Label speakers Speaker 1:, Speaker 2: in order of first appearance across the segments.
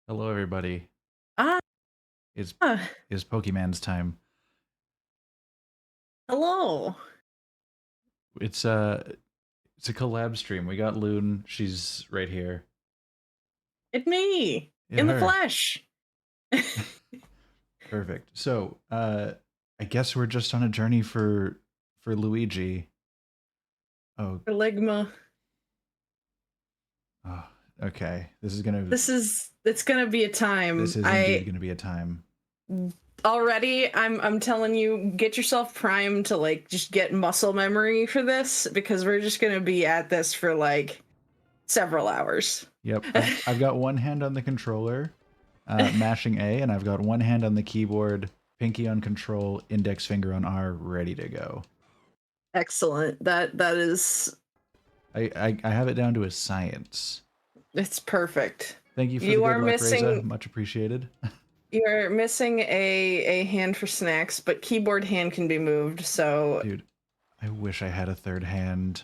Speaker 1: Hello, everybody.
Speaker 2: Ah,
Speaker 1: It's it's Pokemon's time.
Speaker 2: hello.
Speaker 1: It's uh it's a collab stream. We got Loon. She's right here.
Speaker 2: It's me
Speaker 1: Yeah,
Speaker 2: in the
Speaker 1: her.
Speaker 2: flesh.
Speaker 1: Perfect. So, I guess we're just on a journey for Luigi. Oh,
Speaker 2: Ligma.
Speaker 1: oh, okay. This is gonna
Speaker 2: It's gonna be a
Speaker 1: this
Speaker 2: time.
Speaker 1: is indeed gonna be a time.
Speaker 2: I'm telling you, get yourself primed to like just get muscle memory for this because we're just gonna be at this for like several hours.
Speaker 1: Yep. I've got one hand on the controller, mashing A, and I've got one hand on the keyboard, pinky on control, index finger on R, ready to go.
Speaker 2: Excellent. That is
Speaker 1: I have it down to a science.
Speaker 2: it's perfect.
Speaker 1: Thank you for the
Speaker 2: You
Speaker 1: good
Speaker 2: are
Speaker 1: luck, Reza.
Speaker 2: missing
Speaker 1: Much appreciated.
Speaker 2: you're missing a hand for snacks, but keyboard hand can be moved, so
Speaker 1: Dude, I wish I had a third hand.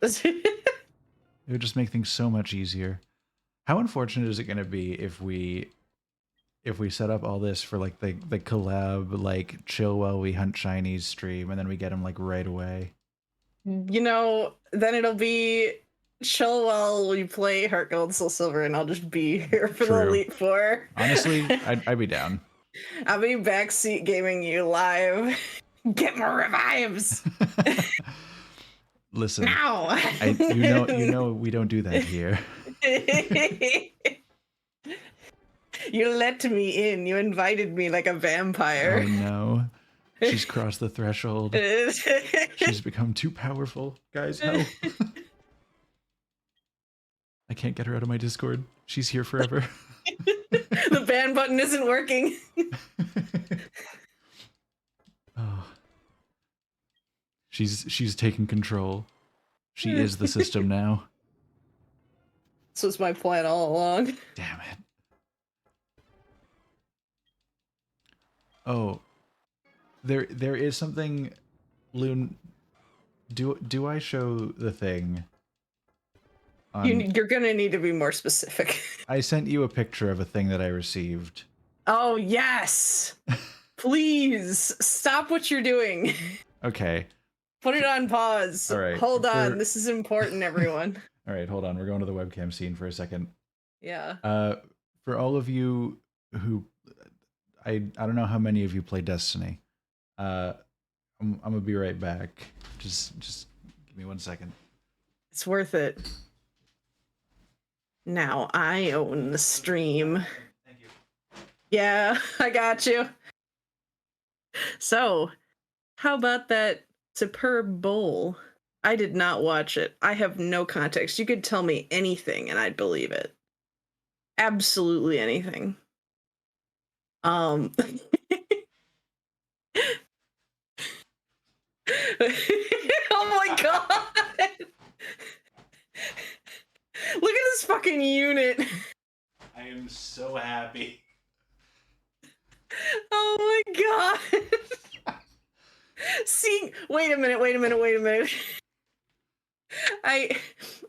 Speaker 1: It would just make things so much easier. How unfortunate is it going to be if we set up all this for like the collab like chill while we hunt shinies stream and then we get them like right away?
Speaker 2: Then it'll be chill while we play Heart Gold SoulSilver, and I'll just be here for the
Speaker 1: True.
Speaker 2: Elite Four.
Speaker 1: Honestly, I'd be down.
Speaker 2: I'll be backseat gaming you live. Get more revives
Speaker 1: Listen,
Speaker 2: now.
Speaker 1: you know we don't do that here.
Speaker 2: You let me in. You invited me like a vampire.
Speaker 1: Oh no. She's crossed the threshold. She's become too powerful. Guys, help. I can't get her out of my Discord. She's here forever.
Speaker 2: The ban button isn't working.
Speaker 1: Oh. She's taken control. She is the system now.
Speaker 2: This was my plan all along.
Speaker 1: Damn it. Oh. There is something, Loon. Do I show the thing?
Speaker 2: You're gonna need to be more specific.
Speaker 1: I sent you a picture of a thing that I received.
Speaker 2: Oh yes. Please stop what you're doing.
Speaker 1: Okay.
Speaker 2: Put it on pause.
Speaker 1: All right.
Speaker 2: Hold on. This is important, everyone.
Speaker 1: All right, hold on. We're going to the webcam scene for a second.
Speaker 2: Yeah.
Speaker 1: For all of you who I don't know how many of you play Destiny. I'm gonna be right back. Just give me 1 second.
Speaker 2: It's worth it. Now I own the stream.
Speaker 1: Thank you.
Speaker 2: Yeah, I got you. So, how about that superb bowl? I did not watch it. I have no context. You could tell me anything and I'd believe it. Absolutely anything. Oh my god! Look at this fucking unit!
Speaker 1: I am so happy.
Speaker 2: Oh my god! See, wait a minute.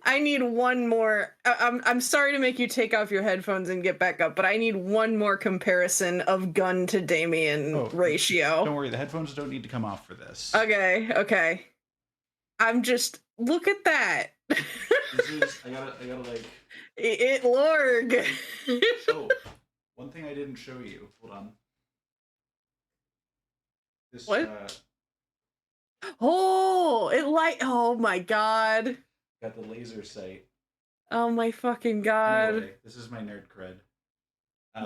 Speaker 2: I need one more. I'm sorry to make you take off your headphones and get back up, but I need one more comparison of gun to Damien ratio.
Speaker 1: Don't worry, the headphones don't need to come off for this.
Speaker 2: Okay. I'm just look at that.
Speaker 1: This is I gotta like
Speaker 2: it Lorg.
Speaker 1: Oh, one thing I didn't show you. Hold on. This
Speaker 2: What? Oh my god.
Speaker 1: Got the laser sight.
Speaker 2: Oh my fucking god.
Speaker 1: Anyway, this is my nerd cred.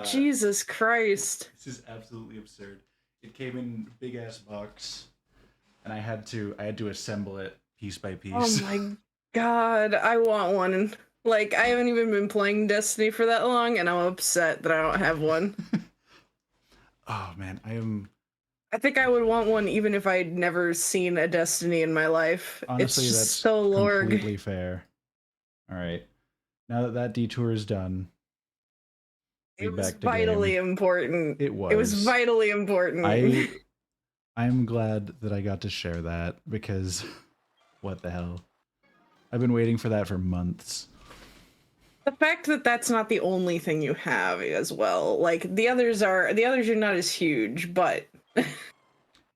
Speaker 2: Jesus Christ.
Speaker 1: This is absolutely absurd. It came in big ass box, and I had to assemble it piece by piece.
Speaker 2: Oh my god, I want one. Like, I haven't even been playing Destiny for that long, and I'm upset that I don't have one.
Speaker 1: Oh man,
Speaker 2: I think I would want one even if I'd never seen a Destiny in my life.
Speaker 1: Honestly,
Speaker 2: it's
Speaker 1: that's
Speaker 2: so Lorg.
Speaker 1: Completely fair. All right, now that detour is done,
Speaker 2: it was vitally important.
Speaker 1: It was.
Speaker 2: It was vitally important.
Speaker 1: I'm glad that I got to share that because what the hell? I've been waiting for that for months.
Speaker 2: The fact that that's not the only thing you have as well. Like the others are not as huge, but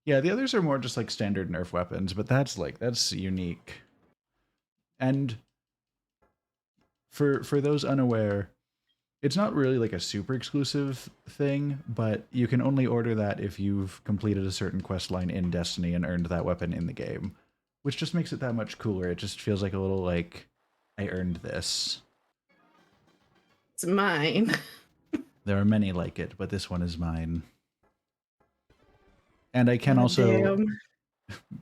Speaker 1: Yeah, the others are more just like standard Nerf weapons, but that's unique. And for those unaware, it's not really like a super exclusive thing, but you can only order that if you've completed a certain quest line in Destiny and earned that weapon in the game, which just makes it that much cooler. It just feels like a little like I earned this.
Speaker 2: it's mine.
Speaker 1: There are many like it, but this one is mine. And I can
Speaker 2: God
Speaker 1: also
Speaker 2: damn.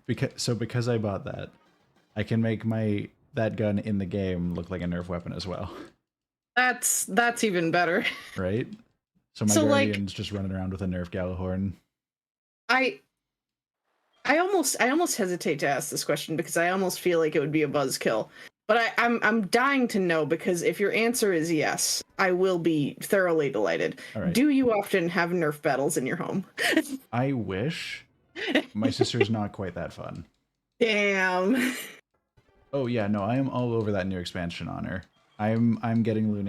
Speaker 1: because I bought that, I can make my that gun in the game look like a Nerf weapon as well,
Speaker 2: That's even better.
Speaker 1: right? So my
Speaker 2: So like
Speaker 1: guardian's just running around with a Nerf Gallahorn.
Speaker 2: I I almost hesitate to ask this question because I almost feel like it would be a buzzkill. But I'm dying to know because if your answer is yes, I will be thoroughly delighted.
Speaker 1: All right.
Speaker 2: Do you often have Nerf battles in your home?
Speaker 1: I wish. My sister's not quite that fun.
Speaker 2: Damn.
Speaker 1: Oh yeah, no, I am all over that new expansion on her. I'm getting Loon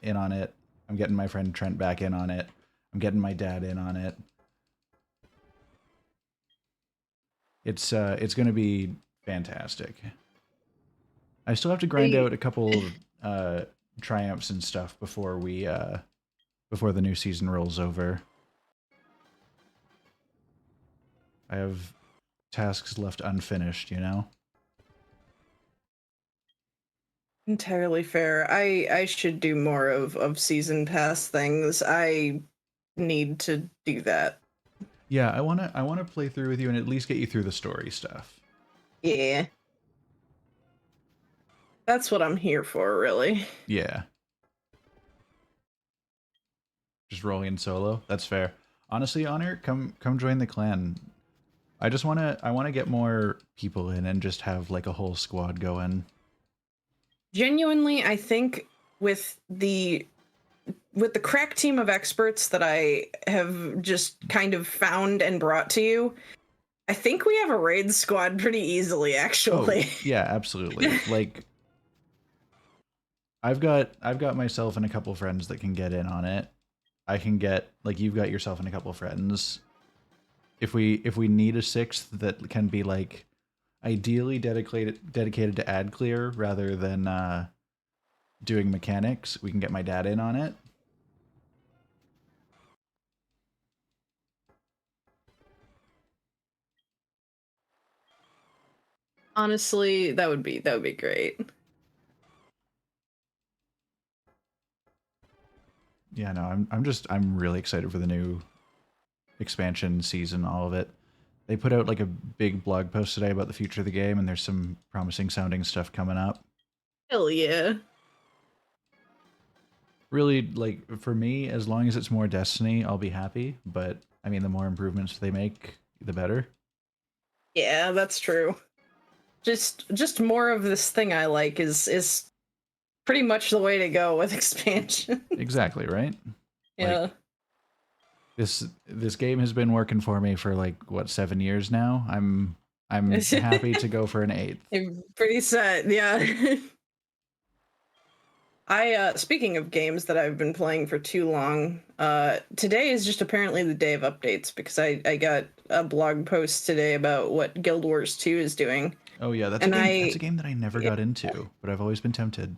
Speaker 1: in on it. I'm getting my friend Trent back in on it. I'm getting my dad in on it. It's gonna be fantastic. I still have to grind
Speaker 2: I
Speaker 1: out a couple triumphs and stuff before the new season rolls over. I have tasks left unfinished, you know?
Speaker 2: entirely fair. I should do more of season pass things. I need to do that.
Speaker 1: Yeah, I wanna play through with you and at least get you through the story stuff.
Speaker 2: Yeah. That's what I'm here for, really.
Speaker 1: Yeah. Just rolling in solo. That's fair. Honestly, Honor, come join the clan. I wanna get more people in and just have like a whole squad going.
Speaker 2: Genuinely, I think with the with the crack team of experts that I have just kind of found and brought to you, I think we have a raid squad pretty easily,
Speaker 1: Oh,
Speaker 2: actually.
Speaker 1: yeah, absolutely. Like I've got myself and a couple friends that can get in on it. I can get like you've got yourself and a couple friends. If we need a sixth that can be like ideally dedicated to ad clear rather than doing mechanics, we can get my dad in on it.
Speaker 2: Honestly, that would be great.
Speaker 1: Yeah, no, I'm really excited for the new expansion season, all of it. They put out like a big blog post today about the future of the game, and there's some promising sounding stuff coming up.
Speaker 2: Hell yeah.
Speaker 1: Really, like for me, as long as it's more Destiny, I'll be happy. But I mean, the more improvements they make, the better.
Speaker 2: Yeah, that's true. Just more of this thing I like is pretty much the way to go with expansion.
Speaker 1: Exactly, right? Like
Speaker 2: Yeah.
Speaker 1: this game has been working for me for like what 7 years now. I'm happy to go for an eighth.
Speaker 2: I'm pretty set, yeah. I speaking of games that I've been playing for too long, today is just apparently the day of updates because I got a blog post today about what Guild Wars 2 is doing.
Speaker 1: Oh yeah, that's a
Speaker 2: And
Speaker 1: game. That's a
Speaker 2: I
Speaker 1: game that I never
Speaker 2: yeah,
Speaker 1: got into, but I've always been tempted.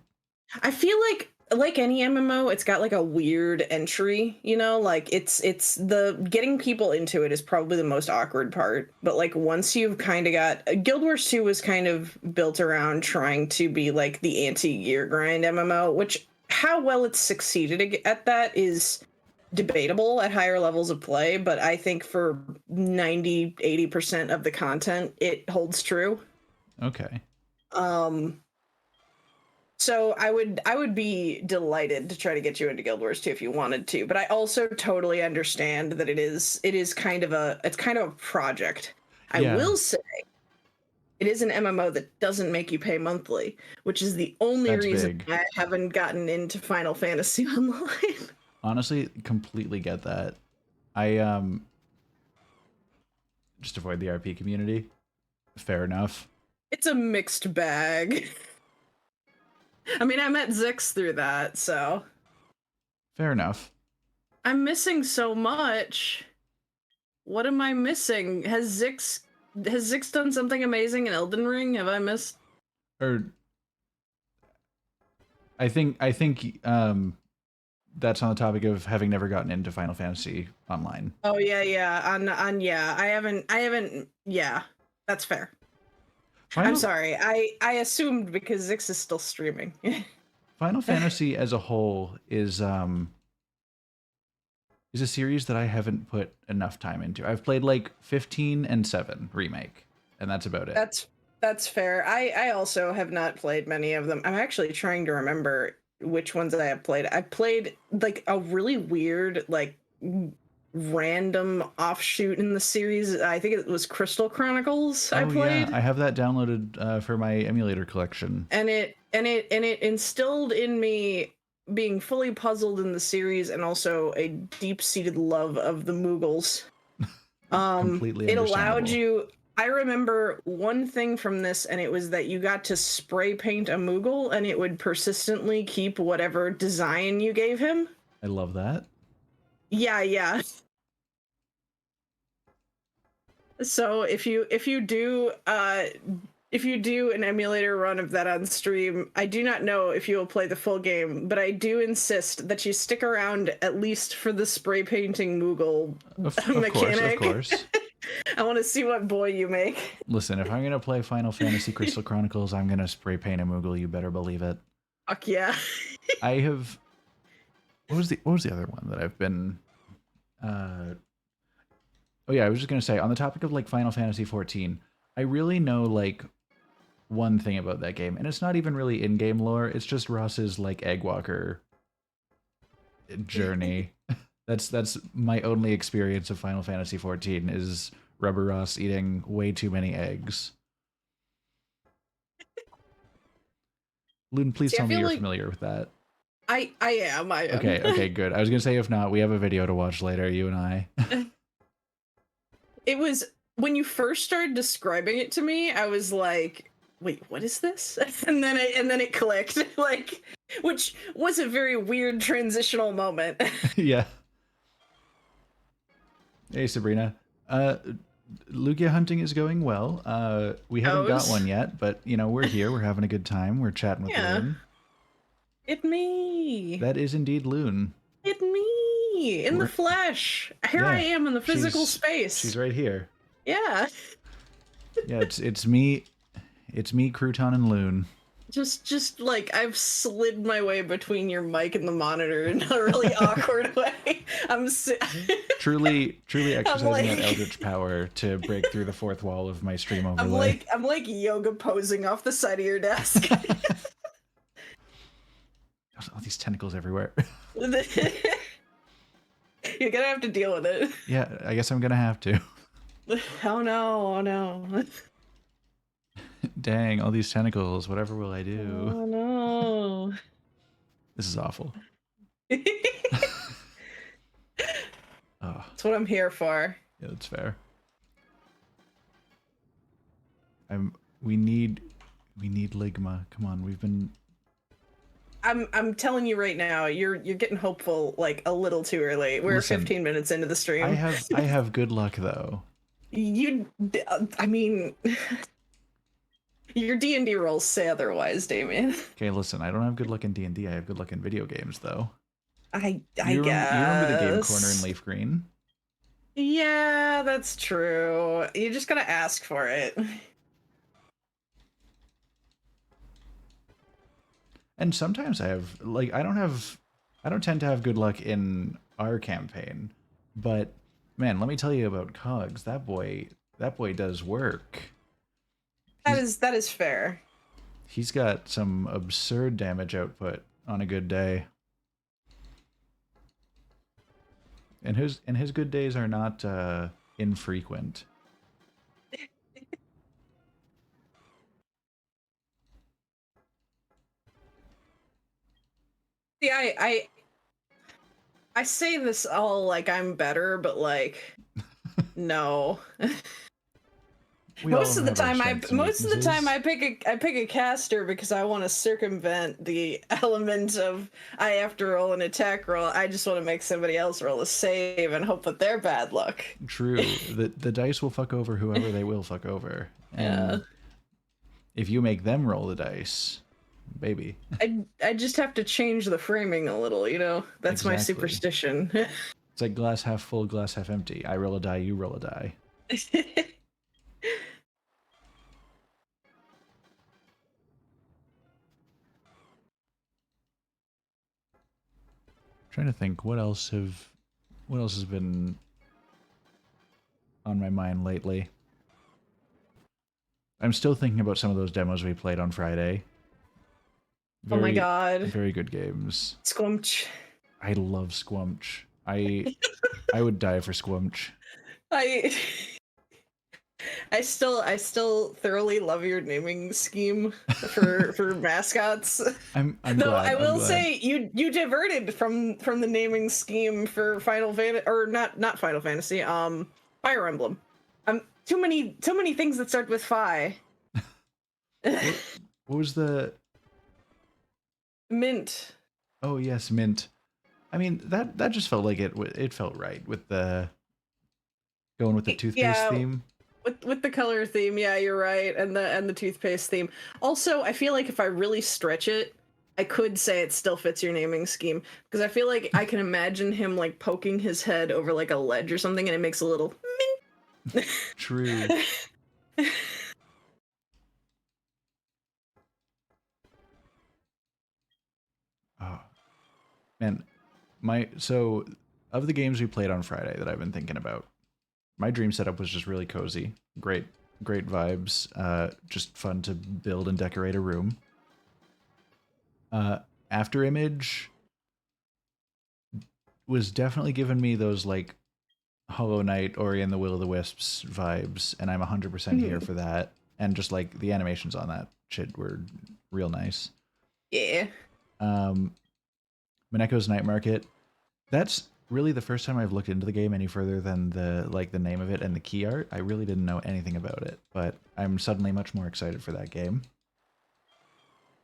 Speaker 2: I feel like any MMO, it's got like a weird entry, like it's the getting people into it is probably the most awkward part. But like once you've kind of got Guild Wars 2 was kind of built around trying to be like the anti-gear grind MMO, which how well it's succeeded at that is debatable at higher levels of play, but I think for 90-80% of the content it holds true.
Speaker 1: Okay.
Speaker 2: Um so I would be delighted to try to get you into Guild Wars 2 if you wanted to, but I also totally understand that it is kind of a project. I
Speaker 1: Yeah,
Speaker 2: will say it is an MMO that doesn't make you pay monthly, which is the only
Speaker 1: that's
Speaker 2: reason
Speaker 1: big.
Speaker 2: I haven't gotten into Final Fantasy Online.
Speaker 1: Honestly, completely get that. I just avoid the RP community. Fair enough.
Speaker 2: It's a mixed bag. I mean, I met Zix through that, so
Speaker 1: Fair enough.
Speaker 2: I'm missing so much. What am I missing? Has Zix done something amazing in Elden Ring? Have I missed?
Speaker 1: Or I think that's on the topic of having never gotten into Final Fantasy Online.
Speaker 2: Oh yeah. On yeah. I haven't yeah. That's fair. I'm
Speaker 1: Final
Speaker 2: sorry. I assumed because Zix is still streaming.
Speaker 1: Final Fantasy as a whole is a series that I haven't put enough time into. I've played like 15 and 7 remake, and that's about it.
Speaker 2: That's fair. I also have not played many of them. I'm actually trying to remember which ones I have played. I played like a really weird like random offshoot in the series. I think it was Crystal Chronicles I
Speaker 1: Oh yeah,
Speaker 2: played.
Speaker 1: I have that downloaded for my emulator collection.
Speaker 2: And it instilled in me being fully puzzled in the series and also a deep-seated love of the Moogles.
Speaker 1: Completely
Speaker 2: It allowed
Speaker 1: understandable.
Speaker 2: you. I remember one thing from this, and it was that you got to spray paint a Moogle, and it would persistently keep whatever design you gave him.
Speaker 1: I love that.
Speaker 2: Yeah. So if you do an emulator run of that on stream, I do not know if you will play the full game, but I do insist that you stick around at least for the spray painting Moogle mechanic.
Speaker 1: Of course.
Speaker 2: I want to see what boy you make.
Speaker 1: Listen, if I'm gonna play Final Fantasy Crystal Chronicles, I'm gonna spray paint a Moogle. You better believe it.
Speaker 2: Fuck yeah.
Speaker 1: I have. What was the other one that I've been? Oh yeah, I was just gonna say on the topic of like Final Fantasy 14. I really know like one thing about that game, and it's not even really in-game lore. It's just Ross's like Eggwalker journey. That's my only experience of Final Fantasy 14 is Rubber Ross eating way too many eggs. Loon, please
Speaker 2: See, I
Speaker 1: tell me
Speaker 2: feel
Speaker 1: you're
Speaker 2: like
Speaker 1: familiar with that.
Speaker 2: I am.
Speaker 1: Okay, good. I was gonna say if not, we have a video to watch later, you and I.
Speaker 2: It was when you first started describing it to me, I was like, wait, what is this? And then it clicked, like, which was a very weird transitional moment.
Speaker 1: Yeah. Hey Sabrina. Lugia hunting is going well. We haven't got one yet, but you know, we're here, we're having a good time, we're chatting with
Speaker 2: Yeah.
Speaker 1: Loon.
Speaker 2: It me.
Speaker 1: That is indeed Loon.
Speaker 2: It me in the flesh. Here I am in the physical space.
Speaker 1: She's right here.
Speaker 2: Yeah.
Speaker 1: Yeah, it's me, Crouton and Loon.
Speaker 2: Just like I've slid my way between your mic and the monitor in a really awkward way.
Speaker 1: Truly exercising
Speaker 2: like,
Speaker 1: that eldritch power to break through the fourth wall of my stream overlay.
Speaker 2: I'm like yoga posing off the side of your desk.
Speaker 1: All these tentacles everywhere.
Speaker 2: You're gonna have to deal with it.
Speaker 1: Yeah, I guess I'm gonna have to.
Speaker 2: Oh no.
Speaker 1: Dang, all these tentacles. Whatever will I do?
Speaker 2: Oh no.
Speaker 1: This is awful. Oh.
Speaker 2: That's what I'm here for.
Speaker 1: Yeah, that's fair. We need Ligma. Come on, we've been.
Speaker 2: I'm telling you right now, you're getting hopeful like a little too early. We're 15 minutes into the stream.
Speaker 1: I have good luck though.
Speaker 2: I mean, your D&D rolls say otherwise, Damien.
Speaker 1: Okay, listen, I don't have good luck in D&D. I have good luck in video games though.
Speaker 2: I guess.
Speaker 1: You remember the game Corner in Leaf Green?
Speaker 2: Yeah, that's true. You just gotta ask for it.
Speaker 1: And sometimes I have like I don't tend to have good luck in our campaign, but man, let me tell you about Cogs. That boy does work.
Speaker 2: That is fair.
Speaker 1: He's got some absurd damage output on a good day. And his good days are not infrequent.
Speaker 2: See, I say this all like I'm better, but like no.
Speaker 1: We all have our strengths and
Speaker 2: most of the time
Speaker 1: weaknesses.
Speaker 2: I pick a caster because I want to circumvent the element of I have to roll an attack roll. I just want to make somebody else roll a save and hope that they're bad luck.
Speaker 1: True. The dice will fuck over whoever they will fuck over.
Speaker 2: Yeah.
Speaker 1: And if you make them roll the dice, baby.
Speaker 2: I just have to change the framing a little, you know? That's my
Speaker 1: Exactly.
Speaker 2: superstition.
Speaker 1: It's like glass half full, glass half empty. I roll a die, you roll a die. Trying to think what else has been on my mind lately. I'm still thinking about some of those demos we played on Friday.
Speaker 2: Oh my
Speaker 1: Very
Speaker 2: god.
Speaker 1: very good games.
Speaker 2: Squumch.
Speaker 1: I love Squumch. I would die for Squumch.
Speaker 2: I I still thoroughly love your naming scheme for mascots.
Speaker 1: I'm
Speaker 2: Though
Speaker 1: glad.
Speaker 2: I
Speaker 1: I'm
Speaker 2: will
Speaker 1: glad.
Speaker 2: say you diverted from the naming scheme for Final Fantasy, or not Final Fantasy, Fire Emblem. Too many things that start with Phi.
Speaker 1: What was the
Speaker 2: Mint.
Speaker 1: Oh yes, Mint. I mean, that just felt like it felt right with the going with the toothpaste
Speaker 2: Yeah,
Speaker 1: theme.
Speaker 2: with the color theme, yeah, you're right, and the toothpaste theme. Also, I feel like if I really stretch it, I could say it still fits your naming scheme, because I feel like I can imagine him like poking his head over like a ledge or something, and it makes a little
Speaker 1: True. Oh, man, so of the games we played on Friday that I've been thinking about, my dream setup was just really cozy. Great vibes. Just fun to build and decorate a room. After Image was definitely giving me those like Hollow Knight, Ori and the Will of the Wisps vibes, and I'm 100% here
Speaker 2: Mhm.
Speaker 1: for that. And just like the animations on that shit were real nice.
Speaker 2: Yeah.
Speaker 1: Um, Mineko's Night Market. That's really the first time I've looked into the game any further than the name of it and the key art. I really didn't know anything about it, but I'm suddenly much more excited for that game.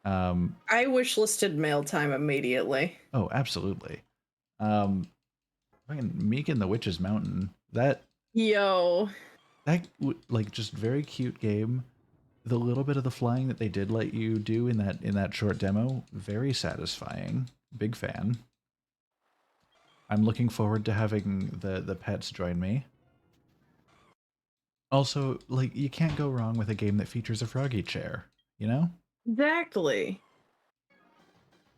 Speaker 2: I wish listed mail time immediately.
Speaker 1: Oh, absolutely. Um, Fucking Meek and the Witch's Mountain.
Speaker 2: Yo.
Speaker 1: Like just very cute game. The little bit of the flying that they did let you do in that short demo, very satisfying. Big fan. I'm looking forward to having the pets join me. Also, like you can't go wrong with a game that features a froggy chair, you know?
Speaker 2: Exactly.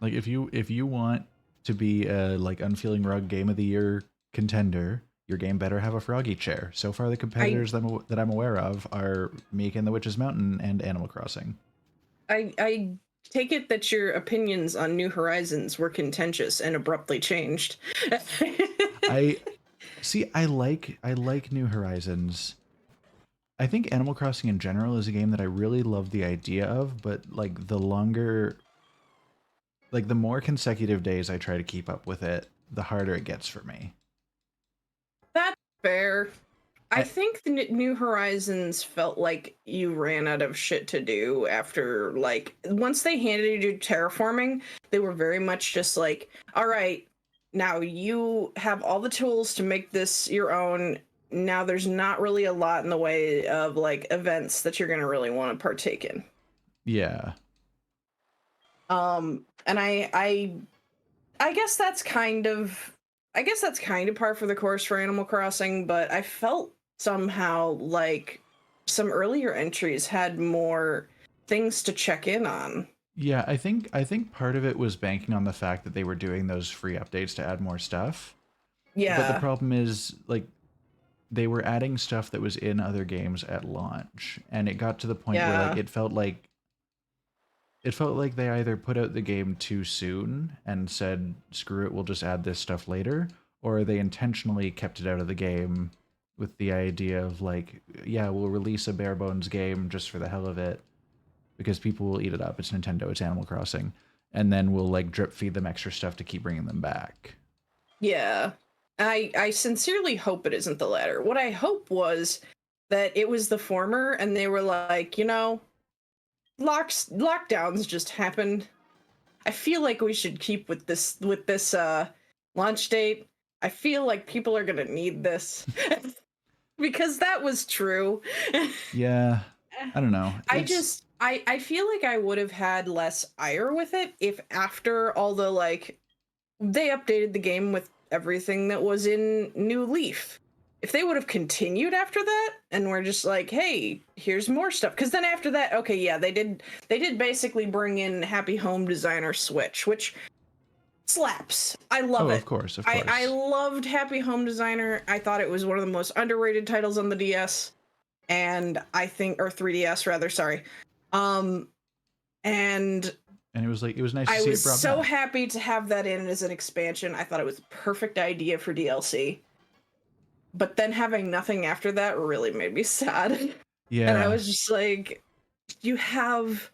Speaker 1: Like if you want to be a like UnfeelingRug Game of the Year contender, your game better have a froggy chair. So far, the
Speaker 2: I
Speaker 1: competitors that I'm aware of are Meek and the Witch's Mountain and Animal Crossing.
Speaker 2: I take it that your opinions on New Horizons were contentious and abruptly changed.
Speaker 1: I see. I like New Horizons. I think Animal Crossing in general is a game that I really love the idea of, but like the more consecutive days I try to keep up with it, the harder it gets for me.
Speaker 2: That's fair. I
Speaker 1: I,
Speaker 2: think the New Horizons felt like you ran out of shit to do after, like, once they handed you terraforming, they were very much just like, all right, now you have all the tools to make this your own. Now there's not really a lot in the way of like events that you're going to really want to partake in.
Speaker 1: yeah,
Speaker 2: And I guess that's kind of par for the course for Animal Crossing, but I felt somehow like some earlier entries had more things to check in on.
Speaker 1: yeah. I think part of it was banking on the fact that they were doing those free updates to add more stuff. But the
Speaker 2: Yeah.
Speaker 1: problem is like they were adding stuff that was in other games at launch, and it got to the point where like
Speaker 2: Yeah.
Speaker 1: it felt like they either put out the game too soon and said, screw it, we'll just add this stuff later, or they intentionally kept it out of the game with the idea of like, yeah, we'll release a bare bones game just for the hell of it because people will eat it up. It's Nintendo, it's Animal Crossing. And then we'll like drip feed them extra stuff to keep bringing them back.
Speaker 2: Yeah. I sincerely hope it isn't the latter. What I hope was that it was the former, and they were like, you know, lockdowns just happened. I feel like we should keep with this launch date. I feel like people are gonna need this because that was true.
Speaker 1: Yeah, I don't know.
Speaker 2: I feel like I would have had less ire with it if after all the like they updated the game with everything that was in New Leaf. If they would have continued after that and were just like, hey, here's more stuff. Because then after that, okay, yeah, they did basically bring in Happy Home Designer Switch, which slaps. I love
Speaker 1: Oh,
Speaker 2: it.
Speaker 1: of course, of
Speaker 2: I
Speaker 1: course.
Speaker 2: loved Happy Home Designer. I thought it was one of the most underrated titles on the DS. And I think, or 3DS rather, sorry. Um, and
Speaker 1: And it was like, it was nice to
Speaker 2: I
Speaker 1: see
Speaker 2: was
Speaker 1: it brought
Speaker 2: so
Speaker 1: back.
Speaker 2: happy to have that in as an expansion. I thought it was a perfect idea for DLC. But then having nothing after that really made me sad. And I
Speaker 1: Yeah,
Speaker 2: was just like, you have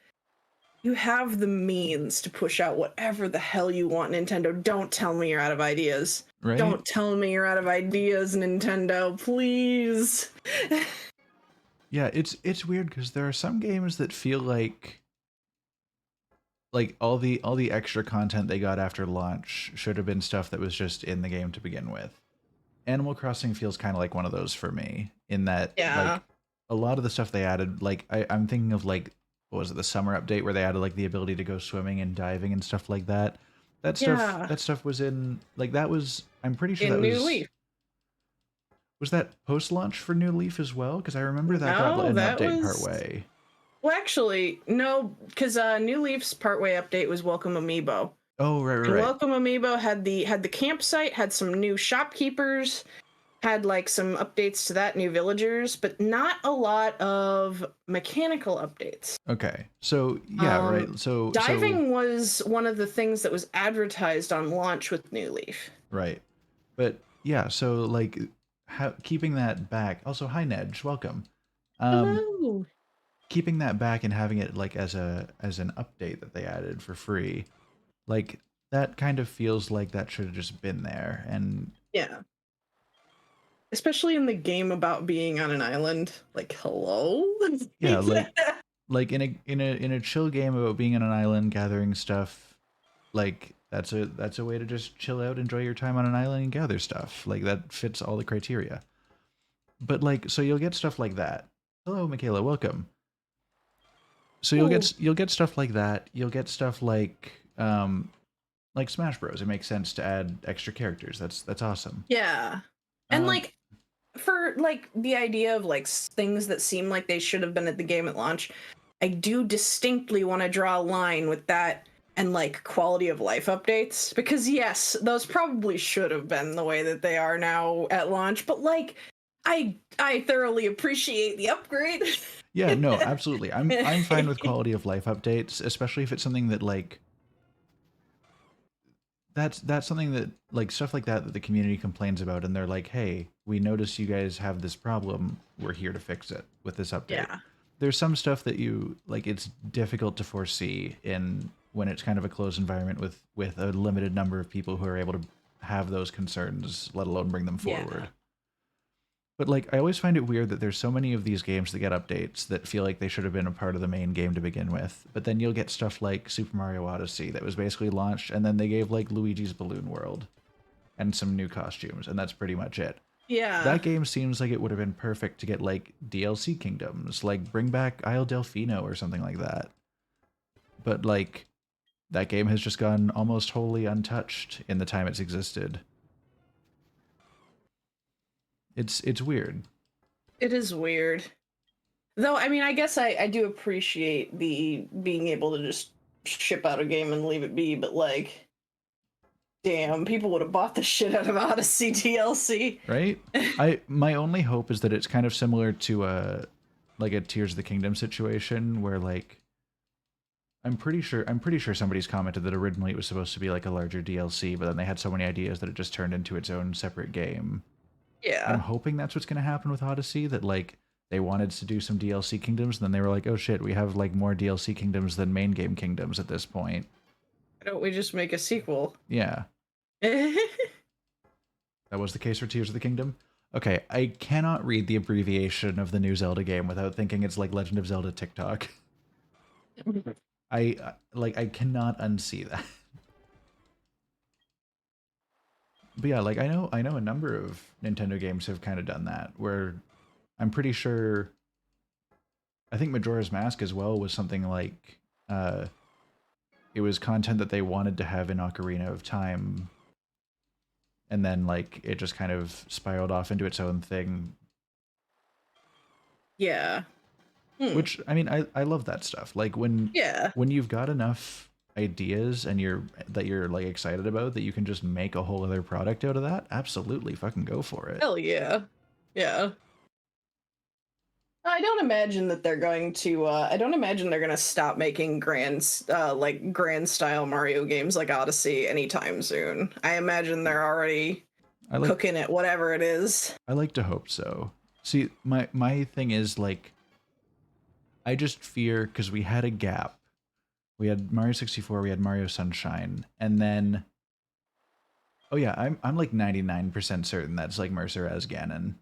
Speaker 2: you have the means to push out whatever the hell you want, Nintendo. Don't tell me you're out of ideas.
Speaker 1: right?
Speaker 2: Don't tell me you're out of ideas, Nintendo, please.
Speaker 1: Yeah, it's weird because there are some games that feel like all the extra content they got after launch should have been stuff that was just in the game to begin with. Animal Crossing feels kind of like one of those for me in that
Speaker 2: Yeah.
Speaker 1: like a lot of the stuff they added, like I'm thinking of like what was it, the summer update where they added like the ability to go swimming and diving and stuff like that.
Speaker 2: Yeah.
Speaker 1: That stuff was in like that was I'm pretty sure
Speaker 2: In New Leaf.
Speaker 1: was that post launch for New Leaf as well because I remember that got
Speaker 2: No,
Speaker 1: an
Speaker 2: that
Speaker 1: update part
Speaker 2: was
Speaker 1: way.
Speaker 2: well actually, no, because New Leaf's partway update was Welcome Amiibo.
Speaker 1: Oh right right
Speaker 2: And
Speaker 1: right.
Speaker 2: Welcome Amiibo had the campsite, had some new shopkeepers, had like some updates to that, new villagers, but not a lot of mechanical updates.
Speaker 1: Okay. So yeah, right.
Speaker 2: Um,
Speaker 1: So
Speaker 2: Diving was one of the things that was advertised on launch with New Leaf.
Speaker 1: right. But yeah, so like how keeping that back. Also, hi Nedge, welcome. Um
Speaker 2: Hello.
Speaker 1: keeping that back and having it like as an update that they added for free. Like that kind of feels like that should have just been there and
Speaker 2: Yeah. Especially in the game about being on an island. Like, hello?
Speaker 1: yeah, like in a chill game about being on an island gathering stuff, like that's a way to just chill out, enjoy your time on an island and gather stuff. Like that fits all the criteria. But like so you'll get stuff like that. Hello, Michaela, welcome. So
Speaker 2: Ooh,
Speaker 1: you'll get stuff like that. You'll get stuff like Smash Bros. It makes sense to add extra characters. That's awesome.
Speaker 2: yeah. And
Speaker 1: Um,
Speaker 2: like for like the idea of like things that seem like they should have been at the game at launch, I do distinctly want to draw a line with that and like quality of life updates because yes, those probably should have been the way that they are now at launch, but like I thoroughly appreciate the upgrade.
Speaker 1: yeah, no, absolutely. I'm fine with quality of life updates, especially if it's something that like that's something that like stuff like that that the community complains about and they're like, "Hey, we notice you guys have this problem. We're here to fix it with this update."
Speaker 2: Yeah.
Speaker 1: There's some stuff that you like it's difficult to foresee in when it's kind of a closed environment with a limited number of people who are able to have those concerns, let alone bring them
Speaker 2: Yeah.
Speaker 1: forward. But like I always find it weird that there's so many of these games that get updates that feel like they should have been a part of the main game to begin with. But then you'll get stuff like Super Mario Odyssey that was basically launched and then they gave like Luigi's Balloon World and some new costumes and that's pretty much it.
Speaker 2: Yeah.
Speaker 1: That game seems like it would have been perfect to get like DLC kingdoms, like bring back Isle Delfino or something like that. But like that game has just gone almost wholly untouched in the time it's existed. It's weird.
Speaker 2: It is weird. Though, I mean, I guess I do appreciate the being able to just ship out a game and leave it be, but like, damn, people would have bought the shit out of Odyssey DLC.
Speaker 1: Right? I my only hope is that it's kind of similar to a like a Tears of the Kingdom situation where like I'm pretty sure somebody's commented that originally it was supposed to be like a larger DLC, but then they had so many ideas that it just turned into its own separate game. I'm
Speaker 2: Yeah.
Speaker 1: hoping that's what's going to happen with Odyssey, that like they wanted to do some DLC kingdoms and then they were like, "Oh shit, we have like more DLC kingdoms than main game kingdoms at this point."
Speaker 2: Why don't we just make a sequel?
Speaker 1: Yeah,
Speaker 2: Yeah.
Speaker 1: that was the case for Tears of the Kingdom. Okay, I cannot read the abbreviation of the new Zelda game without thinking it's like Legend of Zelda TikTok. I cannot unsee that. But yeah, like I know a number of Nintendo games have kind of done that where I'm pretty sure I think Majora's Mask as well was something like uh it was content that they wanted to have in Ocarina of Time, and then like it just kind of spiraled off into its own thing.
Speaker 2: Yeah. Hmm.
Speaker 1: Which I mean, I love that stuff. Like
Speaker 2: Yeah.
Speaker 1: when you've got enough ideas and you're like excited about that you can just make a whole other product out of that, absolutely fucking go for it.
Speaker 2: Hell yeah. Yeah. I don't imagine that they're going to. I don't imagine they're going to stop making like grand style Mario games like Odyssey anytime soon. I imagine they're already
Speaker 1: I like
Speaker 2: cooking it, whatever it is.
Speaker 1: I like to hope so. See, my thing is like I just fear because we had a gap. We had Mario 64, we had Mario Sunshine, and then oh yeah, I'm like 99% certain that's like Mercer as Ganon.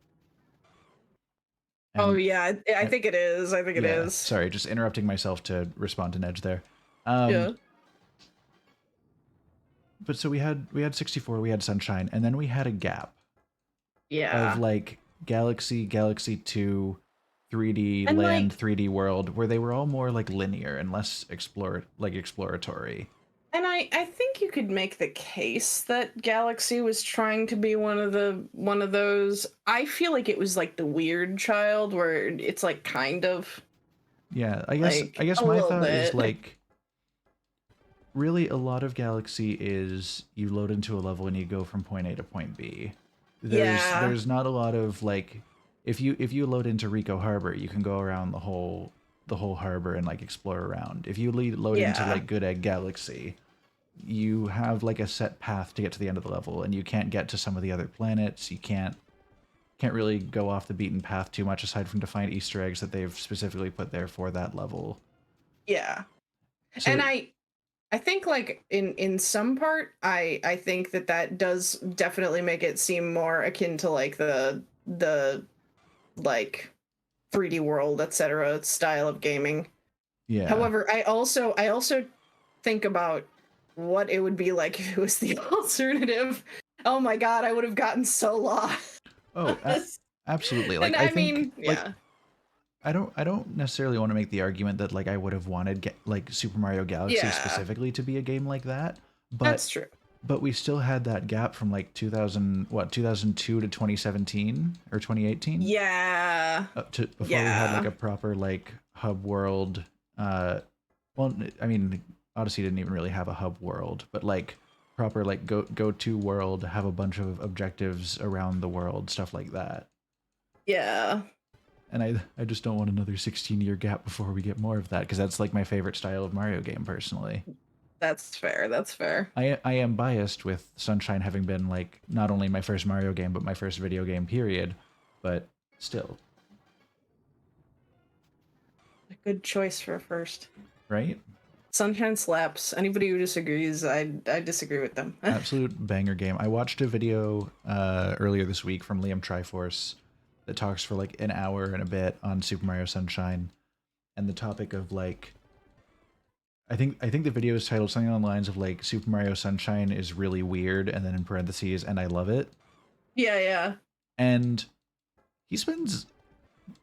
Speaker 2: Oh
Speaker 1: And
Speaker 2: yeah, I
Speaker 1: and
Speaker 2: think it is. I think it
Speaker 1: yeah,
Speaker 2: is.
Speaker 1: sorry, just interrupting myself to respond to Nedge there. Um,
Speaker 2: Yeah.
Speaker 1: but so we had 64, we had Sunshine, and then we had a gap of
Speaker 2: Yeah.
Speaker 1: like Galaxy, Galaxy 2, 3D
Speaker 2: And
Speaker 1: Land,
Speaker 2: like
Speaker 1: 3D World, where they were all more like linear and less exploratory.
Speaker 2: and I think you could make the case that Galaxy was trying to be one of those. I feel like it was like the weird child where it's like kind of
Speaker 1: Yeah, I
Speaker 2: like
Speaker 1: guess
Speaker 2: a
Speaker 1: my
Speaker 2: little
Speaker 1: thought is
Speaker 2: bit.
Speaker 1: like really a lot of Galaxy is you load into a level and you go from point A to point B.
Speaker 2: Yeah.
Speaker 1: There's not a lot of like if you load into Rico Harbor, you can go around the whole harbor and like explore around. If you load into
Speaker 2: Yeah.
Speaker 1: like Good Egg Galaxy, you have like a set path to get to the end of the level and you can't get to some of the other planets. You can't really go off the beaten path too much aside from to find Easter eggs that they've specifically put there for that level.
Speaker 2: Yeah. And
Speaker 1: So
Speaker 2: I think like in some part I think that that does definitely make it seem more akin to like the like 3D world, etc. style of gaming.
Speaker 1: yeah.
Speaker 2: However, I also think about what it would be like if it was the alternative. Oh my god, I would have gotten so lost.
Speaker 1: Oh, absolutely.
Speaker 2: And
Speaker 1: Like I
Speaker 2: I
Speaker 1: think
Speaker 2: mean,
Speaker 1: like
Speaker 2: yeah.
Speaker 1: I don't necessarily want to make the argument that like I would have wanted like Super Mario Galaxy
Speaker 2: Yeah,
Speaker 1: specifically to be a game like that, but
Speaker 2: that's true.
Speaker 1: we still had that gap from like 2002 to 2017 or 2018
Speaker 2: Yeah.
Speaker 1: to before we had like
Speaker 2: Yeah.
Speaker 1: a proper like hub world well I mean Odyssey didn't even really have a hub world, but like proper like go to world, have a bunch of objectives around the world, stuff like that.
Speaker 2: Yeah.
Speaker 1: And I just don't want another 16-year gap before we get more of that because that's like my favorite style of Mario game personally.
Speaker 2: That's fair. That's fair.
Speaker 1: I am biased with Sunshine having been like not only my first Mario game but my first video game period, but still,
Speaker 2: A good choice for a first.
Speaker 1: right?
Speaker 2: Sunshine slaps. Anybody who disagrees, I disagree with them.
Speaker 1: Absolute banger game. I watched a video earlier this week from Liam Triforce that talks for like an hour and a bit on Super Mario Sunshine and the topic of like I think the video is titled something along the lines of like Super Mario Sunshine is really weird and then in parentheses and I love it.
Speaker 2: Yeah, yeah.
Speaker 1: And he spends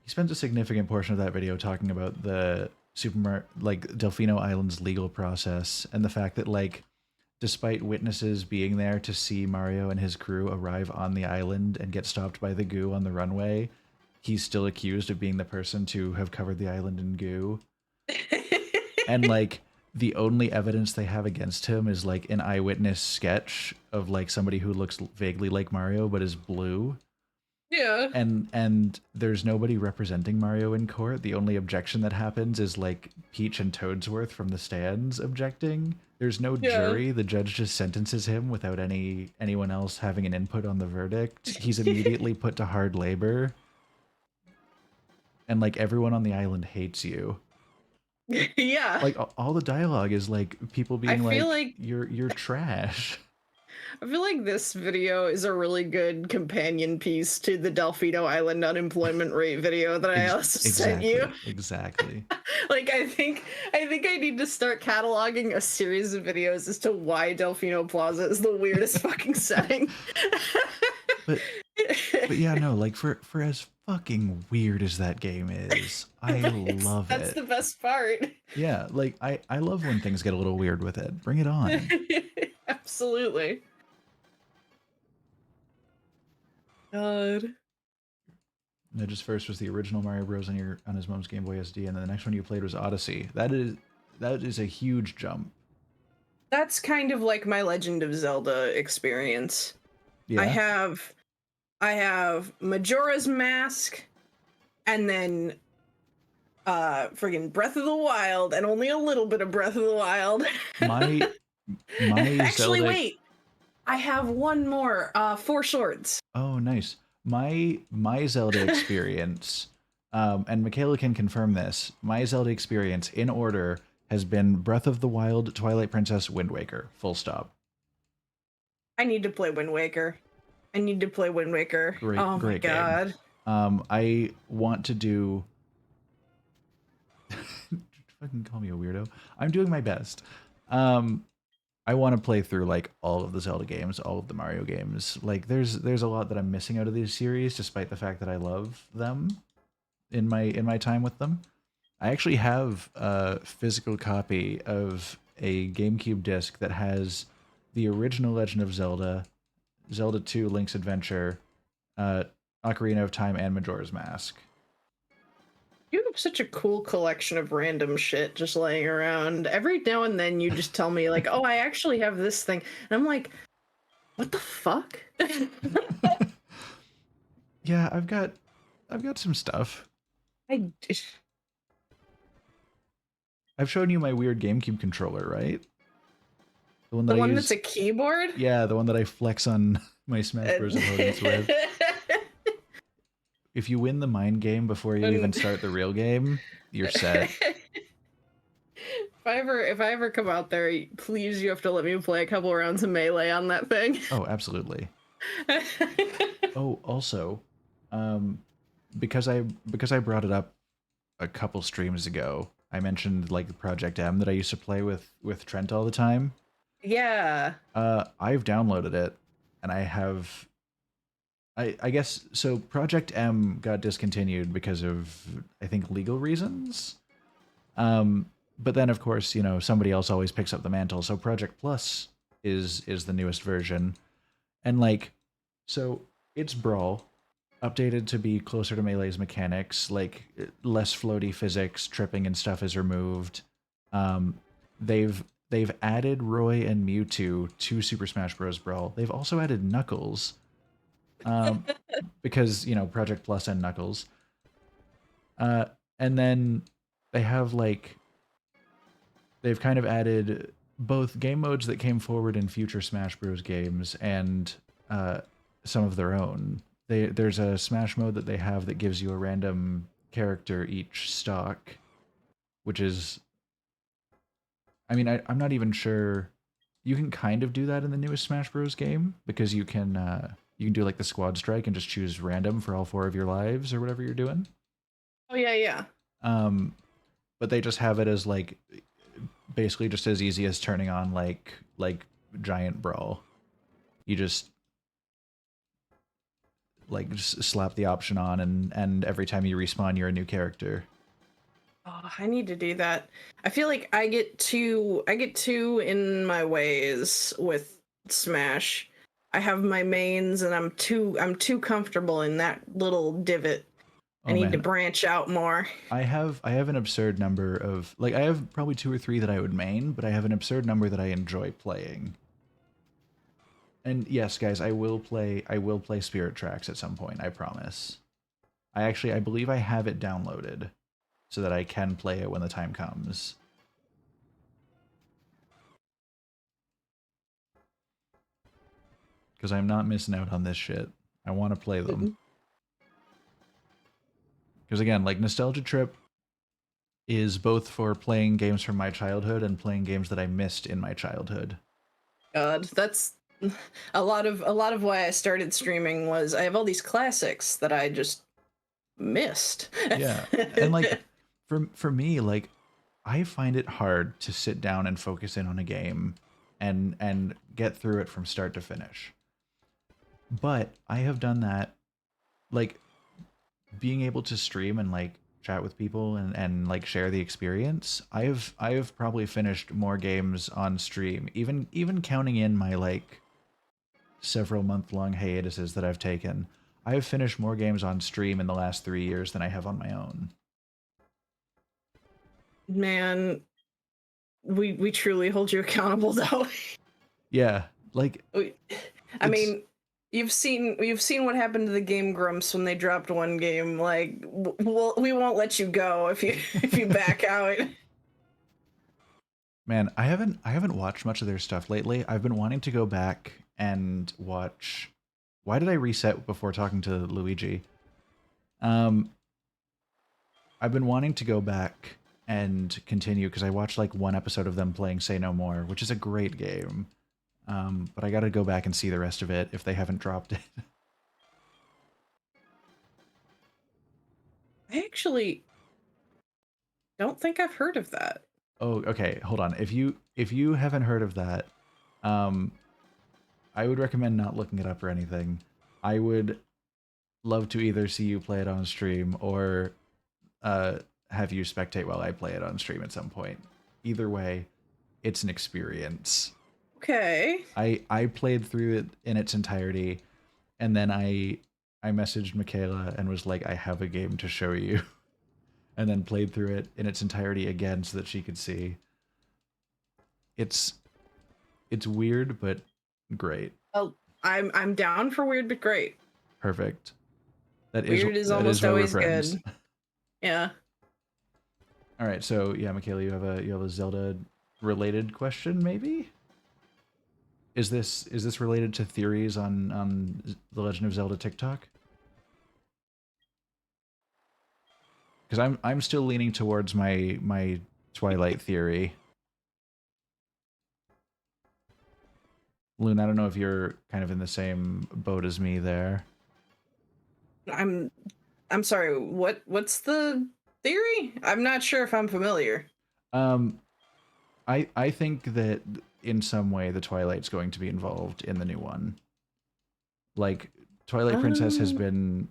Speaker 1: he spends a significant portion of that video talking about the like Delfino Island's legal process and the fact that like despite witnesses being there to see Mario and his crew arrive on the island and get stopped by the goo on the runway, he's still accused of being the person to have covered the island in goo. And like the only evidence they have against him is like an eyewitness sketch of like somebody who looks vaguely like Mario but is blue.
Speaker 2: Yeah.
Speaker 1: And there's nobody representing Mario in court. The only objection that happens is like Peach and Toadsworth from the stands objecting. There's no
Speaker 2: Yeah.
Speaker 1: jury. The judge just sentences him without anyone else having an input on the verdict. He's immediately put to hard labor, and like everyone on the island hates you.
Speaker 2: Yeah.
Speaker 1: Like all the dialogue is like people
Speaker 2: I
Speaker 1: being
Speaker 2: feel
Speaker 1: like
Speaker 2: like
Speaker 1: you're trash.
Speaker 2: I feel like this video is a really good companion piece to the Delfino Island unemployment rate video that I also sent you.
Speaker 1: Exactly.
Speaker 2: Like I think I need to start cataloging a series of videos as to why Delfino Plaza is the weirdest fucking setting.
Speaker 1: But but yeah, no, like for as fucking weird as that game is, I love
Speaker 2: That's
Speaker 1: it.
Speaker 2: the best part.
Speaker 1: Yeah, like I love when things get a little weird with it. Bring it on.
Speaker 2: Absolutely. God.
Speaker 1: Nudge's first was the original Mario Bros. On his mom's Game Boy SD, and then the next one you played was Odyssey. That is a huge jump.
Speaker 2: That's kind of like my Legend of Zelda experience. I
Speaker 1: Yeah.
Speaker 2: have I have Majora's Mask and then friggin' Breath of the Wild and only a little bit of Breath of the Wild.
Speaker 1: My my
Speaker 2: Actually,
Speaker 1: Zelda.
Speaker 2: wait. I have one more. Four Swords.
Speaker 1: Oh, nice. My Zelda experience, and Michaela can confirm this. My Zelda experience in order has been Breath of the Wild, Twilight Princess, Wind Waker. Full stop.
Speaker 2: I need to play Wind Waker. I need to play Wind Waker.
Speaker 1: Great,
Speaker 2: Oh my
Speaker 1: great game.
Speaker 2: god.
Speaker 1: I want to do. Fucking call me a weirdo. I'm doing my best. Um, I want to play through like all of the Zelda games, all of the Mario games. Like there's a lot that I'm missing out of these series, despite the fact that I love them in my time with them. I actually have a physical copy of a GameCube disc that has the original Legend of Zelda, Zelda 2: Link's Adventure, uh, Ocarina of Time, and Majora's Mask.
Speaker 2: You have such a cool collection of random shit just laying around. Every now and then you just tell me like, "Oh, I actually have this thing." And I'm like, "What the fuck?"
Speaker 1: Yeah, I've got some stuff.
Speaker 2: I
Speaker 1: I've shown you my weird GameCube controller, right? The one
Speaker 2: the
Speaker 1: that I
Speaker 2: one that's
Speaker 1: use.
Speaker 2: a keyboard?
Speaker 1: Yeah, the one that I flex on my Smash Bros. Opponents with. If you win the mind game before you even start the real game, you're set.
Speaker 2: If I ever come out there, please you have to let me play a couple rounds of Melee on that thing.
Speaker 1: Oh, absolutely. Oh, also, um, because I brought it up a couple streams ago, I mentioned like Project M that I used to play with Trent all the time.
Speaker 2: Yeah.
Speaker 1: I've downloaded it, and I have. I guess so. Project M got discontinued because of I think legal reasons. But then of course somebody else always picks up the mantle. So Project Plus is the newest version, and like so it's Brawl updated to be closer to Melee's mechanics, like less floaty physics, tripping and stuff is removed. Um, they've added Roy and Mewtwo to Super Smash Bros. Brawl. They've also added Knuckles, um, because Project Plus and Knuckles. Uh, and then they have like they've kind of added both game modes that came forward in future Smash Bros. Games and some of their own. There's a Smash mode that they have that gives you a random character each stock, which is, I mean, I'm not even sure. You can kind of do that in the newest Smash Bros. Game because you can do like the squad strike and just choose random for all four of your lives or whatever you're doing.
Speaker 2: Oh yeah, yeah.
Speaker 1: Um, but they just have it as like basically just as easy as turning on like giant brawl. You just like just slap the option on, and every time you respawn you're a new character.
Speaker 2: Oh, I need to do that. I feel like I get too in my ways with Smash. I have my mains and I'm too comfortable in that little divot. I
Speaker 1: Oh
Speaker 2: need to
Speaker 1: man,
Speaker 2: branch out more.
Speaker 1: I have an absurd number of, like, I have probably two or three that I would main, but I have an absurd number that I enjoy playing. And yes, guys, I will play Spirit Tracks at some point, I promise. I believe I have it downloaded so that I can play it when the time comes. Because I'm not missing out on this shit. I want to play them. Because again, like Nostalgia Trip is both for playing games from my childhood and playing games that I missed in my childhood.
Speaker 2: God, A lot of why I started streaming was I have all these classics that I just missed.
Speaker 1: Yeah. And like for me, like I find it hard to sit down and focus in on a game and get through it from start to finish. But I have done that, like being able to stream and like chat with people and like share the experience. I've probably finished more games on stream, even counting in my like several month-long hiatuses that I've taken. I've finished more games on stream in the last 3 years than I have on my own.
Speaker 2: Man, we truly hold you accountable though.
Speaker 1: Yeah, like
Speaker 2: We- I
Speaker 1: it's
Speaker 2: mean, you've seen what happened to the Game Grumps when they dropped one game. Like, we won't let you go if you if you back out.
Speaker 1: man, I haven't watched much of their stuff lately. I've been wanting to go back and watch. Why did I reset before talking to Luigi? Um, I've been wanting to go back and continue because I watched like one episode of them playing Say No More, which is a great game. But I got to go back and see the rest of it if they haven't dropped it.
Speaker 2: I actually don't think I've heard of that.
Speaker 1: Oh, okay. Hold on. If you haven't heard of that, um, I would recommend not looking it up or anything. I would love to either see you play it on stream or uh, have you spectate while I play it on stream at some point. Either way, it's an experience.
Speaker 2: Okay.
Speaker 1: I played through it in its entirety, and then I messaged Michaela and was like, I have a game to show you, and then played through it in its entirety again so that she could see. It's it's weird but great.
Speaker 2: Well, I'm down for weird but great.
Speaker 1: Perfect.
Speaker 2: Weird is
Speaker 1: That is
Speaker 2: almost
Speaker 1: why we're
Speaker 2: always
Speaker 1: friends.
Speaker 2: good. Yeah.
Speaker 1: All right, so yeah, Michaela, you have a Zelda related question, maybe? Is this related to theories on the Legend of Zelda TikTok? Because I'm still leaning towards my Twilight theory. Loon, I don't know if you're kind of in the same boat as me there.
Speaker 2: I'm I'm sorry. What's the theory? I'm not sure if I'm familiar.
Speaker 1: Um, I think that in some way the Twilight's going to be involved in the new one. Like Twilight Princess has
Speaker 2: Um,
Speaker 1: been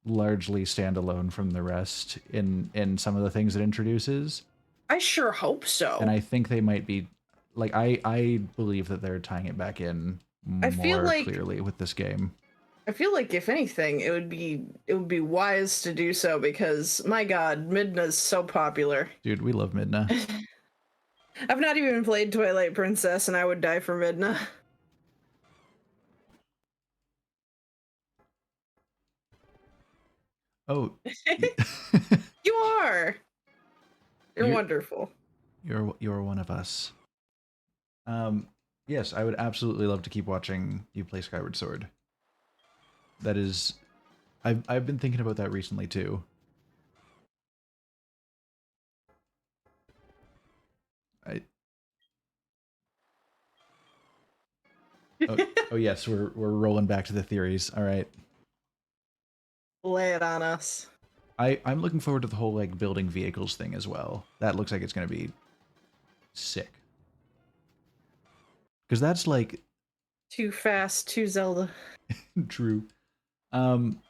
Speaker 1: largely standalone from the rest in some of the things it introduces,
Speaker 2: I sure hope
Speaker 1: and
Speaker 2: so.
Speaker 1: I think they might be like I believe that they're tying it back in
Speaker 2: I feel
Speaker 1: more
Speaker 2: like
Speaker 1: clearly with this game.
Speaker 2: I feel like if anything, it would be wise to do so because my God, Midna's so popular.
Speaker 1: Dude, we love Midna.
Speaker 2: I've not even played Twilight Princess, and I would die for Midna.
Speaker 1: Oh,
Speaker 2: You are. You're
Speaker 1: you're
Speaker 2: wonderful.
Speaker 1: you're one of us. Um, yes, I would absolutely love to keep watching you play Skyward Sword. That is, I've been thinking about that recently too. I oh oh yes, we're rolling back to the theories. All right.
Speaker 2: Lay it on us.
Speaker 1: I'm looking forward to the whole like building vehicles thing as well. That looks like it's gonna be sick. Because that's like
Speaker 2: Too fast, too Zelda.
Speaker 1: true. Um,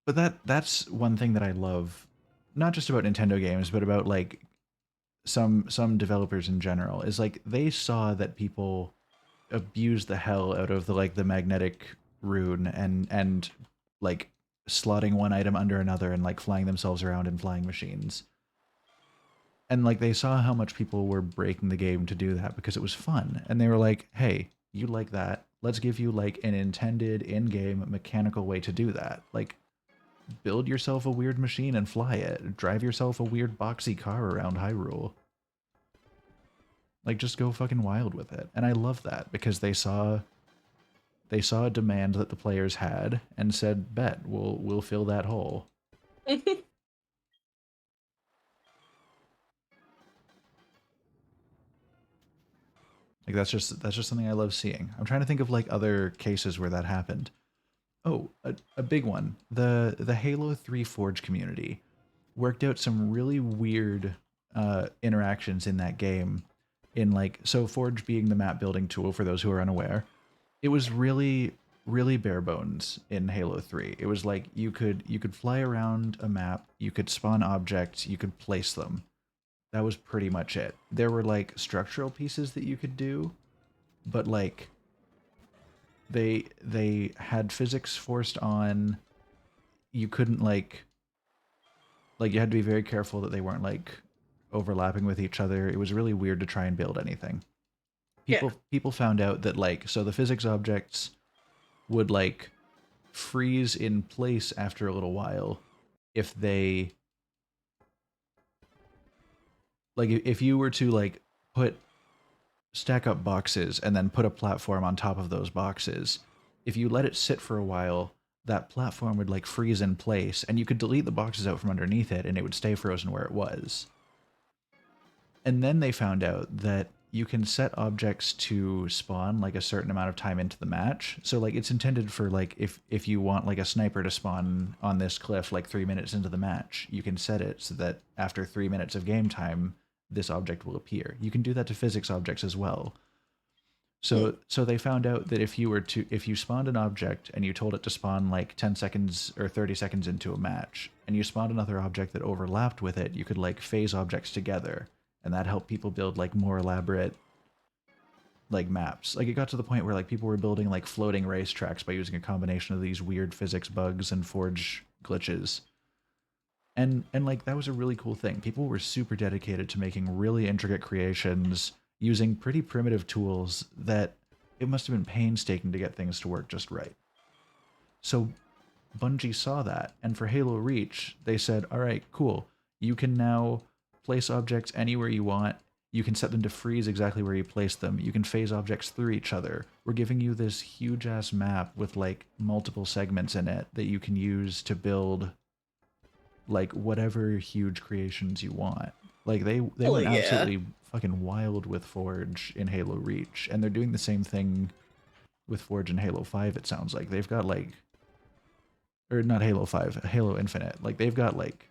Speaker 1: but that's one thing that I love, not just about Nintendo games, but about like some developers in general, is like they saw that people abuse the hell out of the like the magnetic rune and like slotting one item under another and like flying themselves around in flying machines. And like they saw how much people were breaking the game to do that because it was fun. And they were like, "Hey, you like that? Let's give you like an intended in-game mechanical way to do that. Like build yourself a weird machine and fly it. Drive yourself a weird boxy car around Hyrule. Like just go fucking wild with it." And I love that because they saw a demand that the players had and said, "Bet, we'll fill that hole." Like that's just something I love seeing. I'm trying to think of like other cases where that happened. Oh, a big one. The Halo 3 Forge community worked out some really weird interactions in that game. In like, so Forge being the map building tool for those who are unaware, it was really bare bones in Halo 3. It was like you could fly around a map, you could spawn objects, you could place them. That was pretty much it. There were like structural pieces that you could do, but like they had physics forced on. You couldn't like you had to be very careful that they weren't like overlapping with each other. It was really weird to try and build anything.
Speaker 2: Yeah.
Speaker 1: People found out that like, so the physics objects would like freeze in place after a little while if they like, if you were to like put stack up boxes and then put a platform on top of those boxes. If you let it sit for a while, that platform would like freeze in place and you could delete the boxes out from underneath it and it would stay frozen where it was. And then they found out that you can set objects to spawn like a certain amount of time into the match. So like it's intended for like if you want like a sniper to spawn on this cliff like 3 minutes into the match, you can set it so that after 3 minutes of game time, this object will appear. You can do that to physics objects as well.
Speaker 2: Hmm.
Speaker 1: So they found out that if you spawned an object and you told it to spawn like 10 seconds or 30 seconds into a match and you spawned another object that overlapped with it, you could like phase objects together and that helped people build like more elaborate like maps. Like it got to the point where like people were building like floating racetracks by using a combination of these weird physics bugs and forge glitches. And like that was a really cool thing. People were super dedicated to making really intricate creations using pretty primitive tools that it must have been painstaking to get things to work just right. So Bungie saw that, and for Halo Reach, they said, all right, cool. You can now place objects anywhere you want. You can set them to freeze exactly where you place them. You can phase objects through each other. We're giving you this huge ass map with like multiple segments in it that you can use to build like whatever huge creations you want. Like they
Speaker 2: Hell
Speaker 1: went
Speaker 2: yeah.
Speaker 1: absolutely fucking wild with Forge in Halo Reach, and they're doing the same thing with Forge in Halo 5. It sounds like they've got like, or not Halo 5, Halo Infinite. Like they've got like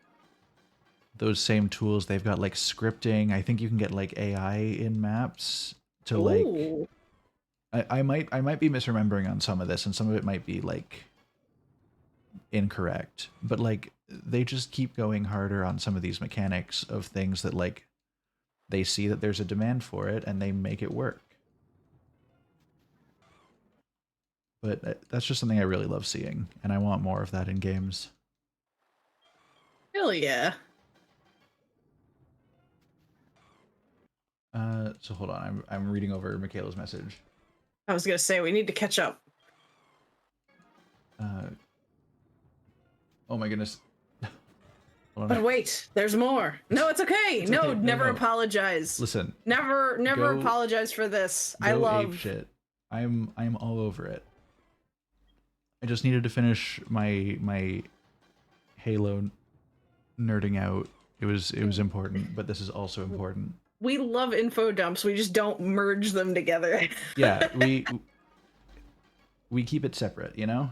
Speaker 1: those same tools. They've got like scripting. I think you can get like AI in maps to like.
Speaker 2: Ooh.
Speaker 1: I might be misremembering on some of this, and some of it might be like incorrect. But like they just keep going harder on some of these mechanics of things that like they see that there's a demand for it and they make it work. But that's just something I really love seeing, and I want more of that in games.
Speaker 2: Hell yeah.
Speaker 1: So hold on, I'm reading over Michaela's message.
Speaker 2: I was gonna say we need to catch up.
Speaker 1: Uh, oh my goodness. Hold
Speaker 2: But
Speaker 1: on.
Speaker 2: wait, there's more. No, it's okay.
Speaker 1: It's
Speaker 2: No,
Speaker 1: okay. No,
Speaker 2: never
Speaker 1: no.
Speaker 2: apologize.
Speaker 1: Listen,
Speaker 2: Never
Speaker 1: go
Speaker 2: apologize for this. I
Speaker 1: go ape
Speaker 2: love.
Speaker 1: shit. I'm all over it. I just needed to finish my Halo nerding out. It was important, but this is also important.
Speaker 2: We love info dumps. We just don't merge them together.
Speaker 1: Yeah, we keep it separate, you know?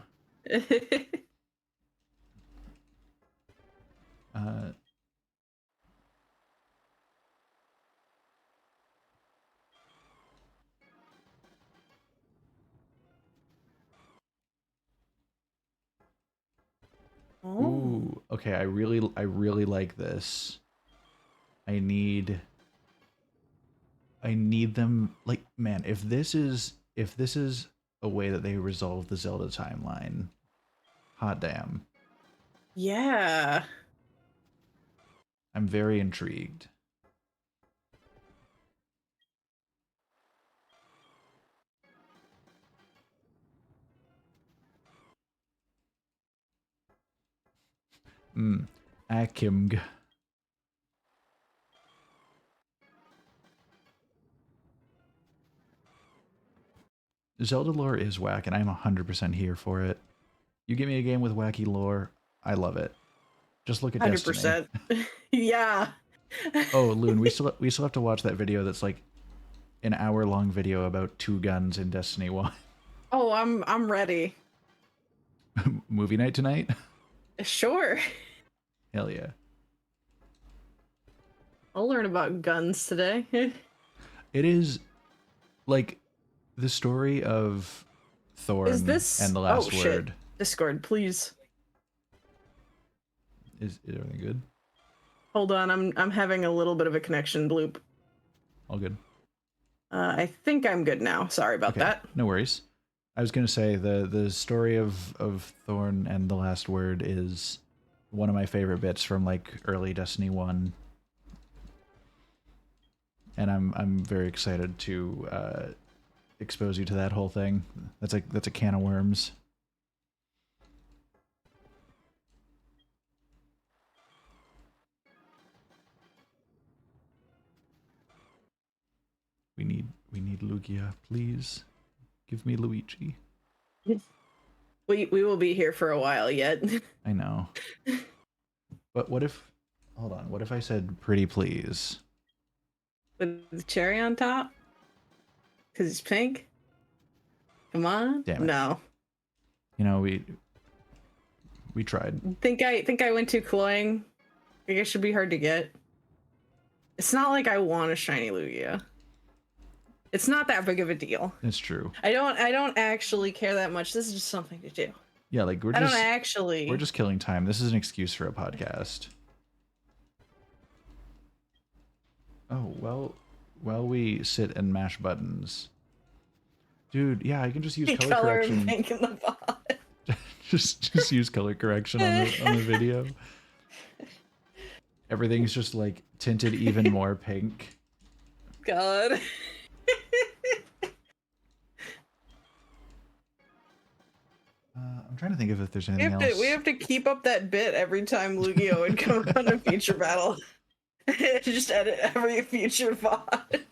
Speaker 1: Uh
Speaker 2: Oh.
Speaker 1: ooh, okay, I really like this. I need I need them like, man, if this is a way that they resolve the Zelda timeline, hot damn.
Speaker 2: Yeah.
Speaker 1: I'm very intrigued. Akimg. Zelda lore is whack, and I'm 100% here for it. You give me a game with wacky lore, I love it. Just look at Destiny.
Speaker 2: 100%. Yeah.
Speaker 1: Oh, Loon, we still have to watch that video that's like an hour-long video about 2 guns in Destiny 1.
Speaker 2: Oh, I'm ready.
Speaker 1: Movie night tonight?
Speaker 2: Sure.
Speaker 1: Hell yeah.
Speaker 2: I'll learn about guns today.
Speaker 1: It is like the story of
Speaker 2: Is
Speaker 1: Thorn
Speaker 2: this?
Speaker 1: and the
Speaker 2: Oh
Speaker 1: last
Speaker 2: shit!
Speaker 1: word.
Speaker 2: Discord, please.
Speaker 1: Is everything good?
Speaker 2: Hold on, I'm having a little bit of a connection bloop.
Speaker 1: All good.
Speaker 2: I think I'm good now. Sorry about
Speaker 1: Okay,
Speaker 2: that.
Speaker 1: no worries. I was gonna say the story of Thorn and the last word is one of my favorite bits from like early Destiny 1. And I'm very excited to expose you to that whole thing. That's a can of worms. We need Lugia, please. Give me Luigi.
Speaker 2: We will be here for a while yet.
Speaker 1: I know. But what if hold on, what if I said pretty please?
Speaker 2: With the cherry on top? Cause it's pink? Come on.
Speaker 1: Damn it.
Speaker 2: No.
Speaker 1: You know, we tried.
Speaker 2: Think I went too cloying. I think it should be hard to get. It's not like I want a shiny Lugia. It's not that big of a deal.
Speaker 1: It's true.
Speaker 2: I don't actually care that much. This is just something to do.
Speaker 1: Yeah, like we're just killing time. This is an excuse for a podcast. Oh, well, while we sit and mash buttons. Dude, yeah, I can just use color correction.
Speaker 2: Pink in the pot.
Speaker 1: just use color correction on the video. Everything's just like tinted even more pink.
Speaker 2: God.
Speaker 1: I'm trying to think if there's anything else.
Speaker 2: We have to keep up that bit every time Lugia would come on a feature battle. Just edit every future VOD.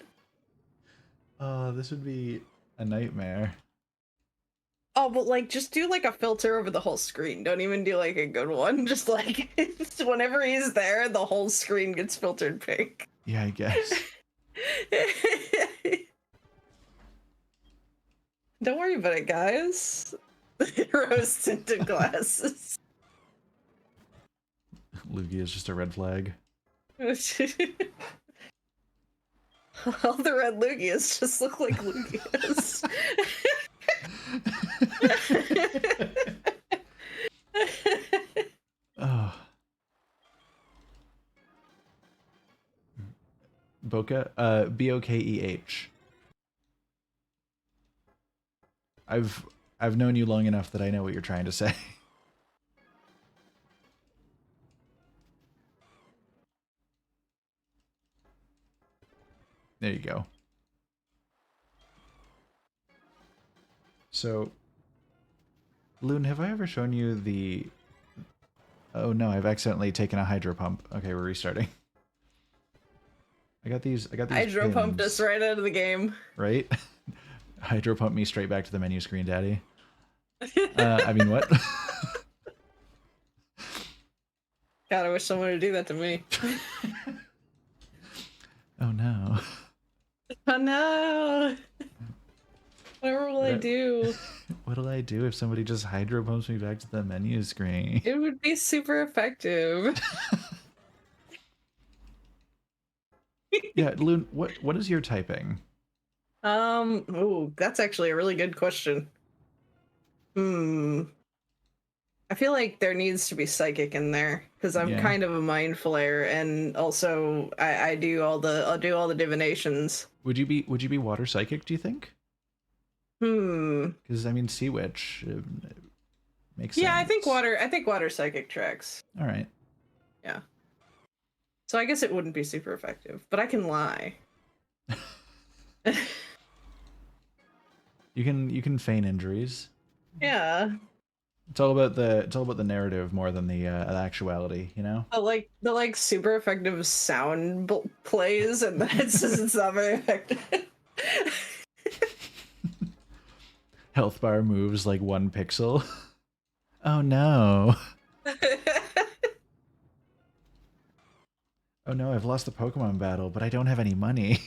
Speaker 1: This would be a nightmare.
Speaker 2: Oh, but like, just do like a filter over the whole screen. Don't even do like a good one. Just like, whenever he's there, the whole screen gets filtered pink.
Speaker 1: Yeah, I guess.
Speaker 2: Don't worry about it, guys. Rose tinted glasses.
Speaker 1: Lugia is just a red flag.
Speaker 2: All the red Lugias just look like Lugias.
Speaker 1: Oh. Boka? B-O-K-E-H. I've known you long enough that I know what you're trying to say. There you go. So, Loon, have I ever shown you the... Oh no, I've accidentally taken a hydro pump. Okay, we're restarting. I got these
Speaker 2: Hydro pumped us right out of the game.
Speaker 1: Right? Hydro pump me straight back to the menu screen, daddy. I mean, what?
Speaker 2: God, I wish someone would do that to me.
Speaker 1: Oh no.
Speaker 2: Oh no! Whatever will I do?
Speaker 1: What'll I do if somebody just hydro pumps me back to the menu screen?
Speaker 2: It would be super effective.
Speaker 1: Yeah, Loon, what is your typing?
Speaker 2: Oh, that's actually a really good question. I feel like there needs to be psychic in there because I'm kind of a mind flayer, and also I'll do all the divinations.
Speaker 1: Would you be water psychic, do you think? Because I mean, Sea Witch makes sense.
Speaker 2: Yeah, I think water psychic tracks.
Speaker 1: All right.
Speaker 2: Yeah. So I guess it wouldn't be super effective, but I can lie.
Speaker 1: You can feign injuries.
Speaker 2: Yeah.
Speaker 1: It's all about the narrative more than the actuality, you know.
Speaker 2: The super effective sound plays, and then it says it's not very effective.
Speaker 1: Health bar moves like 1 pixel. Oh no. Oh no, I've lost the Pokemon battle, but I don't have any money.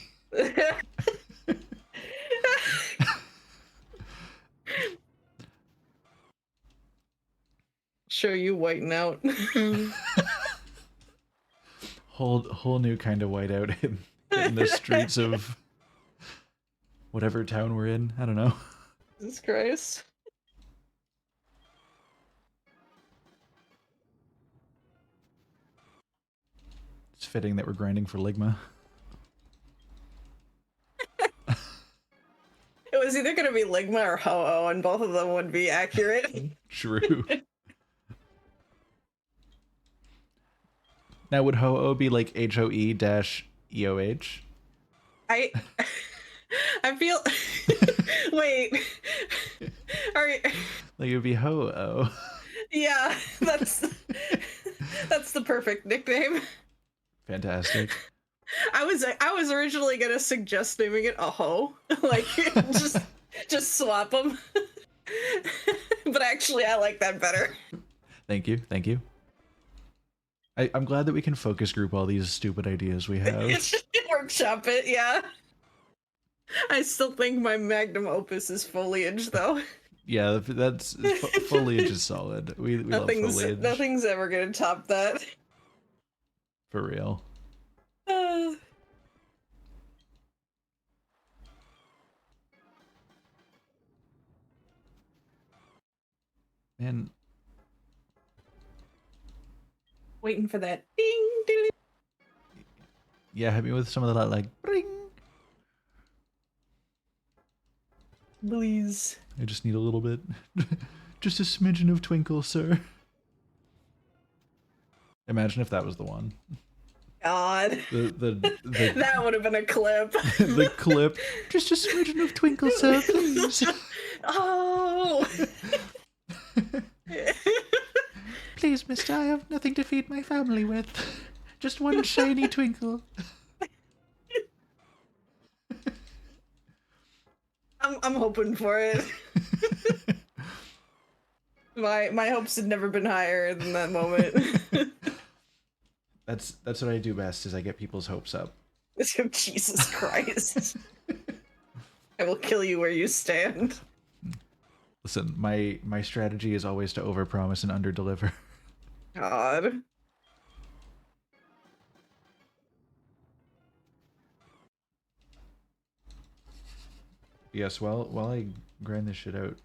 Speaker 2: Show you whiting out.
Speaker 1: Whole new kind of whiteout in the streets of whatever town we're in. I don't know.
Speaker 2: Jesus Christ.
Speaker 1: It's fitting that we're grinding for Ligma.
Speaker 2: It was either going to be Ligma or Ho-Oh, and both of them would be accurate.
Speaker 1: True. Now, would Ho-Oh be like HOE-EOH?
Speaker 2: I feel. Wait. All right.
Speaker 1: Like, it would be Ho-Oh.
Speaker 2: Yeah, that's the perfect nickname.
Speaker 1: Fantastic.
Speaker 2: I was originally gonna suggest naming it a hoe, like just swap them. But actually, I like that better.
Speaker 1: Thank you. I'm glad that we can focus group all these stupid ideas we have.
Speaker 2: Workshop it, yeah. I still think my magnum opus is foliage, though.
Speaker 1: Yeah, that's foliage is solid. We love foliage.
Speaker 2: Nothing's ever gonna top that.
Speaker 1: For real. Man.
Speaker 2: Waiting for that ding, ding.
Speaker 1: Yeah, hit me with some of that like ring.
Speaker 2: Please.
Speaker 1: I just need a little bit. Just a smidgen of twinkle, sir. Imagine if that was the one.
Speaker 2: God.
Speaker 1: The
Speaker 2: That would have been a clip.
Speaker 1: The clip. Just a smidgen of twinkle, sir, please.
Speaker 2: Oh.
Speaker 1: Please, mister, I have nothing to feed my family with. Just one shiny twinkle.
Speaker 2: I'm hoping for it. My hopes had never been higher than that moment.
Speaker 1: That's what I do best, is I get people's hopes up.
Speaker 2: Jesus Christ. I will kill you where you stand.
Speaker 1: Listen, my strategy is always to overpromise and underdeliver.
Speaker 2: God.
Speaker 1: Yes, while I grind this shit out,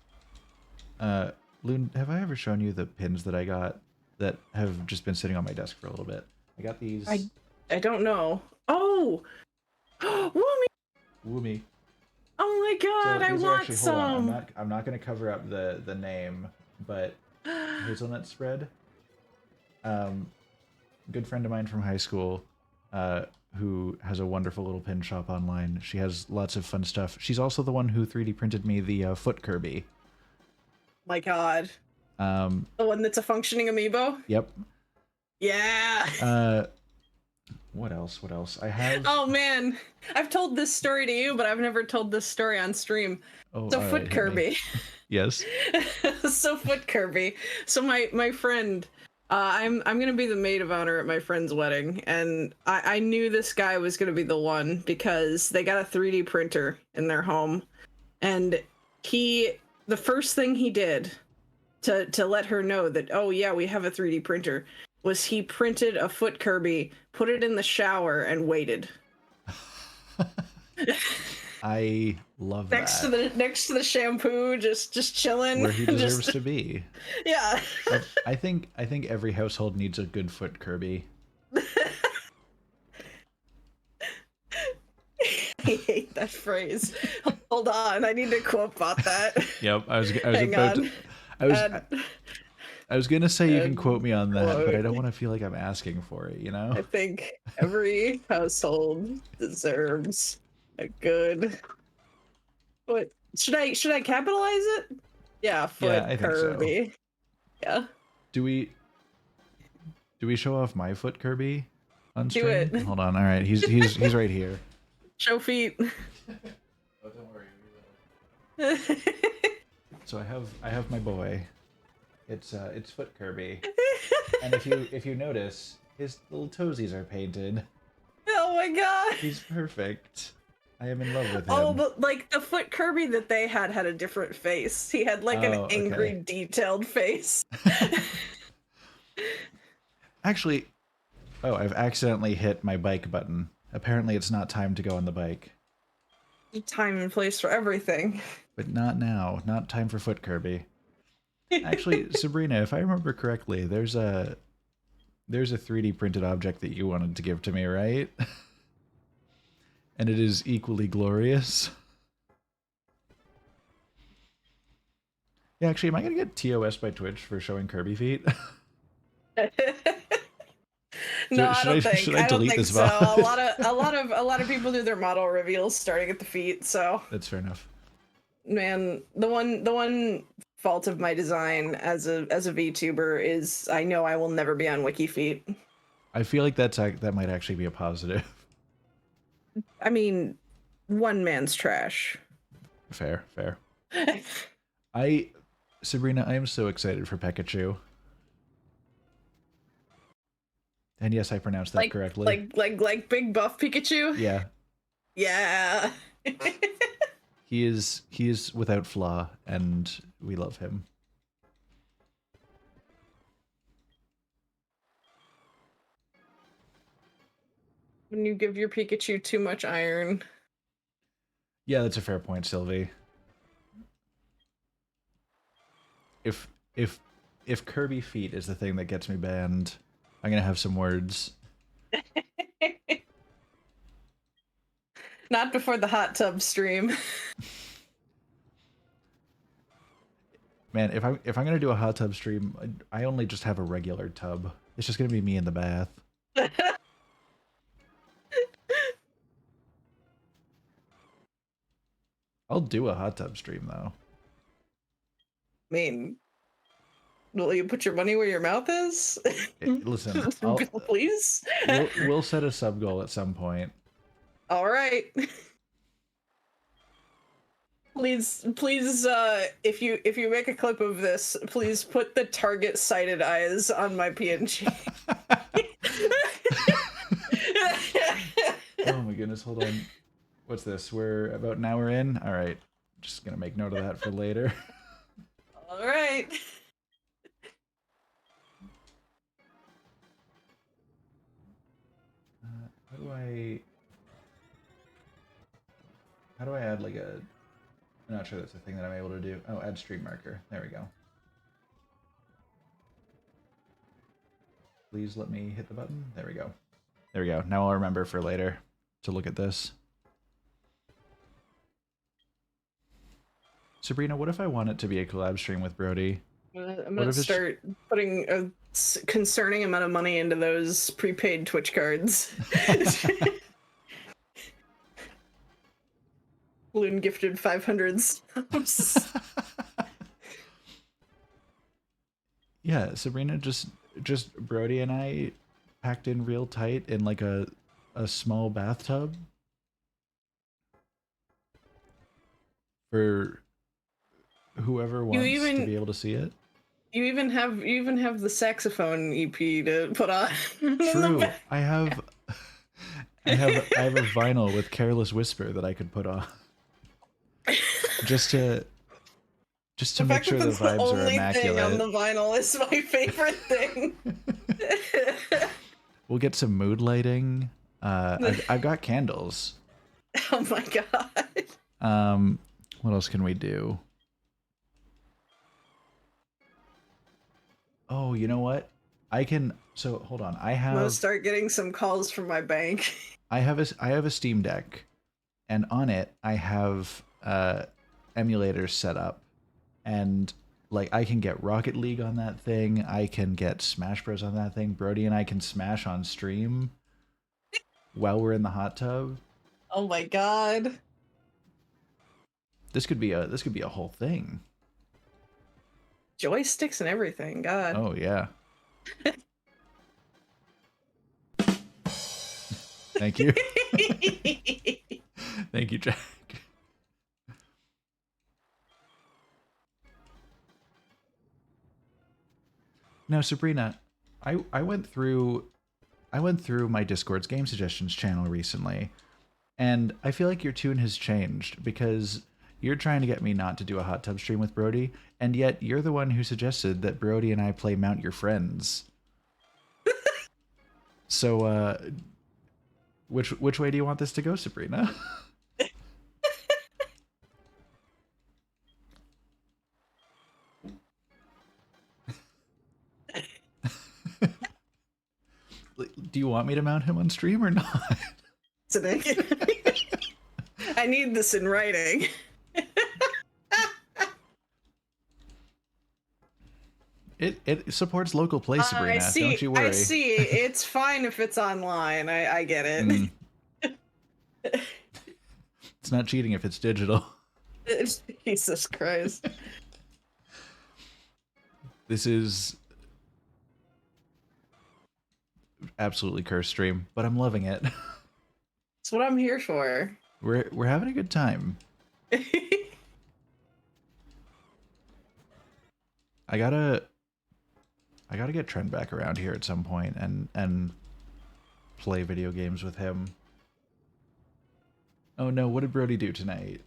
Speaker 1: Loon, have I ever shown you the pins that I got that have just been sitting on my desk for a little bit? I got these.
Speaker 2: I don't know. Oh, Woomy!
Speaker 1: Woomy.
Speaker 2: Oh my God,
Speaker 1: So
Speaker 2: I
Speaker 1: these are
Speaker 2: want
Speaker 1: actually,
Speaker 2: some.
Speaker 1: hold on, I'm not gonna cover up the name, but hazelnut spread. Good friend of mine from high school, who has a wonderful little pin shop online. She has lots of fun stuff. She's also the one who 3D printed me the foot Kirby.
Speaker 2: My God. The one that's a functioning amiibo?
Speaker 1: Yep.
Speaker 2: Yeah.
Speaker 1: What else? I have...
Speaker 2: Oh man, I've told this story to you, but I've never told this story on stream.
Speaker 1: Oh,
Speaker 2: so Foot Kirby.
Speaker 1: Yes.
Speaker 2: So Foot Kirby. So my friend, I'm gonna be the maid of honor at my friend's wedding, and I knew this guy was gonna be the one because they got a 3D printer in their home, and the first thing he did to let her know that, oh yeah, we have a 3D printer, was he printed a Foot Kirby, put it in the shower, and waited.
Speaker 1: I love that.
Speaker 2: Next to the shampoo, just chilling.
Speaker 1: Where he deserves to be.
Speaker 2: Yeah.
Speaker 1: I think every household needs a good Foot Kirby.
Speaker 2: I hate that phrase. Hold on, I need to quote bot that.
Speaker 1: Yep, I was
Speaker 2: Hang
Speaker 1: about
Speaker 2: on.
Speaker 1: to. I was gonna say you can quote me on that, but I don't want to feel like I'm asking for it, you know?
Speaker 2: I think every household deserves a good. What should I capitalize it? Yeah, Foot
Speaker 1: I think
Speaker 2: Kirby.
Speaker 1: so.
Speaker 2: Yeah.
Speaker 1: Do we show off my Foot Kirby on stream?
Speaker 2: Do it.
Speaker 1: Hold on. All right, he's right here.
Speaker 2: Show feet.
Speaker 1: Oh, don't worry. So I have my boy. It's Foot Kirby, and if you notice, his little toesies are painted.
Speaker 2: Oh my God.
Speaker 1: He's perfect. I am in love with
Speaker 2: Oh,
Speaker 1: him.
Speaker 2: but like the foot Kirby that they had a different face. He had like an
Speaker 1: Oh,
Speaker 2: angry,
Speaker 1: okay.
Speaker 2: detailed face.
Speaker 1: Actually, oh, I've accidentally hit my bike button. Apparently, it's not time to go on the bike.
Speaker 2: Time and place for everything.
Speaker 1: But not now. Not time for foot Kirby. Actually, Sabrina, if I remember correctly, there's a 3D printed object that you wanted to give to me, right? And it is equally glorious. Yeah, actually, am I gonna get TOS by Twitch for showing Kirby feet?
Speaker 2: No, I
Speaker 1: should I
Speaker 2: don't think.
Speaker 1: should I
Speaker 2: I don't
Speaker 1: delete
Speaker 2: think
Speaker 1: this
Speaker 2: so.
Speaker 1: VOD?
Speaker 2: A lot of people do their model reveals starting at the feet. So,
Speaker 1: That's fair enough.
Speaker 2: man, the one fault of my design as a VTuber is I know I will never be on Wiki feet.
Speaker 1: I feel like that might actually be a positive.
Speaker 2: I mean, one man's trash.
Speaker 1: Fair, fair. Sabrina, I am so excited for Pikachu. And yes, I pronounced that correctly.
Speaker 2: Like big buff Pikachu.
Speaker 1: Yeah,
Speaker 2: Yeah.
Speaker 1: he is without flaw, and we love him.
Speaker 2: When you give your Pikachu too much iron.
Speaker 1: Yeah, that's a fair point, Sylvie. If if if Kirby feet is the thing that gets me banned, I'm gonna have some words.
Speaker 2: Not before the hot tub stream.
Speaker 1: Man, if I'm gonna do a hot tub stream, I only just have a regular tub. It's just gonna be me in the bath. I'll do a hot tub stream though.
Speaker 2: I mean, will you put your money where your mouth is?
Speaker 1: Listen,
Speaker 2: Please.
Speaker 1: we'll set a sub goal at some point.
Speaker 2: All right. Please, if you make a clip of this, please put the target sighted eyes on my PNG.
Speaker 1: Oh my goodness, hold on. What's this? We're about an hour in? Alright. Just gonna make note of that for later.
Speaker 2: All right.
Speaker 1: How do I... How do I add like a... I'm not sure that's a thing that I'm able to do. Oh, add stream marker. There we go. Please let me hit the button. There we go. There we go. Now I'll remember for later to look at this. Sabrina, what if I want it to be a collab stream with Brody?
Speaker 2: I'm gonna start putting a concerning amount of money into those prepaid Twitch cards. Loon gifted 500 subs.
Speaker 1: Yeah, Sabrina, just Brody and I packed in real tight in like a small bathtub for whoever wants to be able to see it.
Speaker 2: You even have the saxophone EP to put on.
Speaker 1: True. I have a vinyl with Careless Whisper that I could put on. Just to make sure the vibes are immaculate.
Speaker 2: Thing on the vinyl is my favorite thing.
Speaker 1: We'll get some mood lighting. I've got candles.
Speaker 2: Oh my god.
Speaker 1: What else can we do? Oh, you know what? I can. So hold on. I'm gonna
Speaker 2: start getting some calls from my bank.
Speaker 1: I have a Steam Deck, and on it I have emulators set up, and like I can get Rocket League on that thing. I can get Smash Bros on that thing. Brody and I can smash on stream while we're in the hot tub.
Speaker 2: Oh my god.
Speaker 1: This could be a whole thing.
Speaker 2: Joysticks and everything. God.
Speaker 1: Oh yeah. Thank you. Thank you, Jack. Now, Sabrina, I went through my Discord's game suggestions channel recently, And I feel like your tune has changed because you're trying to get me not to do a hot tub stream with Brody, and yet you're the one who suggested that Brody and I play Mount Your Friends. So, which way do you want this to go, Sabrina? Do you want me to mount him on stream or not?
Speaker 2: I need this in writing.
Speaker 1: It supports local play, Sabrina.
Speaker 2: I see.
Speaker 1: Don't you worry.
Speaker 2: I see. It's fine if it's online. I get it.
Speaker 1: Mm. It's not cheating if it's digital.
Speaker 2: Jesus Christ.
Speaker 1: This is absolutely cursed stream, but I'm loving it.
Speaker 2: That's what I'm here for.
Speaker 1: We're having a good time. I gotta get Trent back around here at some point and play video games with him. Oh no, what did Brody do tonight?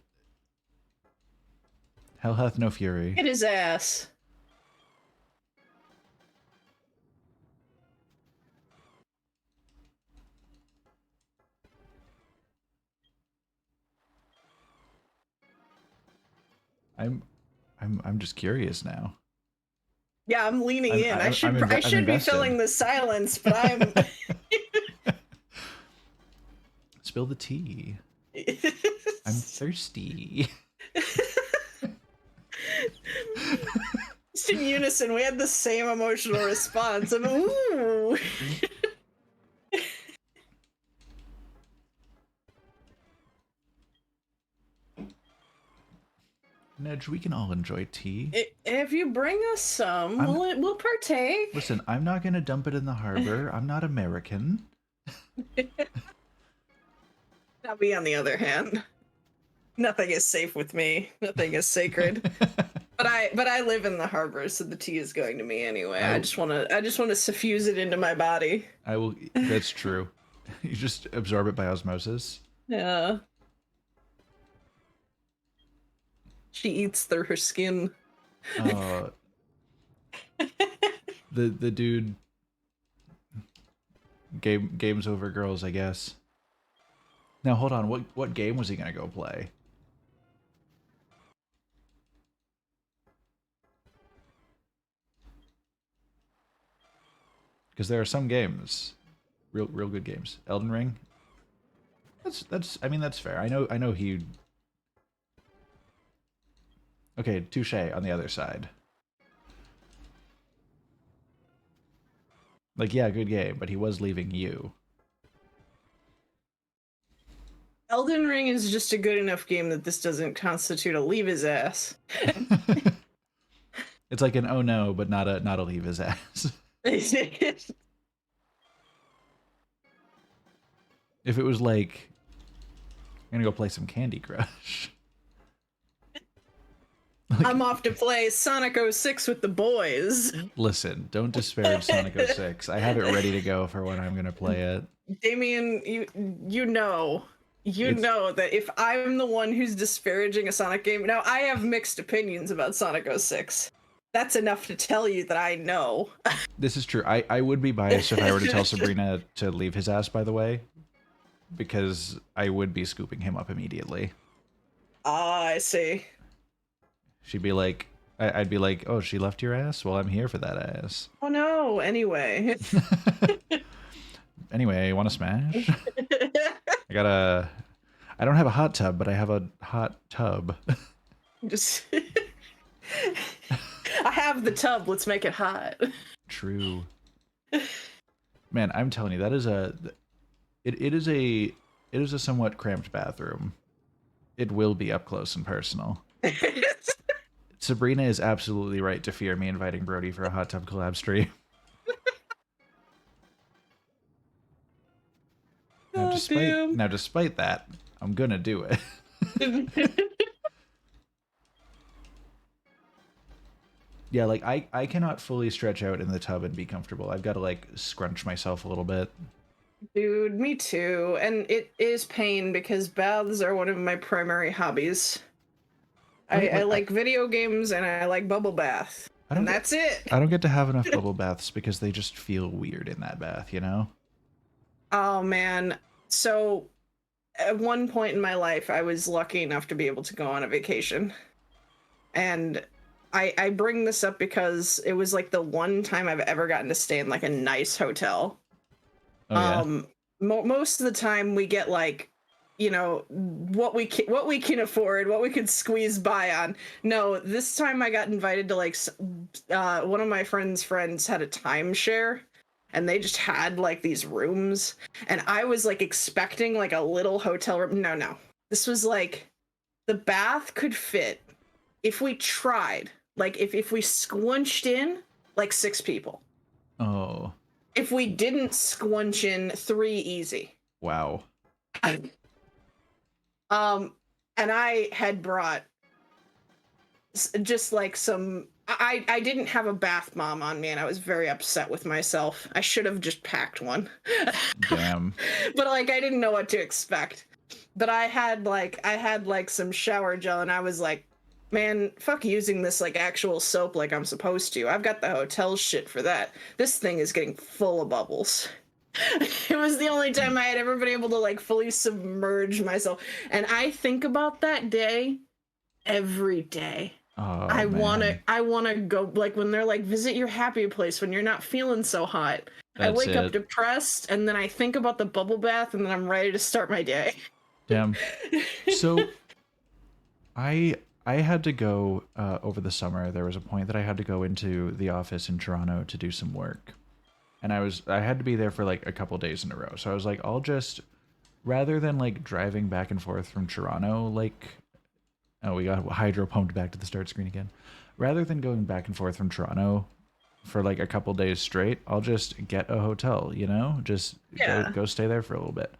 Speaker 1: Hell hath no fury.
Speaker 2: Hit his ass.
Speaker 1: I'm just curious now.
Speaker 2: Yeah, I'm leaning in. I should
Speaker 1: I'm
Speaker 2: be filling the silence, but I'm
Speaker 1: Spill the tea. I'm thirsty.
Speaker 2: Just in unison, we had the same emotional response of ooh.
Speaker 1: Nedge, we can all enjoy tea.
Speaker 2: If you bring us some, we'll partake.
Speaker 1: Listen, I'm not gonna dump it in the harbor. I'm not American.
Speaker 2: Now, me on the other hand, nothing is safe with me. Nothing is sacred. But I live in the harbor, so the tea is going to me anyway. I just want to suffuse it into my body.
Speaker 1: I will. That's true. You just absorb it by osmosis.
Speaker 2: Yeah. She eats through her skin.
Speaker 1: The dude games over girls, I guess. Now hold on, what game was he gonna go play? Because there are some games, real good games. Elden Ring. That's I mean that's fair. I know he. Okay, touche on the other side. Like, yeah, good game, but he was leaving you.
Speaker 2: Elden Ring is just a good enough game that this doesn't constitute a leave his ass.
Speaker 1: It's like an oh no, but not a leave his ass. If it was like, I'm gonna go play some Candy Crush.
Speaker 2: Like, I'm off to play Sonic 06 with the boys.
Speaker 1: Listen, don't disparage Sonic 06. I have it ready to go for when I'm gonna play it.
Speaker 2: Damien, you know that if I'm the one who's disparaging a Sonic game, now I have mixed opinions about Sonic 06. That's enough to tell you that I know.
Speaker 1: This is true. I would be biased if I were to tell Sabrina to leave his ass, by the way, because I would be scooping him up immediately.
Speaker 2: Ah, I see.
Speaker 1: She'd be like, I'd be like, oh, she left your ass? Well, I'm here for that ass.
Speaker 2: Oh no, anyway.
Speaker 1: Anyway, want to smash? I don't have a hot tub, but I have a hot tub.
Speaker 2: Just... I have the tub, let's make it hot.
Speaker 1: True. Man, I'm telling you, that is it is a somewhat cramped bathroom. It will be up close and personal. Sabrina is absolutely right to fear me inviting Brody for a hot tub collab stream. Now, despite that, I'm gonna do it. Yeah, like I cannot fully stretch out in the tub and be comfortable. I've got to like scrunch myself a little bit.
Speaker 2: Dude, me too. And it is pain because baths are one of my primary hobbies.
Speaker 1: Right?
Speaker 2: I
Speaker 1: Like
Speaker 2: like video games and I like bubble bath.
Speaker 1: I don't
Speaker 2: And
Speaker 1: get
Speaker 2: that's it.
Speaker 1: I don't get to have enough bubble baths because they just feel weird in that bath, you know?
Speaker 2: Oh man. So at one point in my life, I was lucky enough to be able to go on a vacation. And I bring this up because it was like the one time I've ever gotten to stay in like a nice hotel.
Speaker 1: Oh yeah.
Speaker 2: Um Most of the time we get like, you know, what we can afford, what we could squeeze by on. No, this time I got invited to like one of my friends had a timeshare and they just had like these rooms and I was like expecting like a little hotel room. No. This was like the bath could fit if we tried, like if we squinched in like 6 people.
Speaker 1: Oh,
Speaker 2: If we didn't squinch in 3, easy.
Speaker 1: wow.
Speaker 2: Um, and I had brought just like some. I didn't have a bath bomb on me, and I was very upset with myself. I should have just packed one,
Speaker 1: Damn.
Speaker 2: but like I didn't know what to expect. But I had like some shower gel, and I was like, man, fuck using this like actual soap like I'm supposed to. I've got the hotel shit for that. This thing is getting full of bubbles. It was the only time I had ever been able to like fully submerge myself. And I think about that day every day.
Speaker 1: Oh man.
Speaker 2: I wanna go like when they're like visit your happy place when you're not feeling so hot. I
Speaker 1: That's
Speaker 2: wake up
Speaker 1: it.
Speaker 2: depressed and then I think about the bubble bath and then I'm ready to start my day.
Speaker 1: Damn. So I I had to go over the summer. There was a point that I had to go into the office in Toronto to do some work, and I had to be there for like a couple days in a row. So I was like, I'll just rather than like driving back and forth from Toronto, like oh we got hydro pumped back to the start screen again. Rather than going back and forth from Toronto for like a couple days straight, I'll just get a hotel. You know, just
Speaker 2: Yeah.
Speaker 1: go stay there for a little bit.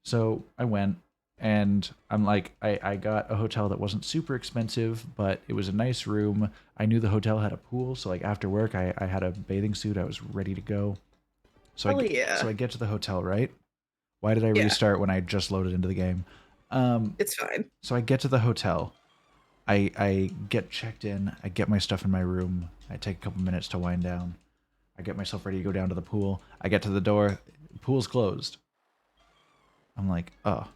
Speaker 1: So I went and I'm like, I got a hotel that wasn't super expensive, but it was a nice room. I knew the hotel had a pool, so like after work, I had a bathing suit. I was ready to go.
Speaker 2: Hell yeah.
Speaker 1: So I get to the hotel, right? Why did I
Speaker 2: Yeah.
Speaker 1: restart when I just loaded into the game? Um,
Speaker 2: It's fine.
Speaker 1: so I get to the hotel. I get checked in. I get my stuff in my room. I take a couple minutes to wind down. I get myself ready to go down to the pool. I get to the door. Pool's closed. I'm like, oh,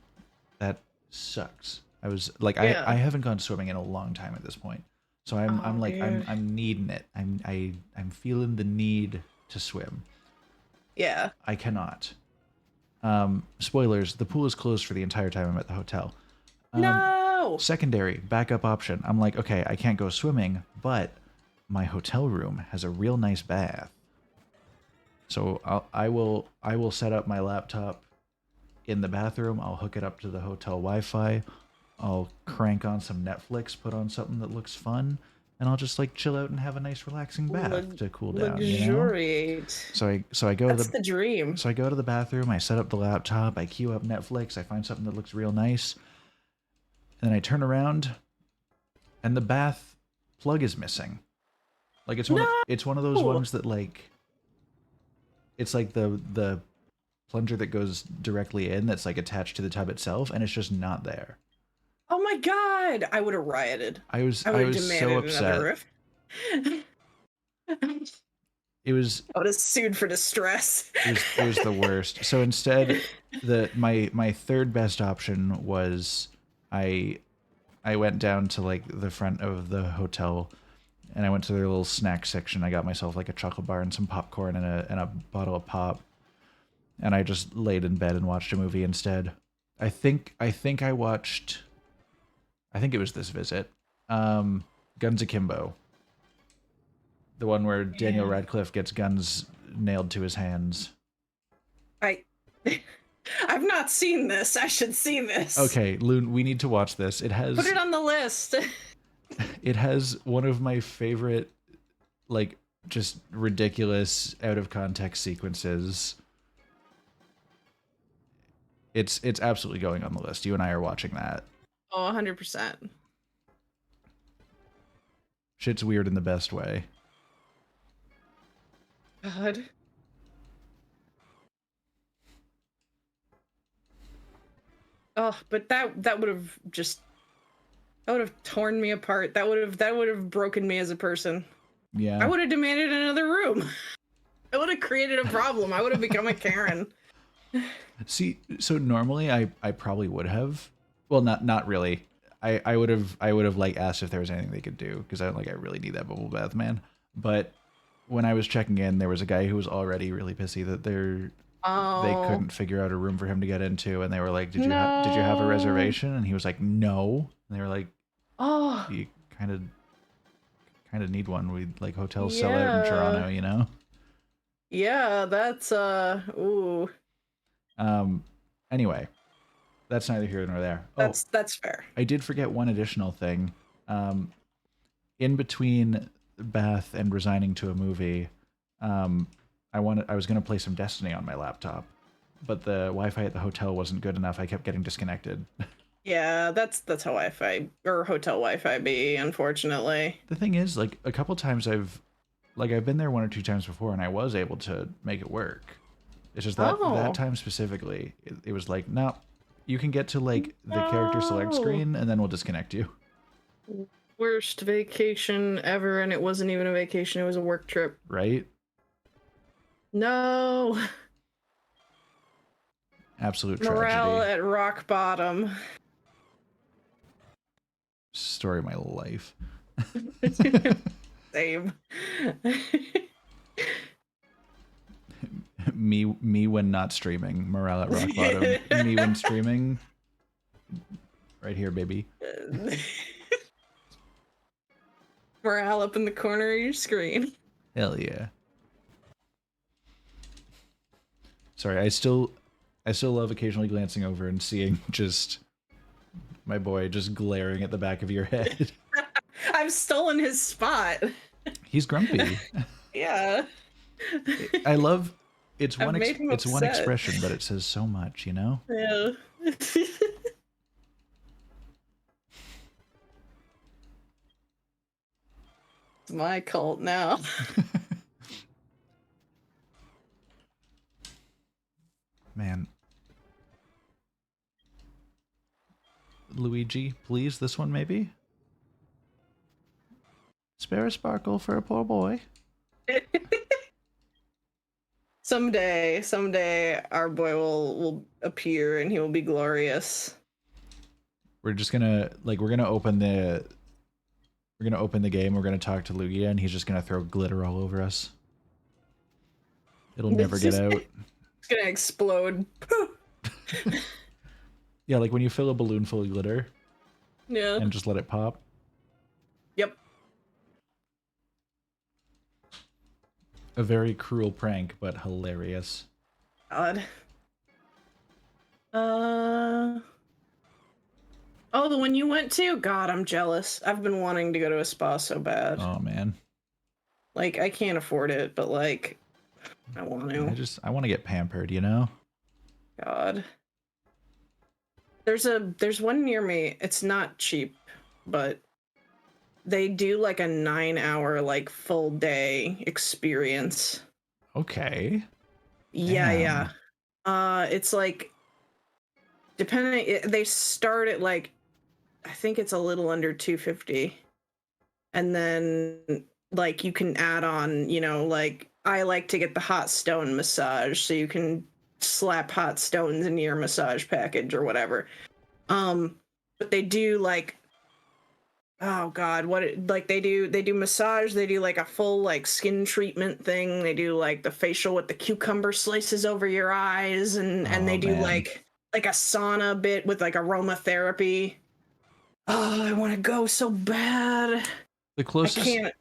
Speaker 1: that sucks. I was like, I
Speaker 2: Yeah.
Speaker 1: haven't gone swimming in a long time at this point, so I'm
Speaker 2: Oh
Speaker 1: like
Speaker 2: dude.
Speaker 1: I'm needing it. I'm feeling the need to swim.
Speaker 2: Yeah.
Speaker 1: I cannot. Spoilers: the pool is closed for the entire time I'm at the hotel.
Speaker 2: No.
Speaker 1: Secondary backup option. I'm like, okay, I can't go swimming, but my hotel room has a real nice bath. So I will set up my laptop in the bathroom. I'll hook it up to the hotel Wi-Fi. I'll crank on some Netflix, put on something that looks fun, and I'll just like chill out and have a nice relaxing bath to cool down, you know?
Speaker 2: Luxuriate.
Speaker 1: So I go to
Speaker 2: That's the dream.
Speaker 1: the bathroom, I set up the laptop, I queue up Netflix, I find something that looks real nice, and then I turn around and the bath plug is missing. Like it's one of those
Speaker 2: No.
Speaker 1: ones that like it's like the plunger that goes directly in that's like attached to the tub itself and it's just not there.
Speaker 2: Oh my god. I would have rioted. I would
Speaker 1: I
Speaker 2: have
Speaker 1: was so
Speaker 2: demanded another
Speaker 1: upset.
Speaker 2: riff. I
Speaker 1: It was
Speaker 2: would have sued for distress.
Speaker 1: it was the worst. So instead, the my third best option was I I went down to like the front of the hotel and I went to their little snack section. I got myself like a chocolate bar and some popcorn and a bottle of pop, and I just laid in bed and watched a movie instead. I think I watched. I think it was this visit. Guns Akimbo, the one where Daniel
Speaker 2: Yeah.
Speaker 1: Radcliffe gets guns nailed to his hands.
Speaker 2: I I've not seen this. I should see this.
Speaker 1: Okay, Loon, we need to watch this.
Speaker 2: Put it on the list.
Speaker 1: It has one of my favorite like just ridiculous out of context sequences. It's absolutely going on the list. You and I are watching that.
Speaker 2: Oh, 100%.
Speaker 1: Shit's weird in the best way.
Speaker 2: God. Oh, but that would have just that would have torn me apart. That would have broken me as a person. I
Speaker 1: Yeah.
Speaker 2: would have demanded another room. I would have created a problem. I would have become a Karen.
Speaker 1: See, so normally I probably would have. Well, not really. I would have like asked if there was anything they could do because I really need that bubble bath, man. But when I was checking in, there was a guy who was already really pissy that they
Speaker 2: Oh
Speaker 1: couldn't figure out a room for him to get into, and they were like, did you have a
Speaker 2: no.
Speaker 1: reservation?" And he was like, "No." And they were like,
Speaker 2: Oh
Speaker 1: "You kind of need one. We like hotels sell out in
Speaker 2: yeah.
Speaker 1: Toronto, you know."
Speaker 2: Yeah, that's ooh.
Speaker 1: Um. Anyway, that's neither here nor there. Oh,
Speaker 2: That's fair.
Speaker 1: I did forget one additional thing. Um, in between Bath and resigning to a movie, um, I was gonna play some Destiny on my laptop, but the Wi-Fi at the hotel wasn't good enough. I kept getting disconnected.
Speaker 2: Yeah, that's how Wi-Fi or hotel Wi-Fi be, unfortunately.
Speaker 1: The thing is, like a couple times I've been there one or two times before, and I was able to make it work. It's just that
Speaker 2: Oh
Speaker 1: time specifically, it was like, no, you can get to like the character select
Speaker 2: no.
Speaker 1: screen, and then we'll disconnect you,
Speaker 2: Worst vacation ever, and it wasn't even a vacation, it was a work trip.
Speaker 1: right?
Speaker 2: No.
Speaker 1: Absolute
Speaker 2: Morale
Speaker 1: tragedy.
Speaker 2: at rock bottom.
Speaker 1: Story of my life.
Speaker 2: Same.
Speaker 1: Me when not streaming, morale at rock bottom. Me when streaming, right here, baby.
Speaker 2: Morale up in the corner of your screen.
Speaker 1: Hell yeah. Sorry, I still love occasionally glancing over and seeing just my boy just glaring at the back of your head.
Speaker 2: I've stolen his spot.
Speaker 1: He's grumpy.
Speaker 2: Yeah.
Speaker 1: I love it's
Speaker 2: I've made him
Speaker 1: it's one
Speaker 2: upset.
Speaker 1: expression, but it says so much, you know?
Speaker 2: Yeah. It's my cult now.
Speaker 1: Man, Luigi, please, this one maybe? Spare a sparkle for a poor boy.
Speaker 2: Someday, our boy will appear and he will be glorious.
Speaker 1: We're just gonna like we're gonna open the game, we're gonna talk to Lugia, and he's just gonna throw glitter all over us. It'll never
Speaker 2: It's
Speaker 1: get
Speaker 2: just
Speaker 1: out.
Speaker 2: it's gonna explode.
Speaker 1: Yeah, like when you fill a balloon full of glitter
Speaker 2: Yeah.
Speaker 1: and just let it pop.
Speaker 2: Yep.
Speaker 1: A very cruel prank, but hilarious.
Speaker 2: God. Uh. Oh, the one you went to? God, I'm jealous. I've been wanting to go to a spa so bad.
Speaker 1: Oh man.
Speaker 2: Like, I can't afford it, but like, I want to.
Speaker 1: I want to get pampered, you know?
Speaker 2: God. There's one near me. It's not cheap, but they do like a 9-hour like full day experience.
Speaker 1: Okay.
Speaker 2: Yeah, yeah.
Speaker 1: Damn.
Speaker 2: It's like they start at like I think it's a little under 250, and then like you can add on, like I like to get the hot stone massage, so you can slap hot stones into your massage package or whatever. But they do like oh god, like they do massage, they do like a full like skin treatment thing, they do like the facial with the cucumber slices over your eyes, and
Speaker 1: Oh
Speaker 2: they do
Speaker 1: man.
Speaker 2: like a sauna bit with like aromatherapy. Oh, I want to go so bad.
Speaker 1: The
Speaker 2: I
Speaker 1: closest
Speaker 2: can't.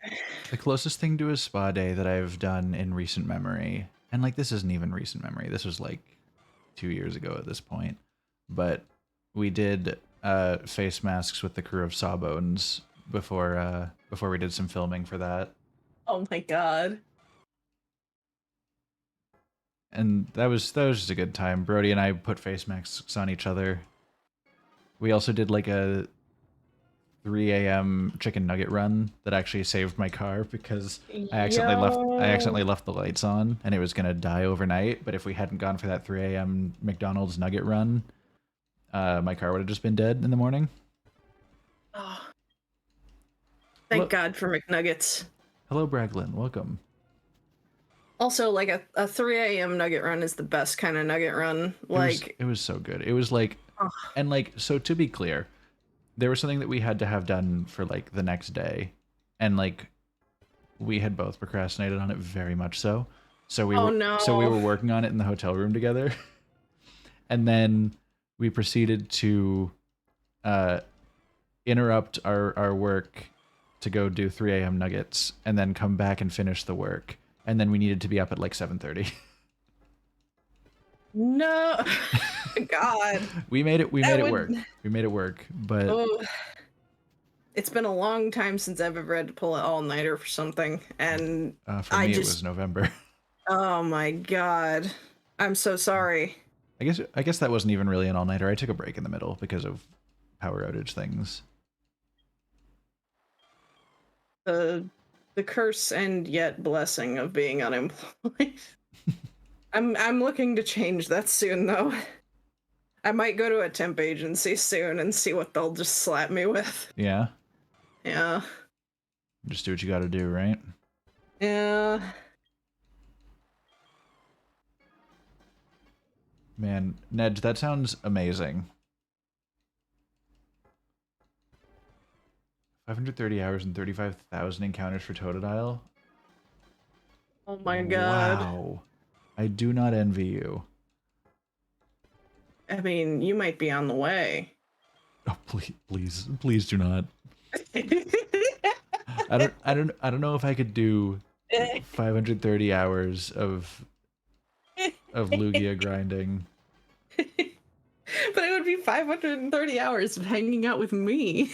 Speaker 1: the closest thing to a spa day that I've done in recent memory, and like this isn't even recent memory. This was like 2 years ago at this point. But we did face masks with the crew of Sawbones before we did some filming for that.
Speaker 2: Oh my god.
Speaker 1: And that was just a good time. Brody and I put face masks on each other. We also did like a 3 a.m. chicken nugget run that actually saved my car because I
Speaker 2: Yo.
Speaker 1: accidentally left the lights on and it was gonna die overnight. But if we hadn't gone for that 3 a.m. McDonald's nugget run, my car would have just been dead in the morning.
Speaker 2: Oh,
Speaker 1: Hello,
Speaker 2: thank God for McNuggets.
Speaker 1: hello, Braglin. Welcome.
Speaker 2: Also, like a 3 a.m. nugget run is the best kind of nugget run. Like,
Speaker 1: It was so good. It was like,
Speaker 2: oh,
Speaker 1: and like, so to be clear, there was something that we had to have done for like the next day, and like we had both procrastinated on it very much so.
Speaker 2: oh
Speaker 1: So we
Speaker 2: no.
Speaker 1: were working on it in the hotel room together, and then we proceeded to uh, interrupt our work to go do 3 a.m. nuggets, and then come back and finish the work, and then we needed to be up at like 7:30.
Speaker 2: No. God.
Speaker 1: We made it. We
Speaker 2: That
Speaker 1: made it
Speaker 2: would.
Speaker 1: work. We made it work. But
Speaker 2: Oh, it's been a long time since I've ever had to pull an all-nighter for something, and
Speaker 1: for
Speaker 2: I
Speaker 1: me, it
Speaker 2: just.
Speaker 1: was November.
Speaker 2: Oh my God. I'm so sorry.
Speaker 1: I guess that wasn't even really an all nighter. I took a break in the middle because of power outage things.
Speaker 2: The curse and yet blessing of being unemployed. I'm looking to change that soon though. I might go to a temp agency soon and see what they'll just slap me with.
Speaker 1: Yeah,
Speaker 2: Yeah.
Speaker 1: just do what you got to do, right?
Speaker 2: Yeah.
Speaker 1: Man, Ned, that sounds amazing. 530 hours and 35,000 encounters for Totodile.
Speaker 2: Oh my God.
Speaker 1: Wow. I do not envy you.
Speaker 2: I mean, you might be on the way.
Speaker 1: Oh, please do not. I don't know if I could do 530 hours of Lugia grinding.
Speaker 2: But it would be 530 hours of hanging out with me.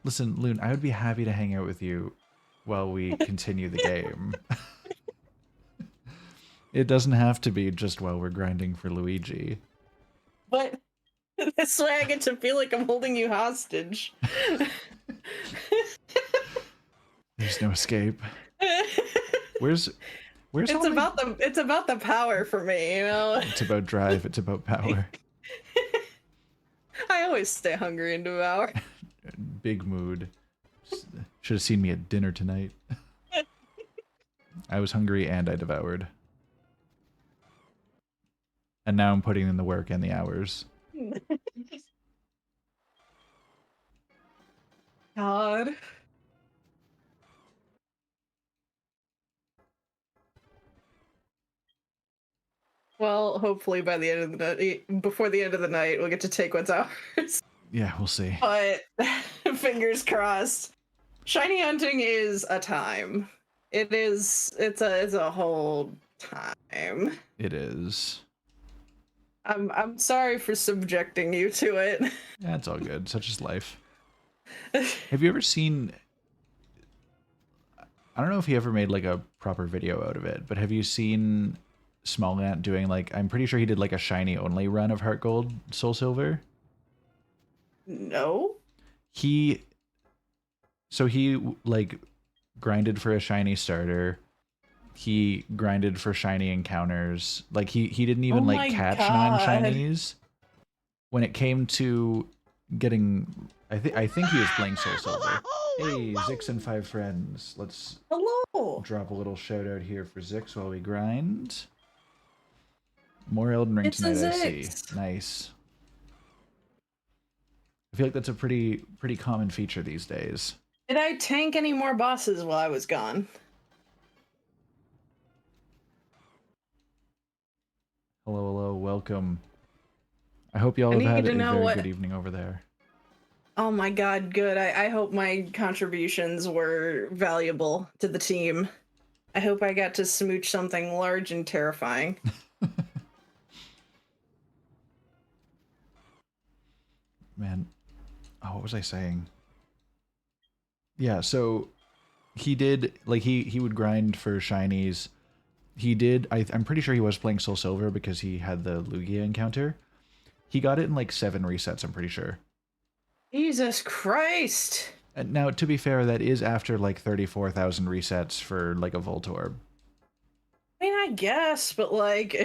Speaker 1: Listen, Loon, I would be happy to hang out with you while we continue the game. It doesn't have to be just while we're grinding for Luigi.
Speaker 2: But this way I get to feel like I'm holding you hostage.
Speaker 1: There's no escape. Where's
Speaker 2: it's about the power for me, you know?
Speaker 1: It's about drive, it's about power.
Speaker 2: I always stay hungry and devour.
Speaker 1: Big mood. Should have seen me at dinner tonight. I was hungry and I devoured. And now I'm putting in the work and the hours.
Speaker 2: God. Well, hopefully by the end of the night, before the end of the night, we'll get to take what's ours.
Speaker 1: Yeah, we'll see.
Speaker 2: But fingers crossed. Shiny hunting is a time. It's a whole time.
Speaker 1: It is.
Speaker 2: I'm sorry for subjecting you to it.
Speaker 1: Yeah, it's all good. Such is life. Have you ever seen... I don't know if he ever made like a proper video out of it, but have you seen Small Ant doing like... I'm pretty sure he did like a shiny only run of Heart Gold SoulSilver.
Speaker 2: No.
Speaker 1: He like grinded for a shiny starter. He grinded for shiny encounters. Like he didn't even like catch non-shinies. When it came to getting, I think he was playing SoulSilver. Hey, Zix and 5 friends. Let's drop a little shout out here for Zix while we grind. More Elden Ring tonight, I see. Nice. I feel like that's a pretty common feature these days.
Speaker 2: Did I tank any more bosses while I was gone?
Speaker 1: Hello, welcome. I hope y'all have had a very good evening over there.
Speaker 2: Oh my God, good. I hope my contributions were valuable to the team. I hope I got to smooch something large and terrifying.
Speaker 1: Man, oh, what was I saying? Yeah, so he did, like, he would grind for shinies. He did, I'm pretty sure he was playing SoulSilver because he had the Lugia encounter. He got it in like 7 resets, I'm pretty sure.
Speaker 2: Jesus Christ!
Speaker 1: And now, to be fair, that is after like 34,000 resets for like a Voltorb.
Speaker 2: I mean, I guess, but like...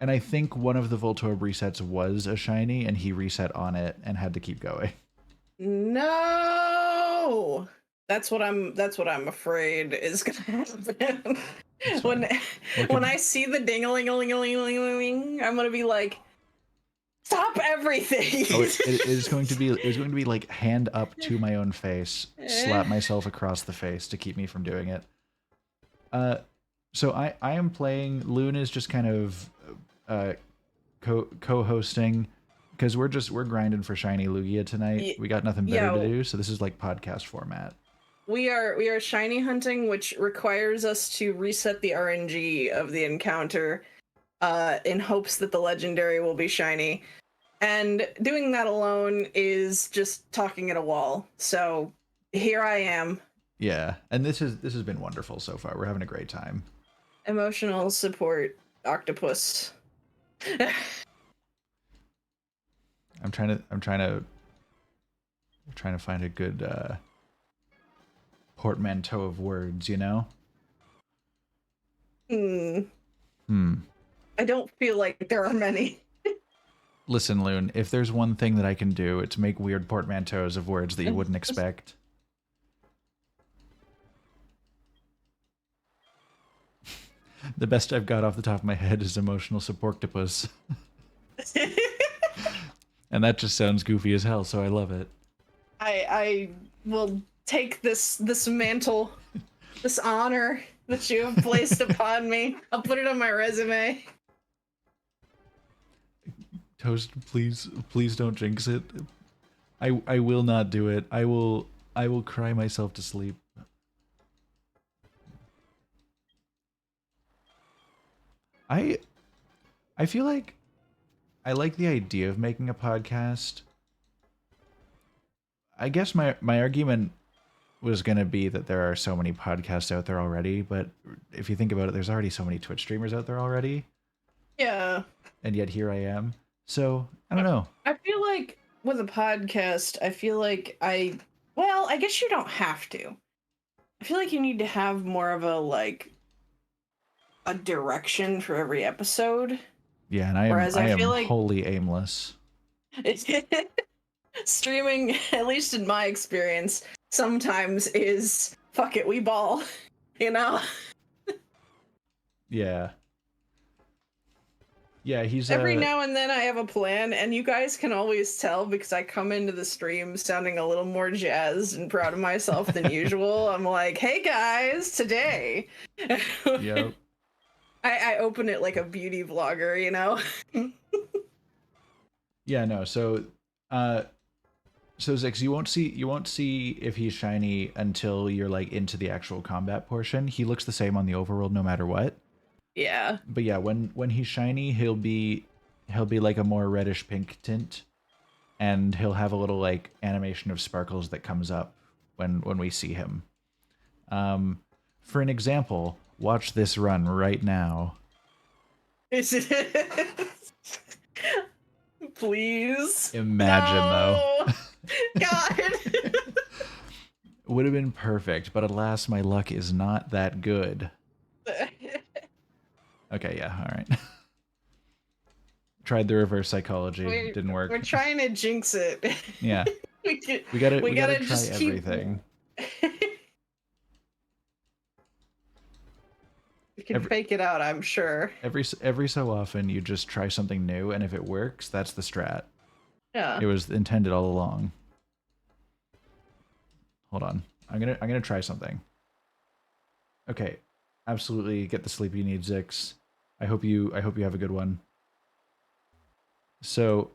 Speaker 1: And I think one of the Voltorb resets was a shiny, and he reset on it and had to keep going.
Speaker 2: No, that's what I'm afraid is gonna happen. when
Speaker 1: What
Speaker 2: when
Speaker 1: could
Speaker 2: I see the ding-a-ling-a-ling-a-ling-a-ling, I'm gonna be like, stop everything.
Speaker 1: Oh, it is going to be, it is going to be like hand up to my own face, slap myself across the face to keep me from doing it. So I am playing. Loon is just kind of co-hosting because we're grinding for shiny Lugia tonight. We got nothing better to
Speaker 2: Yeah,
Speaker 1: do, so this is like podcast format.
Speaker 2: we are shiny hunting, which requires us to reset the RNG of the encounter, in hopes that the legendary will be shiny. And doing that alone is just talking at a wall. So here I am.
Speaker 1: Yeah, and this has been wonderful so far. We're having a great time.
Speaker 2: Emotional support octopus.
Speaker 1: I'm trying to find a good portmanteau of words, you know?
Speaker 2: Hmm.
Speaker 1: Hmm.
Speaker 2: I don't feel like there are many.
Speaker 1: Listen, Loon, if there's one thing that I can do, it's make weird portmanteaus of words that you wouldn't expect. The best I've got off the top of my head is emotional supportopus. And that just sounds goofy as hell, so I love it.
Speaker 2: I will take this mantle, this honor that you have placed upon me. I'll put it on my resume.
Speaker 1: Toast, please don't jinx it. I will not do it. I will cry myself to sleep. I feel like I like the idea of making a podcast. I guess my argument was going to be that there are so many podcasts out there already, but if you think about it, there's already so many Twitch streamers out there already.
Speaker 2: Yeah.
Speaker 1: And yet here I am. So, I don't know.
Speaker 2: I feel like with a podcast, well, I guess you don't have to. I feel like you need to have more of a direction for every episode.
Speaker 1: Yeah, and
Speaker 2: Whereas
Speaker 1: I
Speaker 2: I
Speaker 1: am
Speaker 2: feel like
Speaker 1: wholly aimless.
Speaker 2: streaming, at least in my experience, sometimes is fuck it, we ball, you know?
Speaker 1: Yeah. Yeah, he's
Speaker 2: Every now and then I have a plan, and you guys can always tell because I come into the stream sounding a little more jazzed and proud of myself than usual. I'm like, hey guys, today.
Speaker 1: Yep.
Speaker 2: I open it like a beauty vlogger, you know?
Speaker 1: Yeah, no. So Zix, you won't see if he's shiny until you're like into the actual combat portion. He looks the same on the overworld no matter what.
Speaker 2: Yeah.
Speaker 1: But yeah, when he's shiny, he'll be like a more reddish pink tint, and he'll have a little like animation of sparkles that comes up when we see him. For an example, watch this run right now.
Speaker 2: Is it? Please.
Speaker 1: Imagine
Speaker 2: No!
Speaker 1: though.
Speaker 2: God.
Speaker 1: Would have been perfect, but alas, my luck is not that good. Okay, yeah, all right. Tried the reverse psychology, didn't work.
Speaker 2: We're trying to jinx it.
Speaker 1: Yeah, we gotta try everything.
Speaker 2: We can fake it out, I'm sure.
Speaker 1: Every so often, you just try something new, and if it works, that's the strat.
Speaker 2: Yeah.
Speaker 1: It was intended all along. Hold on, I'm gonna try something. Okay, absolutely get the sleep you need, Zix. I hope you have a good one. So,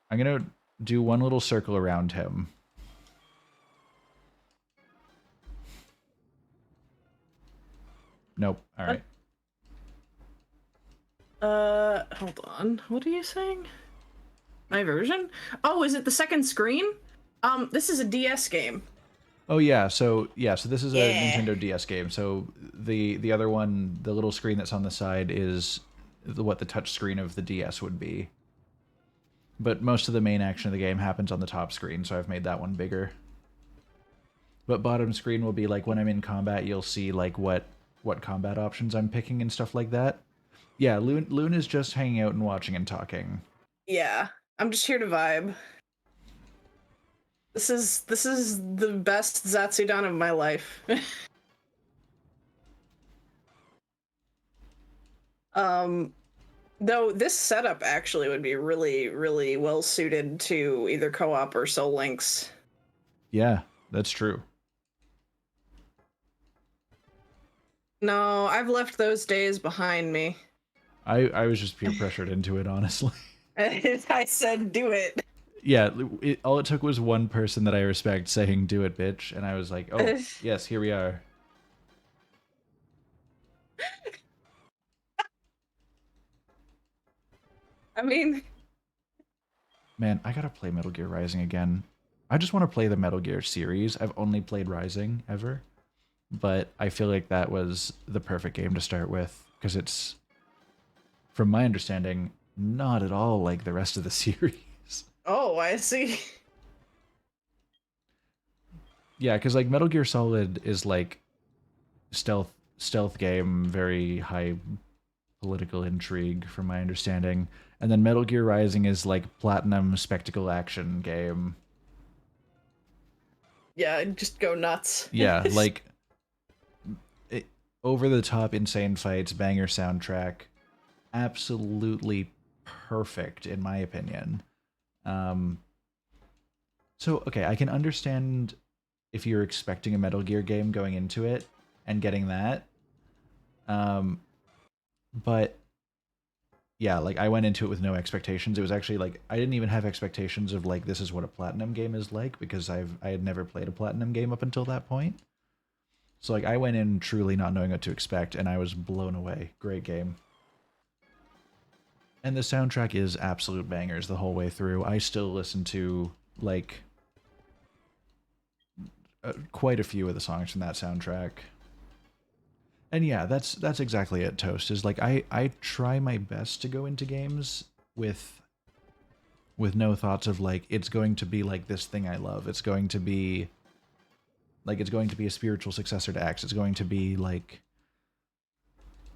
Speaker 1: I'm gonna do one little circle around him. Nope. All right.
Speaker 2: Hold on. What are you saying? My version? Oh, is it the second screen? This is a DS game.
Speaker 1: Oh yeah, so this is a Nintendo DS game. So the other one, the little screen that's on the side is what the touch screen of the DS would be. But most of the main action of the game happens on the top screen, so I've made that one bigger. But bottom screen will be like when I'm in combat, you'll see like what combat options I'm picking and stuff like that. Yeah, Loon is just hanging out and watching and talking.
Speaker 2: Yeah, I'm just here to vibe. This is the best Zatsudan of my life. um, though this setup actually would be really, really well suited to either co-op or Soul Links.
Speaker 1: Yeah, that's true.
Speaker 2: No, I've left those days behind me.
Speaker 1: I was just peer pressured into it, honestly.
Speaker 2: I said, do it.
Speaker 1: Yeah, all it took was one person that I respect saying "Do it, bitch," and I was like, "Oh, yes, here we are."
Speaker 2: I mean,
Speaker 1: Man, I gotta play Metal Gear Rising again. I just want to play the Metal Gear series. I've only played Rising ever, but I feel like that was the perfect game to start with because it's, from my understanding, not at all like the rest of the series.
Speaker 2: oh, I see.
Speaker 1: Yeah, because like Metal Gear Solid is like stealth game, very high political intrigue, from my understanding, and then Metal Gear Rising is like platinum spectacle action game.
Speaker 2: Yeah, just go nuts.
Speaker 1: Yeah, like it, over the top insane fights, banger soundtrack, absolutely perfect in my opinion. Um, so okay, I can understand if you're expecting a Metal Gear game going into it and getting that. Um, but yeah, like I went into it with no expectations. It was actually like I didn't even have expectations of like this is what a platinum game is like because I had never played a platinum game up until that point. So like I went in truly not knowing what to expect and I was blown away. Great game. And the soundtrack is absolute bangers the whole way through. I still listen to like quite a few of the songs from that soundtrack. And yeah, that's exactly it, Toast. Is like I try my best to go into games with no thoughts of like it's going to be like this thing I love. It's going to be like it's going to be a spiritual successor to X. It's going to be like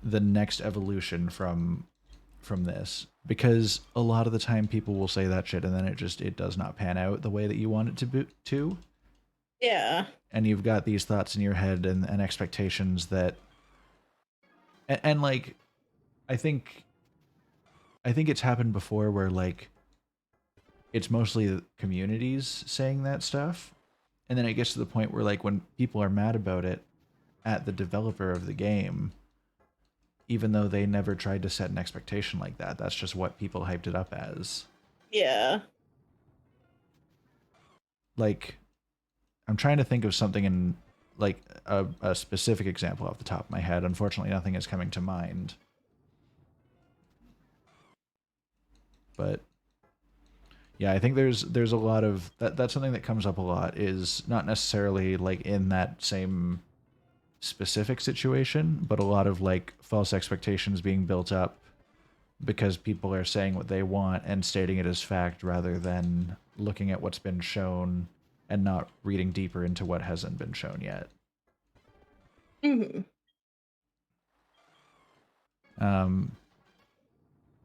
Speaker 1: the next evolution from this because a lot of the time people will say that shit and then it does not pan out the way that you want it to.
Speaker 2: Yeah.
Speaker 1: And you've got these thoughts in your head and expectations that and like I think I think it's happened before where like it's mostly the communities saying that stuff. And then it gets to the point where like when people are mad about it at the developer of the game, even though they never tried to set an expectation like that, that's just what people hyped it up as.
Speaker 2: Yeah.
Speaker 1: Like I'm trying to think of something in like a specific example off the top of my head. Unfortunately, nothing is coming to mind. But yeah, I think there's a lot of that's something that comes up a lot is not necessarily like in that same specific situation, but a lot of like false expectations being built up because people are saying what they want and stating it as fact rather than looking at what's been shown and not reading deeper into what hasn't been shown yet.
Speaker 2: Hmm.
Speaker 1: Um,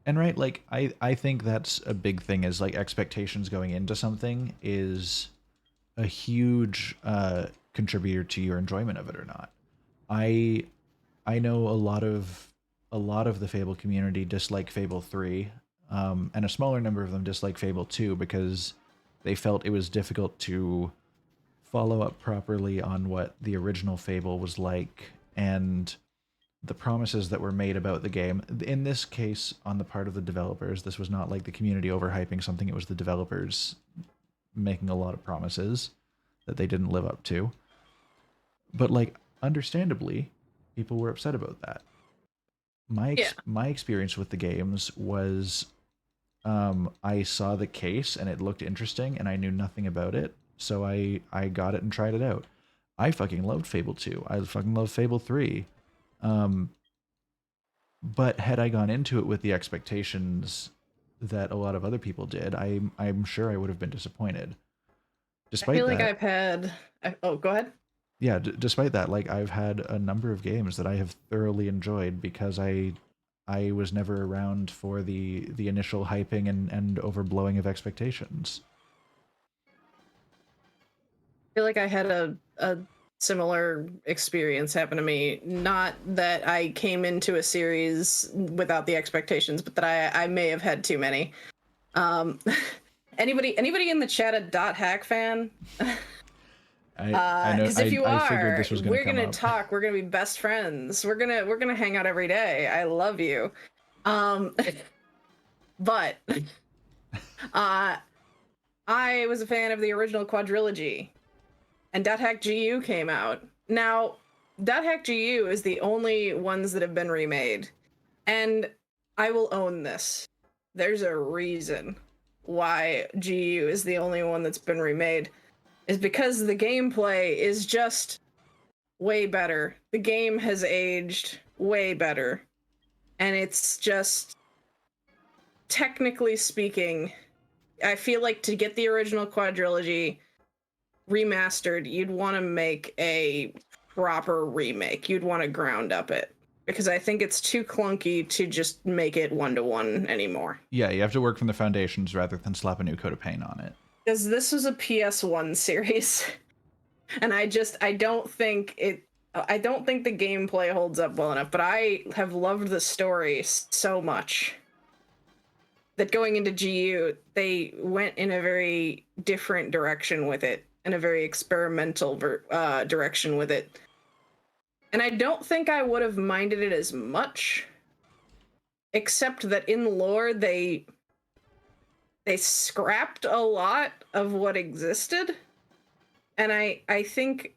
Speaker 1: and right, like I think that's a big thing is like expectations going into something is a huge contributor to your enjoyment of it or not. I I know a lot of the Fable community dislike Fable 3, and a smaller number of them dislike Fable 2 because they felt it was difficult to follow up properly on what the original Fable was like and the promises that were made about the game. In this case, on the part of the developers, this was not like the community overhyping something, it was the developers making a lot of promises that they didn't live up to. But like understandably, people were upset about that.
Speaker 2: Yeah.
Speaker 1: My experience with the games was I saw the case and it looked interesting and I knew nothing about it, so I got it and tried it out. I fucking loved Fable 2. I fucking loved Fable 3. Um, but had I gone into it with the expectations that a lot of other people did, I'm sure I would have been disappointed.
Speaker 2: I feel
Speaker 1: Despite
Speaker 2: like
Speaker 1: that,
Speaker 2: I've had. Oh, go ahead.
Speaker 1: yeah, despite that, like I've had a number of games that I have thoroughly enjoyed because I was never around for the initial hyping and overblowing of expectations.
Speaker 2: I feel like I had a similar experience happen to me. Not that I came into a series without the expectations, but that I may have had too many. Um, anybody in the chat a Dot Hack fan?
Speaker 1: I know
Speaker 2: Because if you
Speaker 1: I figured
Speaker 2: are,
Speaker 1: this was going to
Speaker 2: we're
Speaker 1: come
Speaker 2: gonna
Speaker 1: up.
Speaker 2: talk. We're gonna be best friends. We're gonna hang out every day. I love you. Um, but uh, I was a fan of the original quadrilogy, and Dot Hack GU came out. Now, Dot Hack GU is the only ones that have been remade, and I will own this. There's a reason why GU is the only one that's been remade, is because the gameplay is just way better. The game has aged way better, and it's just, technically speaking, I feel like to get the original quadrilogy remastered, you'd want to make a proper remake. You'd want to ground up it, because I think it's too clunky to just make it 1-to-1 anymore.
Speaker 1: Yeah, you have to work from the foundations rather than slap a new coat of paint on it.
Speaker 2: Because this was a PS1 series, and I don't think the gameplay holds up well enough, but I have loved the story so much that going into GU, they went in a very different direction with it, in a very experimental direction with it. And I don't think I would have minded it as much, except that in lore, they scrapped a lot of what existed. And I think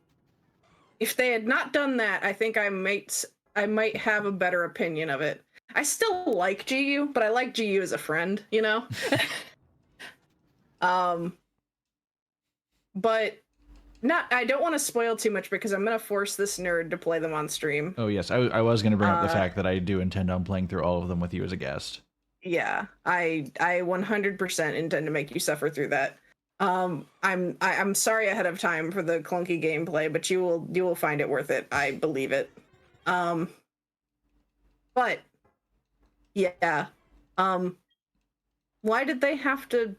Speaker 2: if they had not done that, I think I might have a better opinion of it. I still like GU, but I like GU as a friend, you know? But I don't want to spoil too much, because I'm going to force this nerd to play them on stream.
Speaker 1: Oh yes, I was going to bring up the fact that I do intend on playing through all of them with you as a guest.
Speaker 2: Yeah, I 100% intend to make you suffer through that. I'm sorry ahead of time for the clunky gameplay, but you will find it worth it. I believe it. But yeah, why did they have to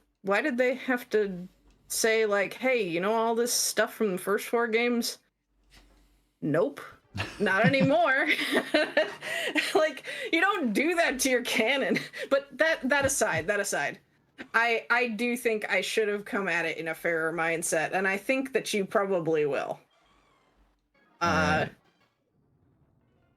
Speaker 2: say, like, hey, you know, all this stuff from the first 4 games? Nope. Not anymore. Like, you don't do that to your canon. But that aside, I do think I should have come at it in a fairer mindset, and I think that you probably will.
Speaker 1: Right.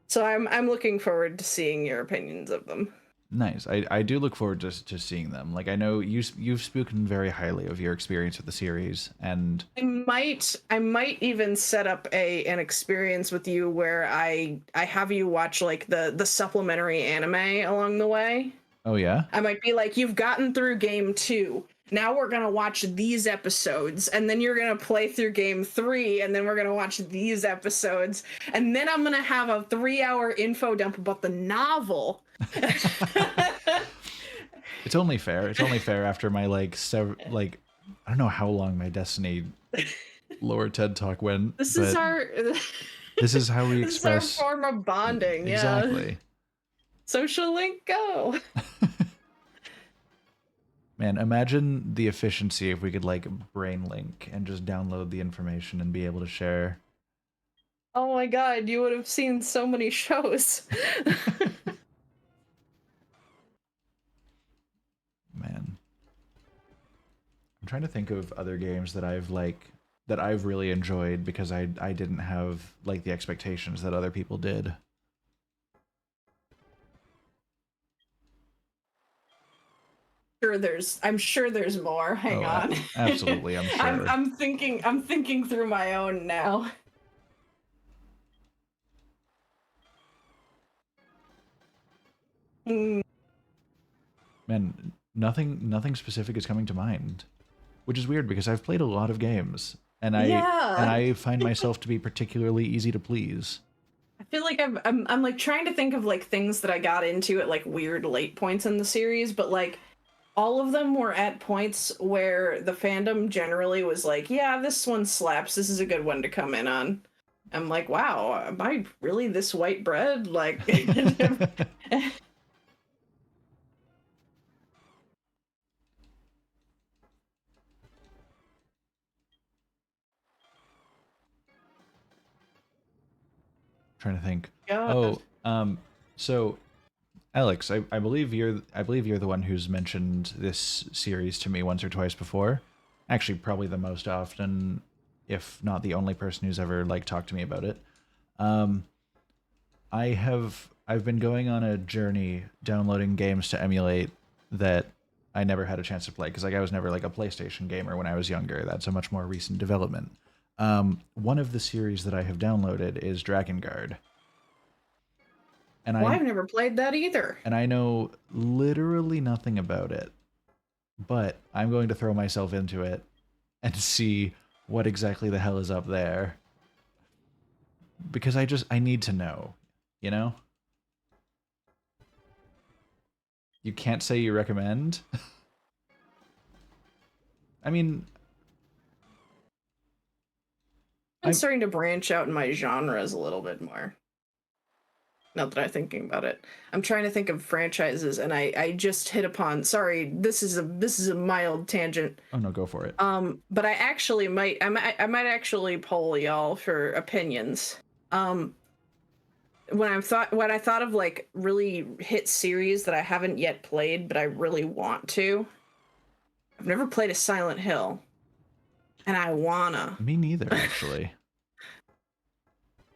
Speaker 2: So I'm looking forward to seeing your opinions of them.
Speaker 1: Nice. I do look forward to seeing them. Like, I know you've spoken very highly of your experience with the series, and
Speaker 2: I might even set up an experience with you where I have you watch, like, the supplementary anime along the way.
Speaker 1: oh yeah,
Speaker 2: I might be like, you've gotten through game 2. Now we're gonna watch these episodes, and then you're gonna play through game 3, and then we're gonna watch these episodes, and then I'm gonna have a 3-hour info dump about the novel.
Speaker 1: it's only fair. It's only fair after my like I don't know how long my Destiny lower TED talk went.
Speaker 2: This is our
Speaker 1: this is how we
Speaker 2: this
Speaker 1: express
Speaker 2: is our form of bonding.
Speaker 1: exactly.
Speaker 2: Yeah. Social link, go.
Speaker 1: Man, imagine the efficiency if we could like brain link and just download the information and be able to share.
Speaker 2: Oh my god, you would have seen so many shows.
Speaker 1: Man, I'm trying to think of other games that I've really enjoyed because I didn't have like the expectations that other people did.
Speaker 2: I'm sure there's more. Hang on.
Speaker 1: Absolutely, I'm sure.
Speaker 2: I'm thinking through my own now.
Speaker 1: Man, nothing specific is coming to mind, which is weird because I've played a lot of games and I find myself to be particularly easy to please.
Speaker 2: I feel like I'm like trying to think of like things that I got into at like weird late points in the series, but like all of them were at points where the fandom generally was like, yeah, this one slaps. This is a good one to come in on. I'm like, wow, am I really this white bread? Like,
Speaker 1: trying to think.
Speaker 2: God.
Speaker 1: Oh, so Alex, I believe you're the one who's mentioned this series to me once or twice before. Actually, probably the most often, if not the only person who's ever like talked to me about it. Um, I've been going on a journey downloading games to emulate that I never had a chance to play because like I was never like a PlayStation gamer when I was younger. That's a much more recent development. One of the series that I have downloaded is Dragon Guard, and
Speaker 2: Well,
Speaker 1: I
Speaker 2: I've never played that either.
Speaker 1: and I know literally nothing about it, but I'm going to throw myself into it and see what exactly the hell is up there because I need to know, you know? You can't say you recommend. I mean,
Speaker 2: I'm
Speaker 1: I
Speaker 2: starting to branch out in my genres a little bit more. Now that I'm thinking about it, I'm trying to think of franchises, and I just hit upon. Sorry, this is a mild tangent.
Speaker 1: oh no, go for it.
Speaker 2: But I actually might actually poll y'all for opinions. Um, when I thought of like really hit series that I haven't yet played, but I really want to. I've never played a Silent Hill, and I wanna.
Speaker 1: Me neither, actually.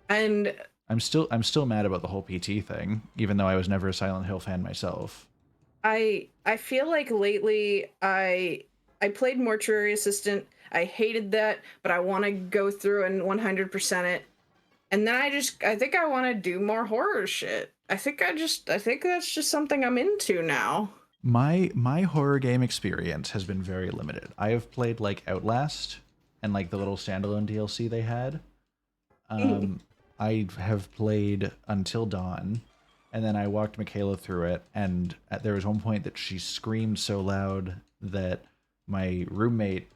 Speaker 2: And
Speaker 1: I'm still mad about the whole PT thing, even though I was never a Silent Hill fan myself.
Speaker 2: I feel like lately I played Mortuary Assistant. I hated that, but I want to go through and 100% it. And then I think I want to do more horror shit. I think that's just something I'm into now.
Speaker 1: My horror game experience has been very limited. I have played like Outlast and like the little standalone DLC they had.
Speaker 2: Mm.
Speaker 1: Um, I have played Until Dawn, and then I walked Michaela through it. And there was one point that she screamed so loud that my roommate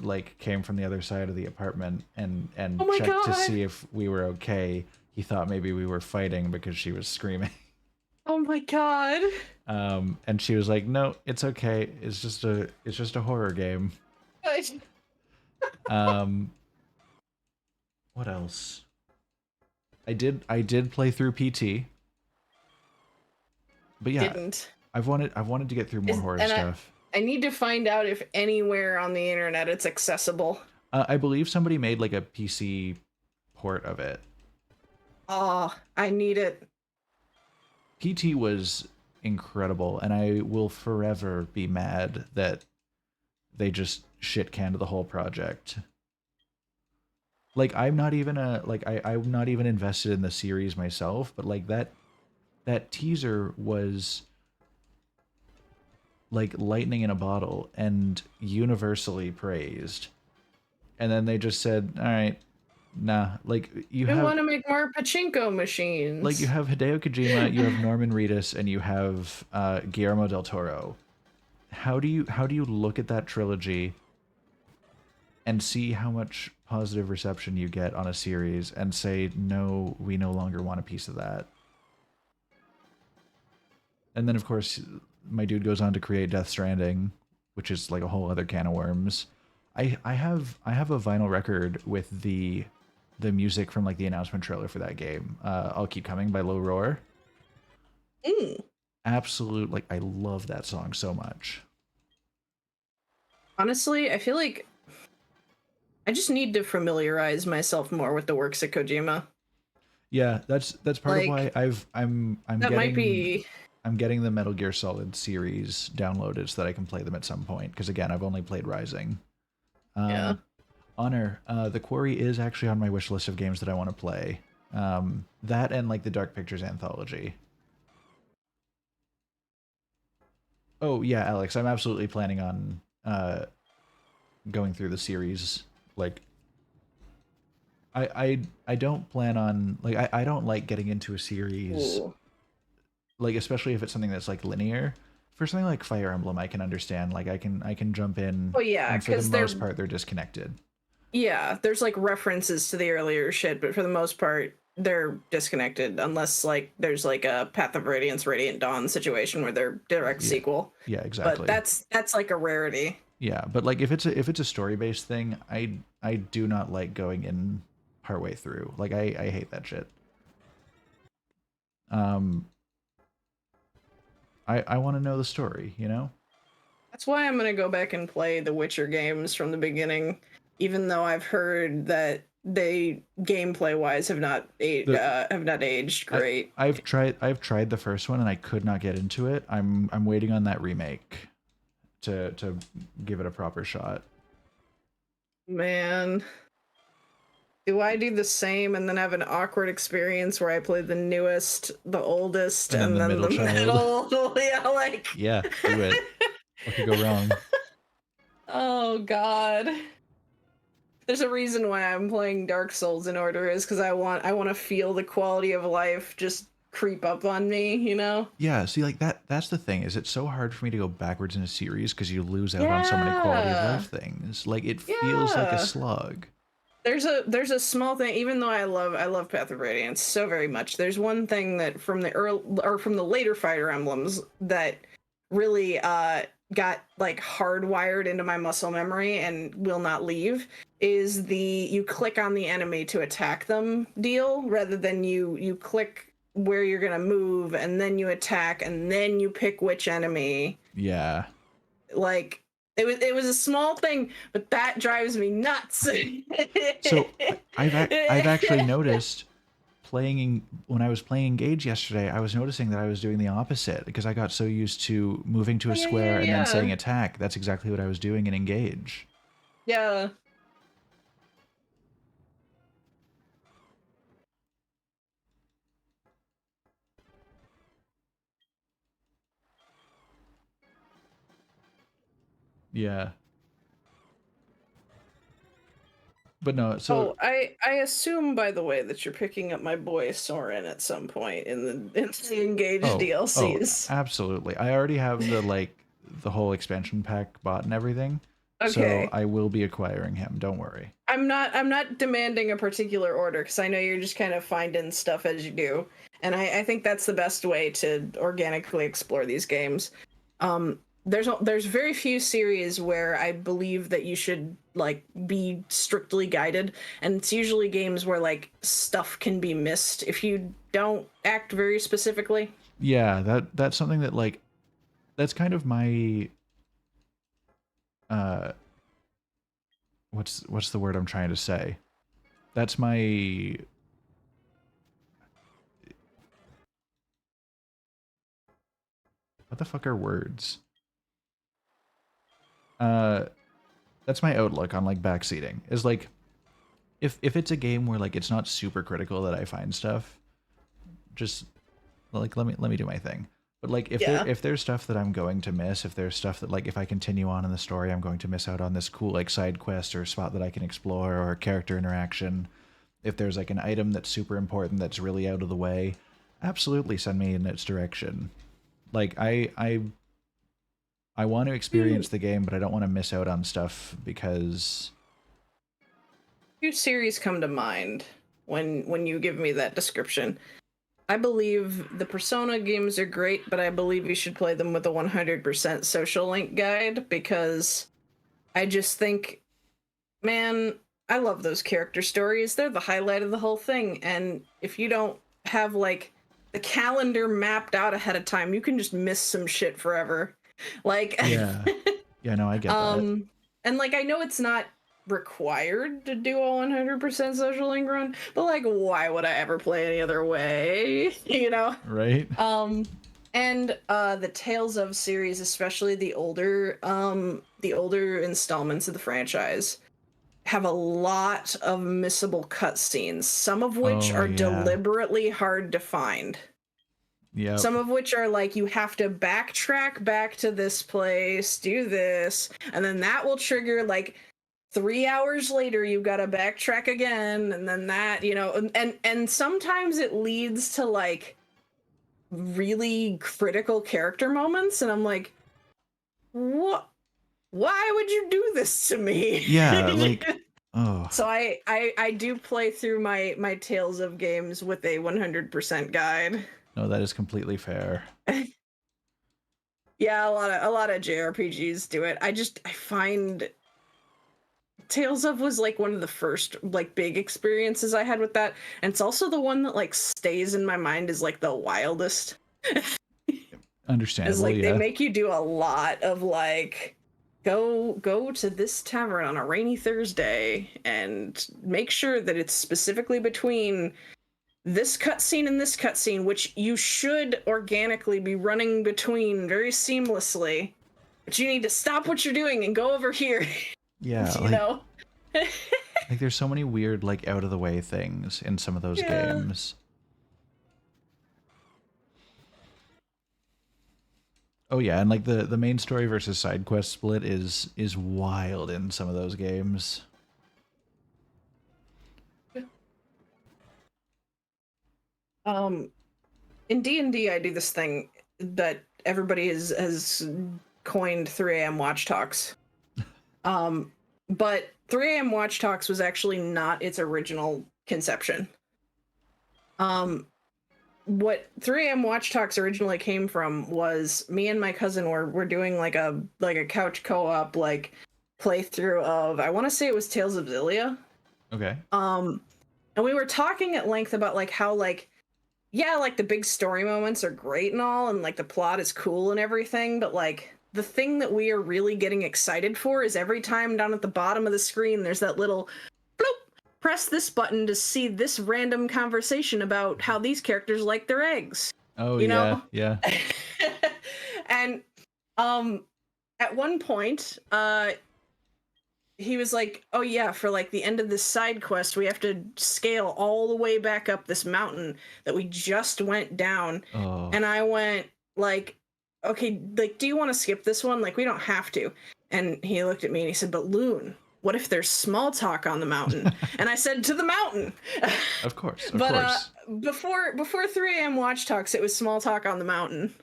Speaker 1: like came from the other side of the apartment
Speaker 2: Oh
Speaker 1: and
Speaker 2: my
Speaker 1: checked to
Speaker 2: god.
Speaker 1: see if we were okay. He thought maybe we were fighting because she was screaming.
Speaker 2: Oh my god.
Speaker 1: And she was like, "No, it's okay. It's just a horror game."
Speaker 2: I
Speaker 1: Um, what else? I did play through PT, but yeah,
Speaker 2: didn't.
Speaker 1: I've wanted to get through more
Speaker 2: Is
Speaker 1: horror
Speaker 2: and
Speaker 1: stuff.
Speaker 2: I need to find out if anywhere on the internet it's accessible.
Speaker 1: I believe somebody made like a PC port of it.
Speaker 2: Oh, I need it.
Speaker 1: PT was incredible, and I will forever be mad that they just shit canned the whole project. Like I'm not even invested in the series myself, but like that teaser was like lightning in a bottle and universally praised. And then they just said, "All right, nah." Like
Speaker 2: We want to make more pachinko
Speaker 1: you
Speaker 2: machines.
Speaker 1: have Hideo Kojima, you have Norman Reedus, and you have Guillermo del Toro. How do you look at that trilogy and see how much positive reception you get on a series and say, no, we no longer want a piece of that? And then of course my dude goes on to create Death Stranding, which is like a whole other can of worms. I have a vinyl record with the music from like the announcement trailer for that game. I'll Keep Coming by Low Roar.
Speaker 2: Mm.
Speaker 1: Absolute, like, I love that song so much.
Speaker 2: Honestly, I feel like I just need to familiarize myself more with the works of Kojima.
Speaker 1: Yeah, that's part of why
Speaker 2: Like
Speaker 1: I'm
Speaker 2: that might
Speaker 1: getting
Speaker 2: be
Speaker 1: I'm getting the Metal Gear Solid series downloaded so that I can play them at some point. Because again, I've only played Rising.
Speaker 2: yeah.
Speaker 1: Um, Honor, The Quarry is actually on my wish list of games that I want to play. That and like the Dark Pictures anthology. Oh yeah, Alex, I'm absolutely planning on going through the series. Like, I don't plan on like I don't like getting into a series,
Speaker 2: Ooh.
Speaker 1: like especially if it's something that's like linear. For something like Fire Emblem, I can understand. Like I can jump in,
Speaker 2: Well, yeah,
Speaker 1: and for the
Speaker 2: because
Speaker 1: most part, they're disconnected.
Speaker 2: there's like references to the earlier shit, but for the most part, they're disconnected unless like there's like a Path of Radiance, Radiant Dawn situation where they're direct
Speaker 1: Yeah,
Speaker 2: sequel.
Speaker 1: yeah,
Speaker 2: But
Speaker 1: exactly.
Speaker 2: that's like a rarity.
Speaker 1: Yeah, but like if it's a story based thing, I do not like going in partway through. Like I hate that shit. Um, I want to know the story, you know?
Speaker 2: That's why I'm gonna go back and play the Witcher games from the beginning, even though I've heard that they gameplay wise
Speaker 1: The
Speaker 2: have not aged great.
Speaker 1: I've tried the first one and I could not get into it. I'm waiting on that remake to give it a proper shot.
Speaker 2: Man, do I do the same and then have an awkward experience where I play the newest, the oldest,
Speaker 1: And then
Speaker 2: and
Speaker 1: the
Speaker 2: then
Speaker 1: middle
Speaker 2: the
Speaker 1: child.
Speaker 2: middle? Yeah, like.
Speaker 1: Yeah, do it. What could go wrong?
Speaker 2: Oh God. There's a reason why I'm playing Dark Souls in order is because I want to feel the quality of life just creep up on me, you know?
Speaker 1: Yeah, see, like that's the thing, is it's so hard for me to go backwards in a series because you lose out on so many quality of
Speaker 2: Yeah.
Speaker 1: life things. Like it feels like a
Speaker 2: Yeah.
Speaker 1: slug.
Speaker 2: There's a small thing, even though I love Path of Radiance so very much. There's one thing that from the early or from the later Fire Emblems that really got like hardwired into my muscle memory and will not leave is the you click on the enemy to attack them deal rather than you click where you're gonna move and then you attack and then you pick which enemy.
Speaker 1: Yeah.
Speaker 2: Like it was a small thing, but that drives me nuts.
Speaker 1: So I've actually noticed when I was playing Engage yesterday, I was noticing that I was doing the opposite because I got so used to moving to a
Speaker 2: Yeah,
Speaker 1: square
Speaker 2: yeah,
Speaker 1: and then saying
Speaker 2: yeah.
Speaker 1: attack. That's exactly what I was doing in Engage.
Speaker 2: Yeah.
Speaker 1: Yeah. But no, so
Speaker 2: Oh, I assume by the way that you're picking up my boy Soren at some point in the Engage
Speaker 1: oh,
Speaker 2: DLCs.
Speaker 1: absolutely. I already have the whole expansion pack bought and everything. So
Speaker 2: Okay.
Speaker 1: I will be acquiring him, don't worry.
Speaker 2: I'm not demanding a particular order because I know you're just kind of finding stuff as you do. And I think that's the best way to organically explore these games. There's very few series where I believe that you should like be strictly guided, and it's usually games where like stuff can be missed if you don't act very specifically.
Speaker 1: Yeah, that's something that like that's kind of my uh what's the word I'm trying to say? That's my what the fuck are words? Uh that's my outlook on like backseating. Is like if it's a game where like it's not super critical that I find stuff, just like let me do my thing. But like
Speaker 2: Yeah.
Speaker 1: if there's stuff that I'm going to miss, if there's stuff that like if I continue on in the story, I'm going to miss out on this cool like side quest or spot that I can explore or character interaction. If there's like an item that's super important that's really out of the way, absolutely send me in its direction. Like I want to experience the game, but I don't want to miss out on stuff because
Speaker 2: Few series come to mind when you give me that description. I believe the Persona games are great, but I believe you should play them with a 100% social link guide because I just think, man, I love those character stories. They're the highlight of the whole thing. And if you don't have like the calendar mapped out ahead of time, you can just miss some shit forever. Like,
Speaker 1: yeah. Yeah, no, I get that.
Speaker 2: and like I know it's not required to do a 100% social link run, but like why would I ever play any other way? You know?
Speaker 1: Right?
Speaker 2: And the Tales of series, especially the older installments of the franchise, have a lot of missable cutscenes, some of which
Speaker 1: Oh
Speaker 2: are
Speaker 1: yeah.
Speaker 2: deliberately hard to find.
Speaker 1: Yep.
Speaker 2: Some of which are like you have to backtrack back to this place, do this, and then that will trigger like 3 hours later you've got to backtrack again, and then that, you know, and sometimes it leads to like really critical character moments, and I'm like, what? Why would you do this to me?
Speaker 1: Yeah, like oh.
Speaker 2: So I do play through my Tales of games with a 100% guide.
Speaker 1: No, that is completely fair.
Speaker 2: Yeah, a lot of JRPGs do it. I find Tales of was like one of the first like big experiences I had with that, and it's also the one that like stays in my mind as like the wildest. It's
Speaker 1: Understandable,
Speaker 2: like they
Speaker 1: yeah.
Speaker 2: make you do a lot of like go to this tavern on a rainy Thursday and make sure that it's specifically between this cutscene and this cutscene, which you should organically be running between very seamlessly. But you need to stop what you're doing and go over here.
Speaker 1: Yeah,
Speaker 2: You know?
Speaker 1: like there's so many weird, like, out of the way things in some of those
Speaker 2: Yeah.
Speaker 1: games. Oh yeah, and like the main story versus side quest split is wild in some of those games.
Speaker 2: In D&D, I do this thing that everybody has coined 3 a.m. watch talks. But 3 a.m. watch talks was actually not its original conception. What 3 a.m. watch talks originally came from was me and my cousin were doing like a couch co-op like playthrough of, I want to say it was Tales of Xillia.
Speaker 1: Okay.
Speaker 2: And we were talking at length about like how like, yeah, like the big story moments are great and all, and like the plot is cool and everything, but like the thing that we are really getting excited for is every time down at the bottom of the screen there's that little bloop, press this button to see this random conversation about how these characters like their eggs.
Speaker 1: Oh
Speaker 2: You
Speaker 1: yeah,
Speaker 2: know?
Speaker 1: yeah.
Speaker 2: And at one point, he was like, oh yeah, for like the end of this side quest, we have to scale all the way back up this mountain that we just went down.
Speaker 1: Oh.
Speaker 2: And I went like, okay, like, do you want to skip this one? Like, we don't have to. And he looked at me and he said, but Loon, what if there's small talk on the mountain? And I said, to the mountain.
Speaker 1: Of course, of
Speaker 2: But
Speaker 1: course.
Speaker 2: before 3 a.m. watch talks, it was small talk on the mountain.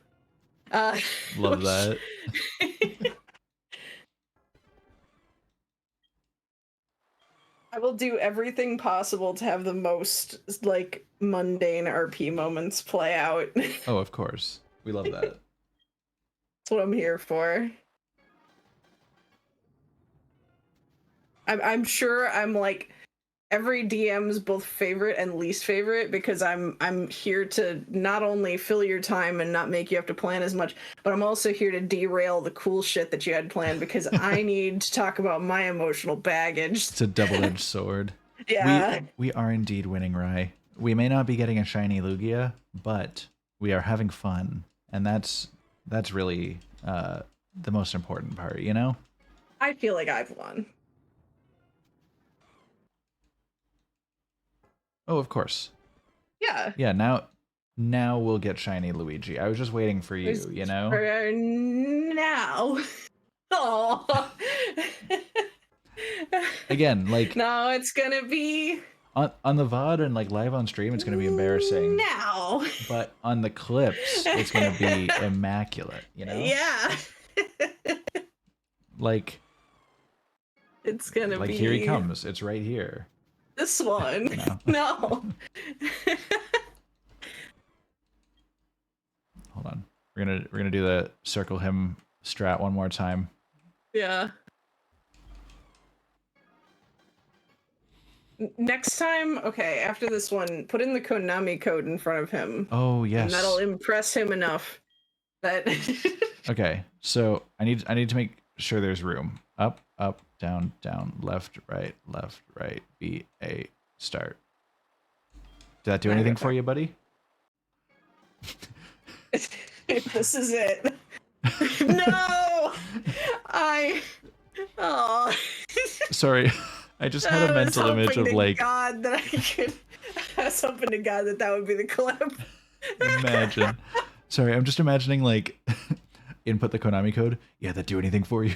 Speaker 1: Love that.
Speaker 2: I will do everything possible to have the most like mundane RP moments play out. That's
Speaker 1: Oh, of course. We love that.
Speaker 2: what I'm here for. I'm sure I'm like every DM's both favorite and least favorite, because I'm here to not only fill your time and not make you have to plan as much, but I'm also here to derail the cool shit that you had planned, because I need to talk about my emotional baggage.
Speaker 1: It's a double-edged sword.
Speaker 2: Yeah.
Speaker 1: We are indeed winning, Rye. We may not be getting a shiny Lugia, but we are having fun, and that's really the most important part, you know?
Speaker 2: I feel like I've won.
Speaker 1: Oh, of course.
Speaker 2: Yeah.
Speaker 1: Yeah, now we'll get shiny Luigi. I was just waiting for you, you know?
Speaker 2: For now. Oh.
Speaker 1: Again, like
Speaker 2: No, it's gonna be
Speaker 1: on the VOD and like live on stream, it's gonna be embarrassing.
Speaker 2: now.
Speaker 1: But on the clips, it's gonna be immaculate, you know?
Speaker 2: Yeah.
Speaker 1: Like
Speaker 2: It's gonna be
Speaker 1: here he comes. It's right here.
Speaker 2: this one.
Speaker 1: No.
Speaker 2: No.
Speaker 1: Hold on. We're gonna do the circle him strat one more time.
Speaker 2: Yeah. Next time, okay, after this one, put in the Konami code in front of him.
Speaker 1: Oh yes.
Speaker 2: And that'll impress him enough that
Speaker 1: Okay, so I need to make sure there's room. Up, up, down, down, left, right, B, A, start. Did that do anything for you, buddy?
Speaker 2: This is it. No! Oh.
Speaker 1: Sorry, I just had a mental image of like.
Speaker 2: God, that I could. I was hoping to God that would be the clip.
Speaker 1: Imagine. Sorry, I'm just imagining like input the Konami code. Yeah, that do anything for you?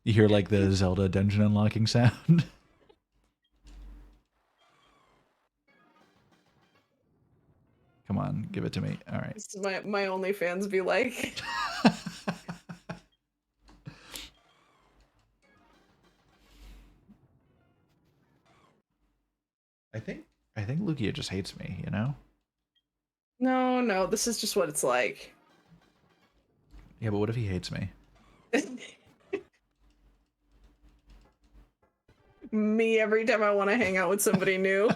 Speaker 1: You hear like the Zelda dungeon unlocking sound. Come on, give it to me. All right.
Speaker 2: This is my OnlyFans be like.
Speaker 1: I think Lugia just hates me, you know?
Speaker 2: No, this is just what it's like.
Speaker 1: Yeah, but what if he hates me?
Speaker 2: Me every time I want to hang out with somebody new.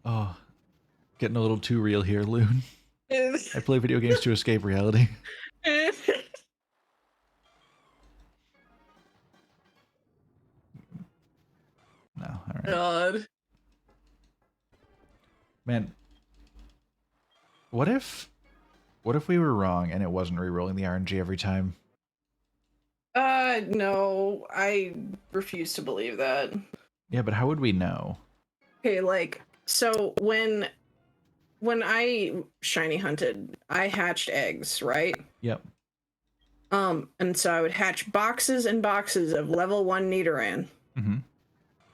Speaker 1: Oh, getting a little too real here, Loon. I play video games to escape reality. No, all right.
Speaker 2: God.
Speaker 1: Man, what if we were wrong and it wasn't re-rolling the RNG every time?
Speaker 2: No, I refuse to believe that.
Speaker 1: Yeah, but how would we know?
Speaker 2: Okay, like, so when I shiny hunted, I hatched eggs, right?
Speaker 1: Yep.
Speaker 2: And so I would hatch boxes and boxes of level 1 Nidoran.
Speaker 1: Mm-hmm.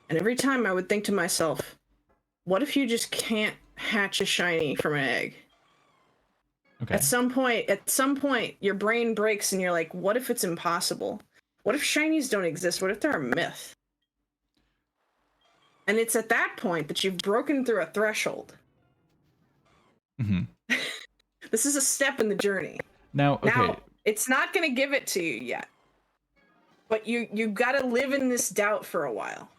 Speaker 2: And every time I would think to myself, what if you just can't hatch a shiny from an egg?
Speaker 1: Okay.
Speaker 2: At some point, your brain breaks and you're like, what if it's impossible? What if shinies don't exist? What if they're a myth? And it's at that point that you've broken through a threshold.
Speaker 1: Mm-hmm.
Speaker 2: This is a step in the journey.
Speaker 1: Now, okay.
Speaker 2: Now, it's not going to give it to you yet. But you got to live in this doubt for a while.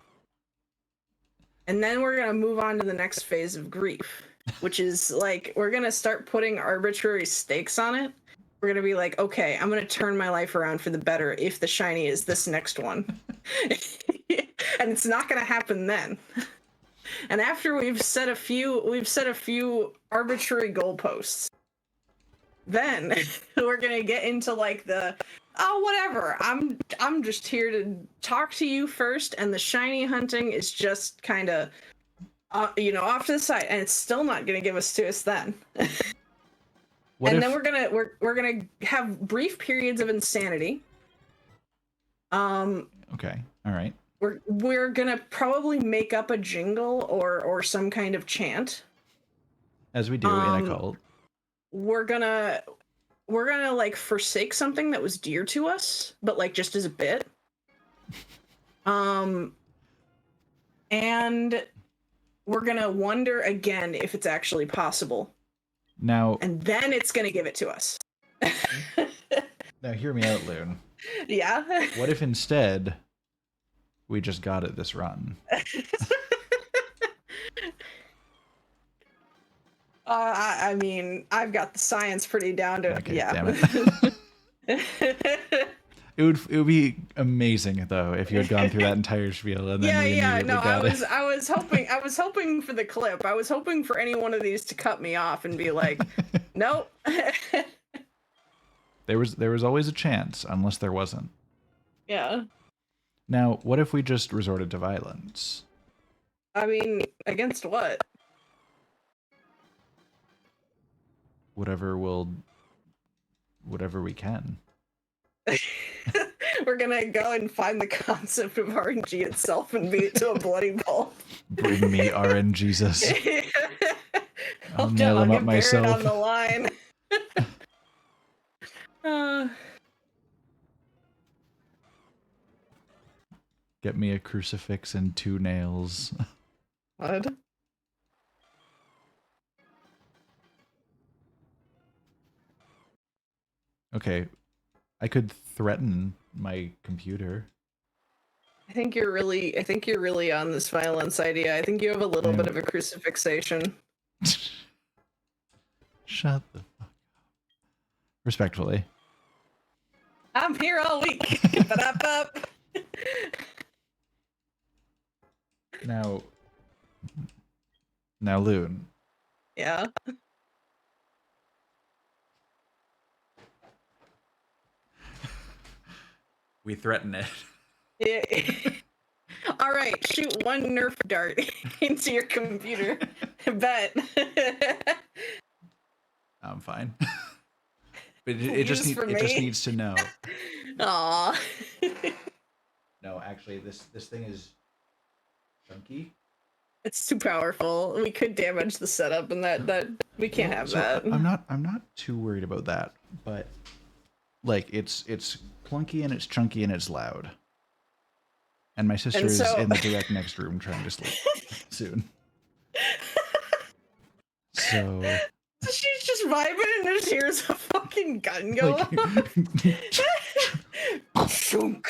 Speaker 2: And then we're going to move on to the next phase of grief, which is like, we're going to start putting arbitrary stakes on it. We're going to be like, okay, I'm going to turn my life around for the better if the shiny is this next one. And it's not going to happen then. And after we've set a few arbitrary goalposts, then we're going to get into like the, oh, whatever. I'm just here to talk to you first, and the shiny hunting is just kind of, off to the side, and it's still not going to give us to us then. Then we're gonna have brief periods of insanity.
Speaker 1: Okay. All right.
Speaker 2: We're gonna probably make up a jingle or some kind of chant,
Speaker 1: as we do in a cult.
Speaker 2: We're gonna like forsake something that was dear to us, but like just as a bit. And we're gonna wonder again if it's actually possible.
Speaker 1: Now,
Speaker 2: and then it's gonna give it to us.
Speaker 1: Now hear me out, Loon.
Speaker 2: Yeah.
Speaker 1: What if instead we just got it this run?
Speaker 2: I mean, I've got the science pretty down to
Speaker 1: Okay,
Speaker 2: yeah.
Speaker 1: damn it. It would be amazing though if you had gone through that entire spiel and then we immediately got it.
Speaker 2: I was hoping for the clip. I was hoping for any one of these to cut me off and be like, nope.
Speaker 1: There was always a chance, unless there wasn't.
Speaker 2: Yeah.
Speaker 1: Now, what if we just resorted to violence?
Speaker 2: I mean, against what?
Speaker 1: Whatever we can.
Speaker 2: We're gonna go and find the concept of RNG itself and beat it to a bloody pulp.
Speaker 1: Bring me RNGesus. I'll nail him up myself.
Speaker 2: On the line.
Speaker 1: Get me a crucifix and 2 nails.
Speaker 2: What?
Speaker 1: Okay, I could threaten my computer.
Speaker 2: I think you're really on this violence idea. I think you have a little bit of a crucifixation.
Speaker 1: Shut the fuck up. Respectfully.
Speaker 2: I'm here all week. Ba-da-ba.
Speaker 1: Now, Loon.
Speaker 2: Yeah.
Speaker 1: We threaten it.
Speaker 2: Yeah. All right, shoot one Nerf dart into your computer. Bet.
Speaker 1: I'm fine. But it just needs to know.
Speaker 2: Aw.
Speaker 1: No, actually, this thing is chunky.
Speaker 2: It's too powerful. We could damage the setup, and that we can't have that.
Speaker 1: I'm not too worried about that, but like it's clunky and it's chunky and it's loud. And my sister is in the direct next room trying to sleep soon. So
Speaker 2: she's just vibing and just hears a fucking gun go off. Shunk.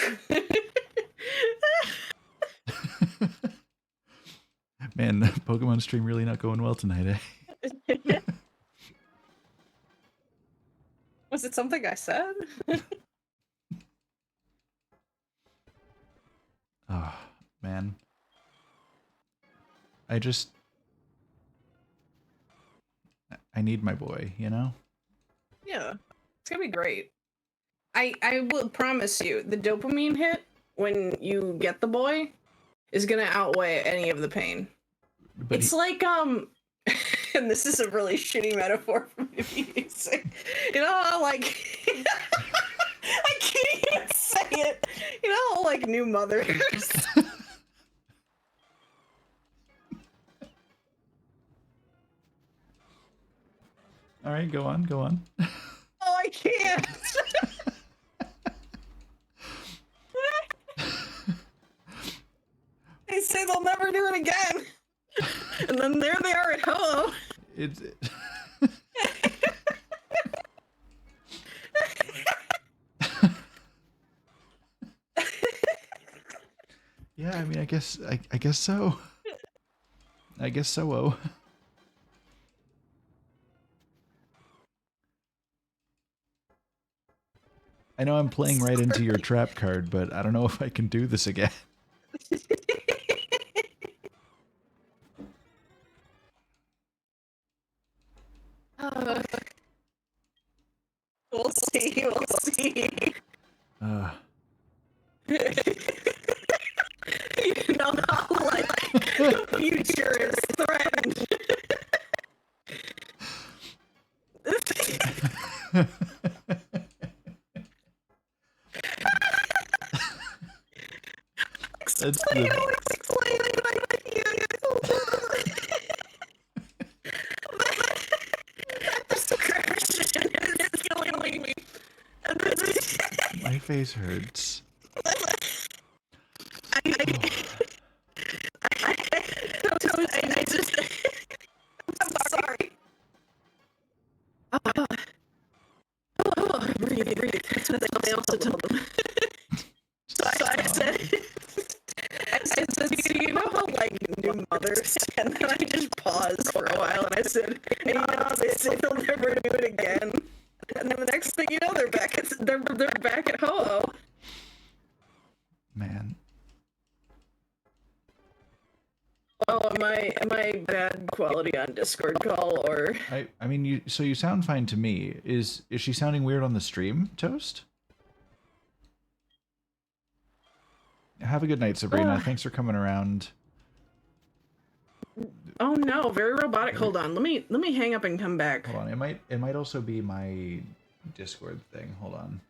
Speaker 1: Man, the Pokemon stream really not going well tonight, eh?
Speaker 2: Was it something I said?
Speaker 1: Oh, man. I need my boy, you know?
Speaker 2: Yeah, it's gonna be great. I will promise you, the dopamine hit when you get the boy is gonna outweigh any of the pain.
Speaker 1: But
Speaker 2: It's like and this is a really shitty metaphor for me to say. You know how like I can't even say it. You know how like new mothers.
Speaker 1: All right, go on, go on.
Speaker 2: Oh, I can't. They say they'll never do it again. And then there they are at Ho-Oh.
Speaker 1: It's yeah, I mean, I guess so. I guess so. Oh. I know I'm playing right into your trap card, but I don't know if I can do this again.
Speaker 2: We'll see. We'll see. You know how like the future is threatened.
Speaker 1: That's the... My face hurts.
Speaker 2: I'm sorry. Breathe. That's what they also told them. So I said, you know how like new mothers, and then I just paused for a while, and I said, you know how they say they'll never do it again, and then the next thing you know, they're back at Ho-Oh.
Speaker 1: Man.
Speaker 2: Oh, am I bad quality on Discord call or?
Speaker 1: I mean, you sound fine to me. Is she sounding weird on the stream, Toast? Have a good night, Sabrina. Thanks for coming around.
Speaker 2: Oh no, very robotic. Hold on, let me hang up and come back.
Speaker 1: Hold on, it might also be my Discord thing. Hold on.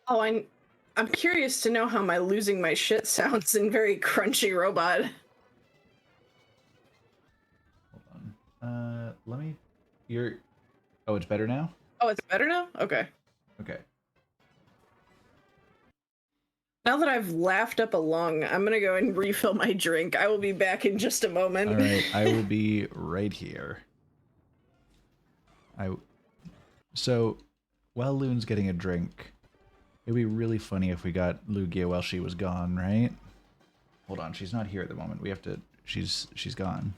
Speaker 2: Oh, I'm curious to know how my losing my shit sounds in very crunchy robot.
Speaker 1: Hold on. Let me. Oh, it's better now.
Speaker 2: Oh, it's better now. Okay.
Speaker 1: Okay.
Speaker 2: Now that I've laughed up a lung, I'm gonna go and refill my drink. I will be back in just a moment.
Speaker 1: All right, I will be right here. So, while Loon's getting a drink, it'd be really funny if we got Lugia while she was gone, right? Hold on, she's not here at the moment. We have to. She's gone.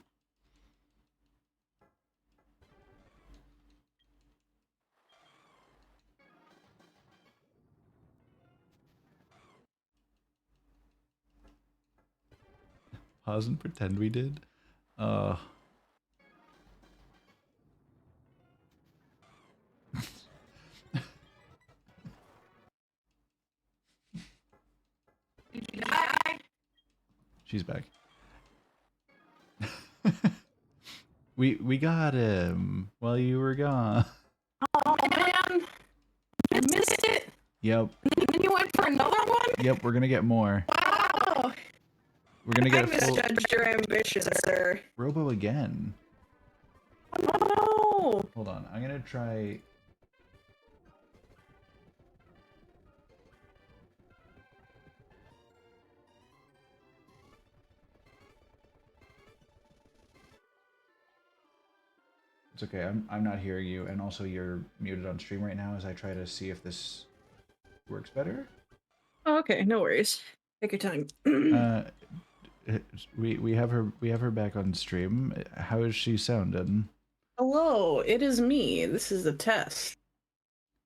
Speaker 1: Pause and pretend we did. She's back. we got him while you were gone.
Speaker 2: Oh man, I missed it.
Speaker 1: Yep.
Speaker 2: And you went for another one?
Speaker 1: Yep, we're gonna get more.
Speaker 2: Wow.
Speaker 1: We're gonna get
Speaker 2: I misjudged your ambitions, sir.
Speaker 1: Robo again.
Speaker 2: Oh no.
Speaker 1: Hold on, I'm gonna try. It's okay. I'm not hearing you, and also you're muted on stream right now as I try to see if this works better.
Speaker 2: Okay, no worries. Take your time.
Speaker 1: Uh, we have her back on stream. How is she sounding?
Speaker 2: Hello, it is me. This is a test.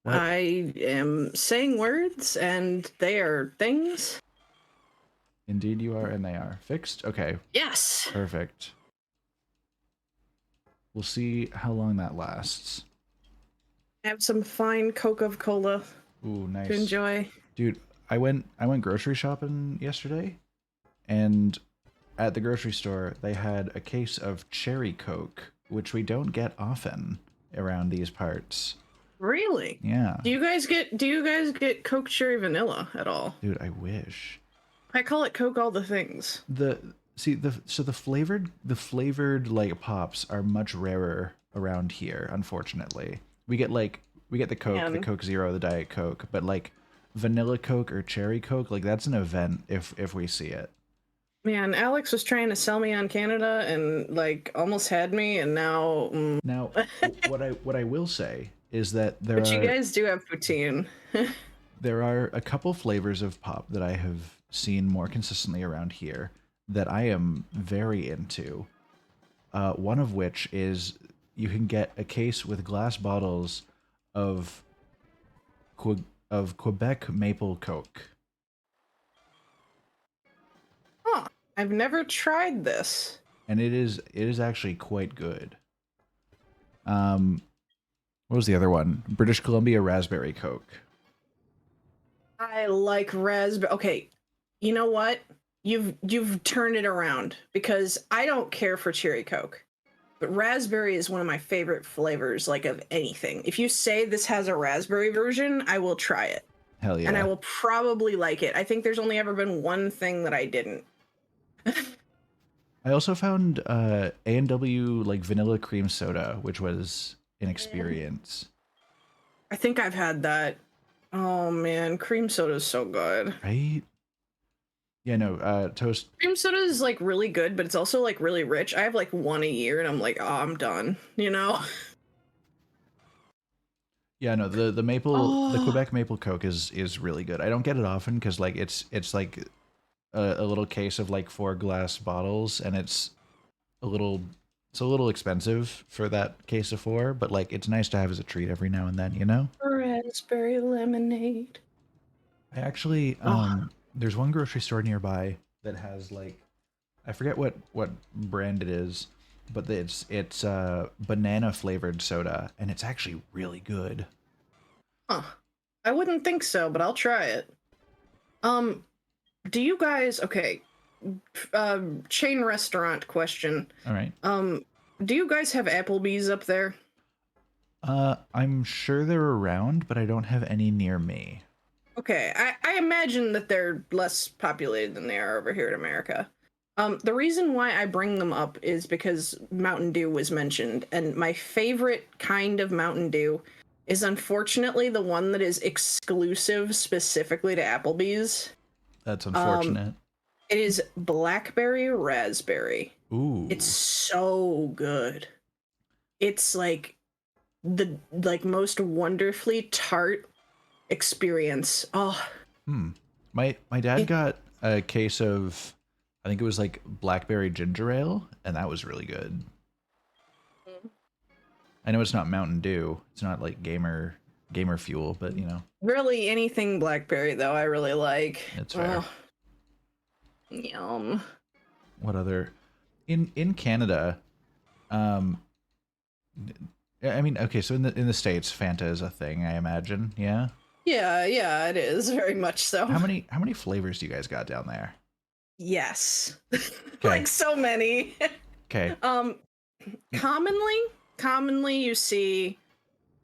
Speaker 1: What?
Speaker 2: I am saying words and they are things.
Speaker 1: Indeed you are, and they are. Fixed? Okay,
Speaker 2: Yes.
Speaker 1: perfect. We'll see how long that lasts.
Speaker 2: Have some fine Coca-Cola
Speaker 1: Ooh,
Speaker 2: to
Speaker 1: nice.
Speaker 2: enjoy.
Speaker 1: Dude, I went grocery shopping yesterday, and at the grocery store they had a case of cherry Coke, which we don't get often around these parts.
Speaker 2: Really?
Speaker 1: Yeah.
Speaker 2: Do you guys get Coke Cherry Vanilla at all?
Speaker 1: Dude, I wish.
Speaker 2: I call it Coke all the things.
Speaker 1: The flavored like pops are much rarer around here, unfortunately. We get the
Speaker 2: And
Speaker 1: Coke Zero, the Diet Coke, but like vanilla Coke or cherry Coke, like that's an event if we see it.
Speaker 2: man, Alex was trying to sell me on Canada and like almost had me, and now.
Speaker 1: Now, what I will say is that there
Speaker 2: But you
Speaker 1: are
Speaker 2: guys do have poutine.
Speaker 1: there are a couple flavors of pop that I have seen more consistently around here that I am very into. One of which is you can get a case with glass bottles of of Quebec maple Coke.
Speaker 2: Huh. I've never tried this.
Speaker 1: And it is actually quite good. Um, what was the other one? British Columbia raspberry Coke.
Speaker 2: I like raspberry. Okay, you know what? You've turned it around because I don't care for cherry Coke, but raspberry is one of my favorite flavors, like of anything. If you say this has a raspberry version, I will try it,
Speaker 1: Hell
Speaker 2: and I
Speaker 1: yeah.
Speaker 2: will probably like it. I think there's only ever been one thing that I didn't.
Speaker 1: I also found A&W like vanilla cream soda, which was an experience.
Speaker 2: I think I've had that. Oh man, cream soda is so good.
Speaker 1: Right? Yeah, no, toast.
Speaker 2: Cream soda is like really good, but it's also like really rich. I have like one a year, and I'm like, oh, I'm done. You know?
Speaker 1: Yeah, no, the
Speaker 2: Oh,
Speaker 1: Quebec maple Coke is really good. I don't get it often because like it's like a little case of like 4 glass bottles, and it's a little expensive for that case of 4, but like it's nice to have as a treat every now and then, you know?
Speaker 2: raspberry lemonade.
Speaker 1: I actually
Speaker 2: Oh,
Speaker 1: there's one grocery store nearby that has like I forget what brand it is, but it's banana flavored soda, and it's actually really good.
Speaker 2: huh. I wouldn't think so, but I'll try it. Um, do you guys, okay, chain restaurant question.
Speaker 1: All right.
Speaker 2: Um, do you guys have Applebee's up there?
Speaker 1: I'm sure they're around, but I don't have any near me.
Speaker 2: Okay, I imagine that they're less populated than they are over here in America. The reason why I bring them up is because Mountain Dew was mentioned, and my favorite kind of Mountain Dew is unfortunately the one that is exclusive specifically to Applebee's.
Speaker 1: That's
Speaker 2: Um,
Speaker 1: unfortunate.
Speaker 2: it is blackberry raspberry. It's
Speaker 1: Ooh.
Speaker 2: so good. It's like the most wonderfully tart experience. Oh,
Speaker 1: Hmm. My dad
Speaker 2: it
Speaker 1: got a case of I think it was like blackberry ginger ale, and that was really good. I know it's not Mountain Dew. It's not like gamer fuel, but you know,
Speaker 2: really anything blackberry though I really like.
Speaker 1: it's fair.
Speaker 2: Oh, yum.
Speaker 1: What other in Canada, um I mean, okay, so in the States, Fanta is a thing, I imagine. Yeah.
Speaker 2: Yeah, yeah, it is very much so.
Speaker 1: How many flavors do you guys got down there?
Speaker 2: Yes.
Speaker 1: Okay.
Speaker 2: Like so many.
Speaker 1: Okay.
Speaker 2: um commonly you see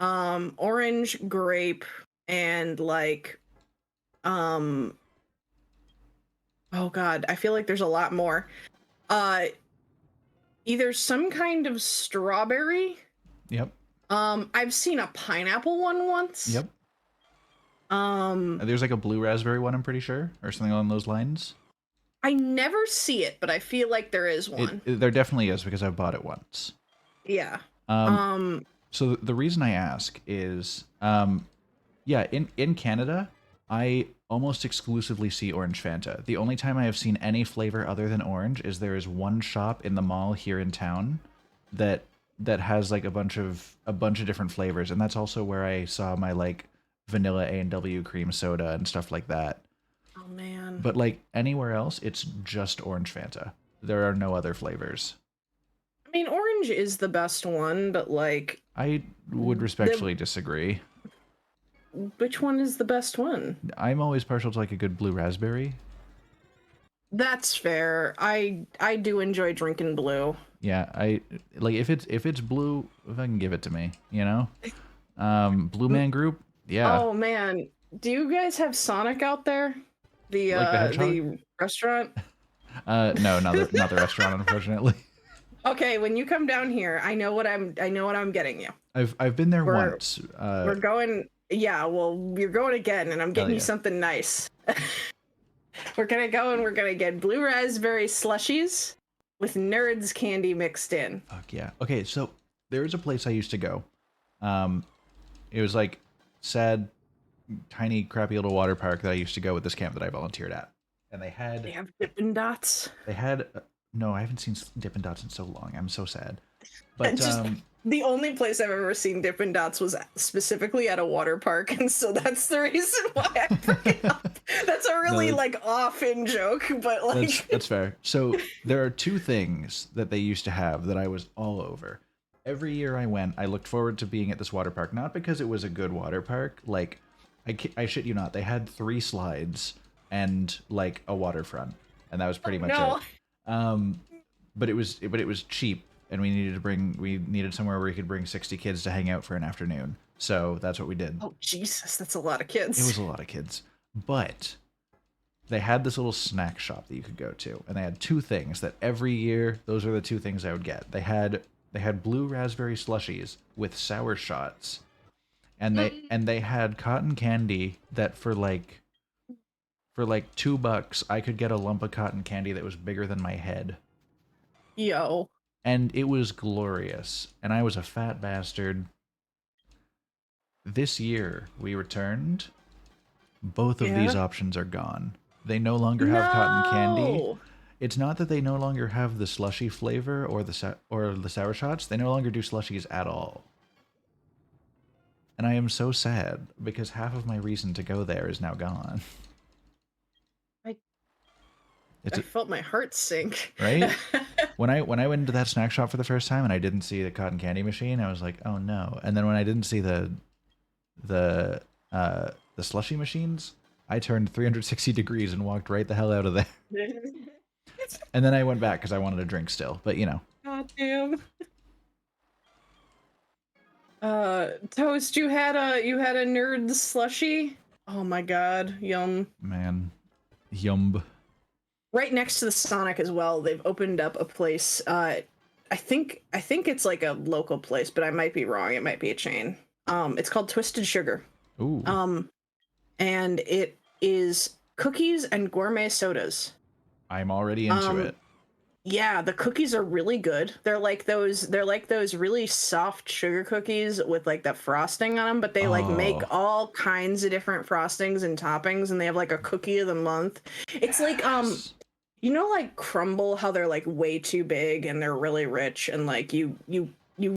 Speaker 2: orange, grape, and like um oh god, I feel like there's a lot more. Uh either some kind of strawberry.
Speaker 1: Yep.
Speaker 2: I've seen a pineapple one once.
Speaker 1: Yep.
Speaker 2: Um
Speaker 1: There's like a blue raspberry one, I'm pretty sure, or something along those lines.
Speaker 2: I never see it, but I feel like there is
Speaker 1: It,
Speaker 2: one.
Speaker 1: it there definitely is because I've bought it once.
Speaker 2: Yeah.
Speaker 1: Um,
Speaker 2: Um
Speaker 1: so the reason I ask is, yeah, in Canada, I almost exclusively see orange Fanta. The only time I have seen any flavor other than orange is there is one shop in the mall here in town that has like a bunch of different flavors, and that's also where I saw my like vanilla A&W cream soda and stuff like that.
Speaker 2: Oh man.
Speaker 1: But like anywhere else, it's just orange Fanta. There are no other flavors.
Speaker 2: I mean, orange is the best one, but like
Speaker 1: I would
Speaker 2: the
Speaker 1: respectfully disagree.
Speaker 2: which one is the best one?
Speaker 1: I'm always partial to like a good blue raspberry.
Speaker 2: That's fair. I do enjoy drinking blue.
Speaker 1: Yeah, I like if it's blue, if I can give it to me, you know? Blue
Speaker 2: Mm,
Speaker 1: Man Group, yeah.
Speaker 2: oh man, do you guys have Sonic out there?
Speaker 1: Like the hedgehog?
Speaker 2: The restaurant?
Speaker 1: No, not the restaurant, unfortunately.
Speaker 2: Okay, when you come down here, I know what I'm getting you.
Speaker 1: I've been there
Speaker 2: We're
Speaker 1: once.
Speaker 2: we're going, yeah, well, you're going again and I'm
Speaker 1: Hell
Speaker 2: getting you
Speaker 1: yeah.
Speaker 2: something nice. We're gonna go and we're gonna get blue raspberry slushies with nerds candy mixed in.
Speaker 1: Fuck yeah. Okay, so there was a place I used to go. Um, it was like sad, tiny, crappy little water park that I used to go with this camp that I volunteered at, and
Speaker 2: They have Dippin' Dots.
Speaker 1: they had no, I haven't seen Dippin' Dots in so long. I'm so sad. But
Speaker 2: Just the only place I've ever seen Dippin' Dots was specifically at a water park, and so that's the reason why I bring it up. That's a really
Speaker 1: No,
Speaker 2: like off-in joke, but like
Speaker 1: that's fair. So there are two things that they used to have that I was all over. Every year I went, I looked forward to being at this water park, not because it was a good water park. Like, I shit you not, they had 3 slides and like a waterfront, and that was pretty much
Speaker 2: no.
Speaker 1: it. Um, but it was cheap, and we needed somewhere where we could bring 60 kids to hang out for an afternoon. So that's what we did.
Speaker 2: Oh Jesus, that's a lot of
Speaker 1: It was
Speaker 2: kids.
Speaker 1: a lot of kids, but they had this little snack shop that you could go to, and they had two things that every year those are the two things I would get. They had blue raspberry slushies with sour shots, and they had cotton candy that for like $2 I could get a lump of cotton candy that was bigger than my head.
Speaker 2: Yo.
Speaker 1: And it was glorious. And I was a fat bastard. This year we returned. Both of these
Speaker 2: Yeah.
Speaker 1: options are gone. They no longer have cotton candy.
Speaker 2: No.
Speaker 1: It's not that they no longer have the slushy flavor or the sour shots. They no longer do slushies at all. And I am so sad because half of my reason to go there is now gone.
Speaker 2: I
Speaker 1: It's
Speaker 2: I felt my heart sink.
Speaker 1: right? When I went into that snack shop for the first time and I didn't see the cotton candy machine, I was like, "Oh no." And then when I didn't see the slushy machines, I turned 360 degrees and walked right the hell out of there. And then I went back cuz I wanted a drink still. But, you know,
Speaker 2: God damn. Toast, you had a nerd slushy? Oh my god, yum.
Speaker 1: man, yum.
Speaker 2: Right next to the Sonic as well, they've opened up a place. I think it's like a local place, but I might be wrong. It might be a chain. It's called Twisted Sugar.
Speaker 1: Ooh.
Speaker 2: And it is cookies and gourmet sodas.
Speaker 1: I'm already into it.
Speaker 2: Yeah, the cookies are really good. They're like those really soft sugar cookies with like the frosting on them, but they like make
Speaker 1: Oh.
Speaker 2: all kinds of different frostings and toppings, and they have like a cookie of the month. It's like
Speaker 1: Yes.
Speaker 2: you know, like Crumble, how they're like way too big and they're really rich, and like you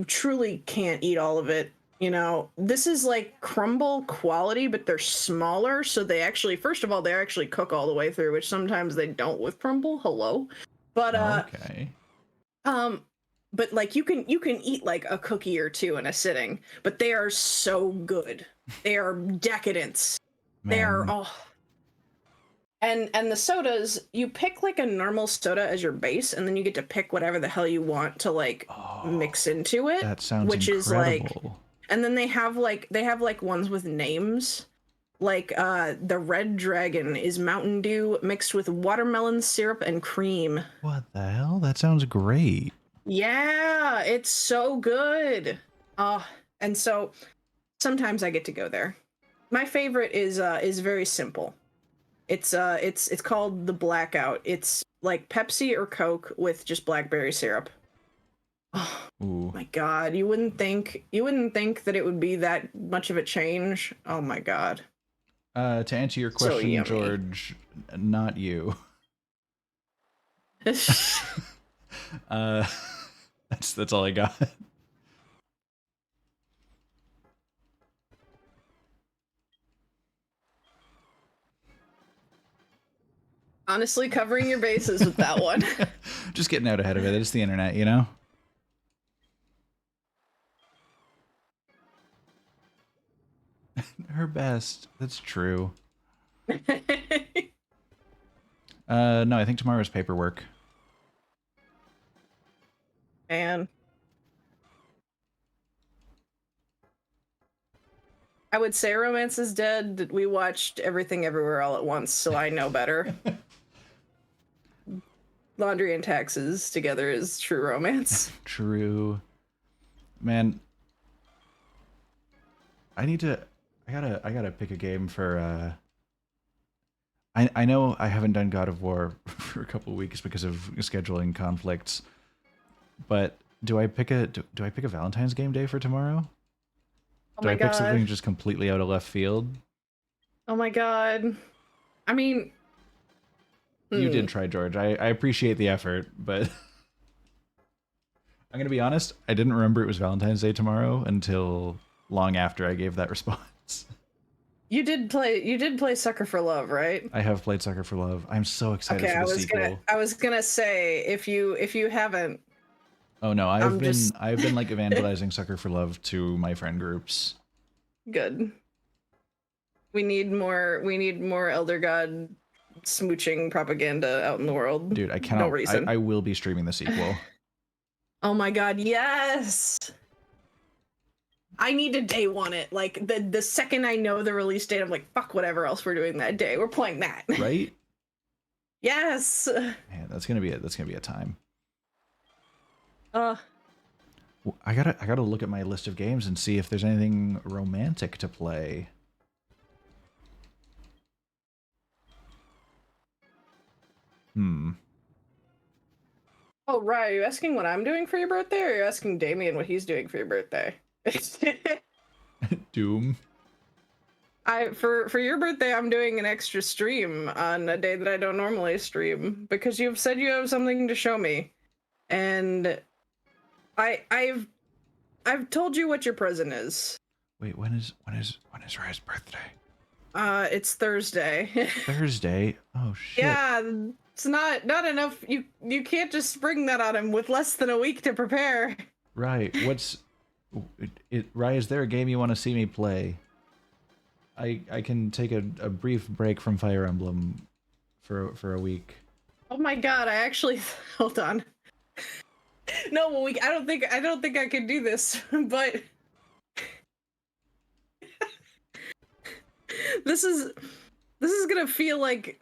Speaker 2: truly can't eat all of it. You know, this is like Crumble quality, but they're smaller, so they actually, first of all, they actually cook all the way through, which sometimes they don't with Crumble. Hello, but
Speaker 1: Okay.
Speaker 2: um, but like you can eat like a cookie or two in a sitting, but they are so good. They are decadence. They are
Speaker 1: Man.
Speaker 2: oh. And the sodas, you pick like a normal soda as your base, and then you get to pick whatever the hell you want to like
Speaker 1: Oh,
Speaker 2: mix into it,
Speaker 1: that sounds
Speaker 2: which is like,
Speaker 1: incredible.
Speaker 2: and then they have like ones with names. Like the Red Dragon is Mountain Dew mixed with watermelon syrup and cream.
Speaker 1: What the hell? That sounds great.
Speaker 2: Yeah, it's so good. And so sometimes I get to go there. My favorite is very simple. It's called the Blackout. It's like Pepsi or Coke with just blackberry syrup. Oh
Speaker 1: Ooh.
Speaker 2: my god, you wouldn't think that it would be that much of a change. Oh my god.
Speaker 1: To answer your
Speaker 2: So
Speaker 1: question,
Speaker 2: yummy.
Speaker 1: George, not you. uh, that's all I got.
Speaker 2: Honestly, covering your bases with that one.
Speaker 1: Just getting out ahead of it. It's the internet, you know? Her best. That's true. No, I think tomorrow's paperwork.
Speaker 2: Man. I would say Romance is Dead. We watched Everything Everywhere All at Once, so I know better. Laundry and Taxes together is true romance.
Speaker 1: True. Man, I need to I gotta pick a game for I know I haven't done God of War for a couple weeks because of scheduling conflicts, but do I pick a do I pick a Valentine's game day for tomorrow?
Speaker 2: Oh
Speaker 1: Do I
Speaker 2: my
Speaker 1: pick something
Speaker 2: god.
Speaker 1: just completely out of left field?
Speaker 2: Oh my god. I mean,
Speaker 1: You did try, George. I appreciate the effort, but I'm gonna be honest, I didn't remember it was Valentine's Day tomorrow until long after I gave that response.
Speaker 2: you did play Sucker for Love, right?
Speaker 1: I have played Sucker for Love. I'm so excited
Speaker 2: Okay,
Speaker 1: for the sequel.
Speaker 2: I was gonna say if you haven't,
Speaker 1: Oh no,
Speaker 2: I'm just
Speaker 1: I've been like evangelizing Sucker for Love to my friend groups.
Speaker 2: good. We need more Elder God smooching propaganda out in the world.
Speaker 1: Dude, I
Speaker 2: No
Speaker 1: cannot
Speaker 2: reason.
Speaker 1: I will be streaming the sequel.
Speaker 2: Oh my god, yes. I need to day one it. Like the second I know the release date, I'm like, fuck whatever else we're doing that day. We're playing that.
Speaker 1: Right?
Speaker 2: Yes.
Speaker 1: Man, that's gonna be a time.
Speaker 2: Uh
Speaker 1: I gotta look at my list of games and see if there's anything romantic to play. Hmm.
Speaker 2: oh right, are you asking what I'm doing for your birthday, or are you asking Damien what he's doing for your birthday?
Speaker 1: Doom.
Speaker 2: I for your birthday, I'm doing an extra stream on a day that I don't normally stream because you've said you have something to show me, and I've told you what your present is.
Speaker 1: Wait, when is Raya's birthday?
Speaker 2: It's Thursday.
Speaker 1: Thursday. Oh shit.
Speaker 2: Yeah, it's not enough. You can't just spring that on him with less than a week to prepare.
Speaker 1: Right. What's Raya, is there a game you want to see me play? I can take a brief break from Fire Emblem for a week.
Speaker 2: Oh my god, I actually hold on. No, well, I don't think I can do this, but this is gonna feel like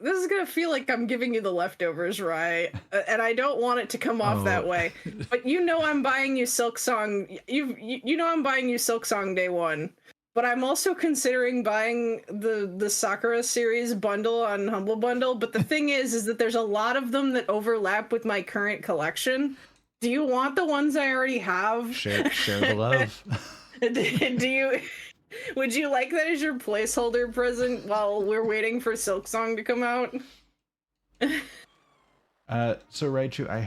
Speaker 2: I'm giving you the leftovers, right? And I don't want it to come off
Speaker 1: Oh,
Speaker 2: that way. But you know I'm buying you Silk Song. You know I'm buying you Silk Song day one. But I'm also considering buying the Sakura series bundle on Humble Bundle. But the thing is that there's a lot of them that overlap with my current collection. Do you want the ones I already have?
Speaker 1: share the love.
Speaker 2: Do you? Would you like that as your placeholder present while we're waiting for Silk Song to come out?
Speaker 1: So Raichu, I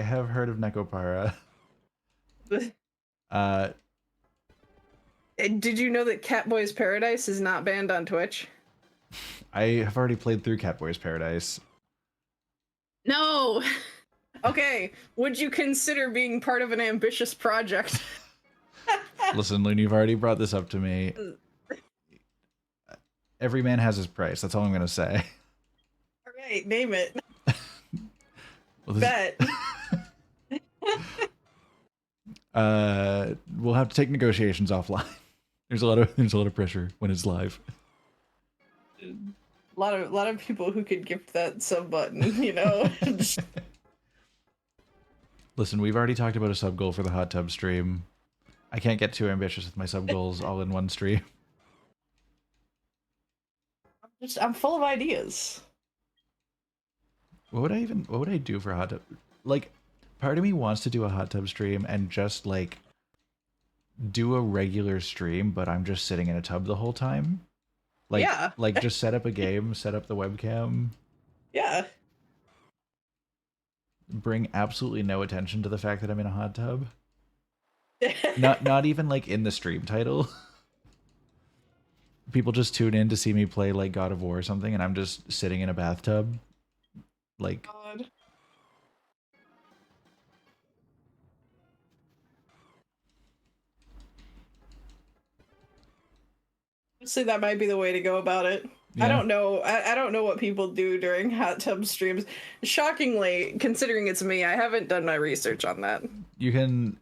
Speaker 1: have heard of Nekopara. Uh,
Speaker 2: Did you know that Catboy's Paradise is not banned on Twitch?
Speaker 1: I have already played through Catboy's Paradise.
Speaker 2: No. Okay. Would you consider being part of an ambitious project?
Speaker 1: Listen, Loon, you've already brought this up to me. Every man has his price. That's all I'm gonna say.
Speaker 2: All right, name it.
Speaker 1: Well,
Speaker 2: Bet.
Speaker 1: We'll have to take negotiations offline. There's a lot of pressure when it's live.
Speaker 2: A lot of people who could gift that sub button, you know.
Speaker 1: Listen, we've already talked about a sub goal for the hot tub stream. I can't get too ambitious with my sub goals all in one stream.
Speaker 2: I'm full of ideas.
Speaker 1: What would I do for a hot tub? Like, part of me wants to do a hot tub stream and just like do a regular stream, but I'm just sitting in a tub the whole time.
Speaker 2: Yeah.
Speaker 1: Like just set up a game, set up the webcam,
Speaker 2: Yeah.
Speaker 1: bring absolutely no attention to the fact that I'm in a hot tub. Not even like in the stream title. People just tune in to see me play like God of War or something, and I'm just sitting in a bathtub. Like,
Speaker 2: God. Honestly, that might be the way to go about it. I
Speaker 1: yeah,
Speaker 2: don't know. I don't know what people do during hot tub streams. Shockingly, considering it's me, I haven't done my research on that.
Speaker 1: you can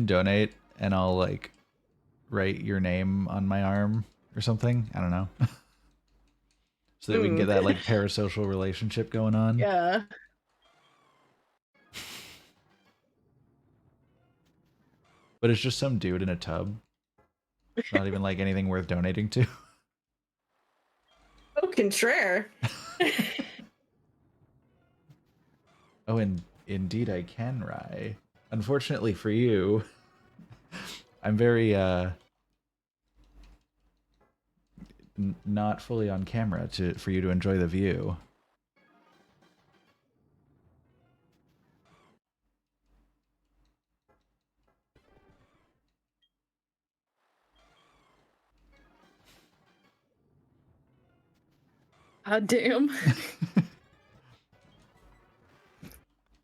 Speaker 1: donate, and I'll like write your name on my arm or something. I don't know, so that we can get
Speaker 2: Mm.
Speaker 1: that like parasocial relationship going on.
Speaker 2: Yeah.
Speaker 1: But it's just some dude in a tub. It's not even like anything worth donating to.
Speaker 2: Oh, contraire.
Speaker 1: Oh, and indeed I can, Rye. Unfortunately for you, I'm very not fully on camera to for you to enjoy the view.
Speaker 2: Ah, damn.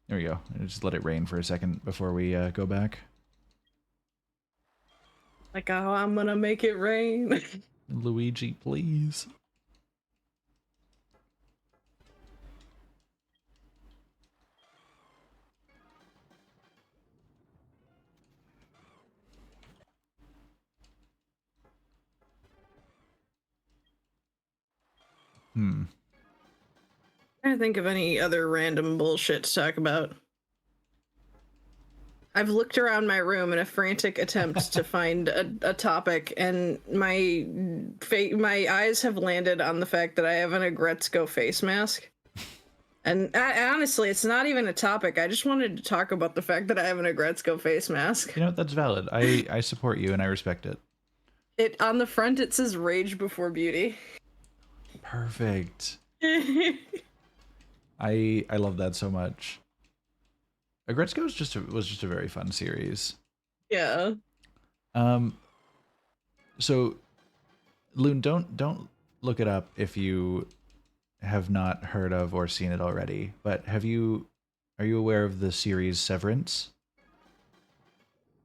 Speaker 1: There we go. Just let it rain for a second before we go back.
Speaker 2: Like, oh, I'm gonna make it rain.
Speaker 1: Luigi, please. Hmm.
Speaker 2: Trying to think of any other random bullshit to talk about. I've looked around my room in a frantic attempt to find a topic, and my eyes have landed on the fact that I have an Agretzko face mask. And honestly, it's not even a topic. I just wanted to talk about the fact that I have an Agretzko face mask.
Speaker 1: You know, that's valid. I support you and I respect it.
Speaker 2: It on the front it says "Rage Before Beauty."
Speaker 1: Perfect. I love that so much. Agretzko was just a very fun series.
Speaker 2: Yeah.
Speaker 1: Um. So, Loon, don't look it up if you have not heard of or seen it already. But are you aware of the series Severance?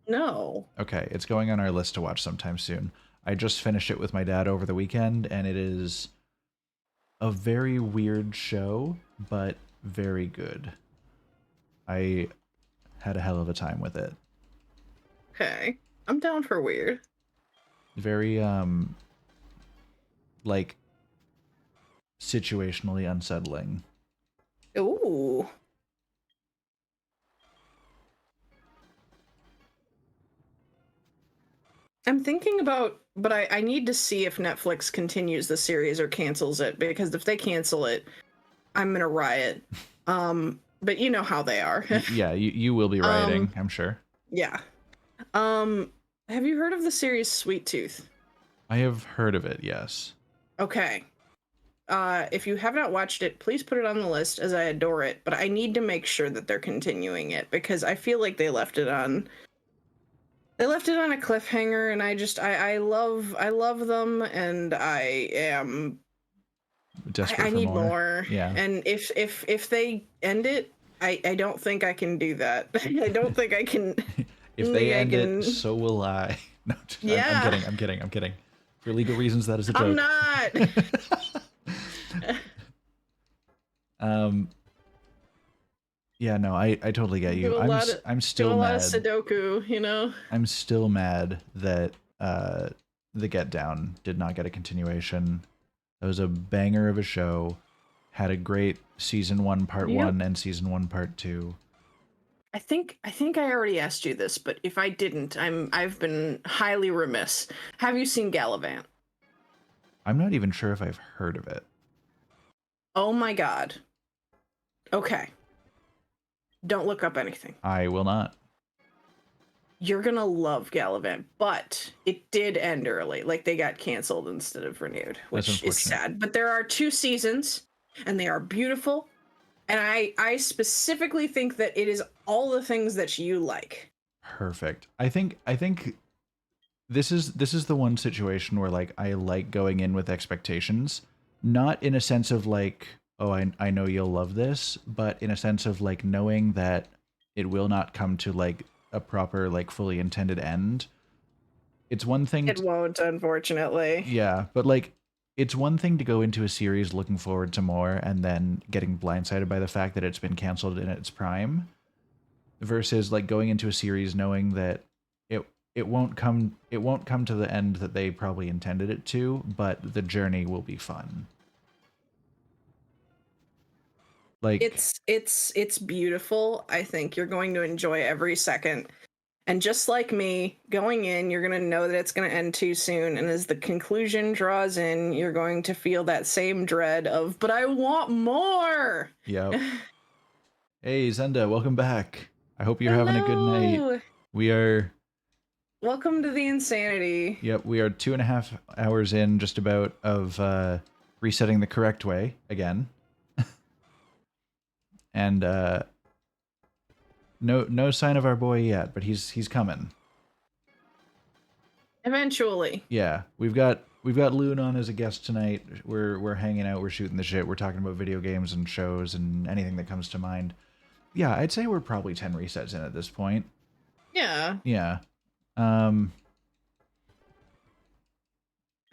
Speaker 2: No.
Speaker 1: Okay, it's going on our list to watch sometime soon. I just finished it with my dad over the weekend, and it is a very weird show, but very good. I had a hell of a time with it.
Speaker 2: Okay. I'm down for weird.
Speaker 1: Very like situationally unsettling.
Speaker 2: Ooh. I'm thinking about, but I need to see if Netflix continues the series or cancels it, because if they cancel it, I'm gonna riot. But you know how they are.
Speaker 1: Yeah, you will be rioting, I'm sure.
Speaker 2: Yeah. Have you heard of the series Sweet Tooth?
Speaker 1: I have heard of it, yes.
Speaker 2: Okay. If you have not watched it, please put it on the list, as I adore it. But I need to make sure that they're continuing it, because I feel like they left it on a cliffhanger, and I love them, and
Speaker 1: Desperate
Speaker 2: I
Speaker 1: for
Speaker 2: need
Speaker 1: more.
Speaker 2: more.
Speaker 1: Yeah.
Speaker 2: And if they end it, I don't think I can do that. I don't think I can.
Speaker 1: If they end it, so will I. No,
Speaker 2: Yeah.
Speaker 1: I'm kidding. For legal reasons, that is a joke.
Speaker 2: I'm not.
Speaker 1: Yeah, no, I totally get you. I'm still
Speaker 2: do a lot of
Speaker 1: mad.
Speaker 2: Sudoku, you know.
Speaker 1: I'm still mad that the Get Down did not get a continuation. That was a banger of a show. Had a great season 1 part 1 and season 1 part 2.
Speaker 2: I think I already asked you this, but if I didn't, I've been highly remiss. Have you seen Gallivant?
Speaker 1: I'm not even sure if I've heard of it.
Speaker 2: Oh my god. Okay. Don't look up anything.
Speaker 1: I will not.
Speaker 2: You're gonna love Gallivant, but it did end early. Like they got canceled instead of renewed,
Speaker 1: That's
Speaker 2: which is
Speaker 1: unfortunate.
Speaker 2: sad. But there are 2 seasons, and they are beautiful. And I specifically think that it is all the things that you like.
Speaker 1: Perfect. I think this is the one situation where like I like going in with expectations, not in a sense of like, oh, I know you'll love this, but in a sense of like knowing that it will not come to like a proper like fully intended end. It's one thing
Speaker 2: It won't, unfortunately.
Speaker 1: yeah, but like it's one thing to go into a series looking forward to more and then getting blindsided by the fact that it's been canceled in its prime versus like going into a series knowing that it it won't come to the end that they probably intended it to, but the journey will be fun. Like
Speaker 2: It's beautiful. I think you're going to enjoy every second. And just like me, going in, you're going to know that it's going to end too soon. And as the conclusion draws in, you're going to feel that same dread of, but I want more.
Speaker 1: yep. Hey Zenda, welcome back. I hope you're having a good night.
Speaker 2: Hello.
Speaker 1: We are
Speaker 2: Welcome to the insanity.
Speaker 1: yep, we are 2.5 hours in just about of resetting the correct way again. And no sign of our boy yet, but he's coming.
Speaker 2: Eventually.
Speaker 1: Yeah, we've got Loon on as a guest tonight. We're hanging out, we're shooting the shit, we're talking about video games and shows and anything that comes to mind. Yeah, I'd say we're probably 10 resets in at this point.
Speaker 2: Yeah.
Speaker 1: Yeah.
Speaker 2: Not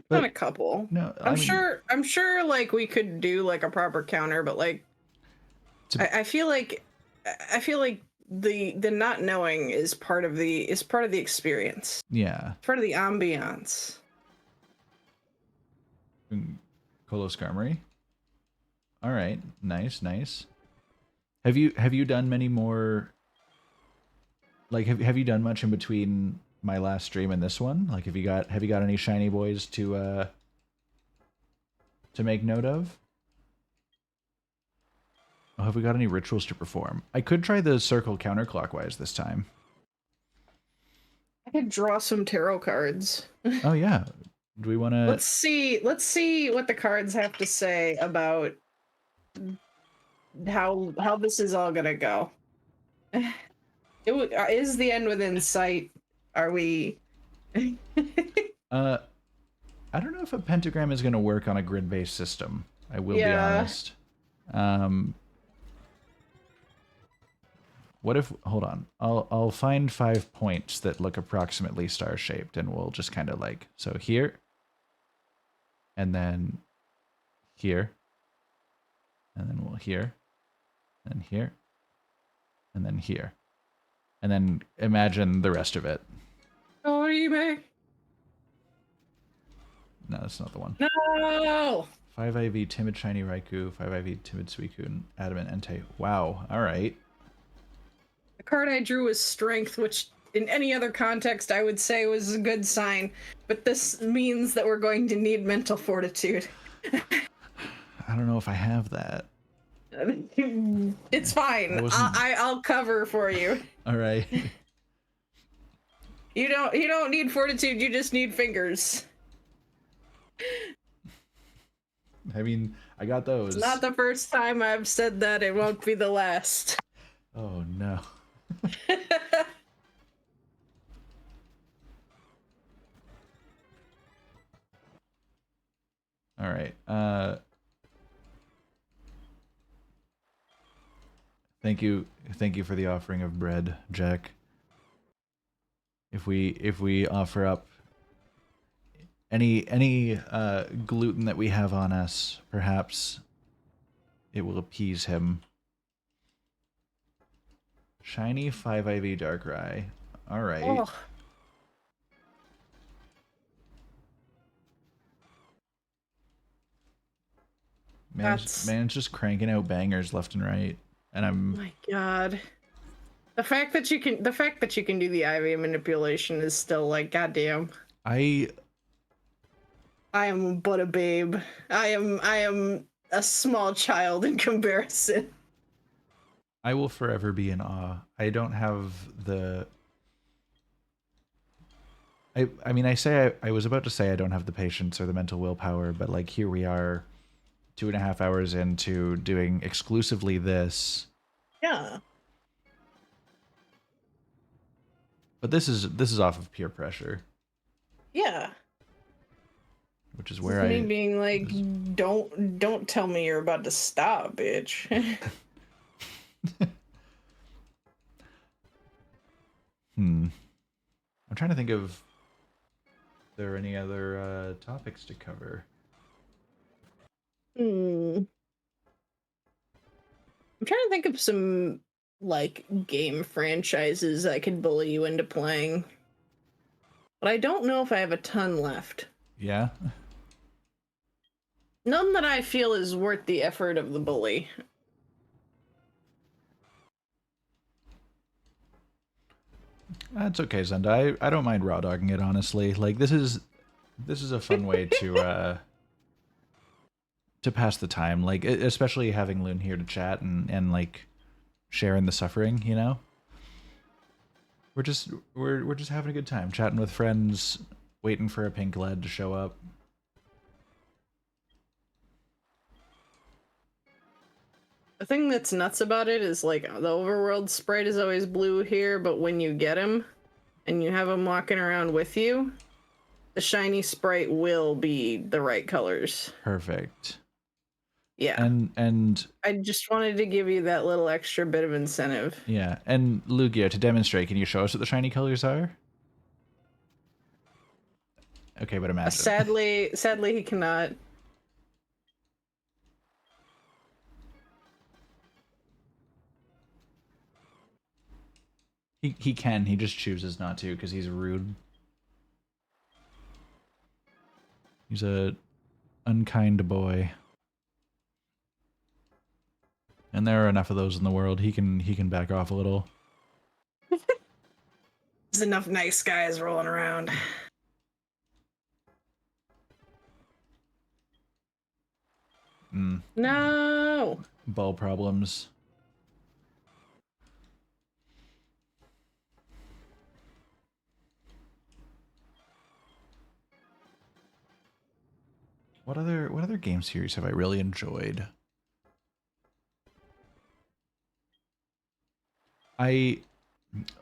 Speaker 1: But
Speaker 2: a couple.
Speaker 1: no, I
Speaker 2: I'm
Speaker 1: mean,
Speaker 2: sure like we could do like a proper counter, but like I feel like the not knowing is part of the experience.
Speaker 1: yeah.
Speaker 2: Part of the ambiance.
Speaker 1: Kolos Armory. All right, nice, nice. Have you done many more? Like, have you done much in between my last stream and this one? Like, have you got any shiny boys to make note of? Oh, have we got any rituals to perform? I could try the circle counterclockwise this time.
Speaker 2: I could draw some tarot cards.
Speaker 1: Oh yeah. Do we want to?
Speaker 2: Let's see what the cards have to say about how this is all gonna go. Is the end within sight? Are we?
Speaker 1: I don't know if a pentagram is going to work on a grid-based system. I will be
Speaker 2: Yeah.
Speaker 1: honest. What if? Hold on. I'll find 5 points that look approximately star-shaped, and we'll just kind of like so here, and then here, and then we'll here, and here, and then here, and then imagine the rest of it.
Speaker 2: Oh, you may.
Speaker 1: No, that's not the one.
Speaker 2: No.
Speaker 1: 5 IV Timid Shiny Raikou, 5 IV Timid Suicune, Adamant Entei. Wow. All right.
Speaker 2: The card I drew was Strength, which in any other context I would say was a good sign, but this means that we're going to need mental fortitude.
Speaker 1: I don't know if I have that.
Speaker 2: It's fine. I'll cover for you.
Speaker 1: All right.
Speaker 2: You don't need fortitude. You just need fingers.
Speaker 1: I mean, I got those.
Speaker 2: It's not the first time I've said that. It won't be the last.
Speaker 1: Oh no. All right. Thank you for the offering of bread, Jack. If we offer up any gluten that we have on us, perhaps it will appease him. Shiny 5 IV Darkrai. All right.
Speaker 2: Oh.
Speaker 1: Man's just cranking out bangers left and right, and I'm.
Speaker 2: Oh my god. The fact that you can do the IV manipulation is still like goddamn. I am but a babe. I am a small child in comparison.
Speaker 1: I will forever be in awe. I don't have the I mean, I was about to say I don't have the patience or the mental willpower, but like here we are, 2.5 hours into doing exclusively this.
Speaker 2: Yeah.
Speaker 1: But this is off of peer pressure,
Speaker 2: Yeah.
Speaker 1: which is
Speaker 2: This
Speaker 1: where
Speaker 2: is me
Speaker 1: I.
Speaker 2: being like,
Speaker 1: This
Speaker 2: don't tell me you're about to stop, bitch.
Speaker 1: hmm. I'm trying to think of if there are any other topics to cover.
Speaker 2: Hmm. I'm trying to think of some like game franchises I could bully you into playing. But I don't know if I have a ton left.
Speaker 1: Yeah.
Speaker 2: None that I feel is worth the effort of the bully.
Speaker 1: That's okay, Zenda. I don't mind raw dogging it, honestly. Like this is a fun way to pass the time. Like especially having Loon here to chat and like sharing the suffering, you know? We're just having a good time, chatting with friends, waiting for a pink lad to show up.
Speaker 2: The thing that's nuts about it is like the overworld sprite is always blue here, but when you get him and you have him walking around with you, the shiny sprite will be the right colors.
Speaker 1: Perfect.
Speaker 2: Yeah.
Speaker 1: And
Speaker 2: I just wanted to give you that little extra bit of incentive.
Speaker 1: yeah, and Lugia, to demonstrate, can you show us what the shiny colors are? Okay, but imagine.
Speaker 2: Sadly, he cannot.
Speaker 1: He can, he just chooses not to because he's rude. He's a unkind boy. And there are enough of those in the world. He can back off a little.
Speaker 2: There's enough nice guys rolling around.
Speaker 1: Mm,
Speaker 2: No.
Speaker 1: ball problems. What other game series have I really enjoyed? I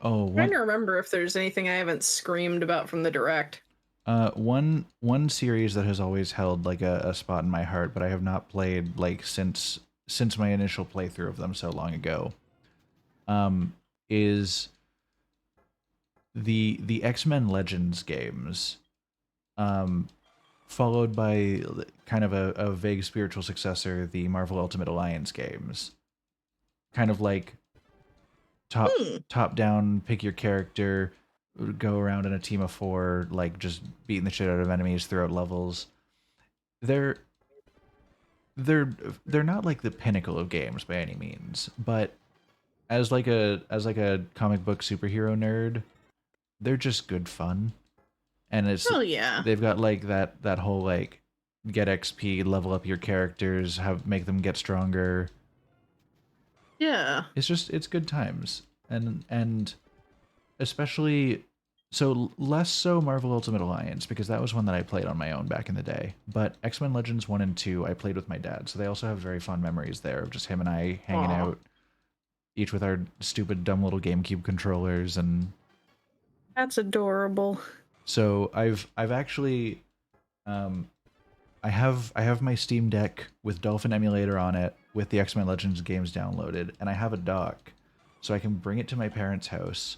Speaker 1: oh
Speaker 2: Trying
Speaker 1: one
Speaker 2: to remember if there's anything I haven't screamed about from the direct.
Speaker 1: one series that has always held like a spot in my heart, but I have not played like since my initial playthrough of them so long ago. Is the X-Men Legends games. Um, Followed by kind of a vague spiritual successor, the Marvel Ultimate Alliance games. Kind of like top
Speaker 2: Hmm.
Speaker 1: top down, pick your character, go around in a team of four, like just beating the shit out of enemies throughout levels. They're they're they're not like the pinnacle of games by any means, but as like a comic book superhero nerd, they're just good fun. And it's
Speaker 2: Oh yeah.
Speaker 1: they've got like that whole like get XP, level up your characters, have make them get stronger.
Speaker 2: Yeah.
Speaker 1: It's good times. And especially so less so Marvel Ultimate Alliance because that was one that I played on my own back in the day. But X-Men Legends 1 and 2 I played with my dad. So they also have very fond memories there of just him and I hanging
Speaker 2: Aw.
Speaker 1: out each with our stupid dumb little GameCube controllers. And
Speaker 2: That's adorable.
Speaker 1: so I've actually um I have my Steam Deck with Dolphin emulator on it with the X-Men Legends games downloaded, and I have a dock, so I can bring it to my parents' house,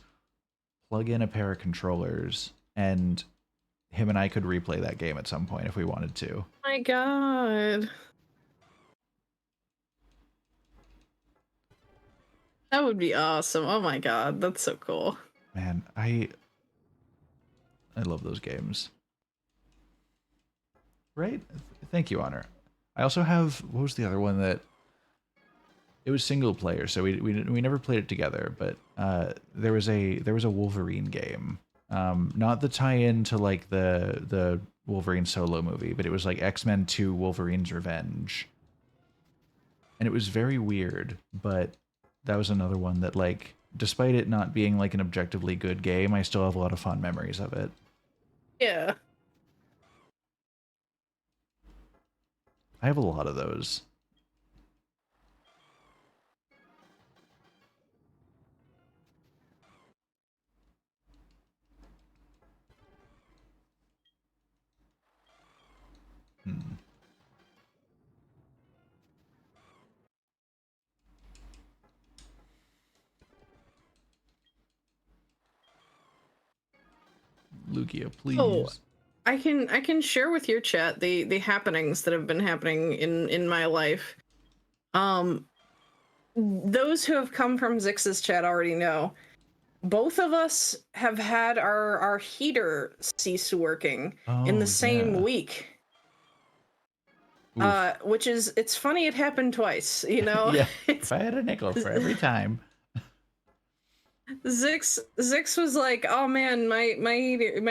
Speaker 1: plug in a pair of controllers, and him and I could replay that game at some point if we wanted to.
Speaker 2: My God. That would be awesome. Oh my God. That's so cool.
Speaker 1: Man, I love those games. Right? Thank you, Honor. I also have what was the other one that it was single player, so we never played it together. But there was a Wolverine game, not the tie-in to like the Wolverine solo movie, but it was like X-Men 2: Wolverine's Revenge, and it was very weird. But that was another one that like, despite it not being like an objectively good game, I still have a lot of fond memories of it.
Speaker 2: Yeah.
Speaker 1: I have a lot of those. Hmm. Lugia,
Speaker 2: Oh,
Speaker 1: please.
Speaker 2: I can share with your chat the happenings that have been happening in my life. Um, those who have come from Zix's chat already know. Both of us have had our heater cease working in the
Speaker 1: Oh,
Speaker 2: same
Speaker 1: yeah.
Speaker 2: week.
Speaker 1: Oof.
Speaker 2: Which is, it's funny it happened twice, you know?
Speaker 1: Yeah. If
Speaker 2: It's
Speaker 1: I had a nickel for every time.
Speaker 2: Zix was like, "Oh man, my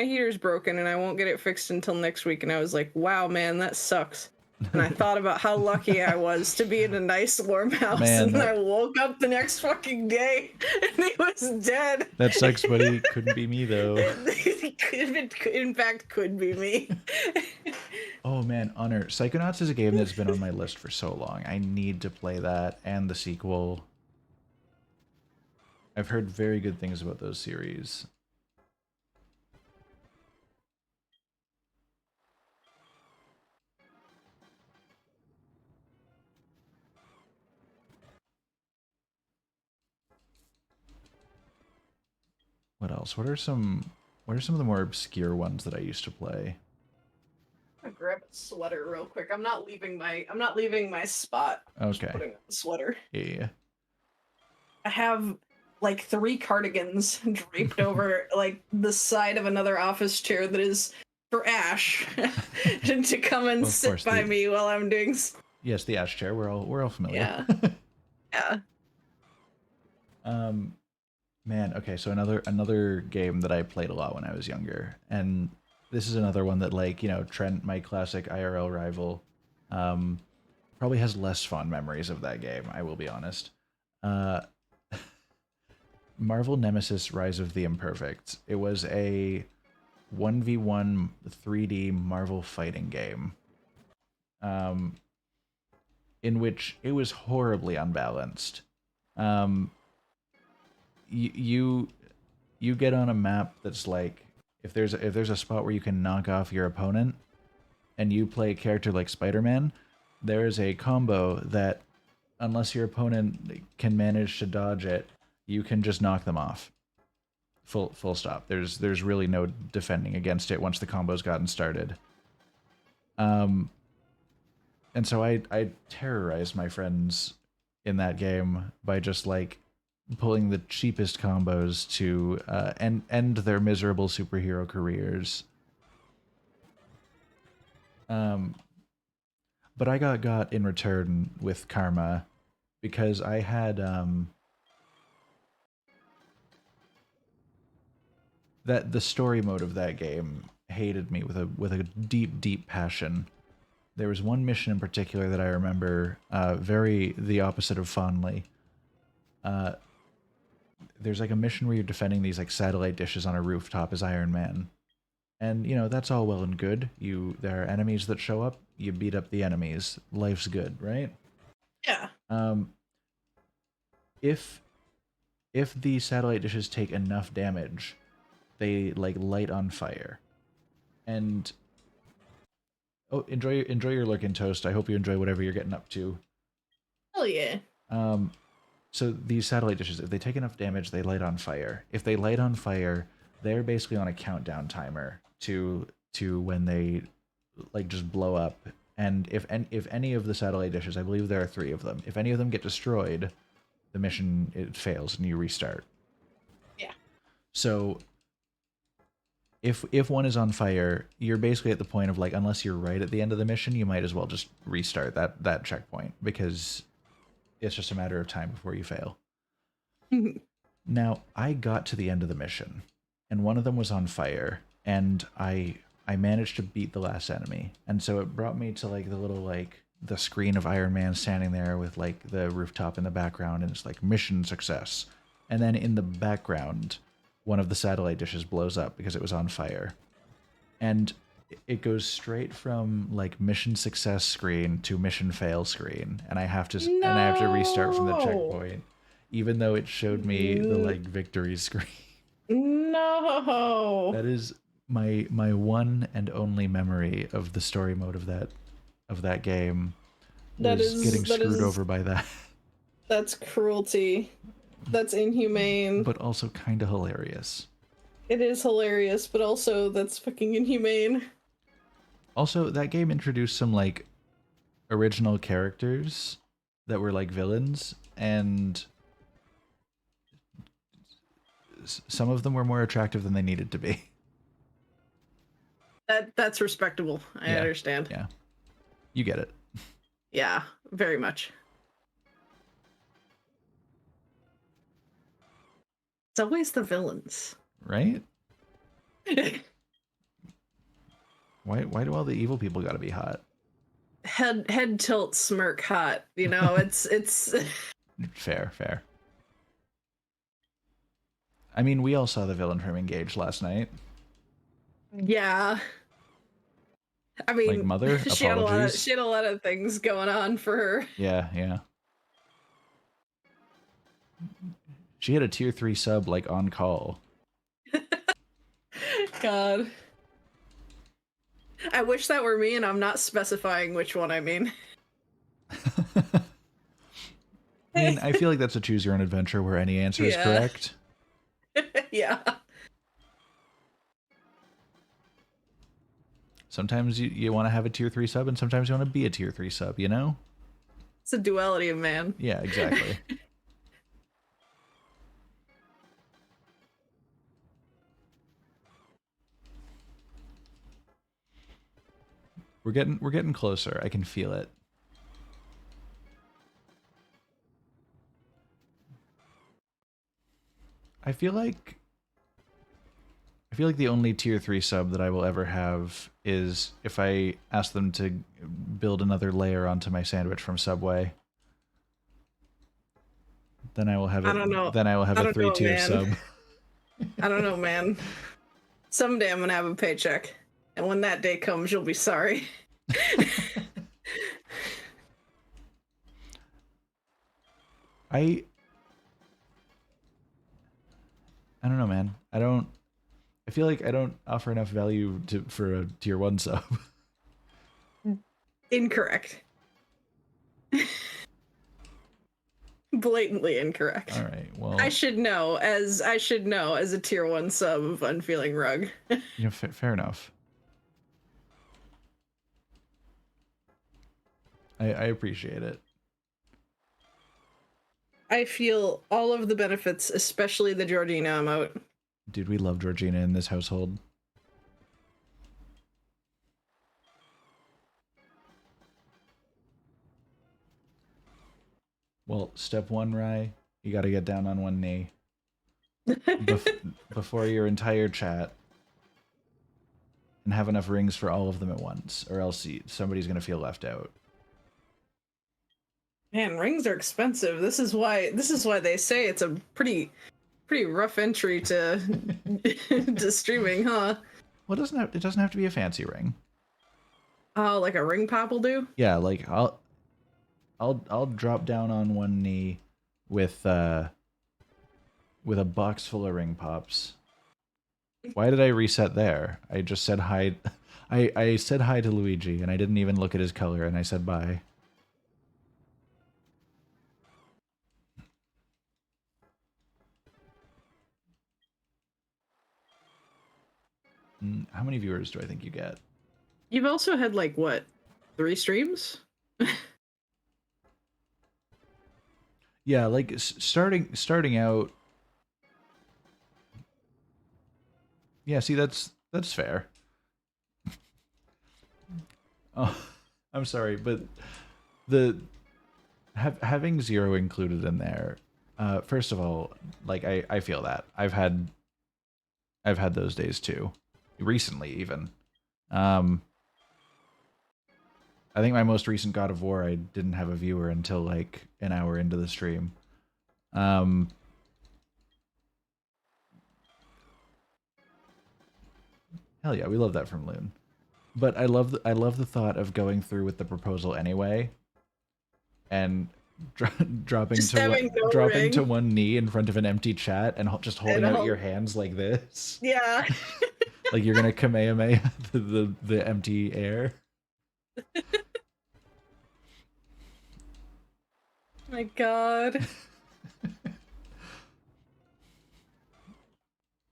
Speaker 2: heater's broken and I won't get it fixed until next week." And I was like, "Wow, man, that sucks." And I thought about how lucky I was to be in a nice warm house,
Speaker 1: Man,
Speaker 2: and I woke up the next fucking day and he was dead.
Speaker 1: that sucks, buddy. Couldn't be me, though.
Speaker 2: In fact, could be me.
Speaker 1: Oh, man, Honor. Psychonauts is a game that's been on my list for so long. I need to play that and the sequel. I've heard very good things about those series. What else? What are some of the more obscure ones that I used to play?
Speaker 2: I'm gonna grab a sweater real quick. I'm not leaving my spot. I'm just
Speaker 1: Okay.
Speaker 2: putting on a sweater.
Speaker 1: Yeah.
Speaker 2: I have like 3 cardigans draped over like the side of another office chair that is for Ash to come and
Speaker 1: Well, of
Speaker 2: sit
Speaker 1: course,
Speaker 2: by
Speaker 1: the
Speaker 2: me while I'm doing.
Speaker 1: yes, the Ash chair. We're all familiar.
Speaker 2: Yeah, yeah.
Speaker 1: um, Man, okay, so another game that I played a lot when I was younger, and this is another one that, like, you know, Trent, my classic IRL rival, um, probably has less fond memories of that game. I will be honest. Uh, Marvel Nemesis: Rise of the Imperfect. It was a 1v1 3D Marvel fighting game, um, in which it was horribly unbalanced. Um, you you get on a map that's like, if there's a spot where you can knock off your opponent and you play a character like Spider-Man, there is a combo that, unless your opponent can manage to dodge it, you can just knock them off. Full stop. There's really no defending against it once the combo's gotten started. Um and so I terrorized my friends in that game by just like pulling the cheapest combos to end their miserable superhero careers. Um, but I got in return with karma because I had that the story mode of that game hated me with a deep passion. There was one mission in particular that I remember very the opposite of fondly. Uh, there's like a mission where you're defending these like satellite dishes on a rooftop as Iron Man. And you know, that's all well and good. There are enemies that show up, you beat up the enemies. Life's good, right?
Speaker 2: Yeah.
Speaker 1: Um if the satellite dishes take enough damage, they like light on fire. And oh, enjoy your lurking toast. I hope you enjoy whatever you're getting up to.
Speaker 2: Hell yeah.
Speaker 1: Um so these satellite dishes, if they take enough damage, they light on fire. If they light on fire, they're basically on a countdown timer to when they like just blow up. And if any of the satellite dishes, I believe there are 3 of them, if any of them get destroyed, the mission it fails and you restart.
Speaker 2: Yeah.
Speaker 1: So if one is on fire, you're basically at the point of like, unless you're right at the end of the mission, you might as well just restart that checkpoint because it's just a matter of time before you fail. Now, I got to the end of the mission, and one of them was on fire, and I managed to beat the last enemy. And so it brought me to like the little like the screen of Iron Man standing there with like the rooftop in the background, and it's like mission success. And then in the background, one of the satellite dishes blows up because it was on fire. and it goes straight from like mission success screen to mission fail screen, and I have to restart from the
Speaker 2: No.
Speaker 1: checkpoint, even though it showed me the like victory screen.
Speaker 2: No.
Speaker 1: That is my one and only memory of the story mode of that game,
Speaker 2: That
Speaker 1: was
Speaker 2: is
Speaker 1: getting
Speaker 2: that
Speaker 1: screwed
Speaker 2: is
Speaker 1: over by that.
Speaker 2: that's cruelty. That's inhumane.
Speaker 1: But also kind of hilarious.
Speaker 2: It is hilarious, but also that's fucking inhumane.
Speaker 1: Also, that game introduced some like original characters that were like villains, and some of them were more attractive than they needed to be.
Speaker 2: That's respectable. I
Speaker 1: Yeah,
Speaker 2: understand.
Speaker 1: yeah, you get it.
Speaker 2: Yeah, very much. It's always the villains.
Speaker 1: Right? Why do all the evil people gotta be hot?
Speaker 2: Head tilt smirk hot. You know, it's
Speaker 1: Fair, fair. I mean, we all saw the villain from Engage last night.
Speaker 2: yeah. I
Speaker 1: Like,
Speaker 2: mean,
Speaker 1: Mother, apologies.
Speaker 2: she had a lot of things going on for her.
Speaker 1: Yeah, yeah. She had a tier 3 sub, like, on call.
Speaker 2: God. I wish that were me, and I'm not specifying which one I mean.
Speaker 1: I mean, I feel like that's a choose your own adventure where any answer is
Speaker 2: Yeah.
Speaker 1: correct.
Speaker 2: Yeah.
Speaker 1: Sometimes you want to have a tier 3 sub, and sometimes you want to be a tier 3 sub, you know?
Speaker 2: It's a duality of man.
Speaker 1: Yeah, exactly. We're getting closer. I can feel it. I feel like the only tier 3 sub that I will ever have is if I ask them to build another layer onto my sandwich from Subway. Then I will have it.
Speaker 2: I don't know.
Speaker 1: Then I will have
Speaker 2: I
Speaker 1: a
Speaker 2: don't know,
Speaker 1: 3-tier
Speaker 2: man.
Speaker 1: sub.
Speaker 2: I don't know, man. Someday I'm gonna have a paycheck, and when that day comes, you'll be sorry.
Speaker 1: I don't know, man. I feel like I don't offer enough value for a tier 1 sub.
Speaker 2: Incorrect. Blatantly incorrect.
Speaker 1: All right. Well,
Speaker 2: I should know as a tier 1 sub of UnfeelingRug.
Speaker 1: you know, fair enough. I appreciate it.
Speaker 2: I feel all of the benefits, especially the Georgina emote.
Speaker 1: Dude, we love Georgina in this household. Well, step 1, Rye, you got to get down on one knee before your entire chat, and have enough rings for all of them at once, or else somebody's gonna feel left out.
Speaker 2: Man, rings are expensive. This is why they say it's a pretty rough entry to to streaming, huh?
Speaker 1: Well, it doesn't have to be a fancy ring.
Speaker 2: Oh, like a ring pop will do?
Speaker 1: Yeah, like I'll drop down on one knee with a box full of ring pops. Why did I reset there? I just said hi. I said hi to Luigi, and I didn't even look at his color, and I said bye. How many viewers do I think you get?
Speaker 2: You've also had like what, 3 streams?
Speaker 1: Yeah, like starting out. Yeah, see, that's fair. Oh, I'm sorry, but having 0 included in there. First of all, like I feel that I've had those days too, recently even. I think my most recent God of War, I didn't have a viewer until like an hour into the stream. Hell yeah, we love that from Loon. But I love the thought of going through with the proposal anyway, and dro-
Speaker 2: Just having no
Speaker 1: dropping to
Speaker 2: ring
Speaker 1: one knee in front of an empty chat and just
Speaker 2: and
Speaker 1: holding out
Speaker 2: all.
Speaker 1: your hands like this,
Speaker 2: Yeah.
Speaker 1: like you're gonna Kamehameha the empty air.
Speaker 2: My God.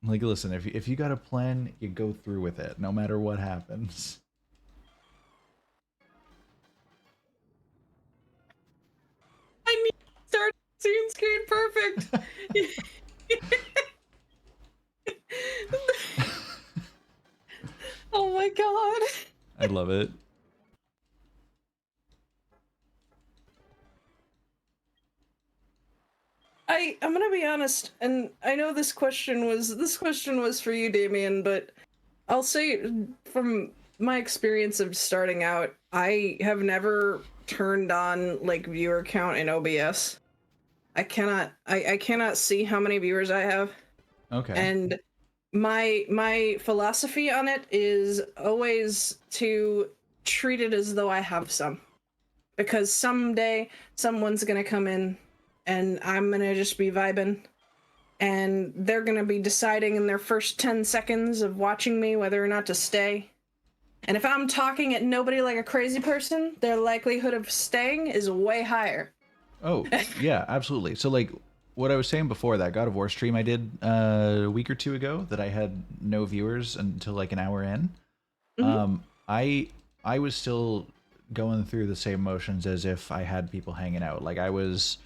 Speaker 1: Like, listen, if you got a plan, you go through with it, no matter what happens.
Speaker 2: I need to start scene screen perfect. Oh my God.
Speaker 1: I love it.
Speaker 2: I'm gonna be honest, and I know this question was for you, Damien, but I'll say from my experience of starting out, I have never turned on like viewer count in OBS. I cannot see how many viewers I have.
Speaker 1: Okay.
Speaker 2: And my philosophy on it is always to treat it as though I have some. Because someday someone's gonna come in and I'm gonna just be vibing and they're gonna be deciding in their first 10 seconds of watching me whether or not to stay. And if I'm talking at nobody like a crazy person, their likelihood of staying is way higher.
Speaker 1: Oh, yeah, absolutely. So, like, what I was saying before, that God of War stream I did a week or two ago that I had no viewers until like an hour in,
Speaker 2: Mm-hmm.
Speaker 1: I was still going through the same motions as if I had people hanging out. Like, I was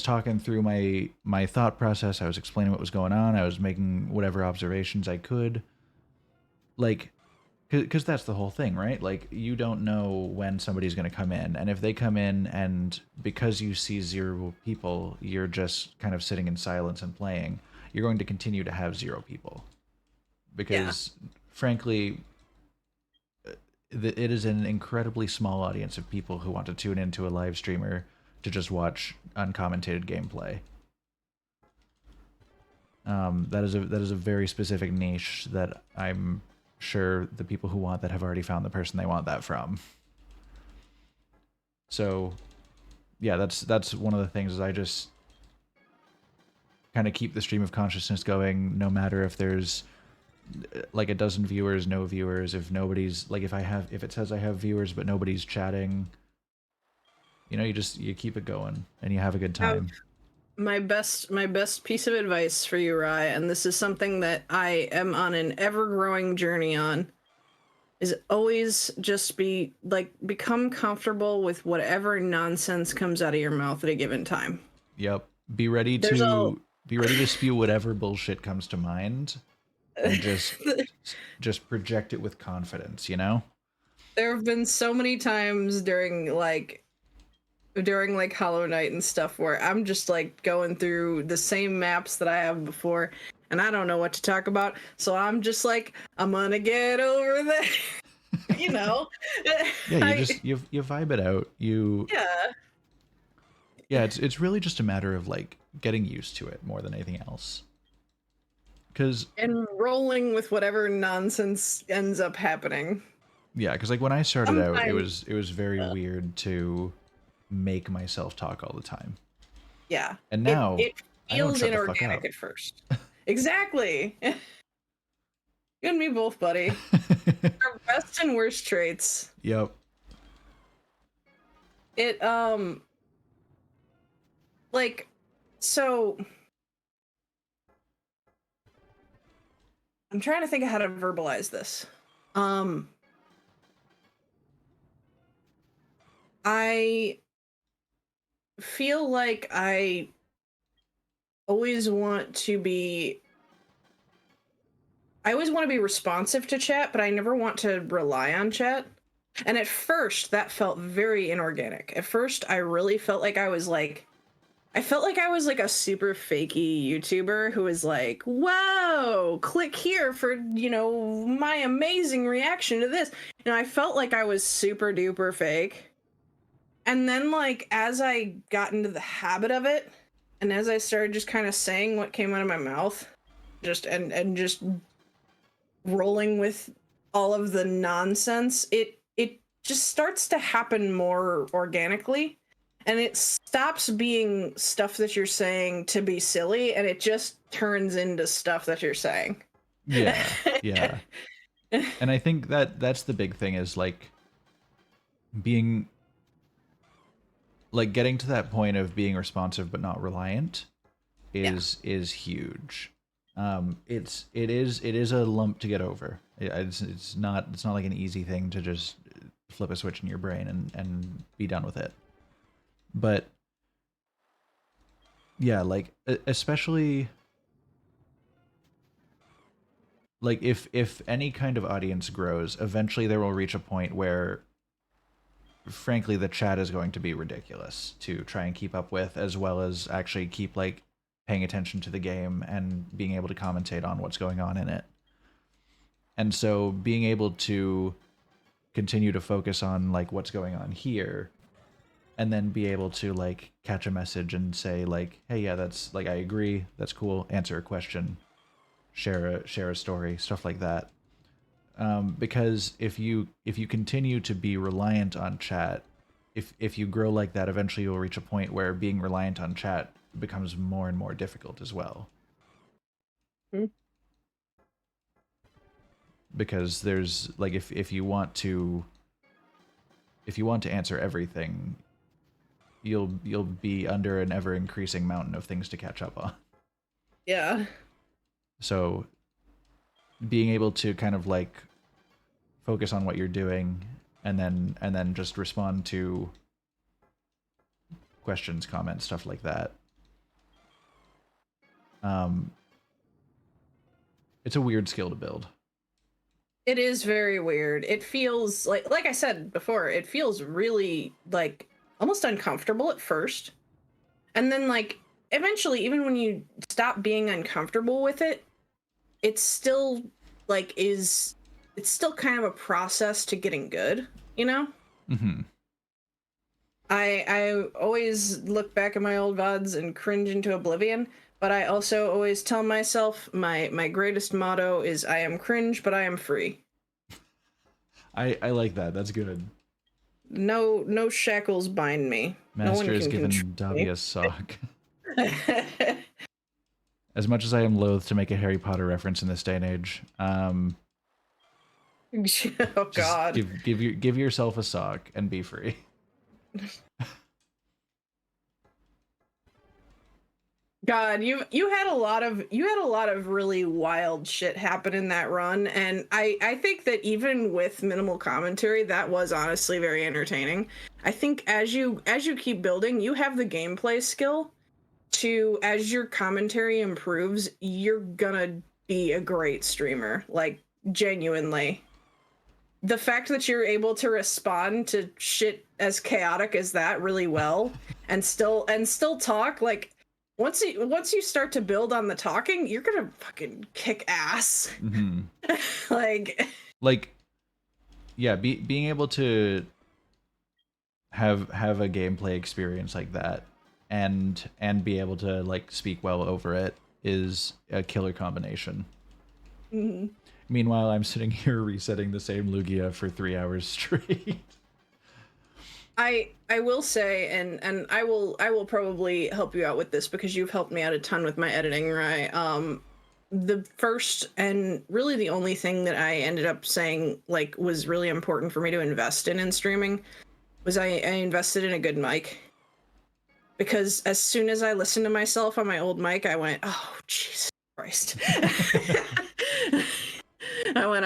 Speaker 1: talking through my thought process. I was explaining what was going on. I was making whatever observations I could. Like, because that's the whole thing, right? Like, you don't know when somebody's going to come in, and if they come in and because you see zero people, you're just kind of sitting in silence and playing, you're going to continue to have zero people
Speaker 2: Yeah.
Speaker 1: because, frankly, it is an incredibly small audience of people who want to tune into a live streamer to just watch uncommentated gameplay. That is a very specific niche that I'm sure the people who want that have already found the person they want that from. So, yeah, that's one of the things is I just kind of keep the stream of consciousness going, no matter if there's like a dozen viewers, no viewers, if nobody's like if it says I have viewers but nobody's chatting, you know, you keep it going and you have a good
Speaker 2: Have
Speaker 1: time.
Speaker 2: my best piece of advice for you, Rye, and this is something that I am on an ever-growing journey on, is always just become comfortable with whatever nonsense comes out of your mouth at a given time.
Speaker 1: Yep.
Speaker 2: There's a
Speaker 1: Be ready to spew whatever bullshit comes to mind and just project it with confidence, you know?
Speaker 2: there have been so many times during Hollow Knight and stuff where I'm just like going through the same maps that I have before and I don't know what to talk about. So I'm just like, I'm gonna get over there. You know?
Speaker 1: Yeah, you
Speaker 2: I
Speaker 1: just you vibe it out. You
Speaker 2: yeah.
Speaker 1: Yeah, it's really just a matter of like getting used to it more than anything else. Cuz
Speaker 2: And rolling with whatever nonsense ends up happening.
Speaker 1: yeah, cuz like when I started out,
Speaker 2: Sometimes
Speaker 1: it was very weird to make myself talk all the time.
Speaker 2: yeah.
Speaker 1: And
Speaker 2: It
Speaker 1: now
Speaker 2: it
Speaker 1: I don't
Speaker 2: feels
Speaker 1: shut the fuck
Speaker 2: inorganic
Speaker 1: up.
Speaker 2: at first. Exactly. You and me both, buddy. Our best and worst traits.
Speaker 1: Yep.
Speaker 2: It like so I'm trying to think of how to verbalize this. Um I feel like I always want to be I always want to be responsive to chat, but I never want to rely on chat. And at first that felt very inorganic. At first I really felt like I felt like I was like a super fakey YouTuber who was like, "Whoa, click here for, my amazing reaction to this." I felt like I was super duper fake. And then like as I got into the habit of it, and as I started just kind of saying what came out of my mouth, just and just rolling with all of the nonsense, it just starts to happen more organically, and it stops being stuff that you're saying to be silly, and it just turns into stuff that you're saying.
Speaker 1: Yeah, yeah. And I think that that's the big thing, is like being like getting to that point of being responsive but not reliant
Speaker 2: Yeah.
Speaker 1: is huge. It is a lump to get over. It's not like an easy thing to just flip a switch in your brain and be done with it. But yeah, like especially like if any kind of audience grows, eventually there will reach a point where frankly the chat is going to be ridiculous to try and keep up with, as well as actually keep like paying attention to the game and being able to commentate on what's going on in it. And so being able to continue to focus on like what's going on here, and then be able to like catch a message and say like, hey, yeah, that's like, I agree, that's cool, answer a question, share a story, stuff like that. Because if you continue to be reliant on chat, if you grow like that, eventually you'll reach a point where being reliant on chat becomes more and more difficult as well.
Speaker 2: Mhm.
Speaker 1: Because there's like if you want to answer everything, you'll be under an ever increasing mountain of things to catch up on.
Speaker 2: Yeah.
Speaker 1: So being able to kind of like focus on what you're doing, and then just respond to questions, comments, stuff like that. Um, it's a weird skill to build.
Speaker 2: It is very weird. It feels like I said before, it feels really like almost uncomfortable at first. And then like eventually even when you stop being uncomfortable with it, it's still like it's still kind of a process to getting good, you know?
Speaker 1: Mm-hmm.
Speaker 2: I always look back at my old VODs and cringe into oblivion, but I also always tell myself my greatest motto is I am cringe, but I am free.
Speaker 1: I like that. That's good.
Speaker 2: No shackles bind me. No one
Speaker 1: Master has
Speaker 2: can control
Speaker 1: given Dobby
Speaker 2: me.
Speaker 1: a sock. As much as I am loath to make a Harry Potter reference in this day and age,
Speaker 2: Oh
Speaker 1: just
Speaker 2: God.
Speaker 1: give yourself a sock and be free.
Speaker 2: God, you had a lot of really wild shit happen in that run, and I think that even with minimal commentary, that was honestly very entertaining. I think as you keep building, you have the gameplay skill to, as your commentary improves, you're gonna be a great streamer. Like genuinely. The fact that you're able to respond to shit as chaotic as that really well and still talk, like once you start to build on the talking, you're gonna fucking kick ass.
Speaker 1: Mm-hmm.
Speaker 2: Like
Speaker 1: Like, yeah, being able to have a gameplay experience like that, and be able to like speak well over it, is a killer combination.
Speaker 2: mhm.
Speaker 1: Meanwhile, I'm sitting here resetting the same Lugia for 3 hours straight.
Speaker 2: I will say, and I will probably help you out with this because you've helped me out a ton with my editing, right? The first and really the only thing that I ended up saying like was really important for me to invest in streaming was I invested in a good mic, because as soon as I listened to myself on my old mic, I went, oh Jesus Christ. I went,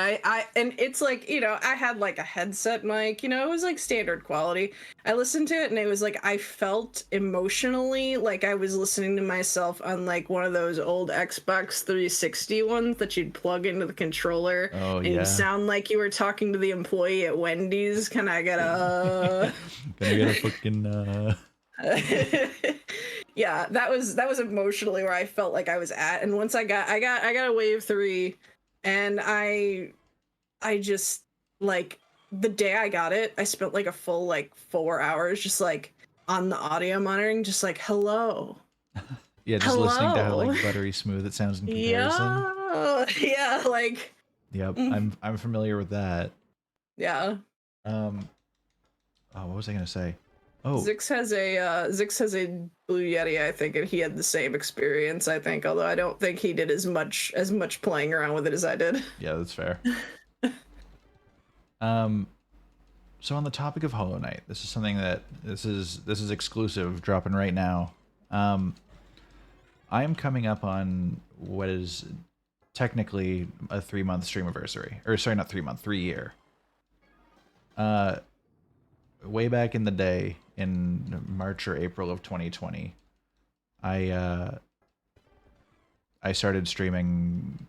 Speaker 2: and it's like, I had like a headset mic, it was like standard quality. I listened to it and it was like, I felt emotionally like I was listening to myself on like one of those old Xbox 360 ones that you'd plug into the controller,
Speaker 1: Oh
Speaker 2: and you
Speaker 1: yeah.
Speaker 2: sound like you were talking to the employee at Wendy's. Can I get a
Speaker 1: Gonna get a fucking
Speaker 2: yeah, that was emotionally where I felt like I was at. And once I got a wave 3, and I just like the day I got it, I spent like a full like 4 hours just like on the audio monitoring, just like hello.
Speaker 1: yeah, just listening to how
Speaker 2: Hello.
Speaker 1: like buttery smooth it sounds in comparison.
Speaker 2: Yeah. Yeah, like
Speaker 1: Yep,
Speaker 2: Mm,
Speaker 1: I'm familiar with that.
Speaker 2: yeah.
Speaker 1: Um, oh, what was I gonna say? Oh,
Speaker 2: Zix has a Blue Yeti, I think, and he had the same experience, I think, although I don't think he did as much playing around with it as I did.
Speaker 1: yeah, that's fair. Um, so on the topic of Hollow Knight, this is something that this is exclusive, dropping right now. Um, I am coming up on what is technically a 3 month stream anniversary, or sorry, not 3 month, 3 year. Uh, way back in the day, in March or April of 2020, I I started streaming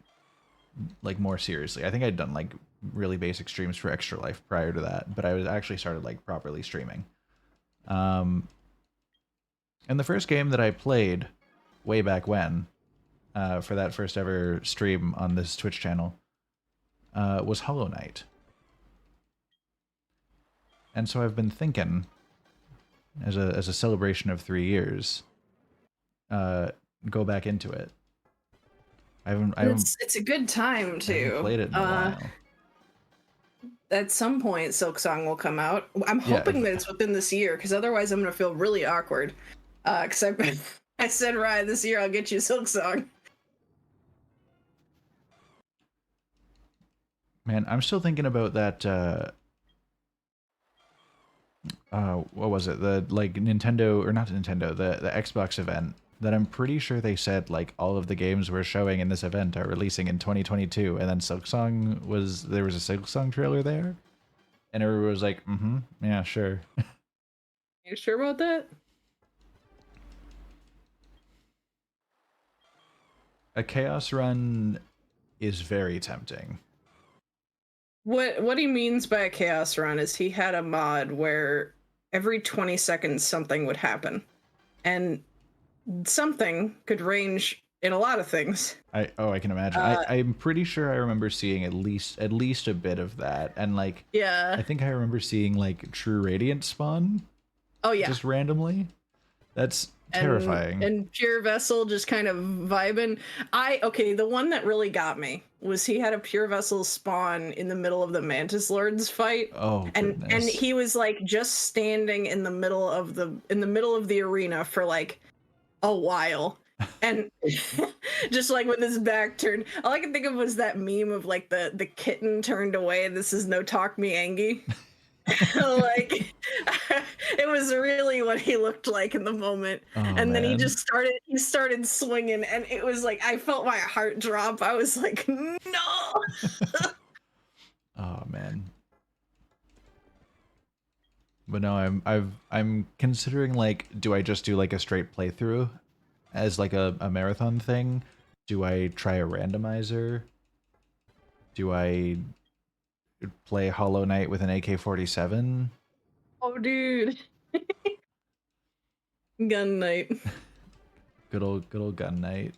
Speaker 1: like more seriously. I think I'd done like really basic streams for Extra Life prior to that, but I was actually started like properly streaming. Um, and the first game that I played way back when, for that first ever stream on this Twitch channel, was Hollow Knight. And so I've been thinking, as a celebration of 3 years, uh, go back into it. I
Speaker 2: And
Speaker 1: haven't
Speaker 2: it's a good time
Speaker 1: I haven't
Speaker 2: too.
Speaker 1: played it in a while.
Speaker 2: At some point, Silk Song will come out. I'm
Speaker 1: Yeah,
Speaker 2: hoping that it's within this year, because otherwise, I'm gonna feel really awkward. Because I said, Ryan, this year I'll get you Silk Song.
Speaker 1: man, I'm still thinking about that. What was it? The like Nintendo or not Nintendo, the Xbox event. That I'm pretty sure they said like all of the games we're showing in this event are releasing in 2022, and then Silksong was there was a Silksong trailer there, and everyone was like, "Mm-hmm, yeah, sure."
Speaker 2: You sure about that?
Speaker 1: A Chaos Run is very tempting.
Speaker 2: What he means by a chaos run is he had a mod where every 20 seconds something would happen, and something could range in a lot of things.
Speaker 1: I can imagine.
Speaker 2: Uh,
Speaker 1: I'm pretty sure I remember seeing at least a bit of that, and like I
Speaker 2: yeah.
Speaker 1: think I remember seeing like True Radiant spawn
Speaker 2: Oh yeah.
Speaker 1: just randomly. That's
Speaker 2: and
Speaker 1: terrifying.
Speaker 2: and pure vessel just kind of vibing. Okay, the one that really got me was he had a pure vessel spawn in the middle of the Mantis Lords fight,
Speaker 1: Oh
Speaker 2: and
Speaker 1: goodness.
Speaker 2: he was like just standing in the middle of the arena for like a while, and just like with his back turned. All I can think of was that meme of like the kitten turned away, this is no talk me Angie. Like it was really what he looked like in the moment.
Speaker 1: Oh
Speaker 2: And then
Speaker 1: man.
Speaker 2: he started swinging, and it was like I felt my heart drop. I was like, no.
Speaker 1: Oh man. But no, I'm considering like, do I just do like a straight playthrough as like a marathon thing? Do I try a randomizer? Do I play Hollow Knight with an AK-47?
Speaker 2: Oh dude. Gun night.
Speaker 1: Good old gun night.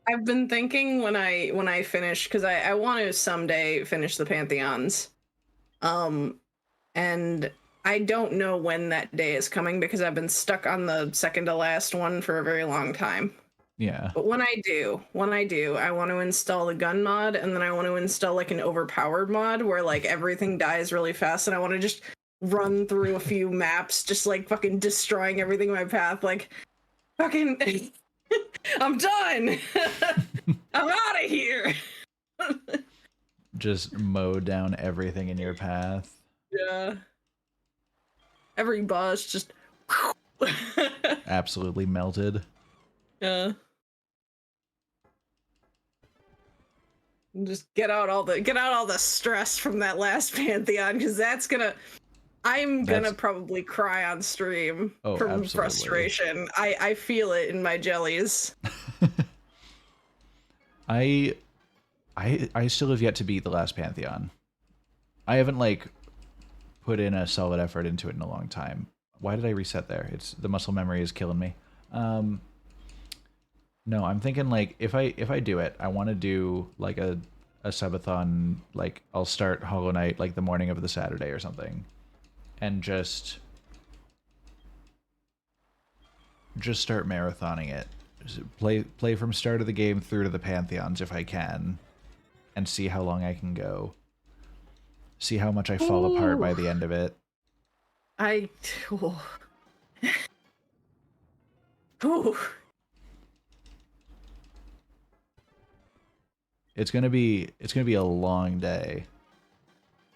Speaker 2: I've been thinking when I finish, because I want to someday finish the Pantheons. Um and I don't know when that day is coming because I've been stuck on the second to last one for a very long time.
Speaker 1: Yeah.
Speaker 2: But when I do, I want to install the gun mod, and then I want to install like an overpowered mod where like everything dies really fast, and I want to just run through a few maps, just like fucking destroying everything in my path. Like fucking, I'm done. I'm out of here.
Speaker 1: Just mow down everything in your path.
Speaker 2: Yeah. Every boss just.
Speaker 1: Absolutely melted.
Speaker 2: Yeah. Just get out all the stress from that last Pantheon, because I'm gonna
Speaker 1: That's
Speaker 2: probably cry on stream
Speaker 1: oh,
Speaker 2: from
Speaker 1: absolutely.
Speaker 2: frustration. I feel it in my jellies.
Speaker 1: I I still have yet to beat the last Pantheon. I haven't like put in a solid effort into it in a long time. Why did I reset there? It's the muscle memory is killing me. Um, no, I'm thinking like if I do it, I want to do like a subathon. Like I'll start Hollow Knight like the morning of the Saturday or something, and just start marathoning it play from start of the game through to the Pantheons if I can, and see how long I can go. See how much I fall apart by
Speaker 2: Ooh.
Speaker 1: the end of it.
Speaker 2: Ooh. Ooh.
Speaker 1: It's gonna be a long day.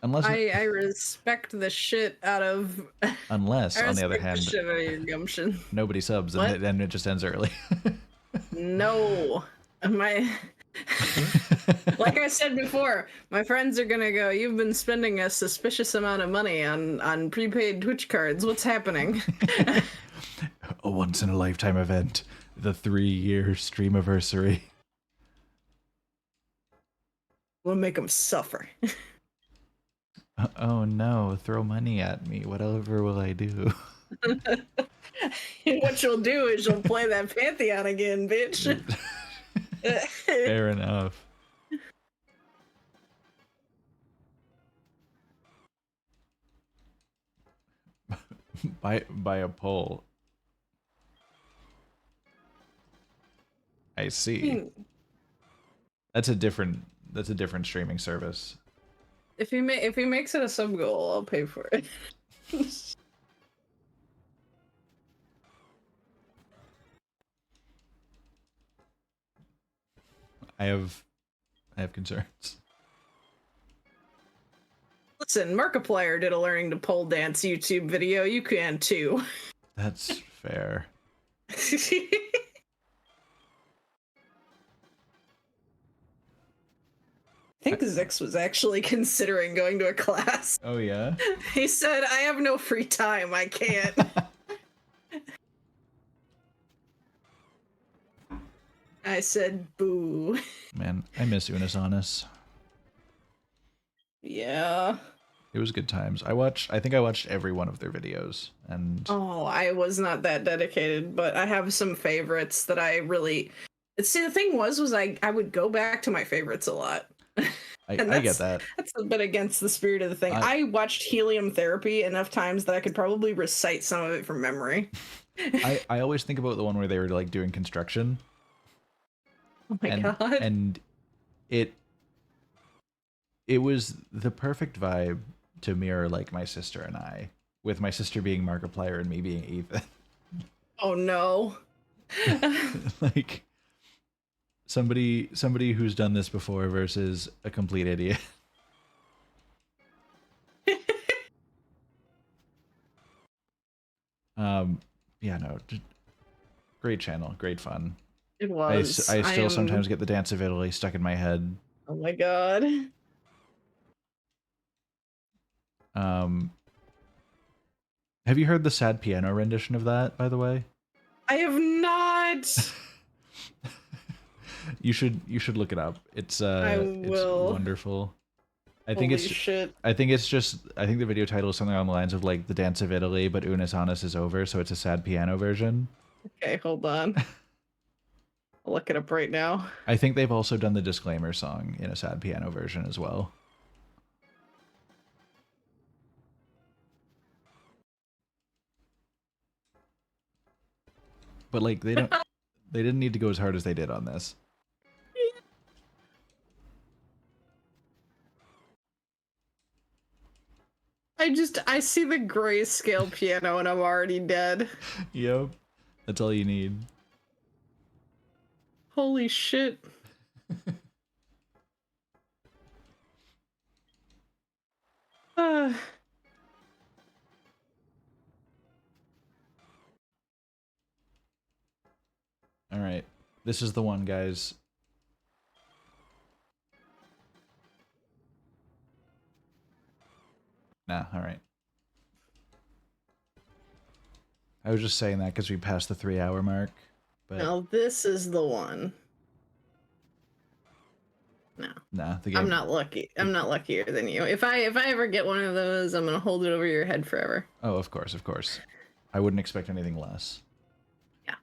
Speaker 1: Unless
Speaker 2: I respect the shit out of.
Speaker 1: unless
Speaker 2: I
Speaker 1: on the other
Speaker 2: respect the
Speaker 1: hand
Speaker 2: shit out of your gumption.
Speaker 1: nobody subs and
Speaker 2: What?
Speaker 1: then it just ends early.
Speaker 2: No, my. Like I said before, my friends are gonna go. You've been spending a suspicious amount of money on prepaid Twitch cards. What's happening?
Speaker 1: A once in a lifetime event, the 3-year streamiversary.
Speaker 2: We'll make them suffer.
Speaker 1: Oh no, throw money at me. Whatever will I do?
Speaker 2: What you'll do is you'll play that Pantheon again, bitch.
Speaker 1: Fair enough. By a poll. I see. That's a different streaming service.
Speaker 2: If he makes it a sub goal, I'll pay for it.
Speaker 1: I have concerns.
Speaker 2: Listen, Markiplier did a learning to pole dance YouTube video. You can too.
Speaker 1: That's fair.
Speaker 2: I think Zix was actually considering going to a class.
Speaker 1: Oh yeah?
Speaker 2: He said, I have no free time. I can't. I said, boo.
Speaker 1: Man, I miss Unisonis.
Speaker 2: Yeah.
Speaker 1: It was good times. I think I watched every one of their videos, and
Speaker 2: Oh, I was not that dedicated, but I have some favorites that I really. See, the thing was I would go back to my favorites a lot.
Speaker 1: I get that.
Speaker 2: That's a bit against the spirit of the thing. I watched Helium Therapy enough times that I could probably recite some of it from memory.
Speaker 1: I always think about the one where they were like doing construction.
Speaker 2: Oh my god.
Speaker 1: And it was the perfect vibe to mirror like my sister and I, with my sister being Markiplier and me being Ethan.
Speaker 2: Oh no.
Speaker 1: Like somebody who's done this before versus a complete idiot. Yeah, no, great channel, great fun.
Speaker 2: It was.
Speaker 1: I still sometimes get the Dance of Italy stuck in my head.
Speaker 2: Oh my god.
Speaker 1: Have you heard the sad piano rendition of that, by the way?
Speaker 2: I have not.
Speaker 1: You should look it up. It's it's wonderful. I think
Speaker 2: Holy shit.
Speaker 1: I think the video title is something along the lines of like the Dance of Italy, but Unisonis is over, so it's a sad piano version.
Speaker 2: Okay, hold on. I'll look it up right now.
Speaker 1: I think they've also done the disclaimer song in a sad piano version as well. But like they didn't need to go as hard as they did on this.
Speaker 2: I see the grayscale piano and I'm already dead.
Speaker 1: Yep. That's all you need.
Speaker 2: Holy shit. All
Speaker 1: right. This is the one, guys. Nah, all right. I was just saying that because we passed the 3-hour mark. But
Speaker 2: now this is the one. No.
Speaker 1: Nah, the game.
Speaker 2: I'm not lucky. I'm not luckier than you. If I ever get one of those, I'm gonna hold it over your head forever.
Speaker 1: Oh, of course, of course. I wouldn't expect anything less.
Speaker 2: Yeah.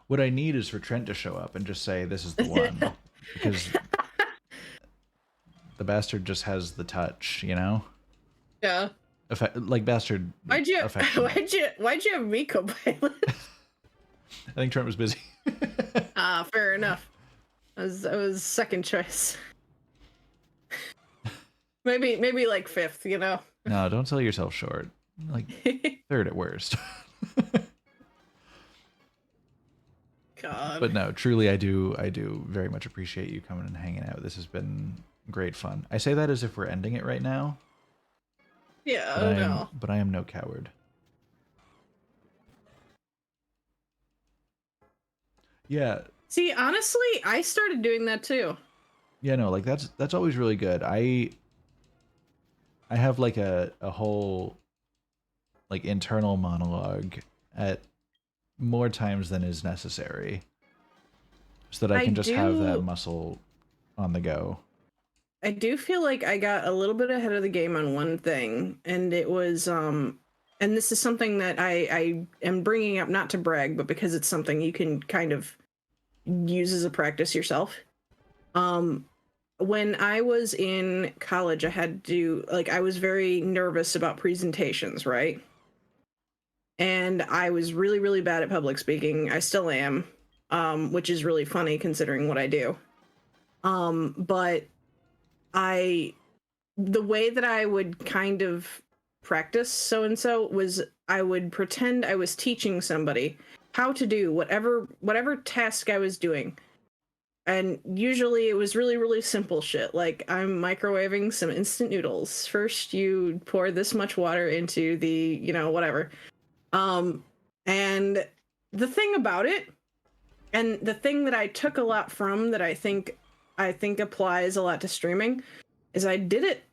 Speaker 1: What I need is for Trent to show up and just say this is the one. Because the bastard just has the touch, you know?
Speaker 2: Yeah.
Speaker 1: Like bastard.
Speaker 2: Why'd you have me co-pilot?
Speaker 1: I think Trent was busy.
Speaker 2: Ah, fair enough. I was second choice. Maybe like fifth, you know.
Speaker 1: No, don't sell yourself short. Like third at worst.
Speaker 2: God.
Speaker 1: But no, truly, I do very much appreciate you coming and hanging out. This has been great fun. I say that as if we're ending it right now,
Speaker 2: Yeah,
Speaker 1: but
Speaker 2: oh no.
Speaker 1: I am no coward. Yeah,
Speaker 2: See, honestly, I started doing that too.
Speaker 1: yeah, no, like that's always really good. I have like a whole like internal monologue at more times than is necessary, so that I
Speaker 2: I
Speaker 1: can just have that
Speaker 2: do
Speaker 1: muscle on the go.
Speaker 2: I do feel like I got a little bit ahead of the game on one thing, and it was and this is something that I am bringing up not to brag, but because it's something you can kind of use as a practice yourself. Um when I was in college, I had to like I was very nervous about presentations, right? And I was really really bad at public speaking. I still am, which is really funny considering what I do. But I the way that I would kind of practice so and so was I would pretend I was teaching somebody how to do whatever task I was doing. And usually it was really really simple shit like I'm microwaving some instant noodles. First you pour this much water into the, whatever. Um and the thing about it, and the thing that I took a lot from that I think applies a lot to streaming, is I did it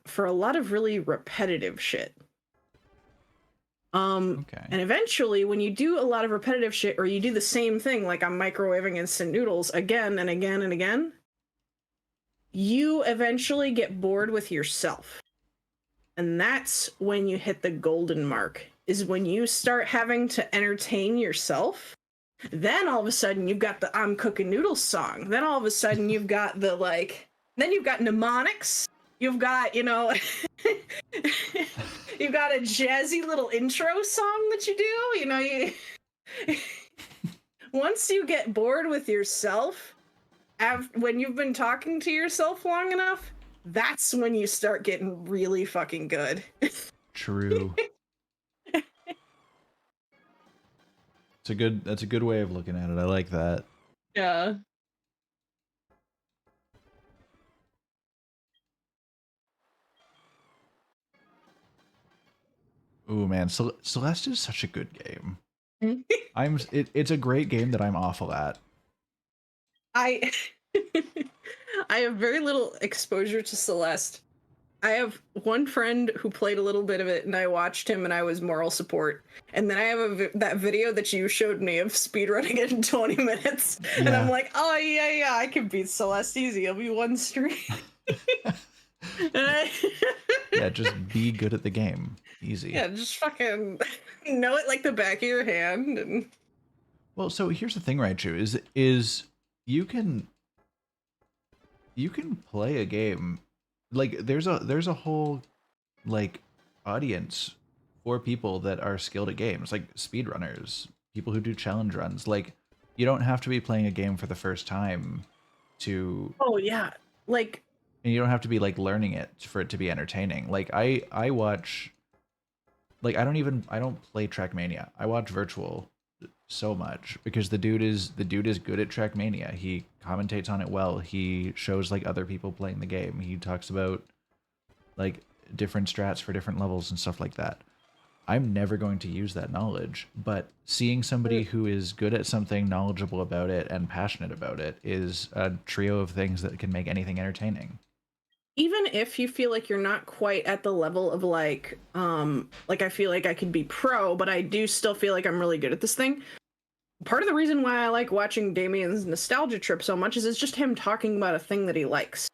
Speaker 2: for a lot of really repetitive shit.
Speaker 1: Okay.
Speaker 2: And eventually when you do a lot of repetitive shit, or you do the same thing, like I'm microwaving instant noodles again and again and again, you eventually get bored with yourself. And that's when you hit the golden mark, is when you start having to entertain yourself. Then all of a sudden you've got the I'm cooking noodles song. Then all of a sudden you've got the like, then you've got mnemonics. You've got, you've got a jazzy little intro song that you do. Once you get bored with yourself, when you've been talking to yourself long enough, that's when you start getting really fucking good.
Speaker 1: True. That's a good way of looking at it. I like that.
Speaker 2: Yeah.
Speaker 1: Ooh man, Celeste is such a good game. It's a great game that I'm awful at.
Speaker 2: I I have very little exposure to Celeste. I have one friend who played a little bit of it, and I watched him, and I was moral support. And then I have that video that you showed me of speedrunning it in 20 minutes, and I'm
Speaker 1: Yeah.
Speaker 2: like, oh yeah, I can beat Celeste easy. It'll be one stream.
Speaker 1: Yeah, just be good at the game. Easy.
Speaker 2: Yeah, just fucking know it like the back of your hand. And
Speaker 1: Well, so here's the thing, right, Drew, is you can play a game like there's a whole like audience for people that are skilled at games, like speedrunners, people who do challenge runs. Like you don't have to be playing a game for the first time to
Speaker 2: oh yeah, like
Speaker 1: and you don't have to be like learning it for it to be entertaining. Like I watch like I don't play Trackmania. I watch Virtual so much because the dude is good at Trackmania. He commentates on it well. He shows like other people playing the game. He talks about like different strats for different levels and stuff like that. I'm never going to use that knowledge, but seeing somebody who is good at something, knowledgeable about it, and passionate about it is a trio of things that can make anything entertaining.
Speaker 2: even if you feel like you're not quite at the level of like I feel like I could be pro, but I do still feel like I'm really good at this thing. Part of the reason why I like watching Damien's nostalgia trip so much is it's just him talking about a thing that he likes.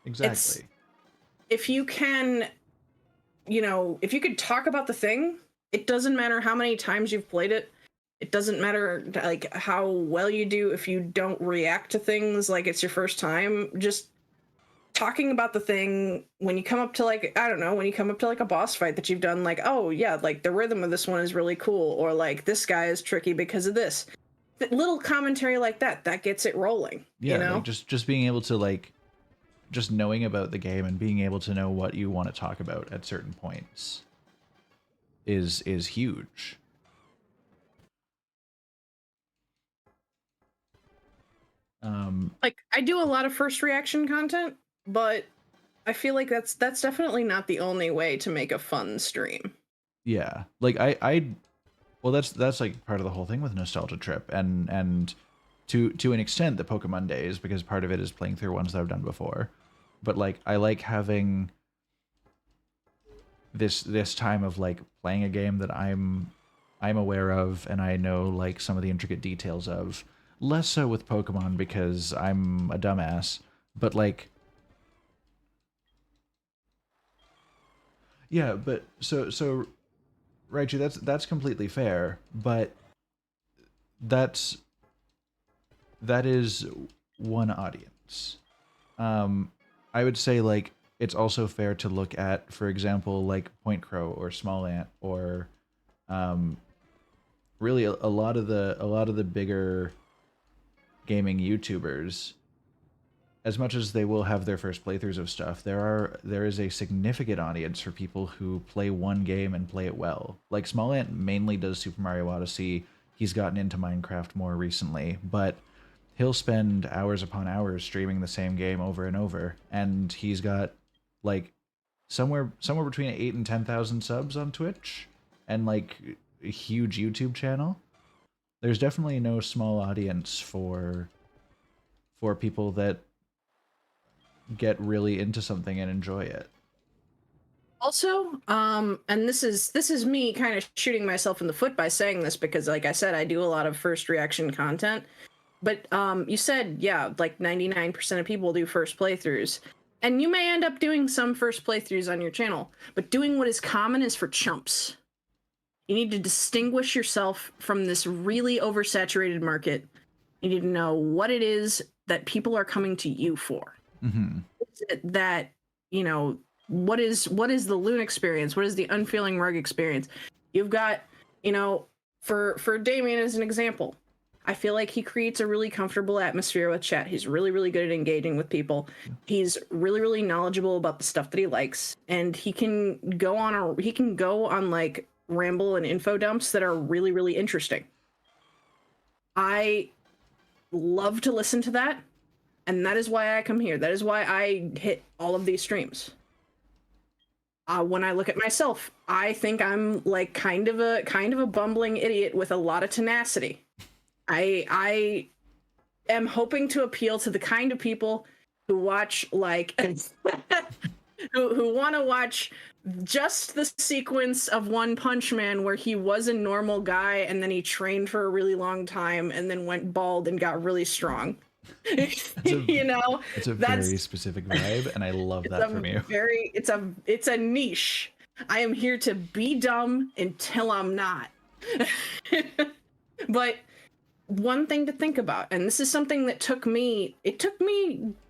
Speaker 2: It's
Speaker 1: Exactly.
Speaker 2: if you can, if you could talk about the thing, it doesn't matter how many times you've played it. It doesn't matter like how well you do if you don't react to things like it's your first time. Just talking about the thing when you come up to like, I don't know, when you come up to like a boss fight that you've done, like, oh yeah, like the rhythm of this one is really cool, or like this guy is tricky because of this. Little commentary like that gets it rolling, you
Speaker 1: Yeah, like
Speaker 2: know?
Speaker 1: just being able to like just knowing about the game and being able to know what you want to talk about at certain points is huge.
Speaker 2: Like I do a lot of first reaction content, but I feel like that's definitely not the only way to make a fun stream.
Speaker 1: Yeah, like I well, that's like part of the whole thing with Nostalgia Trip, and to an extent the Pokemon days, because part of it is playing through ones that I've done before. But like I like having this time of like playing a game that I'm aware of and I know like some of the intricate details of. Less so with Pokemon because I'm a dumbass, but like yeah, but so Raichu, that's completely fair, but that's that is one audience. I would say like it's also fair to look at, for example, like Point Crow or Small Ant or um, really a lot of the bigger gaming YouTubers. As much as they will have their first playthroughs of stuff, there is a significant audience for people who play one game and play it well. Like Small Ant mainly does Super Mario Odyssey. He's gotten into Minecraft more recently, but he'll spend hours upon hours streaming the same game over and over, and he's got like somewhere between 8 and 10,000 subs on Twitch, and like a huge YouTube channel. There's definitely no small audience for people that get really into something and enjoy it.
Speaker 2: Also, and this is me kind of shooting myself in the foot by saying this because like I said, I do a lot of first reaction content. But you said, yeah, like 99% of people do first playthroughs. And you may end up doing some first playthroughs on your channel, but doing what is common is for chumps. You need to distinguish yourself from this really oversaturated market. You need to know what it is that people are coming to you for.
Speaker 1: Mm-hmm.
Speaker 2: Is it that, you know, what is the Loon experience? What is the UnfeelingRug experience? You've got, you know, for Damien as an example, I feel like he creates a really comfortable atmosphere with chat. He's really, really good at engaging with people. He's really, really knowledgeable about the stuff that he likes, and he can go on like ramble and info dumps that are really, really interesting. I love to listen to that, and that is why I come here. That is why I hit all of these streams. When I look at myself, I think I'm like kind of a bumbling idiot with a lot of tenacity. I am hoping to appeal to the kind of people who watch like who want to watch just the sequence of One Punch Man where he was a normal guy and then he trained for a really long time and then went bald and got really strong.
Speaker 1: It's a
Speaker 2: You know,
Speaker 1: it's a very
Speaker 2: that's
Speaker 1: specific vibe, and I love that from you.
Speaker 2: it's a niche. I am here to be dumb until I'm not. But one thing to think about, and this is something that took me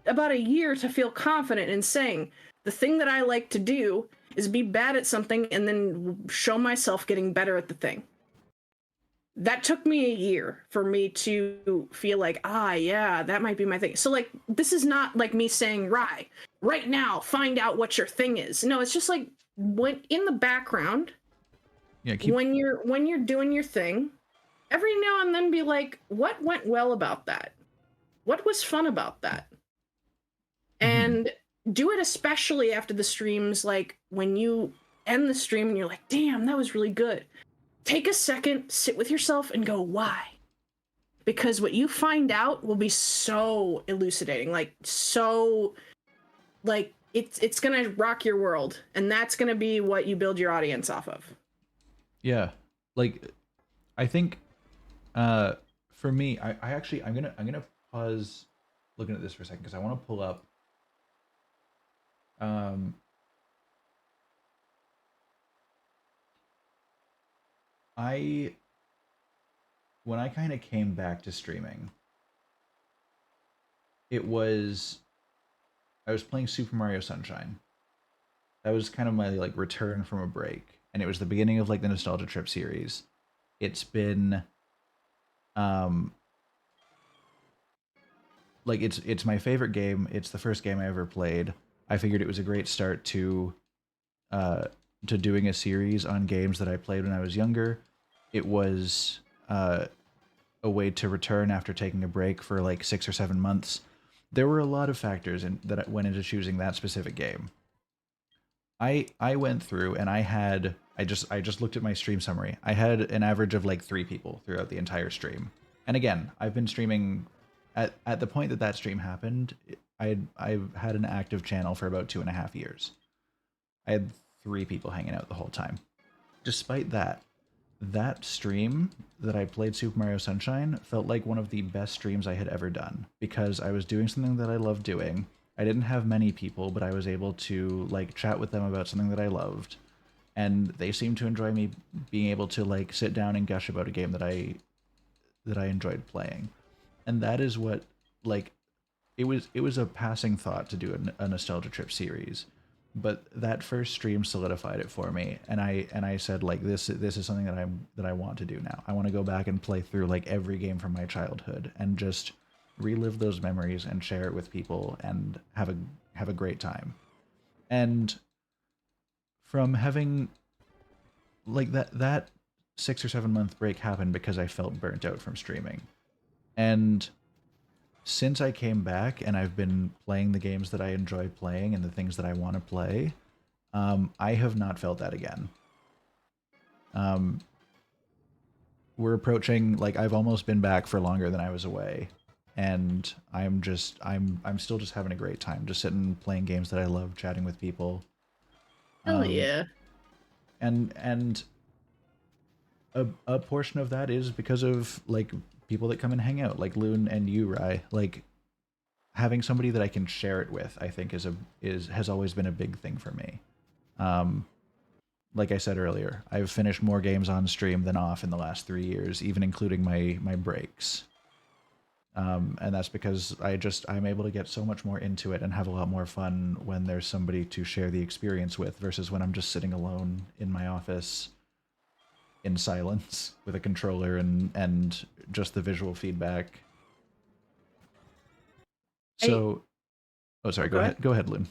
Speaker 2: about a year to feel confident in saying, the thing that I like to do is be bad at something and then show myself getting better at the thing. That took me a year for me to feel like, yeah, that might be my thing. So like, this is not like me saying, right now, find out what your thing is. No, it's just like when in the background,
Speaker 1: Yeah, keep
Speaker 2: when you're doing your thing, every now and then be like, what went well about that? What was fun about that?
Speaker 1: mhm.
Speaker 2: And do it especially after the streams, like when you end the stream and you're like, damn, that was really good. Take a second, sit with yourself and go, why? Because what you find out will be so elucidating, like so like it's gonna rock your world, and that's gonna be what you build your audience off of.
Speaker 1: Yeah, like I think for me, I actually I'm gonna pause looking at this for a second because I want to pull up um I when I kind of came back to streaming, it was I was playing Super Mario Sunshine. That was kind of my like return from a break, and it was the beginning of like the Nostalgia Trip series. It's been um like it's my favorite game. It's the first game I ever played. I figured it was a great start uh to doing a series on games that I played when I was younger. It was a way to return after taking a break for like 6 or 7 months. There were a lot of factors that went into choosing that specific game. I went through and I just looked at my stream summary. I had an average of like 3 people throughout the entire stream. And again, I've been streaming at the point that that stream happened. I've had an active channel for about 2.5 years. I had 3 people hanging out the whole time. Despite that, that stream that I played Super Mario Sunshine felt like one of the best streams I had ever done because I was doing something that I loved doing. I didn't have many people, but I was able to like chat with them about something that I loved, and they seemed to enjoy me being able to like sit down and gush about a game that I enjoyed playing. And that is what like it was a passing thought to do a nostalgia trip series, but that first stream solidified it for me, and I said like this is something that I want to do now. I want to go back and play through like every game from my childhood and just relive those memories and share it with people and have a great time. And from having like that 6 or 7 month break happened because I felt burnt out from streaming. And since I came back and I've been playing the games that I enjoy playing and the things that I want to play, I have not felt that again. Um, we're approaching like I've almost been back for longer than I was away, and I'm still just having a great time, just sitting playing games that I love, chatting with people,
Speaker 2: Hell
Speaker 1: um,
Speaker 2: yeah.
Speaker 1: and a portion of that is because of like people that come and hang out, like Loon and you, Rai. Like having somebody that I can share it with, I think is has always been a big thing for me. Um, like I said earlier, I've finished more games on stream than off in the last 3 years, even including my breaks. And that's because I'm able to get so much more into it and have a lot more fun when there's somebody to share the experience with versus when I'm just sitting alone in my office in silence with a controller and just the visual feedback.
Speaker 2: I
Speaker 1: So, oh sorry,
Speaker 2: oh,
Speaker 1: go
Speaker 2: go ahead.
Speaker 1: ahead. Go ahead, Loon.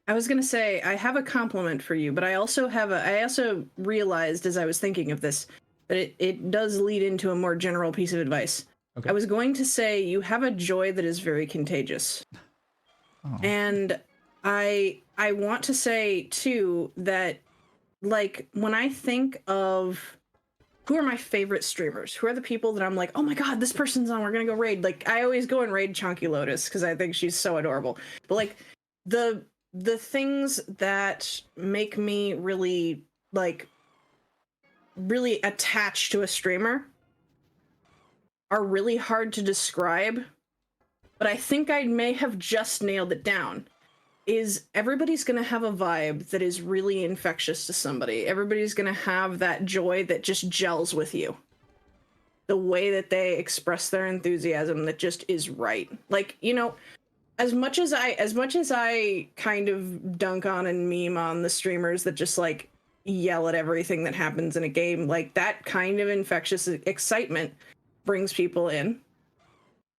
Speaker 2: I was gonna say I have a compliment for you, but I also realized as I was thinking of this that it does lead into a more general piece of advice. I
Speaker 1: Okay.
Speaker 2: was going to say you have a joy that is very contagious.
Speaker 1: Oh.
Speaker 2: And I want to say too that like when I think of who are my favorite streamers, who are the people that I'm like, oh my god, this person's on, we're gonna go raid. Like I always go and raid Chunky Lotus because I think she's so adorable. But like the the things that make me really like really attached to a streamer are really hard to describe, but I think I may have just nailed it down. Is everybody's going to have a vibe that is really infectious to somebody. Everybody's going to have that joy that just gels with you. The way that they express their enthusiasm that just is right. Like, you know, as much as I kind of dunk on and meme on the streamers that just like yell at everything that happens in a game, like that kind of infectious excitement brings people in.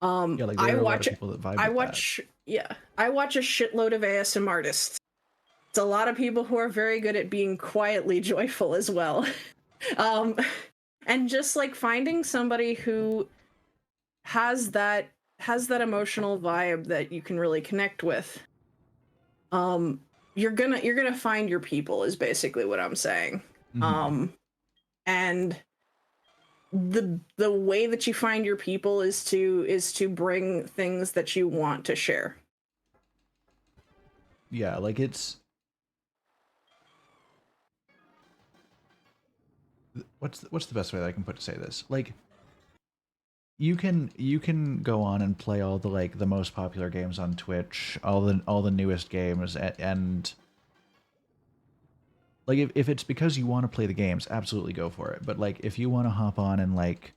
Speaker 1: Yeah, like
Speaker 2: I
Speaker 1: there are a lot of
Speaker 2: watch
Speaker 1: people that vibe
Speaker 2: I
Speaker 1: with that.
Speaker 2: watch yeah, I watch a shitload of ASM artists. It's a lot of people who are very good at being quietly joyful as well. um and just like finding somebody who has that has that emotional vibe that you can really connect with. You're gonna find your people is basically what I'm saying.
Speaker 1: Mm-hmm.
Speaker 2: um and the way that you find your people is to bring things that you want to share.
Speaker 1: Yeah, like what's the best way that I can put to say this? Like you can go on and play all the like the most popular games on Twitch, all the newest games, and like if it's because you want to play the games, absolutely go for it. But like if you want to hop on and like,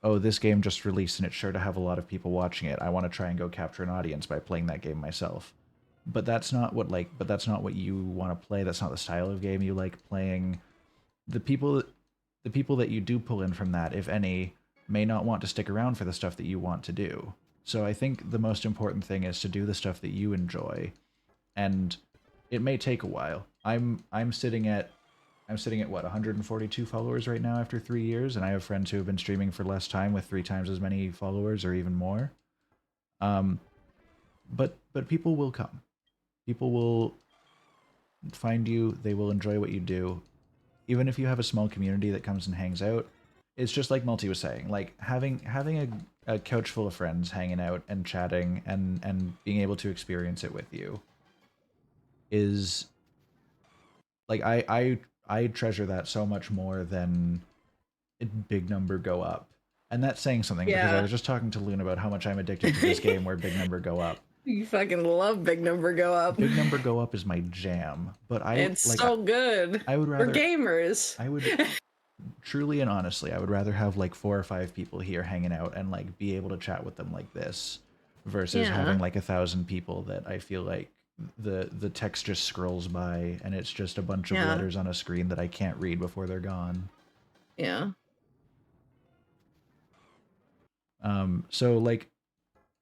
Speaker 1: oh, this game just released and it's sure to have a lot of people watching it, I want to try and go capture an audience by playing that game myself. but that's not what you want to play. That's not the style of game you like playing. The people the people that you do pull in from that, if any, may not want to stick around for the stuff that you want to do. So I think the most important thing is to do the stuff that you enjoy, and it may take a while. I'm sitting at what, 142 followers right now after 3 years, and I have friends who have been streaming for less time with 3 times as many followers or even more. Um, but people will come. People will find you. They will enjoy what you do, even if you have a small community that comes and hangs out. It's just like Multi was saying, like having a couch full of friends hanging out and chatting and being able to experience it with you is like I treasure that so much more than big number go up. And that's saying something because I
Speaker 2: Yeah.
Speaker 1: was just talking to Loon about how much I'm addicted to this game where big number go up.
Speaker 2: You fucking love big number go up.
Speaker 1: Big number go up is my jam, but
Speaker 2: It's so good.
Speaker 1: I would
Speaker 2: We're
Speaker 1: rather
Speaker 2: gamers.
Speaker 1: I would truly and honestly, I would rather have like 4 or 5 people here hanging out and like be able to chat with them like this versus
Speaker 2: Yeah.
Speaker 1: having like 1,000 people that I feel like the text just scrolls by and it's just a bunch of
Speaker 2: Yeah.
Speaker 1: letters on a screen that I can't read before they're gone.
Speaker 2: Yeah.
Speaker 1: So like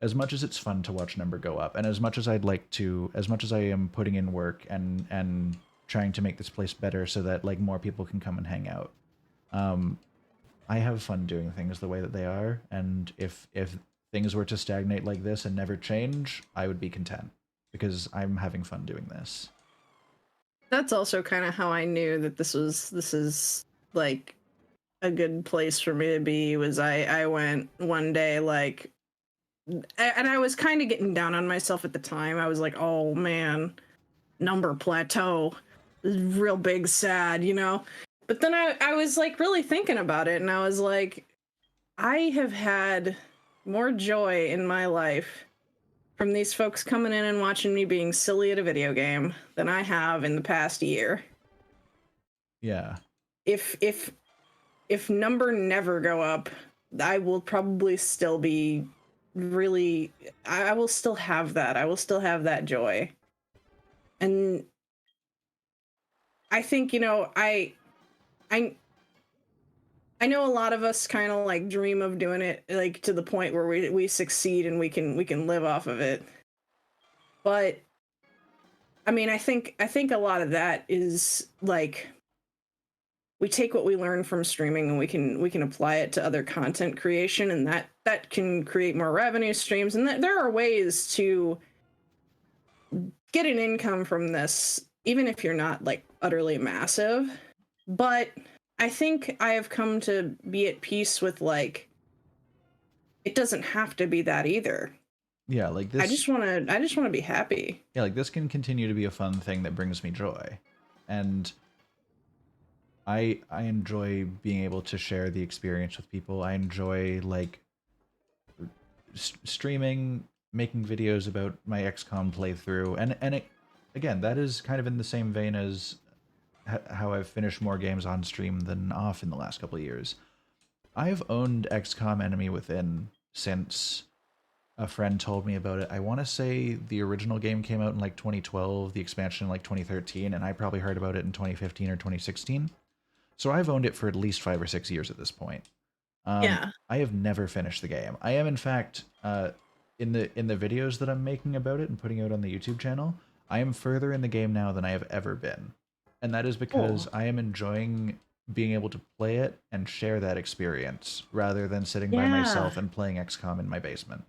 Speaker 1: as much as it's fun to watch number go up and as much as as much as I am putting in work and trying to make this place better so that like more people can come and hang out. Um, I have fun doing things the way that they are, and if things were to stagnate like this and never change, I would be content because I'm having fun doing this.
Speaker 2: That's also kind of how I knew that this is like a good place for me to be. Was I went one day like, and I was kind of getting down on myself at the time. I was like, oh man, number plateau, real big sad, you know. But then I was like really thinking about it, and I was like, I have had more joy in my life from these folks coming in and watching me being silly at a video game than I have in the past year.
Speaker 1: Yeah.
Speaker 2: If number never go up, I will probably still be really, I will still have that. I will still have that joy. And I think, you know, I I know a lot of us kind of like dream of doing it like to the point where we succeed and we can live off of it. But I mean, I think a lot of that is like we take what we learn from streaming and we can apply it to other content creation, and that can create more revenue streams, and there are ways to get an income from this even if you're not like utterly massive. But I think I have come to be at peace with like it doesn't have to be that either.
Speaker 1: Yeah, like
Speaker 2: I
Speaker 1: this
Speaker 2: just want to I just want to be happy.
Speaker 1: yeah, like this can continue to be a fun thing that brings me joy. And I enjoy being able to share the experience with people. I enjoy like streaming, making videos about my XCOM playthrough, and again, that is kind of in the same vein as how I've finished more games on stream than off in the last couple of years. I've owned XCOM Enemy Within since a friend told me about it. I want to say the original game came out in like 2012, the expansion in like 2013, and I probably heard about it in 2015 or 2016. So I've owned it for at least 5 or 6 years at this point.
Speaker 2: Yeah.
Speaker 1: I have never finished the game. I am, in fact, in the videos that I'm making about it and putting out on the YouTube channel, I am further in the game now than I have ever been, and that is because
Speaker 2: Cool.
Speaker 1: I am enjoying being able to play it and share that experience rather than sitting by
Speaker 2: Yeah.
Speaker 1: myself and playing XCOM in my basement.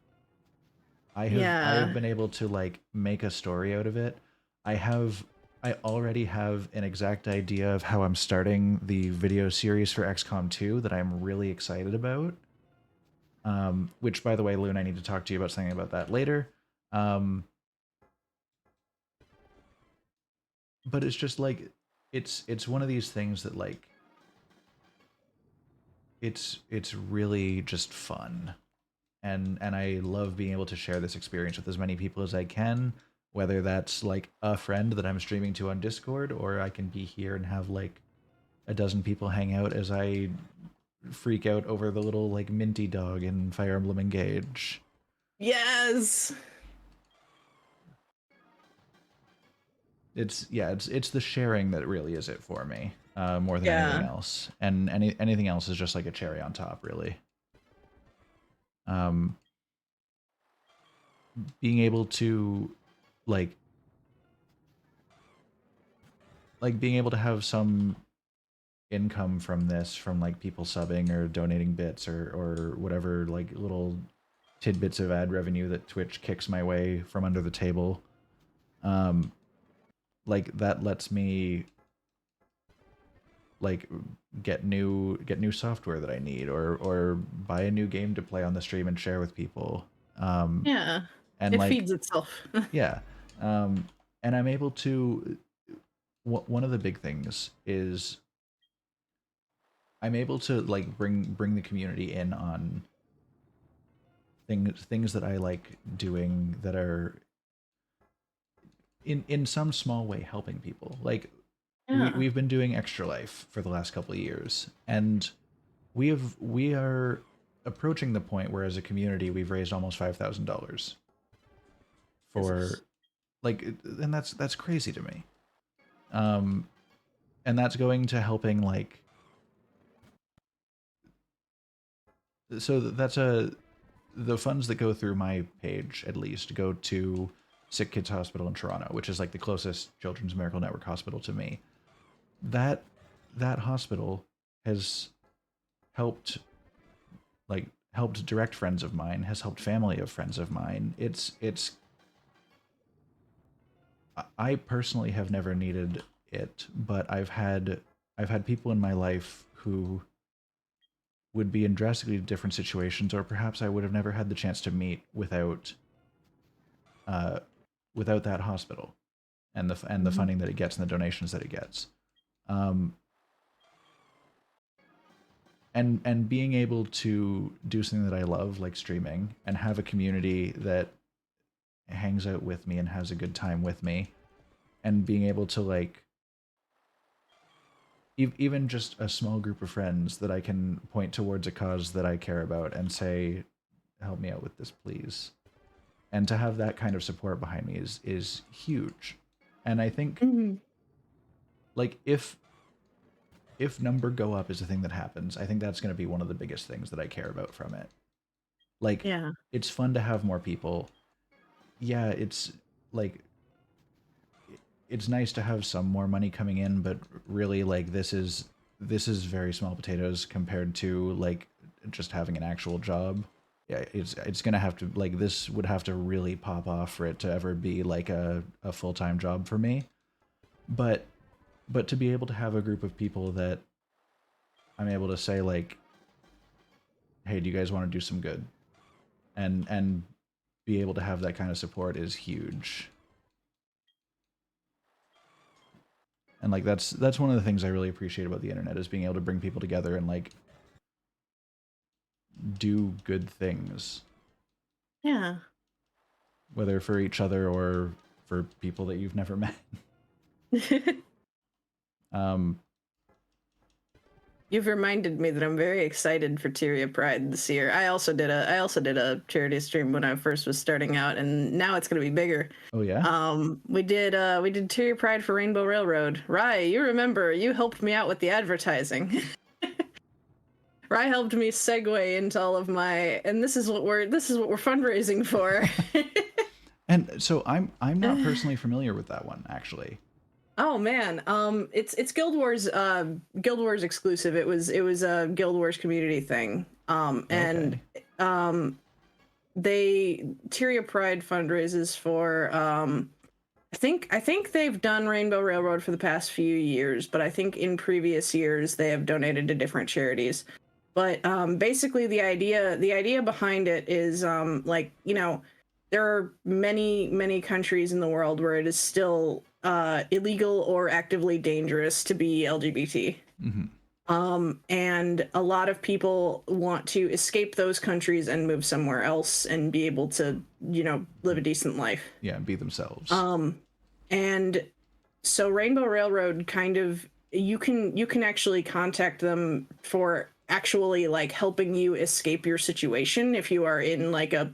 Speaker 1: I have
Speaker 2: Yeah.
Speaker 1: been able to like make a story out of it. I have I already have an exact idea of how I'm starting the video series for XCOM 2 that I'm really excited about. Which, by the way, Loon, I need to talk to you about something about that later. Um, but it's just like it's one of these things that like it's really just fun, and I love being able to share this experience with as many people as I can, whether that's like a friend that I'm streaming to on Discord, or I can be here and have like a dozen people hang out as I freak out over the little like minty dog in Fire Emblem Engage.
Speaker 2: Yes.
Speaker 1: it's the sharing that really is it for me, more than anything
Speaker 2: Yeah.
Speaker 1: else. And anything else is just like a cherry on top, really. Um, being able to like being able to have some income from this, from like people subbing or donating bits or whatever, like little tidbits of ad revenue that Twitch kicks my way from under the table. Um, like that lets me like get new software that I need, or buy a new game to play on the stream and share with people. Um,
Speaker 2: Yeah.
Speaker 1: and
Speaker 2: It
Speaker 1: like
Speaker 2: feeds itself.
Speaker 1: yeah, um, and I'm able to. One of the big things is I'm able to like bring the community in on things that I like doing that are in some small way helping people. Like
Speaker 2: Yeah.
Speaker 1: we've been doing Extra Life for the last couple of years, and we are approaching the point where as a community we've raised almost $5,000 for
Speaker 2: Jesus.
Speaker 1: like, and that's crazy to me. Um, and that's going to helping like, so that's a the funds that go through my page at least go to Sick Kids Hospital in Toronto, which is like the closest Children's Miracle Network hospital to me. That that hospital has helped helped direct friends of mine, has helped family of friends of mine. It's I personally have never needed it, but I've had people in my life who would be in drastically different situations, or perhaps I would have never had the chance to meet uh, without that hospital and the
Speaker 2: Mhm.
Speaker 1: funding that it gets and the donations that it gets. Um, and being able to do something that I love, like streaming, and have a community that hangs out with me and has a good time with me, and being able to like even just a small group of friends that I can point towards a cause that I care about and say, "Help me out with this, please." And to have that kind of support behind me is huge. And I think
Speaker 2: Mhm.
Speaker 1: like if number go up is the thing that happens, I think that's going to be one of the biggest things that I care about from it. Like
Speaker 2: Yeah.
Speaker 1: it's fun to have more people. Yeah, like it's nice to have some more money coming in, but really like this is very small potatoes compared to like just having an actual job. Yeah, it's gonna have to like this would have to really pop off for it to ever be like a full-time job for me. But to be able to have a group of people that I'm able to say like, hey, do you guys want to do some good? And be able to have that kind of support is huge. And like that's one of the things I really appreciate about the internet is being able to bring people together and like do good things,
Speaker 2: Yeah.
Speaker 1: whether for each other or for people that you've never met. Um,
Speaker 2: You've reminded me that I'm very excited for Tyria Pride this year. I also did a charity stream when I first was starting out, and now it's going to be bigger.
Speaker 1: oh yeah,
Speaker 2: We did Tyria Pride for Rainbow Railroad. Rye, you remember you helped me out with the advertising. Rye helped me segue into all of my, and this is what we're fundraising for.
Speaker 1: and so I'm not personally familiar with that one actually.
Speaker 2: Oh man, it's Guild Wars exclusive. It was a Guild Wars community thing. And
Speaker 1: Okay,
Speaker 2: they Tyria Pride fundraises for I think they've done Rainbow Railroad for the past few years, but I think in previous years they have donated to different charities. But basically the idea behind it is like, you know, there are many countries in the world where it is still illegal or actively dangerous to be LGBT.
Speaker 1: mm-hmm.
Speaker 2: And a lot of people want to escape those countries and move somewhere else and be able to, you know, live a decent life.
Speaker 1: Yeah, be themselves.
Speaker 2: Um, and so Rainbow Railroad kind of you can actually contact them for actually like helping you escape your situation if you are in like a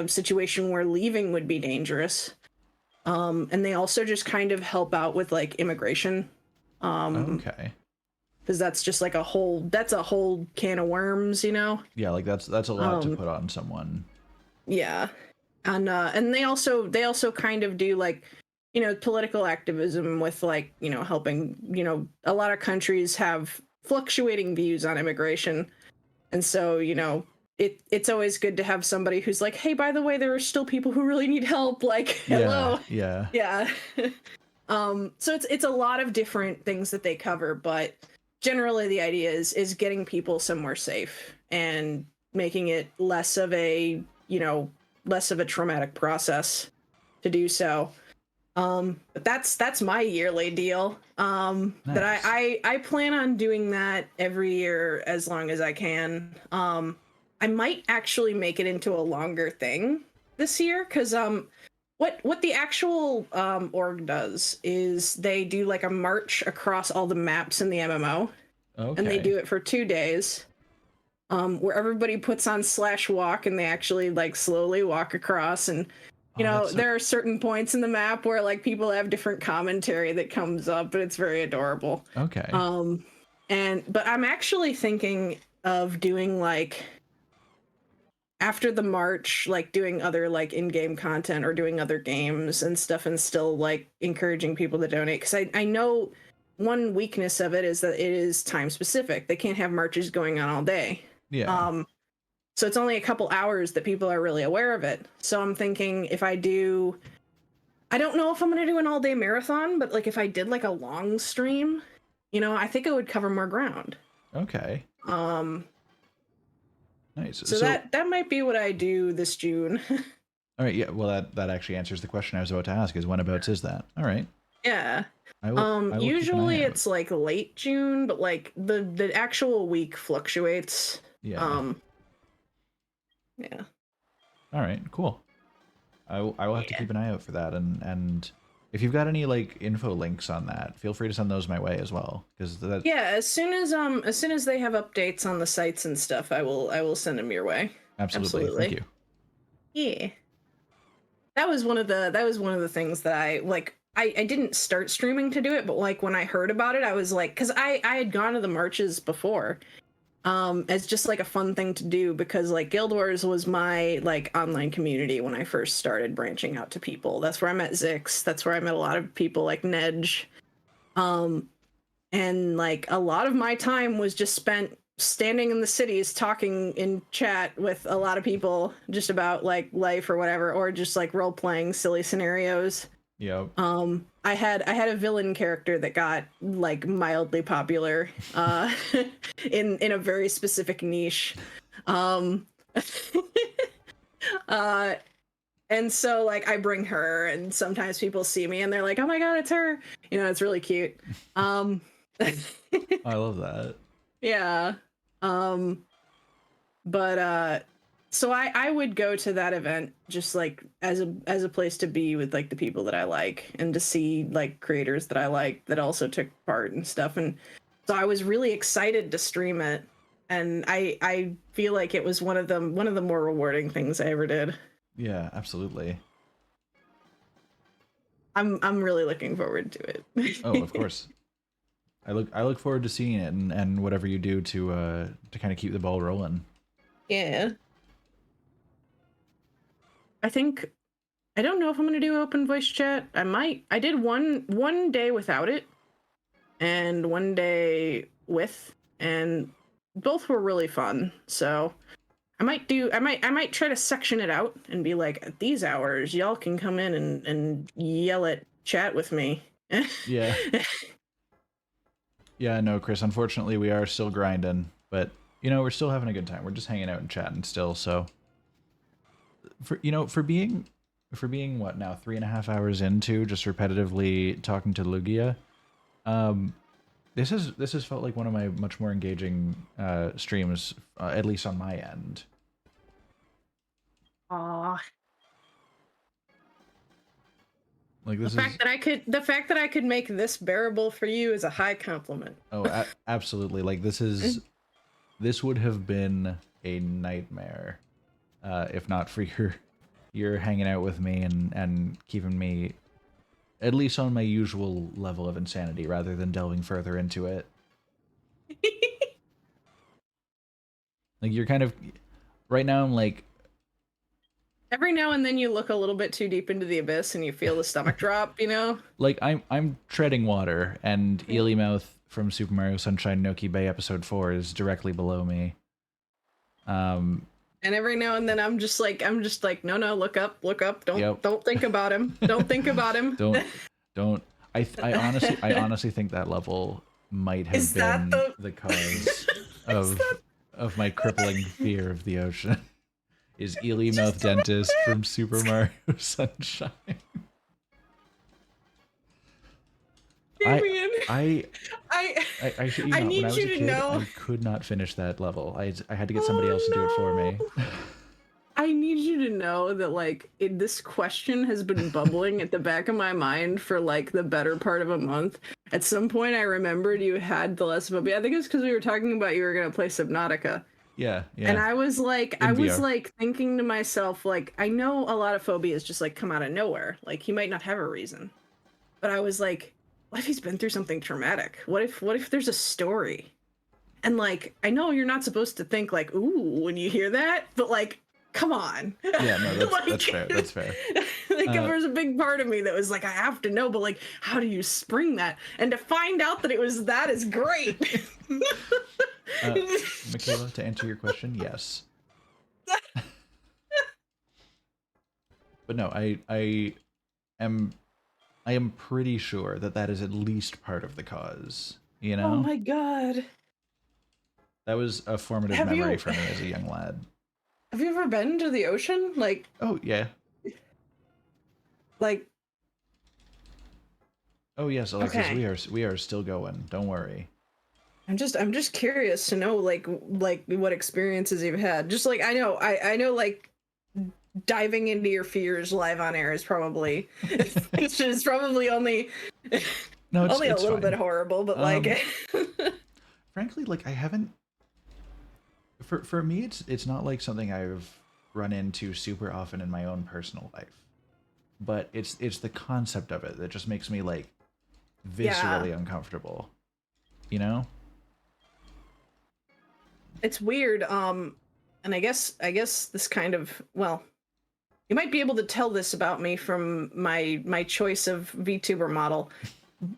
Speaker 2: situation where leaving would be dangerous. And they also just kind of help out with like immigration.
Speaker 1: Okay.
Speaker 2: Because that's just like that's a whole can of worms, you know?
Speaker 1: Yeah, like that's a lot to
Speaker 2: Um,
Speaker 1: put on someone.
Speaker 2: yeah. And they also kind of do like, you know, political activism with like, you know, helping, you know, a lot of countries have fluctuating views on immigration. And so, you know, it's always good to have somebody who's like, hey, by the way, there are still people who really need help. Like,
Speaker 1: Yeah,
Speaker 2: hello.
Speaker 1: yeah.
Speaker 2: Yeah. So it's a lot of different things that they cover, but generally the idea is getting people somewhere safe and making it less of a, you know, less of a traumatic process to do so. But that's my yearly deal. That
Speaker 1: Nice.
Speaker 2: I plan on doing that every year as long as I can. I might actually make it into a longer thing this year because what the actual org does is they do like a march across all the maps in the MMO, and they
Speaker 1: Okay.
Speaker 2: do it for 2 days. Where everybody puts on slash walk and they actually like slowly walk across, and you
Speaker 1: Oh,
Speaker 2: know
Speaker 1: that's so
Speaker 2: there are certain points in the map where like people have different commentary that comes up, but it's very adorable.
Speaker 1: okay.
Speaker 2: um but I'm actually thinking of doing like after the march, like doing other like in-game content or doing other games and stuff, and still like encouraging people to donate, because I know one weakness of it is that it is time specific. They can't have marches going on all day.
Speaker 1: Yeah.
Speaker 2: um so it's only a couple hours that people are really aware of it. So I'm thinking if I don't know if I'm going to do an all day marathon, but like if I did like a long stream, you know, I think it would cover more ground.
Speaker 1: Okay.
Speaker 2: Um,
Speaker 1: Nice.
Speaker 2: so
Speaker 1: So,
Speaker 2: that might be what I do this June.
Speaker 1: all right, yeah, well that actually answers the question I was about to ask is whenabouts is that? All right.
Speaker 2: Yeah.
Speaker 1: I will keep an eye
Speaker 2: Usually
Speaker 1: out.
Speaker 2: it's like late June, but like the actual week fluctuates.
Speaker 1: Yeah.
Speaker 2: Um, yeah.
Speaker 1: All right, cool. I will have to
Speaker 2: Yeah.
Speaker 1: keep an eye out for that, and if you've got any like info links on that, feel free to send those my way as well, because that
Speaker 2: Yeah, as soon as they have updates on the sites and stuff, I will send them your way.
Speaker 1: absolutely. Thank
Speaker 2: Absolutely.
Speaker 1: you.
Speaker 2: Yeah. That was one of the things that I like. I didn't start streaming to do it, but like when I heard about it, I was like, because I had gone to the marches before, as just like a fun thing to do, because like Guild Wars was my like online community when I first started branching out to people. That's where I met Zix. That's where I met a lot of people like Nedge. Um, and like a lot of my time was just spent standing in the cities talking in chat with a lot of people just about like life or whatever, or just like role playing silly scenarios.
Speaker 1: Yep.
Speaker 2: I had a villain character that got like mildly popular in a very specific niche. um uh and so like I bring her, and sometimes people see me and they're like, oh my god, it's her, you know, it's really cute. um
Speaker 1: I love that.
Speaker 2: yeah. um but so I would go to that event just like as a place to be with like the people that I like, and to see like creators that I like that also took part and stuff. And so I was really excited to stream it, and I feel like it was one of the more rewarding things I ever did.
Speaker 1: Yeah, absolutely.
Speaker 2: I'm really looking forward to
Speaker 1: Oh, of
Speaker 2: it.
Speaker 1: course. I look forward to seeing it, and whatever you do to kind of keep the ball rolling.
Speaker 2: Yeah. I think I don't know if I'm gonna do open voice chat. I might. I did one day without it, and one day with, and both were really fun. So I might try to section it out and be like, at these hours y'all can come in and yell at chat with me.
Speaker 1: Yeah. Yeah, no, Chris, unfortunately we are still grinding, but you know, we're still having a good time. We're just hanging out and chatting still, so for you know, for being what now, 3.5 hours into just repetitively talking to Lugia, um this has felt like one of my much more engaging streams, at least on my end.
Speaker 2: Aw.
Speaker 1: Like
Speaker 2: The
Speaker 1: this
Speaker 2: fact
Speaker 1: is
Speaker 2: that I could make this bearable for you is a high compliment.
Speaker 1: oh, absolutely. Like this would have been a nightmare if not for your hanging out with me and keeping me at least on my usual level of insanity, rather than delving further into it. Like you're kind of right now. I'm like
Speaker 2: Every now and then you look a little bit too deep into the abyss and you feel the stomach drop, you know?
Speaker 1: I'm treading water, and Eelymouth from Super Mario Sunshine Noki Bay Episode 4 is directly below me.
Speaker 2: And every now and then I'm just like, no, look up,
Speaker 1: Yep.
Speaker 2: don't think about him, don't think about him.
Speaker 1: don't. I honestly think that level might have
Speaker 2: Is that
Speaker 1: been the cause of my crippling fear of the ocean. Is Eelymouth Dentist from Super Mario Sunshine.
Speaker 2: Damien,
Speaker 1: I shit you
Speaker 2: I
Speaker 1: not. When
Speaker 2: need
Speaker 1: I was
Speaker 2: you
Speaker 1: a
Speaker 2: to
Speaker 1: kid,
Speaker 2: know.
Speaker 1: I could not finish that level. I had to get somebody else to do it for me.
Speaker 2: I need you to know that like this question has been bubbling at the back of my mind for like the better part of a month. At some point, I remembered you had the less phobia. I think it was because we were talking about you were gonna play Subnautica.
Speaker 1: Yeah, yeah.
Speaker 2: And I was like,
Speaker 1: In VR.
Speaker 2: thinking to myself, like, I know a lot of phobias just like come out of nowhere. Like he might not have a reason. But I was like, what if he's been through something traumatic? What if there's a story? And like, I know you're not supposed to think like, ooh, when you hear that, but like, come on.
Speaker 1: Yeah, no, that's,
Speaker 2: like,
Speaker 1: that's fair. That's fair.
Speaker 2: Like there was a big part of me that was like, I have to know, but like, how do you spring that? And to find out that it was that is great.
Speaker 1: Michaela, to answer your question, yes. But no, I am pretty sure that that is at least part of the cause. You know?
Speaker 2: Oh my god.
Speaker 1: That was a formative memory for me as a young lad.
Speaker 2: Have you ever been to the ocean? Like,
Speaker 1: oh yeah.
Speaker 2: Like,
Speaker 1: oh yes, Alexis,
Speaker 2: okay.
Speaker 1: we are still going. Don't worry.
Speaker 2: I'm just curious to know like what experiences you've had. Just like I know like diving into your fears live on air is probably it's just probably only
Speaker 1: No,
Speaker 2: only a
Speaker 1: it's
Speaker 2: little
Speaker 1: fine.
Speaker 2: bit horrible, but like
Speaker 1: frankly, like I haven't for me it's not like something I've run into super often in my own personal life. But it's the concept of it that just makes me like viscerally uncomfortable. You know?
Speaker 2: It's weird. And I guess this kind of, well, you might be able to tell this about me from my choice of VTuber model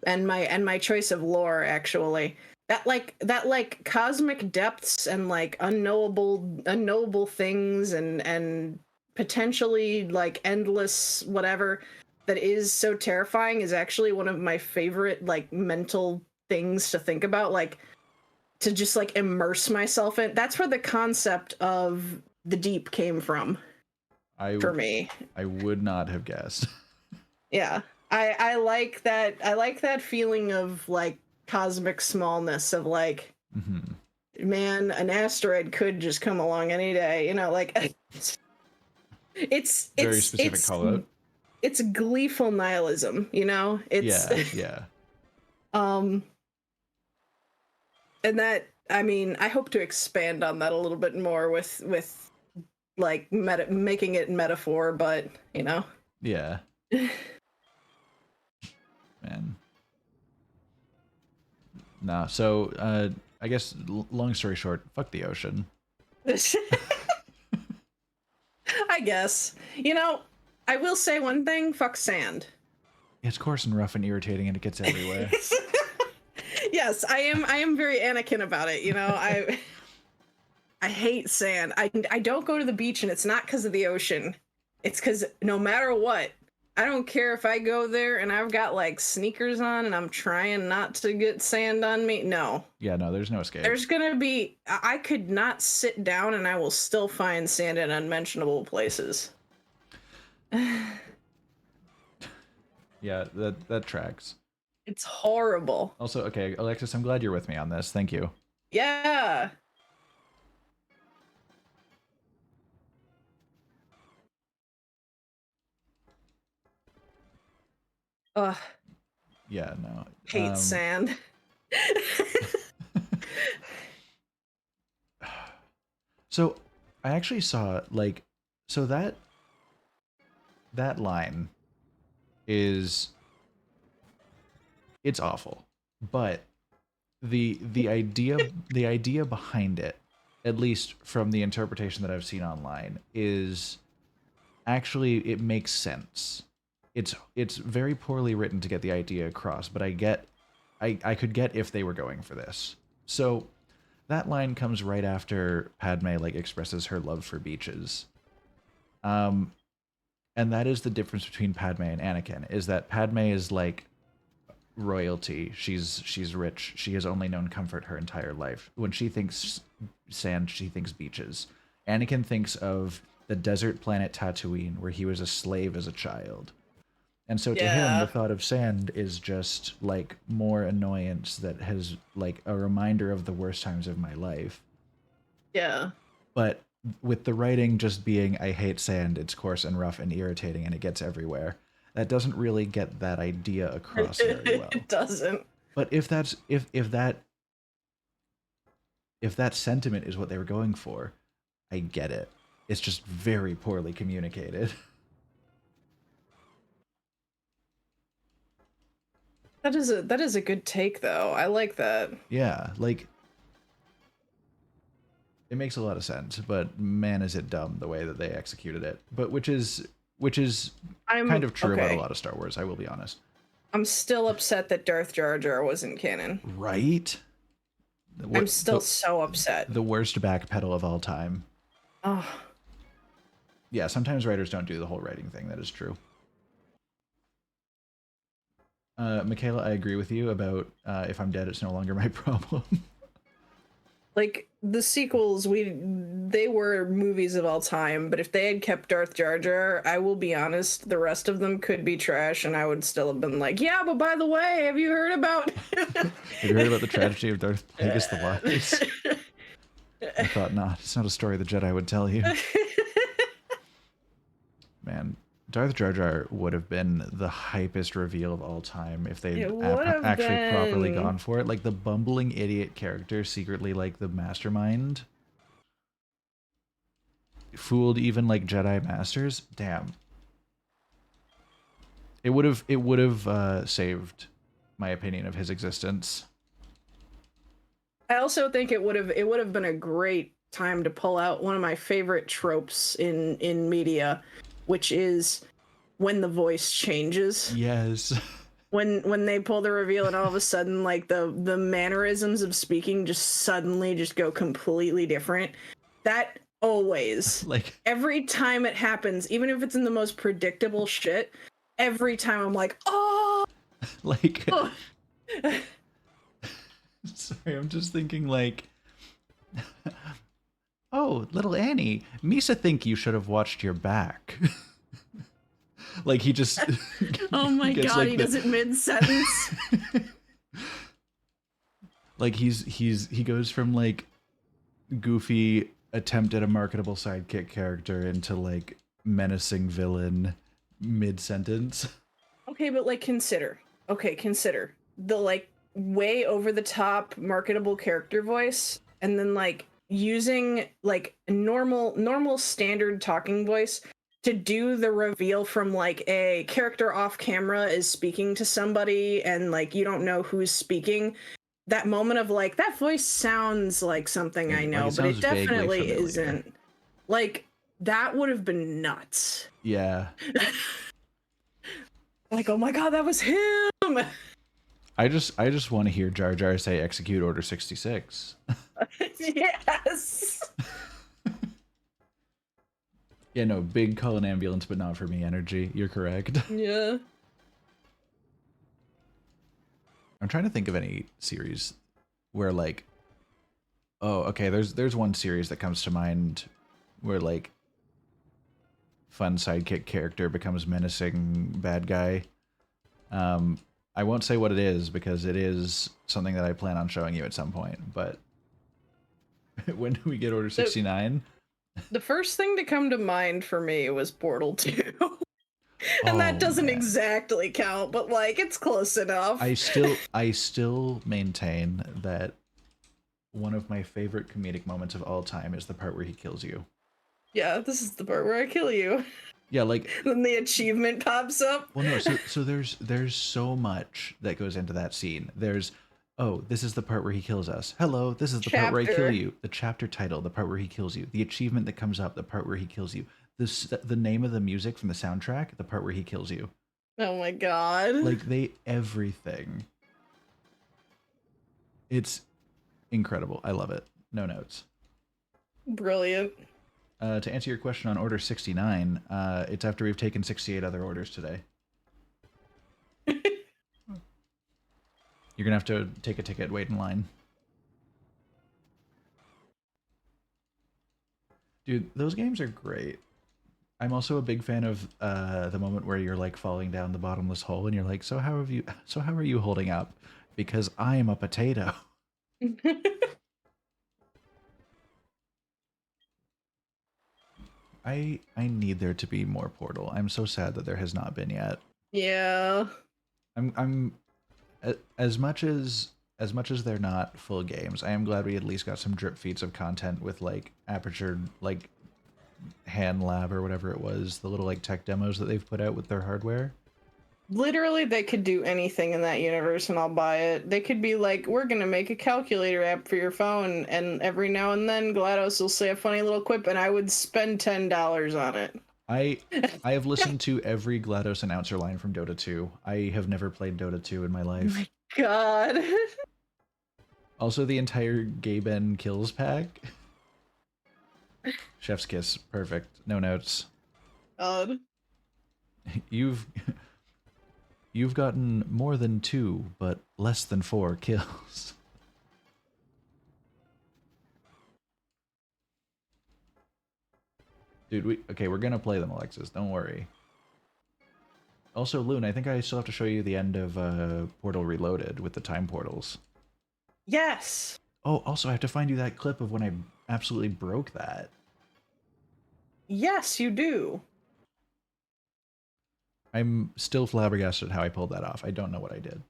Speaker 2: and my choice of lore actually. That like cosmic depths and like unknowable things and potentially like endless whatever that is so terrifying is actually one of my favorite like mental things to think about, like to just like immerse myself in. That's where the concept of the deep came from for me.
Speaker 1: I would not have guessed.
Speaker 2: Yeah. I like that. I like that feeling of like cosmic smallness of like, man, an asteroid could just come along any day, you know, like it's
Speaker 1: very specific call out.
Speaker 2: It's gleeful nihilism, you know? It's
Speaker 1: yeah.
Speaker 2: And that, I mean, I hope to expand on that a little bit more with like making it metaphor, but you know.
Speaker 1: Yeah. Man. Nah, so I guess long story short, fuck the ocean.
Speaker 2: I guess. You know, I will say one thing, fuck sand.
Speaker 1: It's coarse and rough and irritating and it gets everywhere.
Speaker 2: Yes, I am very Anakin about it, you know. I hate sand. I don't go to the beach and it's not because of the ocean. It's because no matter what, I don't care if I go there and I've got like sneakers on and I'm trying not to get sand on me. No.
Speaker 1: Yeah, no, there's no escape.
Speaker 2: There's gonna be, I could not sit down and I will still find sand in unmentionable places.
Speaker 1: Yeah, that tracks.
Speaker 2: It's horrible.
Speaker 1: Also, okay, Alexis, I'm glad you're with me on this. Thank you.
Speaker 2: Yeah. Ugh.
Speaker 1: Yeah, no.
Speaker 2: Hate sand.
Speaker 1: So, I actually saw like so that line is it's awful. But the idea behind it, at least from the interpretation that I've seen online, is actually it makes sense. It's very poorly written to get the idea across, but I could get if they were going for this. So that line comes right after Padme like expresses her love for beaches. Um and that is the difference between Padme and Anakin, is that Padme is like royalty. She's rich. She has only known comfort her entire life. When she thinks sand, she thinks beaches. Anakin thinks of the desert planet Tatooine, where he was a slave as a child. And so to him, the
Speaker 2: Yeah.
Speaker 1: thought of sand is just like more annoyance that has like a reminder of the worst times of my life.
Speaker 2: Yeah.
Speaker 1: But with the writing just being, I hate sand, it's coarse and rough and irritating and it gets everywhere, that doesn't really get that idea across very well.
Speaker 2: It doesn't.
Speaker 1: But if that sentiment is what they were going for, I get it. It's just very poorly communicated.
Speaker 2: That is a good take though. I like that.
Speaker 1: Yeah, like it makes a lot of sense, but man is it dumb the way that they executed it. But which is kind
Speaker 2: I'm
Speaker 1: of true about a
Speaker 2: okay.
Speaker 1: lot of Star Wars, I will be honest.
Speaker 2: I'm still upset that Darth Jar Jar wasn't canon.
Speaker 1: Right?
Speaker 2: I'm
Speaker 1: What
Speaker 2: still so upset.
Speaker 1: the worst backpedal of all time.
Speaker 2: Oh,
Speaker 1: Yeah, sometimes writers don't do the whole writing thing. That is true. Michaela, I agree with you about if I'm dead, it's no longer my problem.
Speaker 2: like the sequels, they were movies of all time, but if they had kept Darth Jar Jar, I will be honest, the rest of them could be trash, and I would still have been like, yeah, but by the way, have you heard about?
Speaker 1: Have you heard about the tragedy of Darth Plagueis the Wise? I thought not. It's not a story the Jedi would tell you. Man, Darth Jar Jar would have been the hypest reveal of all time if they'd
Speaker 2: It would have
Speaker 1: actually properly
Speaker 2: been.
Speaker 1: gone for it. Like the bumbling idiot character, secretly like the mastermind, fooled even like Jedi masters. Damn, it would have saved my opinion of his existence.
Speaker 2: I also think it would have been a great time to pull out one of my favorite tropes in media, which is when the voice changes.
Speaker 1: Yes.
Speaker 2: When they pull the reveal and all of a sudden like the mannerisms of speaking just suddenly just go completely different. That always,
Speaker 1: Like
Speaker 2: every time it happens, even if it's in the most predictable shit, every time I'm like, oh,
Speaker 1: like
Speaker 2: oh.
Speaker 1: sorry, I'm just thinking like oh, little Annie, Misa think you should have watched your back. Like he just
Speaker 2: Oh my
Speaker 1: gets
Speaker 2: god,
Speaker 1: like
Speaker 2: he does it mid-sentence.
Speaker 1: like he goes from like goofy attempt at a marketable sidekick character into like menacing villain mid sentence.
Speaker 2: Okay, but like consider the like way over the top marketable character voice and then like using like normal standard talking voice to do the reveal from like a character off camera is speaking to somebody and like you don't know who's speaking. That moment of like that voice sounds like something I
Speaker 1: Like
Speaker 2: know,
Speaker 1: it
Speaker 2: but
Speaker 1: sounds
Speaker 2: it
Speaker 1: vaguely
Speaker 2: definitely
Speaker 1: familiar.
Speaker 2: isn't. Like that would have been nuts.
Speaker 1: Yeah.
Speaker 2: Like, oh my god, that was him.
Speaker 1: I just want to hear Jar Jar say execute order 66.
Speaker 2: Yes.
Speaker 1: Yeah, no, big call an ambulance but not for me energy. You're correct.
Speaker 2: Yeah.
Speaker 1: I'm trying to think of any series where like oh, okay, there's one series that comes to mind where like fun sidekick character becomes menacing bad guy. I won't say what it is because it is something that I plan on showing you at some point, but when do we get Order 69?
Speaker 2: The first thing to come to mind for me was Portal 2. And that
Speaker 1: Oh
Speaker 2: doesn't
Speaker 1: man.
Speaker 2: exactly count, but like it's close enough.
Speaker 1: I still maintain that one of my favorite comedic moments of all time is the part where he kills you.
Speaker 2: Yeah, this is the part where I kill you.
Speaker 1: Yeah, like,
Speaker 2: Then the achievement pops up.
Speaker 1: well, no, so there's so much that goes into that scene. There's, oh, this is the part where he kills us. Hello, this is the part where I kill
Speaker 2: Chapter.
Speaker 1: you. The chapter title, the part where he kills you. The achievement that comes up, the part where he kills you. The name of the music from the soundtrack, the part where he kills you.
Speaker 2: Oh my god.
Speaker 1: Like they everything. It's incredible. I love it. No notes.
Speaker 2: Brilliant.
Speaker 1: To answer your question on order 69, it's after we've taken 68 other orders today. You're gonna have to take a ticket, wait in line. Dude, those games are great. I'm also a big fan of the moment where you're like falling down the bottomless hole and you're like, so how are you holding up? Because I am a potato. I need there to be more Portal. I'm so sad that there has not been yet.
Speaker 2: Yeah.
Speaker 1: I'm as much as they're not full games, I am glad we at least got some drip feeds of content with like Aperture, like Hand Lab or whatever it was, the little like tech demos that they've put out with their hardware.
Speaker 2: Literally, they could do anything in that universe and I'll buy it. They could be like, we're gonna make a calculator app for your phone, and every now and then GLaDOS will say a funny little quip, and I would spend $10 on it.
Speaker 1: I I have listened to every GLaDOS announcer line from Dota 2. I have never played Dota 2 in my
Speaker 2: Oh
Speaker 1: life.
Speaker 2: my god.
Speaker 1: Also, the entire Gaben kills pack. Chef's kiss, perfect. No notes.
Speaker 2: God.
Speaker 1: You've you've gotten more than 2, but less than 4 kills. Dude, we're gonna play them, Alexis. Don't worry. Also, Loon, I think I still have to show you the end of Portal Reloaded with the time portals.
Speaker 2: Yes.
Speaker 1: Oh, also, I have to find you that clip of when I absolutely broke that.
Speaker 2: Yes, you do.
Speaker 1: I'm still flabbergasted at how I pulled that off. I don't know what I did.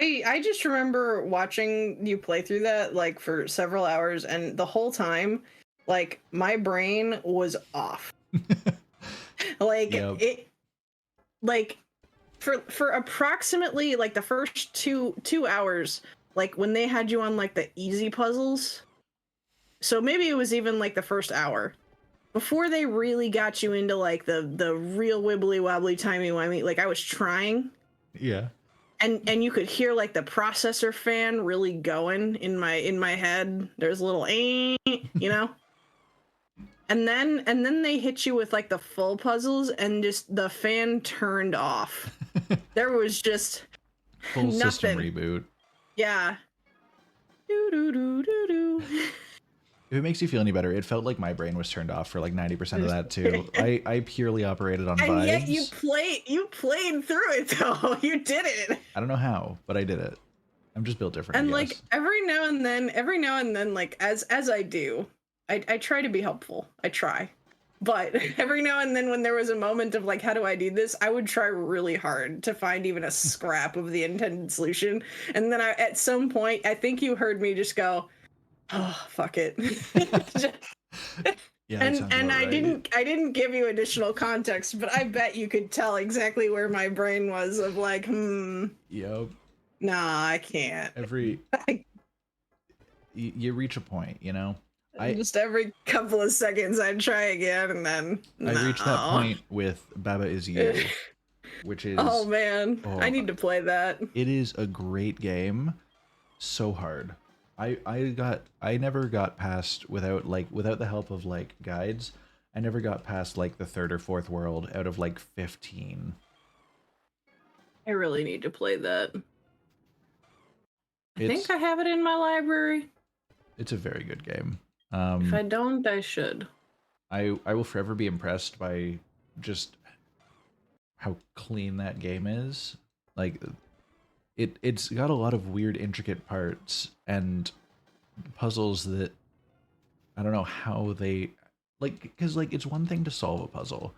Speaker 2: I just remember watching you play through that like for several hours, and the whole time, like my brain was off. Like
Speaker 1: Yep.
Speaker 2: it, like for approximately like the first two hours, like when they had you on like the easy puzzles. So maybe it was even like the first hour before they really got you into like the real wibbly wobbly timey wimey. Like I was trying,
Speaker 1: Yeah.
Speaker 2: and you could hear like the processor fan really going in my head. There's a little you know. And then they hit you with like the full puzzles, and just the fan turned off. There was just
Speaker 1: Full system
Speaker 2: nothing.
Speaker 1: reboot.
Speaker 2: Yeah. Do do do do do.
Speaker 1: If it makes you feel any better, it felt like my brain was turned off for like 90% of that too. I purely operated on
Speaker 2: And
Speaker 1: vibes.
Speaker 2: yet you played through it though. You did it.
Speaker 1: I don't know how, but I did it. I'm just built different,
Speaker 2: And
Speaker 1: I
Speaker 2: like
Speaker 1: guess.
Speaker 2: every now and then, like as I do, I try to be helpful. I try. But every now and then when there was a moment of like, how do I do this? I would try really hard to find even a scrap of the intended solution. And then at some point, I think you heard me just go, oh, fuck it.
Speaker 1: Yeah, that
Speaker 2: and
Speaker 1: sounds
Speaker 2: and
Speaker 1: about right.
Speaker 2: I didn't give you additional context, but I bet you could tell exactly where my brain was of like,
Speaker 1: Yep.
Speaker 2: nah, I can't.
Speaker 1: Every you reach a point, you know.
Speaker 2: Just every couple of seconds I'd try again, and then
Speaker 1: I reached that
Speaker 2: no.
Speaker 1: point with Baba Is You, which is
Speaker 2: Oh man, I
Speaker 1: oh,
Speaker 2: need to play that.
Speaker 1: it is a great game. So hard. I never got past without the help of like guides. I never got past like the third or fourth world out of like 15.
Speaker 2: I really need to play that. I
Speaker 1: It's
Speaker 2: think I have it in my library.
Speaker 1: it's a very good game.
Speaker 2: If I don't, I should.
Speaker 1: I will forever be impressed by just how clean that game is. Like it's got a lot of weird intricate parts and puzzles that I don't know how they like, because like it's one thing to solve a puzzle,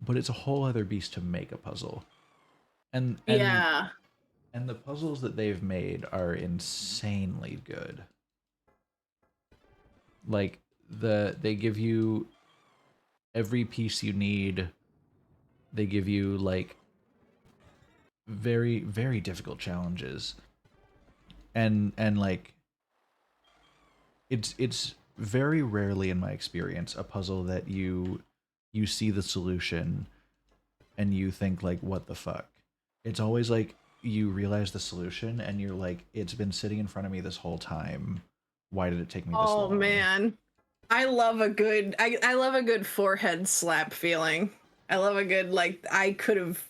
Speaker 1: but it's a whole other beast to make a puzzle. And
Speaker 2: Yeah.
Speaker 1: and the puzzles that they've made are insanely good. Like they give you every piece you need. They give you like very very difficult challenges, and like it's very rarely in my experience a puzzle that you see the solution and you think like what the fuck. It's always like you realize the solution and you're like it's been sitting in front of me this whole time. Why did it take me this
Speaker 2: Oh
Speaker 1: long?
Speaker 2: man. I love a good I love a good forehead slap feeling. I love a good like I could have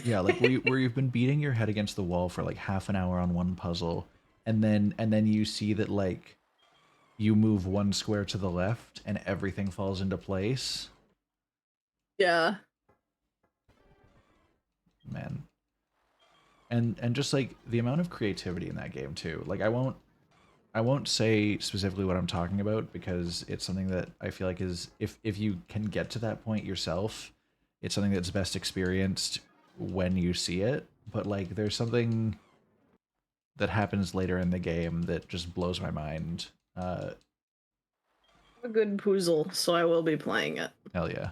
Speaker 1: Yeah, like where you've been beating your head against the wall for like half an hour on one puzzle, and then you see that like you move one square to the left and everything falls into place.
Speaker 2: Yeah.
Speaker 1: Man. And just like the amount of creativity in that game too. Like I won't say specifically what I'm talking about because it's something that I feel like is if you can get to that point yourself, it's something that's best experienced when you see it. But like there's something that happens later in the game that just blows my mind.
Speaker 2: A good puzzle, so I will be playing it.
Speaker 1: Hell yeah.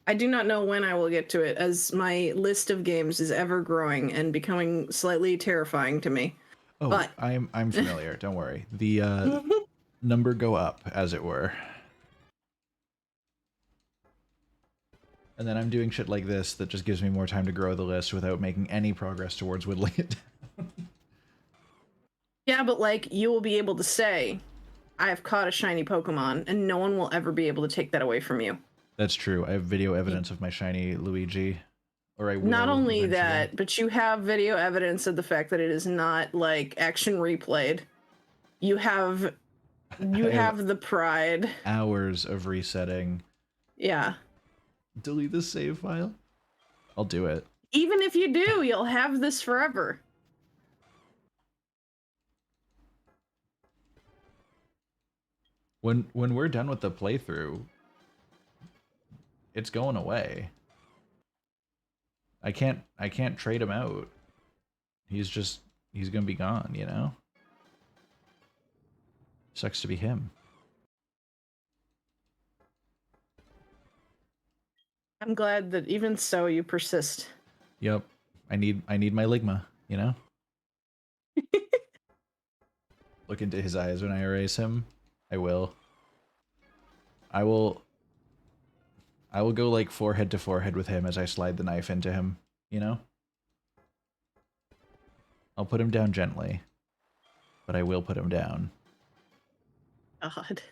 Speaker 2: I do not know when I will get to it, as my list of games is ever growing and becoming slightly terrifying to me.
Speaker 1: Oh,
Speaker 2: But
Speaker 1: I'm familiar. Don't worry. The number go up, as it were. And then I'm doing shit like this that just gives me more time to grow the list without making any progress towards whittling it down.
Speaker 2: yeah, but like you will be able to say, I have caught a shiny Pokemon, and no one will ever be able to take that away from you.
Speaker 1: That's true. I have video evidence of my shiny Luigi. Or I
Speaker 2: Not
Speaker 1: will
Speaker 2: only
Speaker 1: eventually.
Speaker 2: that, but you have video evidence of the fact that it is not like action replayed. You have
Speaker 1: I
Speaker 2: you
Speaker 1: have
Speaker 2: have the pride.
Speaker 1: hours of resetting.
Speaker 2: Yeah.
Speaker 1: Delete the save file? I'll do it.
Speaker 2: Even if you do, you'll have this forever.
Speaker 1: When we're done with the playthrough, it's going away. I can't trade him out. He's gonna be gone, you know? Sucks to be him.
Speaker 2: I'm glad that even so you persist.
Speaker 1: Yep. I need my Ligma, you know? Look into his eyes when I erase him. I will. I will I will go like forehead to forehead with him as I slide the knife into him, you know? I'll put him down gently, but I will put him down.
Speaker 2: God.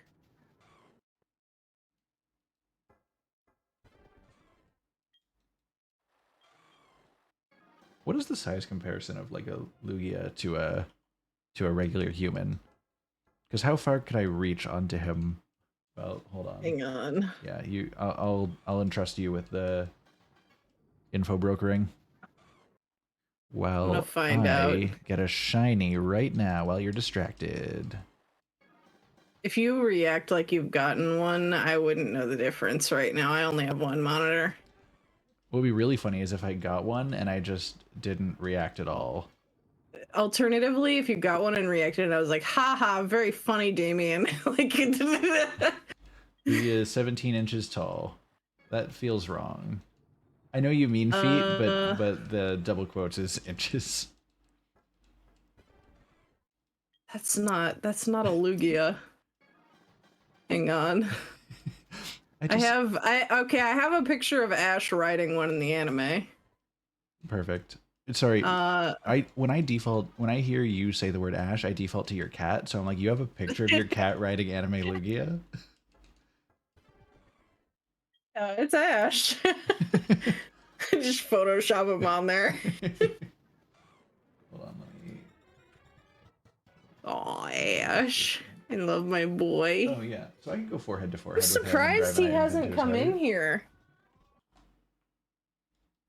Speaker 1: What is the size comparison of like a Lugia to a regular human? Because how far could I reach onto him? Well, hold on.
Speaker 2: Hang on.
Speaker 1: Yeah, you. I'll entrust you with the info brokering.
Speaker 2: I'm gonna
Speaker 1: Well,
Speaker 2: find out.
Speaker 1: I get a shiny right now while you're distracted.
Speaker 2: If you react like you've gotten one, I wouldn't know the difference right now. I only have one monitor.
Speaker 1: What would be really funny is if I got one and I just didn't react at all.
Speaker 2: Alternatively, if you got one and reacted, I was like, haha, very funny, Damien. Like,
Speaker 1: He is 17 inches tall. That feels wrong. I know you mean feet,
Speaker 2: uh,
Speaker 1: but the double quotes is inches.
Speaker 2: that's not a Lugia. Hang on. I have a picture of Ash riding one in the anime.
Speaker 1: Perfect. Sorry,
Speaker 2: Uh,
Speaker 1: when I hear you say the word Ash, I default to your cat. So I'm like, you have a picture of your cat riding anime Lugia?
Speaker 2: it's Ash. Just Photoshop him on there.
Speaker 1: Hold on, let me.
Speaker 2: Oh, Ash. I love my boy.
Speaker 1: Oh yeah, so I can go forehead to
Speaker 2: I'm
Speaker 1: forehead with him and
Speaker 2: surprised
Speaker 1: drive an
Speaker 2: he
Speaker 1: iron into
Speaker 2: hasn't
Speaker 1: his
Speaker 2: come in
Speaker 1: heart.
Speaker 2: here.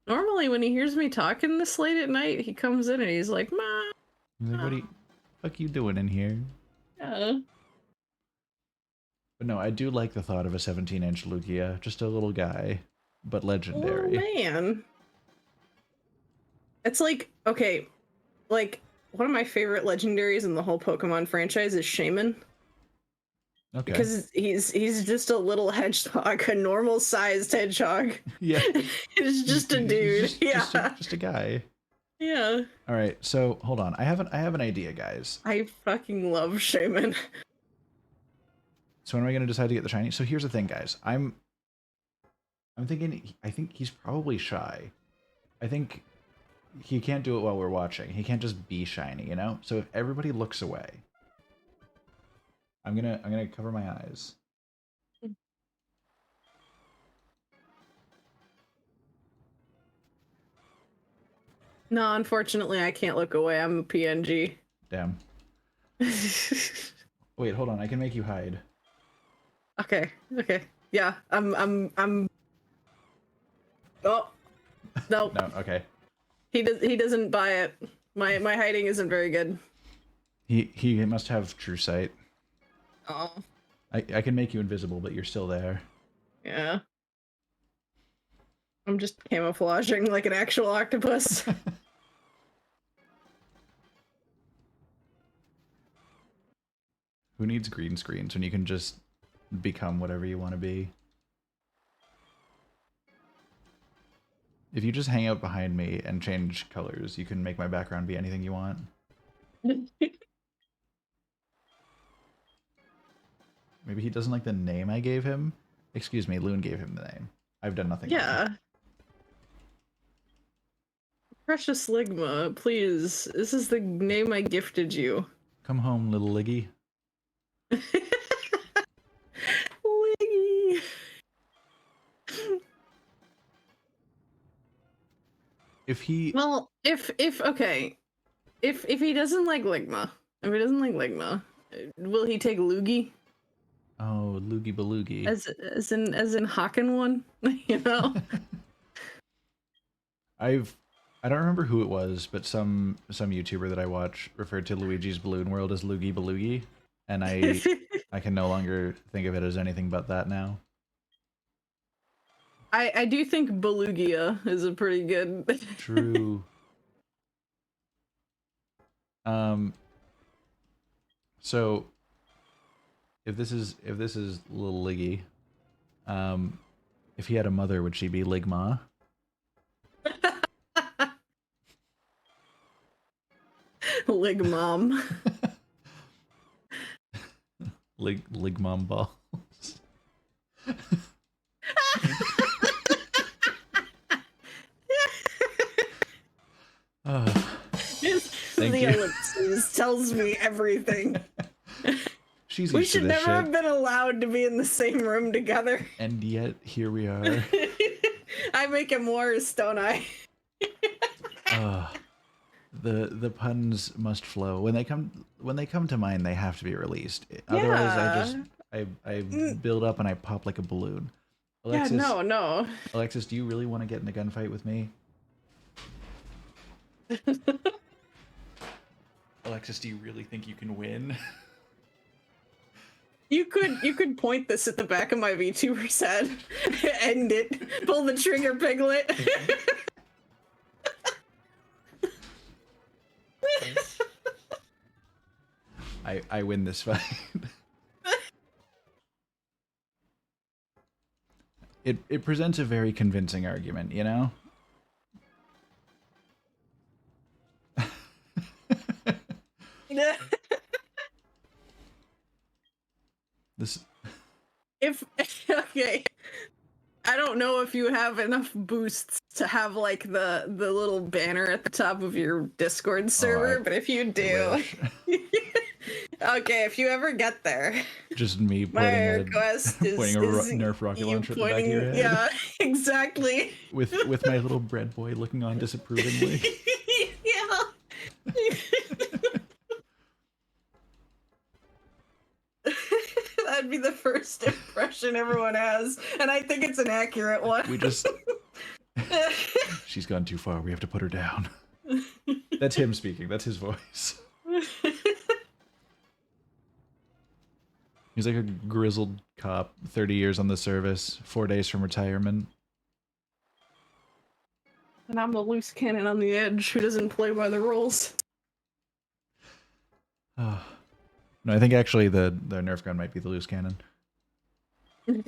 Speaker 2: Normally, when he hears me talking this late at night, he comes in and he's like, "Ma."
Speaker 1: He's like, what are you, fuck you doing in here?
Speaker 2: Yeah.
Speaker 1: But no, I do like the thought of a 17-inch Lugia, just a little guy, but
Speaker 2: Oh
Speaker 1: legendary.
Speaker 2: man. It's like, okay, like one of my favorite legendaries in the whole Pokemon franchise is Shaman.
Speaker 1: Okay.
Speaker 2: Because he's just a little hedgehog, a normal sized hedgehog.
Speaker 1: Yeah.
Speaker 2: He's just a dude.
Speaker 1: Just a guy.
Speaker 2: Yeah.
Speaker 1: All right. So hold on. I have an idea, guys.
Speaker 2: I fucking love Shaman.
Speaker 1: So when am I going to decide to get the shiny? So here's the thing, guys. I'm thinking. I think he's probably shy. I think he can't do it while we're watching. He can't just be shiny, you know? So if everybody looks away, I'm gonna cover my eyes.
Speaker 2: No, unfortunately, I can't look away. I'm a PNG.
Speaker 1: Damn. Wait, hold on. I can make you hide.
Speaker 2: Okay. Okay. Yeah. I'm. Oh. No.
Speaker 1: No. Okay.
Speaker 2: He doesn't buy it. My hiding isn't very good.
Speaker 1: He must have true sight.
Speaker 2: Oh.
Speaker 1: I can make you invisible, but you're still there.
Speaker 2: Yeah. I'm just camouflaging like an actual octopus.
Speaker 1: Who needs green screens when you can just become whatever you want to be? If you just hang out behind me and change colors, you can make my background be anything you want. Maybe he doesn't like the name I gave him. Excuse me, Loon gave him the name. I've done nothing wrong.
Speaker 2: Yeah. Precious Ligma, please. This is the name I gifted you.
Speaker 1: Come home, little Liggy.
Speaker 2: Liggy.
Speaker 1: If he
Speaker 2: Well, if okay, if he doesn't like Ligma, will he take Lugi?
Speaker 1: Oh, Loogie Baloogie.
Speaker 2: As in Hakken one, you know?
Speaker 1: I don't remember who it was, but some YouTuber that I watch referred to Luigi's Balloon World as Loogie Baloogie, and I can no longer think of it as anything but that now.
Speaker 2: I do think Belugia is a pretty good.
Speaker 1: True. So if this is little Liggy, if he had a mother, would she be Ligma?
Speaker 2: Ligmom.
Speaker 1: Ligmom balls. Thank
Speaker 2: the
Speaker 1: you.
Speaker 2: ellipses tells me everything.
Speaker 1: She's
Speaker 2: We
Speaker 1: used to
Speaker 2: should
Speaker 1: this
Speaker 2: never
Speaker 1: shit.
Speaker 2: have been allowed to be in the same room together.
Speaker 1: And yet here we are.
Speaker 2: I make him worse, don't I?
Speaker 1: The puns must flow when they come to mind. They have to be released. Otherwise, I build up and I pop like a balloon. Alexis,
Speaker 2: yeah, no.
Speaker 1: Alexis, do you really want to get in a gunfight with me? Alexis, do you really think you can win?
Speaker 2: You could point this at the back of my VTuber's head, end it, pull the trigger, Piglet.
Speaker 1: I win this fight. It presents a very convincing argument, you know? This
Speaker 2: If okay, I don't know if you have enough boosts to have like the little banner at the top of your Discord server, but if you do, okay, if you ever get there,
Speaker 1: just me
Speaker 2: my request is
Speaker 1: pointing a Nerf rocket launcher at the back of your head.
Speaker 2: Yeah, exactly.
Speaker 1: With my little bread boy looking on disapprovingly.
Speaker 2: Yeah. That'd be the first impression everyone has, and I think it's an accurate one.
Speaker 1: We just... She's gone too far. We have to put her down. That's him speaking. That's his voice. He's like a grizzled cop, 30 years on the service, 4 days from retirement.
Speaker 2: And I'm the loose cannon on the edge who doesn't play by the rules.
Speaker 1: No, I think actually the Nerf gun might be the loose cannon. Man.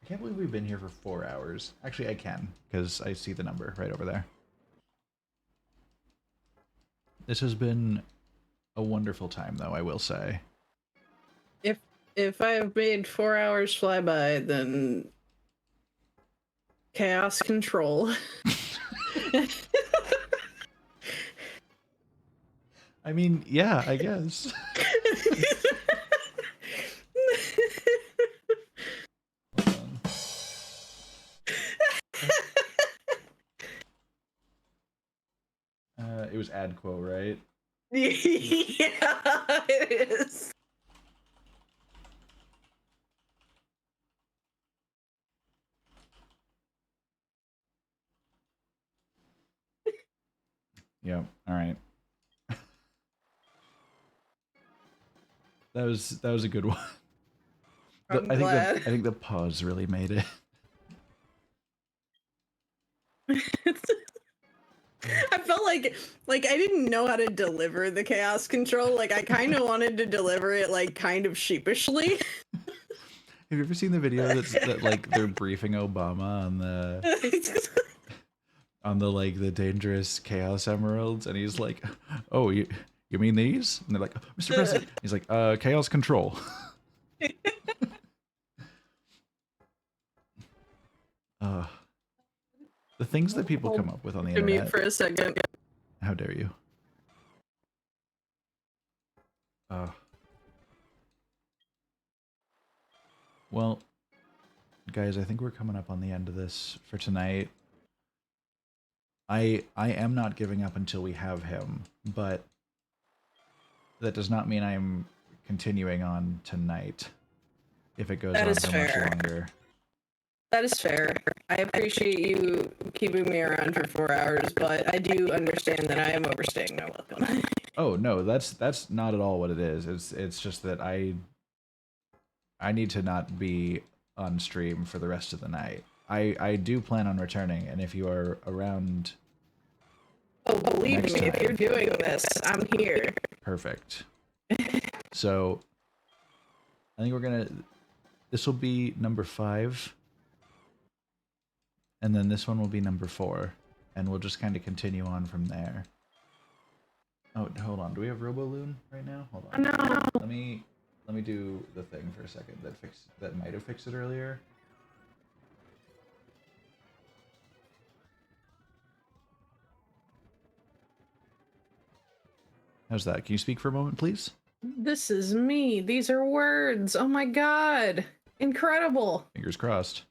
Speaker 1: I can't believe we've been here for 4 hours. Actually, I can, because I see the number right over there. This has been a wonderful time, though, I will say.
Speaker 2: If I have made 4 hours fly by, then chaos control.
Speaker 1: I mean, yeah, I guess. It was Adquo, right?
Speaker 2: Yeah, it is.
Speaker 1: Yep. All right. That was a good one.
Speaker 2: I'm glad.
Speaker 1: I think the pause really made it.
Speaker 2: I felt like I didn't know how to deliver the chaos control. Like I kind of wanted to deliver it like kind of sheepishly.
Speaker 1: Have you ever seen the video that like they're briefing Obama on the like the dangerous chaos emeralds, and he's like, "Oh, you mean these?" And they're like, "Mr. President." He's like, chaos control." The things that people come up with on the
Speaker 2: To mute
Speaker 1: internet.
Speaker 2: for a second.
Speaker 1: How dare you? Well, guys, I think we're coming up on the end of this for tonight. I am not giving up until we have him, but that does not mean I'm continuing on tonight if it goes on for much longer.
Speaker 2: That is fair. I appreciate you keeping me around for 4 hours, but I do understand that I am overstaying my welcome.
Speaker 1: Oh no, that's not at all what it is. It's just that I need to not be on stream for the rest of the night. I do plan on returning, and if you are around,
Speaker 2: oh, believe me, if you're doing this, I'm here.
Speaker 1: Perfect. So I think we're gonna. This will be number 5, and then this one will be number 4, and we'll just kind of continue on from there. Oh, hold on. Do we have Roboloon right now? Hold on.
Speaker 2: No.
Speaker 1: Let me do the thing for a second that might have fixed it earlier. How's that? Can you speak for a moment, please?
Speaker 2: This is me. These are words. Oh my god. Incredible.
Speaker 1: Fingers crossed.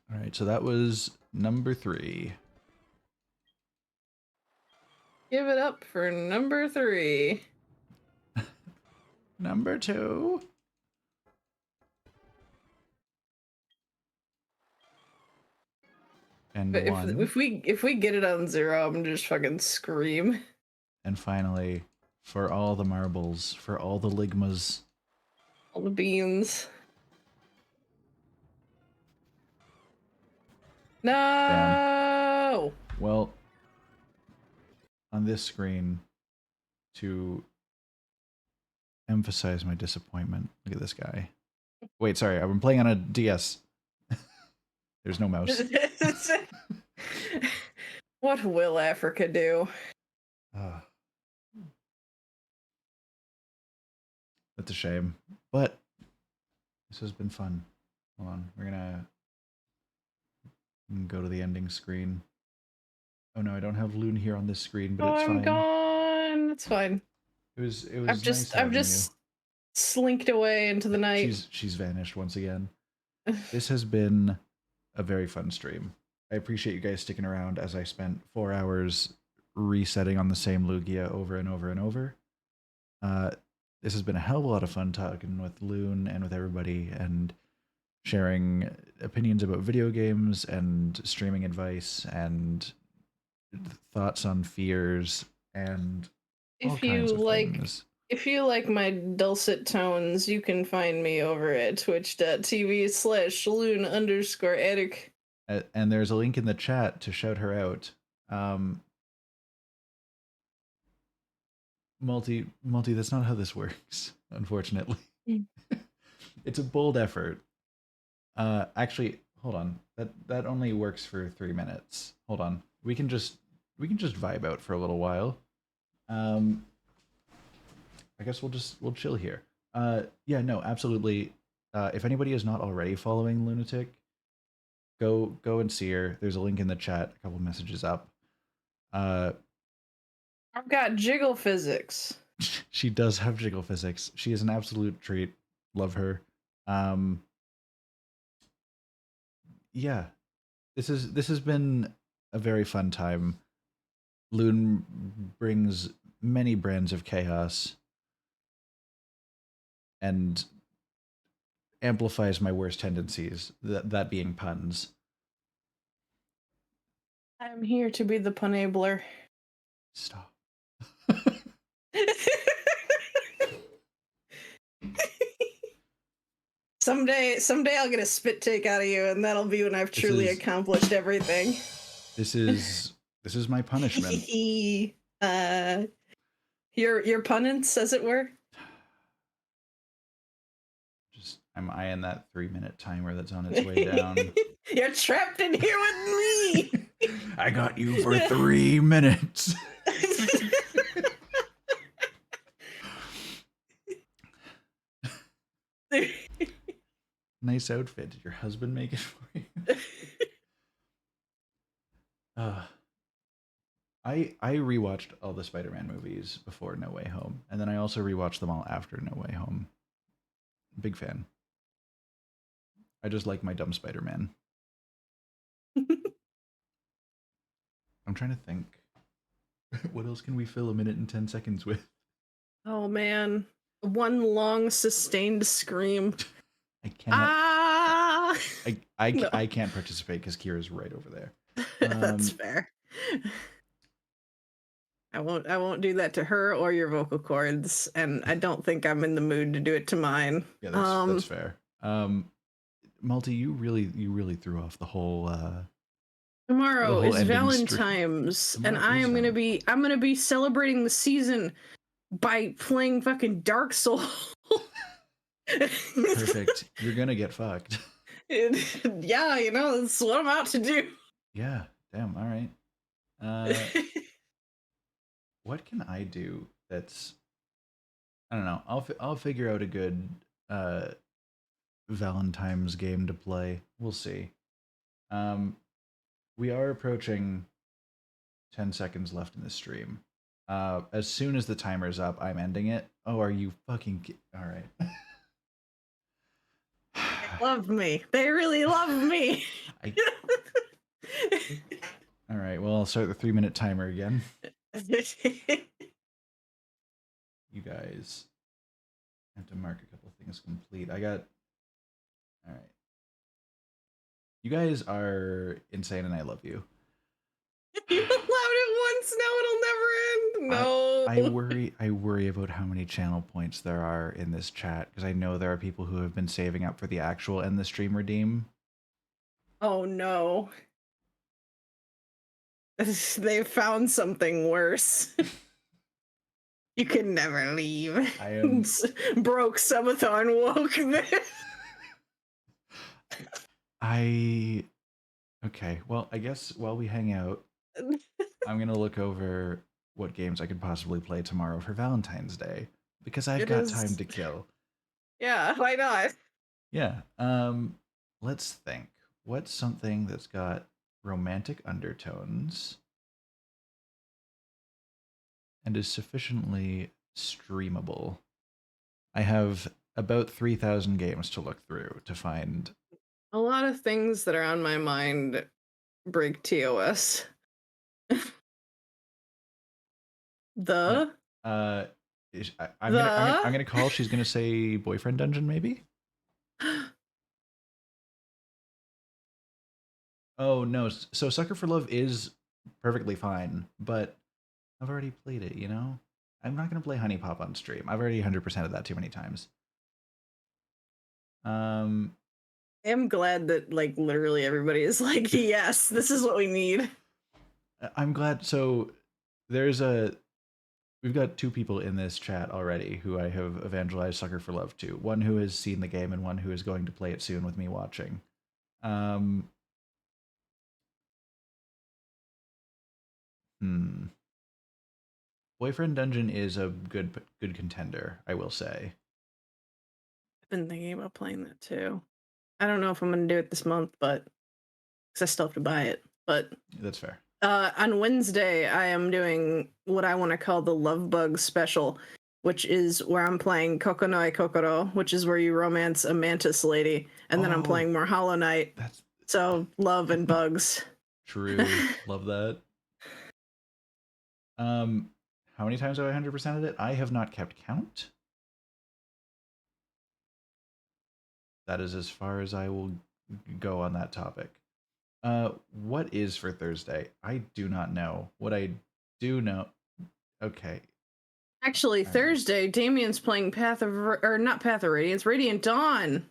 Speaker 1: All right, so that was number 3.
Speaker 2: Give it up for number 3.
Speaker 1: Number 2. And
Speaker 2: But
Speaker 1: 1.
Speaker 2: if we get it on 0, I'm gonna just fucking scream.
Speaker 1: And finally, for all the marbles, for all the ligmas,
Speaker 2: All the beans. No.
Speaker 1: Damn. Well, on this screen, to emphasize my disappointment, look at this guy. Wait, sorry, I've been playing on a DS. There's no mouse.
Speaker 2: What will Africa do?
Speaker 1: That's a shame, but this has been fun. Hold on, we're gonna go to the ending screen. Oh no, I don't have Loon here on this screen, but it's fine.
Speaker 2: I'm gone. It's fine.
Speaker 1: It was
Speaker 2: I've just slinked away into the night.
Speaker 1: She's vanished once again. This has been a very fun stream. I appreciate you guys sticking around as I spent 4 hours resetting on the same Lugia over and over and over. This has been a hell of a lot of fun talking with Loon and with everybody and sharing opinions about video games and streaming advice and thoughts on fears and all
Speaker 2: If you
Speaker 1: kinds of
Speaker 2: like
Speaker 1: things.
Speaker 2: If you like my dulcet tones, you can find me over at twitch.tv/loon_attic.
Speaker 1: And there's a link in the chat to shout her out. Um, multi. That's not how this works, unfortunately. It's a bold effort. Actually, hold on. That only works for 3 minutes. Hold on. We can just vibe out for a little while. Um, I guess we'll chill here. Yeah, no, absolutely. If anybody is not already following Lunatic, go and see her. There's a link in the chat. A couple messages up. Uh,
Speaker 2: I've got jiggle physics.
Speaker 1: she does have jiggle physics. She is an absolute treat. Love her. Um, yeah, this has been a very fun time. Loon brings many brands of chaos and amplifies my worst tendencies. That being puns.
Speaker 2: I'm here to be the punabler.
Speaker 1: Stop.
Speaker 2: Someday I'll get a spit take out of you, and that'll be when I've truly accomplished everything.
Speaker 1: This is my punishment.
Speaker 2: Your penance, as it were.
Speaker 1: Just I'm eyeing that 3-minute timer that's on its way down.
Speaker 2: You're trapped in here with me.
Speaker 1: I got you for 3 minutes. Nice outfit. Did your husband make it for you? I rewatched all the Spider-Man movies before No Way Home, and then I also rewatched them all after No Way Home. Big fan. I just like my dumb Spider-Man. I'm trying to think. What else can we fill a minute and 10 seconds with?
Speaker 2: Oh man. One long sustained scream.
Speaker 1: I cannot.
Speaker 2: Ah!
Speaker 1: I can't participate because Kira's right over there.
Speaker 2: That's fair. I won't do that to her or your vocal cords, and I don't think I'm in the mood to do it to mine.
Speaker 1: Yeah, that's fair. Multi, you really threw off the whole
Speaker 2: tomorrow is Valentine's, and I'm gonna be celebrating the season by playing fucking Dark Souls.
Speaker 1: Perfect. You're gonna get fucked.
Speaker 2: Yeah, that's what I'm out to do.
Speaker 1: Yeah. Damn. All right. What can I do that's I don't know. I'll figure out a good Valentine's game to play. We'll see. We are approaching 10 seconds left in the stream. As soon as the timer's up, I'm ending it. Oh, are you fucking all right?
Speaker 2: They love me. They really love me.
Speaker 1: All right. Well, I'll start the 3-minute timer again. You guys have to mark a couple things complete. I got. All right. You guys are insane, and I love you.
Speaker 2: You allowed it once, now it'll never end. No.
Speaker 1: I worry about how many channel points there are in this chat because I know there are people who have been saving up for the actual end the stream redeem.
Speaker 2: Oh no. They've found something worse. You can never leave.
Speaker 1: I am
Speaker 2: broke subathon woke this.
Speaker 1: Okay, well, I guess while we hang out, I'm gonna look over what games I could possibly play tomorrow for Valentine's Day because I've got time to kill.
Speaker 2: Yeah, why not?
Speaker 1: Yeah. Let's think. What's something that's got romantic undertones and is sufficiently streamable? I have about 3,000 games to look through to find.
Speaker 2: A lot of things that are on my mind break TOS.
Speaker 1: I'm gonna call. She's gonna say boyfriend dungeon, maybe. Oh no! So Sucker for Love is perfectly fine, but I've already played it. I'm not gonna play Honey Pop on stream. I've already 100%ed that too many times.
Speaker 2: I'm glad that like literally everybody is like, yes, this is what we need.
Speaker 1: I'm glad. So there's a we've got two people in this chat already who I have evangelized Sucker for Love to. One who has seen the game and one who is going to play it soon with me watching. Um, hmm. Boyfriend Dungeon is a good contender, I will say.
Speaker 2: I've been thinking about playing that too. I don't know if I'm gonna do it this month, but because I still have to buy it. But
Speaker 1: That's fair.
Speaker 2: on Wednesday, I am doing what I want to call the Love Bug special, which is where I'm playing Kokonoi Kokoro, which is where you romance a mantis lady, and then I'm
Speaker 1: Oh,
Speaker 2: playing more Hollow Knight.
Speaker 1: that's
Speaker 2: So love and bugs.
Speaker 1: true. Love that. Um, how many times have I 100%ed it? I have not kept count. That is as far as I will go on that topic. What is for Thursday? I do not know. What I do know. Okay.
Speaker 2: Actually,
Speaker 1: All right.
Speaker 2: Thursday, Damien's playing or not Path of Radiance, Radiant Dawn.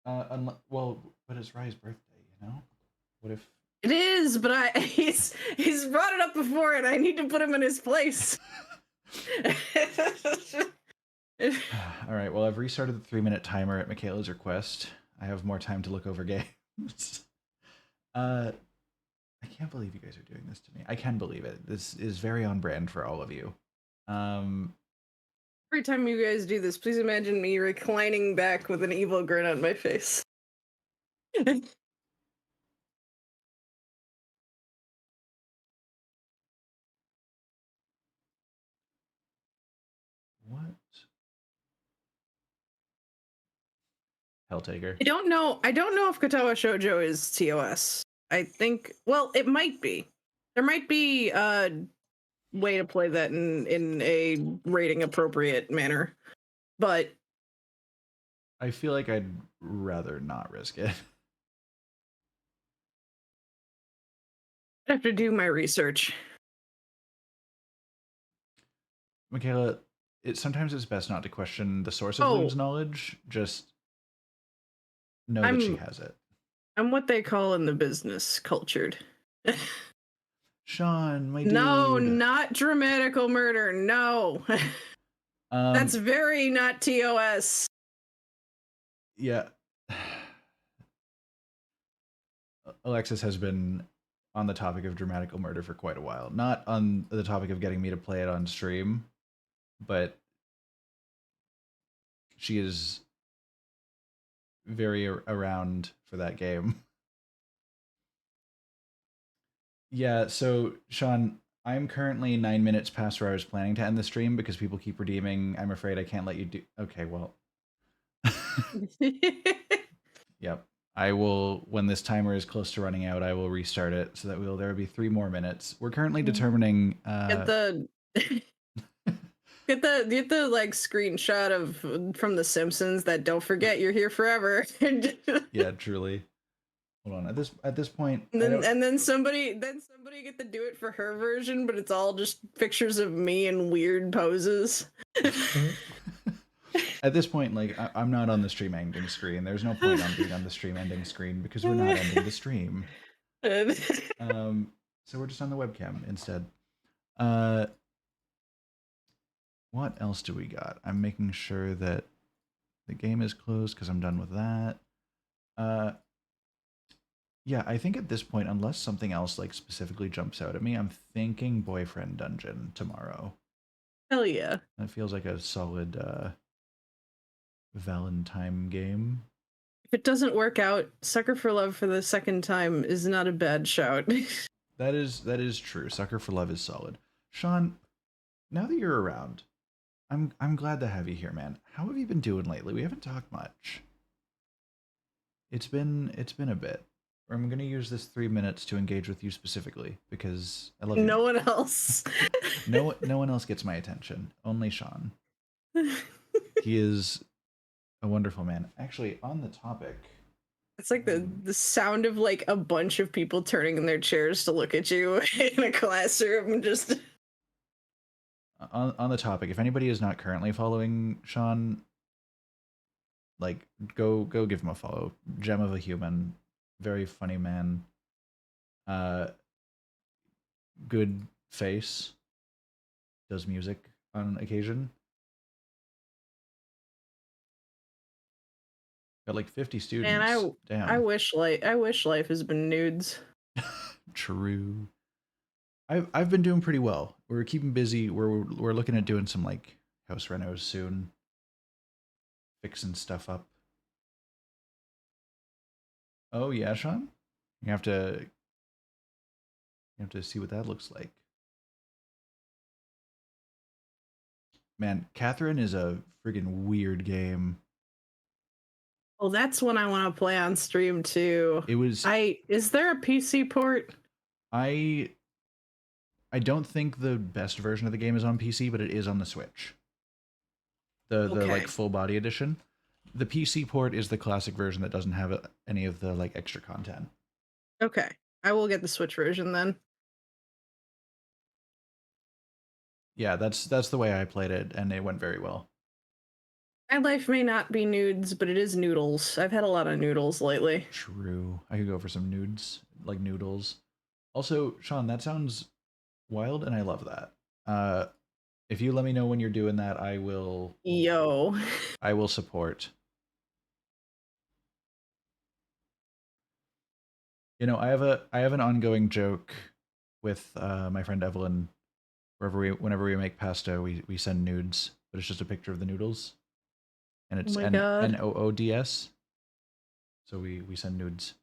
Speaker 1: Well, but it's Rye's birthday, you know? What if
Speaker 2: It is, but he's brought it up before, and I need to put him in his place.
Speaker 1: All right, well, I've restarted the 3-minute timer at Michaela's request. I have more time to look over games. I can't believe you guys are doing this to me. I can believe it. This is very on brand for all of you.
Speaker 2: Every time you guys do this, please imagine me reclining back with an evil grin on my face.
Speaker 1: What? Helltaker.
Speaker 2: I don't know if Katawa Shoujo is TOS. I think, well, it might be. There might be a way to play that in a rating appropriate manner. But
Speaker 1: I feel like I'd rather not risk it.
Speaker 2: I have to do my research.
Speaker 1: Michaela, sometimes it's best not to question the source of
Speaker 2: Oh,
Speaker 1: Loon's knowledge. Just know that she
Speaker 2: I'm
Speaker 1: has it.
Speaker 2: I'm what they call in the business cultured.
Speaker 1: Sean, my
Speaker 2: No,
Speaker 1: dude.
Speaker 2: not dramatical murder. No. That's very not TOS.
Speaker 1: Yeah. Alexis has been on the topic of dramatical murder for quite a while. Not on the topic of getting me to play it on stream, but she is very around for that game. Yeah, so Sean, I'm currently 9 minutes past where I was planning to end the stream because people keep redeeming. I'm afraid I can't let you do. Okay, well. Yep. I will, when this timer is close to running out, I will restart it so that there will be 3 more minutes. We're currently determining.
Speaker 2: Get the get the like screenshot of from The Simpsons that don't forget you're here forever.
Speaker 1: Yeah, truly. Hold on. At this point,
Speaker 2: And then somebody get to do it for her version, but it's all just pictures of me in weird poses.
Speaker 1: At this point, like I'm not on the stream ending screen. There's no point on being on the stream ending screen because we're not ending the stream. So we're just on the webcam instead. What else do we got? I'm making sure that the game is closed because I'm done with that. Yeah, I think at this point, unless something else like specifically jumps out at me, I'm thinking Boyfriend Dungeon tomorrow.
Speaker 2: Hell yeah.
Speaker 1: That feels like a solid Valentine game.
Speaker 2: If it doesn't work out, Sucker for Love for the second time is not a bad shout.
Speaker 1: That is true. Sucker for Love is solid. Sean, now that you're around, I'm glad to have you here, man. How have you been doing lately? We haven't talked much. It's been a bit. I'm gonna use this 3 minutes to engage with you specifically because I love you.
Speaker 2: No one else.
Speaker 1: No one else gets my attention. Only Sean. He is a wonderful man. Actually, on the topic,
Speaker 2: It's like the sound of like a bunch of people turning in their chairs to look at you in a classroom. Just
Speaker 1: On the topic, if anybody is not currently following Sean, like go give him a follow. Gem of a human, very funny man. Uh, good face. Does music on occasion. Got like 50
Speaker 2: And
Speaker 1: students. Damn.
Speaker 2: I wish life has been nudes.
Speaker 1: True. I've been doing pretty well. We're keeping busy. We're looking at doing some like house renos soon. Fixing stuff up. Oh yeah, Sean? You have to see what that looks like. Man, Catherine is a friggin' weird game.
Speaker 2: Oh, that's one I want to play on stream too.
Speaker 1: It was
Speaker 2: Is there a PC port?
Speaker 1: I I don't think the best version of the game is on PC, but it is on the Switch. The
Speaker 2: Okay.
Speaker 1: like full body edition. The PC port is the classic version that doesn't have any of the like extra content.
Speaker 2: Okay. I will get the Switch version then.
Speaker 1: Yeah, that's the way I played it, and it went very well.
Speaker 2: My life may not be nudes, but it is noodles. I've had a lot of noodles lately.
Speaker 1: True. I could go for some nudes, like noodles. Also, Sean, that sounds wild, and I love that. If you let me know when you're doing that,
Speaker 2: Yo.
Speaker 1: I will support. I have an ongoing joke with my friend Evelyn. Whenever we make pasta, we send nudes, but it's just a picture of the noodles, and
Speaker 2: Oh
Speaker 1: it's
Speaker 2: my
Speaker 1: N
Speaker 2: god.
Speaker 1: O O D S. So we send nudes.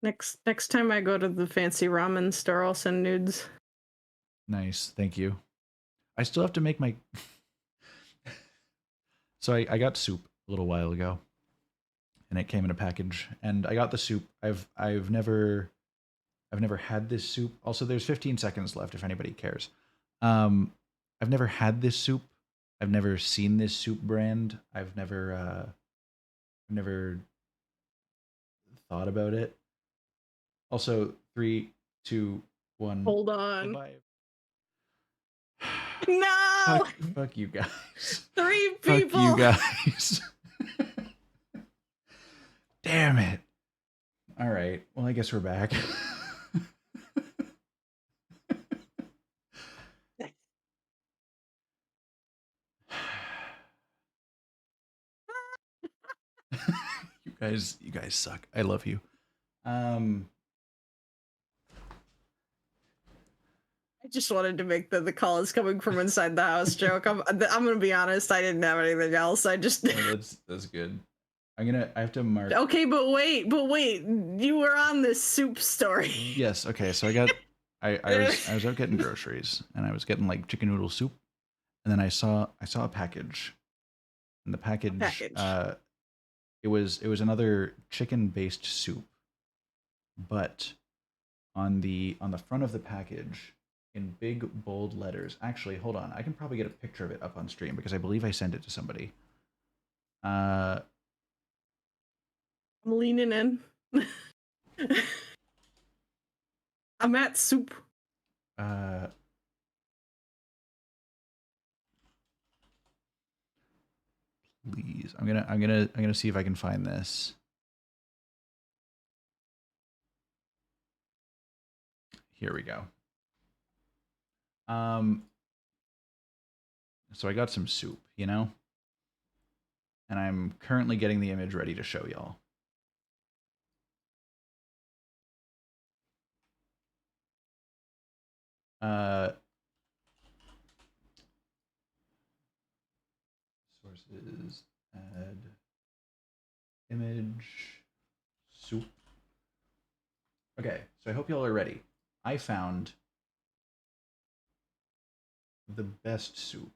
Speaker 2: Next time I go to the fancy ramen store, I'll send nudes.
Speaker 1: Nice, thank you. I still have to make my. So I got soup a little while ago, and it came in a package. And I got the soup. I've never had this soup. Also, there's 15 seconds left if anybody cares. Um, I've never had this soup. I've never seen this soup brand. I've never thought about it. Also, 3, 2, 1.
Speaker 2: Hold
Speaker 1: Bye
Speaker 2: on.
Speaker 1: bye.
Speaker 2: No!
Speaker 1: Fuck you guys.
Speaker 2: 3
Speaker 1: Fuck you
Speaker 2: people!
Speaker 1: guys. Damn it. All right. Well, I guess we're back. you guys suck. I love you. Um
Speaker 2: I just wanted to make the call is coming from inside the house joke. I'm gonna be honest, I didn't have anything else. I just
Speaker 1: no, that's good. I have to mark.
Speaker 2: Okay, but wait, you were on this soup story.
Speaker 1: Yes, okay. So I was out getting groceries, and I was getting like chicken noodle soup, and then I saw a package. And the
Speaker 2: A
Speaker 1: package
Speaker 2: package.
Speaker 1: it was another chicken based soup, but on the front of the package in big bold letters. Actually, hold on. I can probably get a picture of it up on stream because I believe I sent it to somebody. Uh
Speaker 2: I'm leaning in. I'm at soup.
Speaker 1: uh please. I'm gonna see if I can find this. Here we go. Um so I got some soup, and I'm currently getting the image ready to show y'all. Uh Sources, add image, soup. Okay, so I hope y'all are ready. I found the best soup.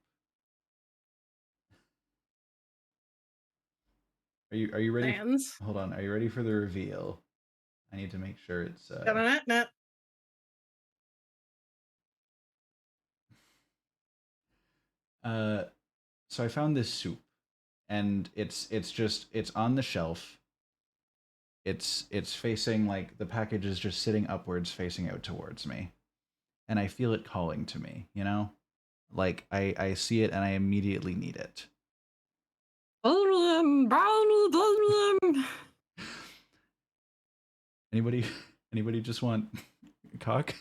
Speaker 1: Are you ready?
Speaker 2: Fans.
Speaker 1: Hold on. Are you ready for the reveal? I need to make sure it's
Speaker 2: Nah.
Speaker 1: uh so I found this soup, and it's on the shelf. It's facing, like, the package is just sitting upwards facing out towards me, and I feel it calling to me. Like I see it and I immediately need it. Anybody anybody just want cock?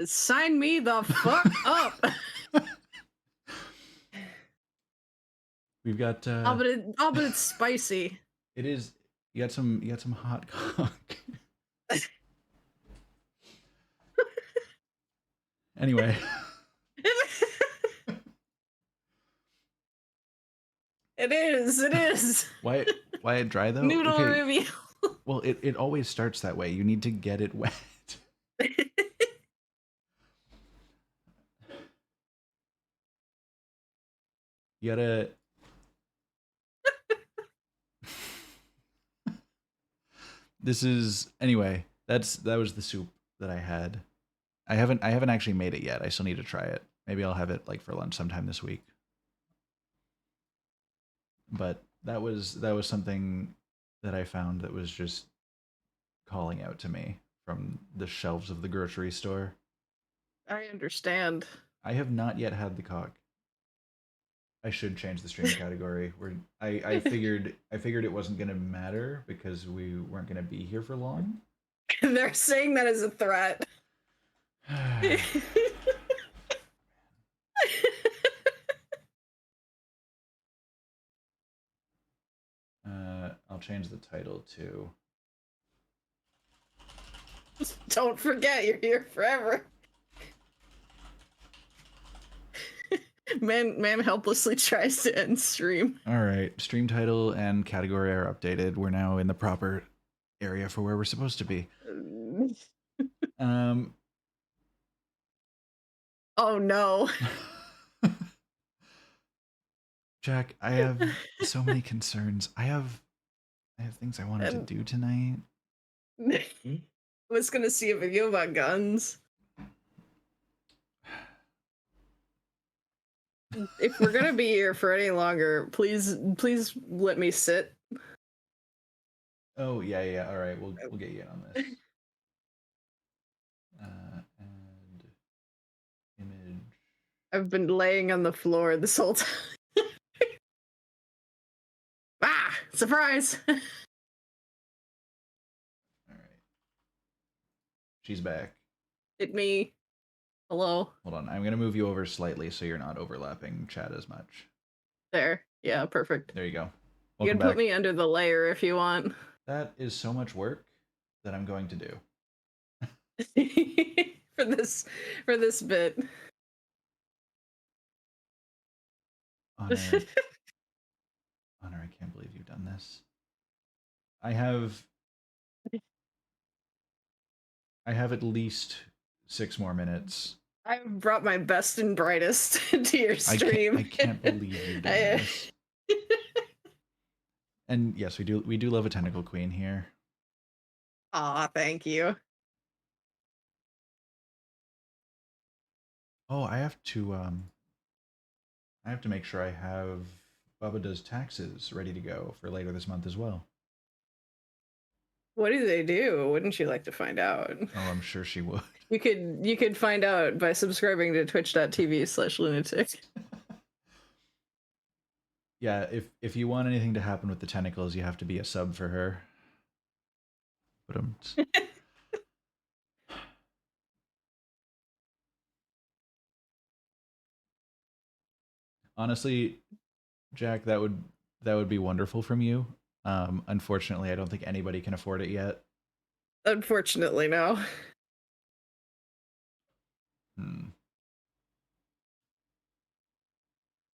Speaker 2: Sign me the fuck up.
Speaker 1: We've got
Speaker 2: But it's spicy.
Speaker 1: it is you got some hot cock. Anyway.
Speaker 2: It is.
Speaker 1: Why dry though?
Speaker 2: Noodle
Speaker 1: Okay.
Speaker 2: reveal.
Speaker 1: Well, it always starts that way. You need to get it wet. You gotta. This is anyway. That was the soup that I had. I haven't actually made it yet. I still need to try it. Maybe I'll have it like for lunch sometime this week. But that was something that I found that was just calling out to me from the shelves of the grocery store.
Speaker 2: I understand.
Speaker 1: I have not yet had the cock. I should change the stream category. I figured it wasn't gonna matter because we weren't gonna be here for long.
Speaker 2: They're saying that as a threat.
Speaker 1: I'll change the title to.
Speaker 2: Don't forget, you're here forever. Man helplessly tries to end stream.
Speaker 1: All right, stream title and category are updated. We're now in the proper area for where we're supposed to be.
Speaker 2: Oh no.
Speaker 1: Jack, I have so many concerns. I have things I wanted to do tonight.
Speaker 2: I was gonna see a video about guns. If we're gonna be here for any longer, please let me sit.
Speaker 1: Oh yeah. All right, we'll get you in on this. And image.
Speaker 2: I've been laying on the floor this whole time. Ah, surprise!
Speaker 1: All right. She's back.
Speaker 2: Hit me. Hello.
Speaker 1: Hold on. I'm going to move you over slightly so you're not overlapping chat as much.
Speaker 2: There. Yeah, perfect.
Speaker 1: There you go.
Speaker 2: You can put me under the layer if you want.
Speaker 1: That is so much work that I'm going to do.
Speaker 2: for this bit.
Speaker 1: Honor, I can't believe you've done this. I have at least 6 more minutes.
Speaker 2: I've brought my best and brightest to your stream.
Speaker 1: I can't believe you've done this. And yes, we do love a tentacle queen here.
Speaker 2: Aw, thank you.
Speaker 1: Oh, I have to make sure I have Bubba Does Taxes ready to go for later this month as well.
Speaker 2: What do they do? Wouldn't you like to find out?
Speaker 1: Oh, I'm sure she would.
Speaker 2: You could find out by subscribing to twitch.tv/lunatic.
Speaker 1: Yeah, if you want anything to happen with the tentacles, you have to be a sub for her. But honestly, Jack, that would be wonderful from you. Unfortunately, I don't think anybody can afford it yet.
Speaker 2: Unfortunately, no.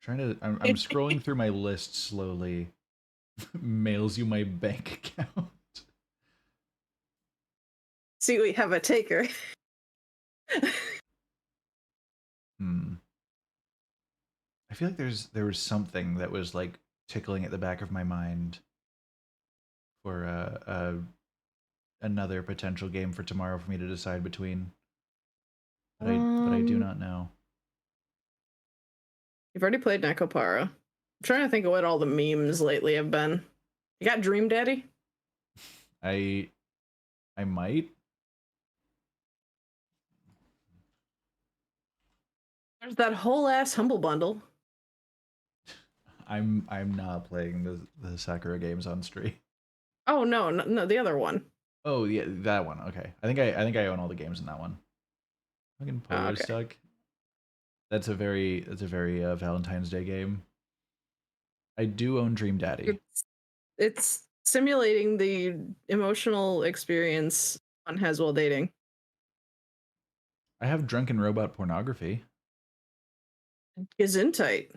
Speaker 1: I'm scrolling through my list slowly. Mails you my bank account.
Speaker 2: See, we have a taker.
Speaker 1: I feel like there was something that was like tickling at the back of my mind for another potential game for tomorrow for me to decide between. But I do not know.
Speaker 2: You've already played Nekopara. I'm trying to think of what all the memes lately have been. You got Dream Daddy?
Speaker 1: I might.
Speaker 2: There's that whole ass Humble Bundle.
Speaker 1: I'm not playing the Sakura games on stream.
Speaker 2: Oh no, no, no, the other one.
Speaker 1: Oh yeah, that one. Okay, I think I own all the games in that one. Fucking
Speaker 2: Oh,
Speaker 1: Polo
Speaker 2: okay.
Speaker 1: Stuck. That's a very Valentine's Day game. I do own Dream Daddy.
Speaker 2: It's simulating the emotional experience one has while dating.
Speaker 1: I have Drunken Robot Pornography.
Speaker 2: Gesundheit.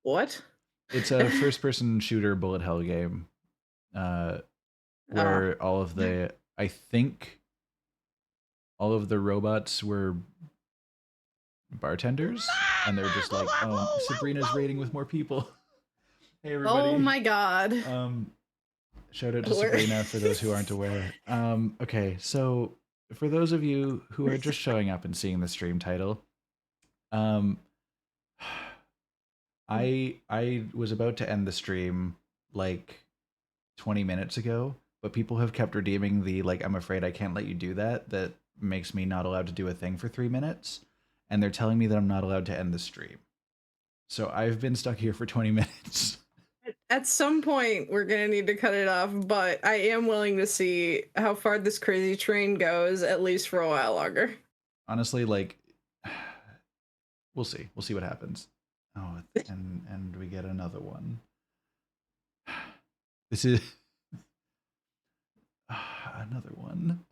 Speaker 2: What?
Speaker 1: It's a first-person shooter bullet hell game,
Speaker 2: Ah.
Speaker 1: where all of the I think all of the robots were bartenders, and they're just like, "Oh, Sabrina's raiding with more people." Hey
Speaker 2: Oh
Speaker 1: everybody.
Speaker 2: my god.
Speaker 1: Um, Shout out to
Speaker 2: We're-
Speaker 1: Sabrina for those who aren't aware. Okay, so for those of you who are just showing up and seeing the stream title, um, I was about to end the stream like 20 minutes ago, but people have kept redeeming the like I'm afraid I can't let you do that. That makes me not allowed to do a thing for 3 minutes, and they're telling me that I'm not allowed to end the stream. So I've been stuck here for 20 minutes.
Speaker 2: At some point, we're gonna need to cut it off, but I am willing to see how far this crazy train goes, at least for a while longer.
Speaker 1: Honestly, like we'll see. We'll see what happens. Oh, and we get another one. This is another one.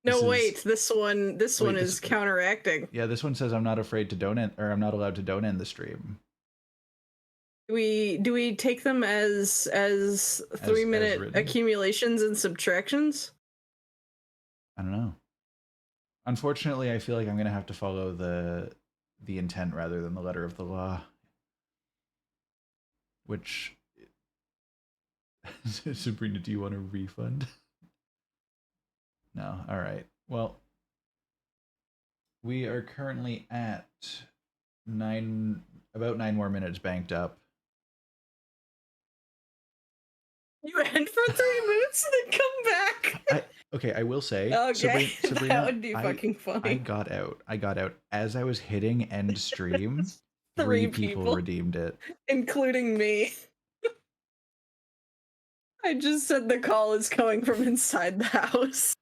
Speaker 2: No,
Speaker 1: This is
Speaker 2: wait, this one
Speaker 1: wait,
Speaker 2: is
Speaker 1: this
Speaker 2: counteracting.
Speaker 1: yeah, this one says I'm not afraid to don't end, or I'm not allowed to don't end the stream.
Speaker 2: Do we take them as
Speaker 1: As
Speaker 2: 3 minute
Speaker 1: written.
Speaker 2: accumulations and subtractions?
Speaker 1: I don't know. Unfortunately, I feel like I'm gonna have to follow the intent rather than the letter of the law. Which Sabrina, do you want a refund? No. All right. Well, we are currently at about 9 more minutes banked up.
Speaker 2: You end for 3 minutes and then come back.
Speaker 1: Okay, I will say,
Speaker 2: Okay,
Speaker 1: Sabrina,
Speaker 2: that would be fucking
Speaker 1: I
Speaker 2: funny.
Speaker 1: got out. I got out as I was hitting end stream.
Speaker 2: Three
Speaker 1: Three people
Speaker 2: people,
Speaker 1: redeemed it.
Speaker 2: including me. I just said the call is coming from inside the house.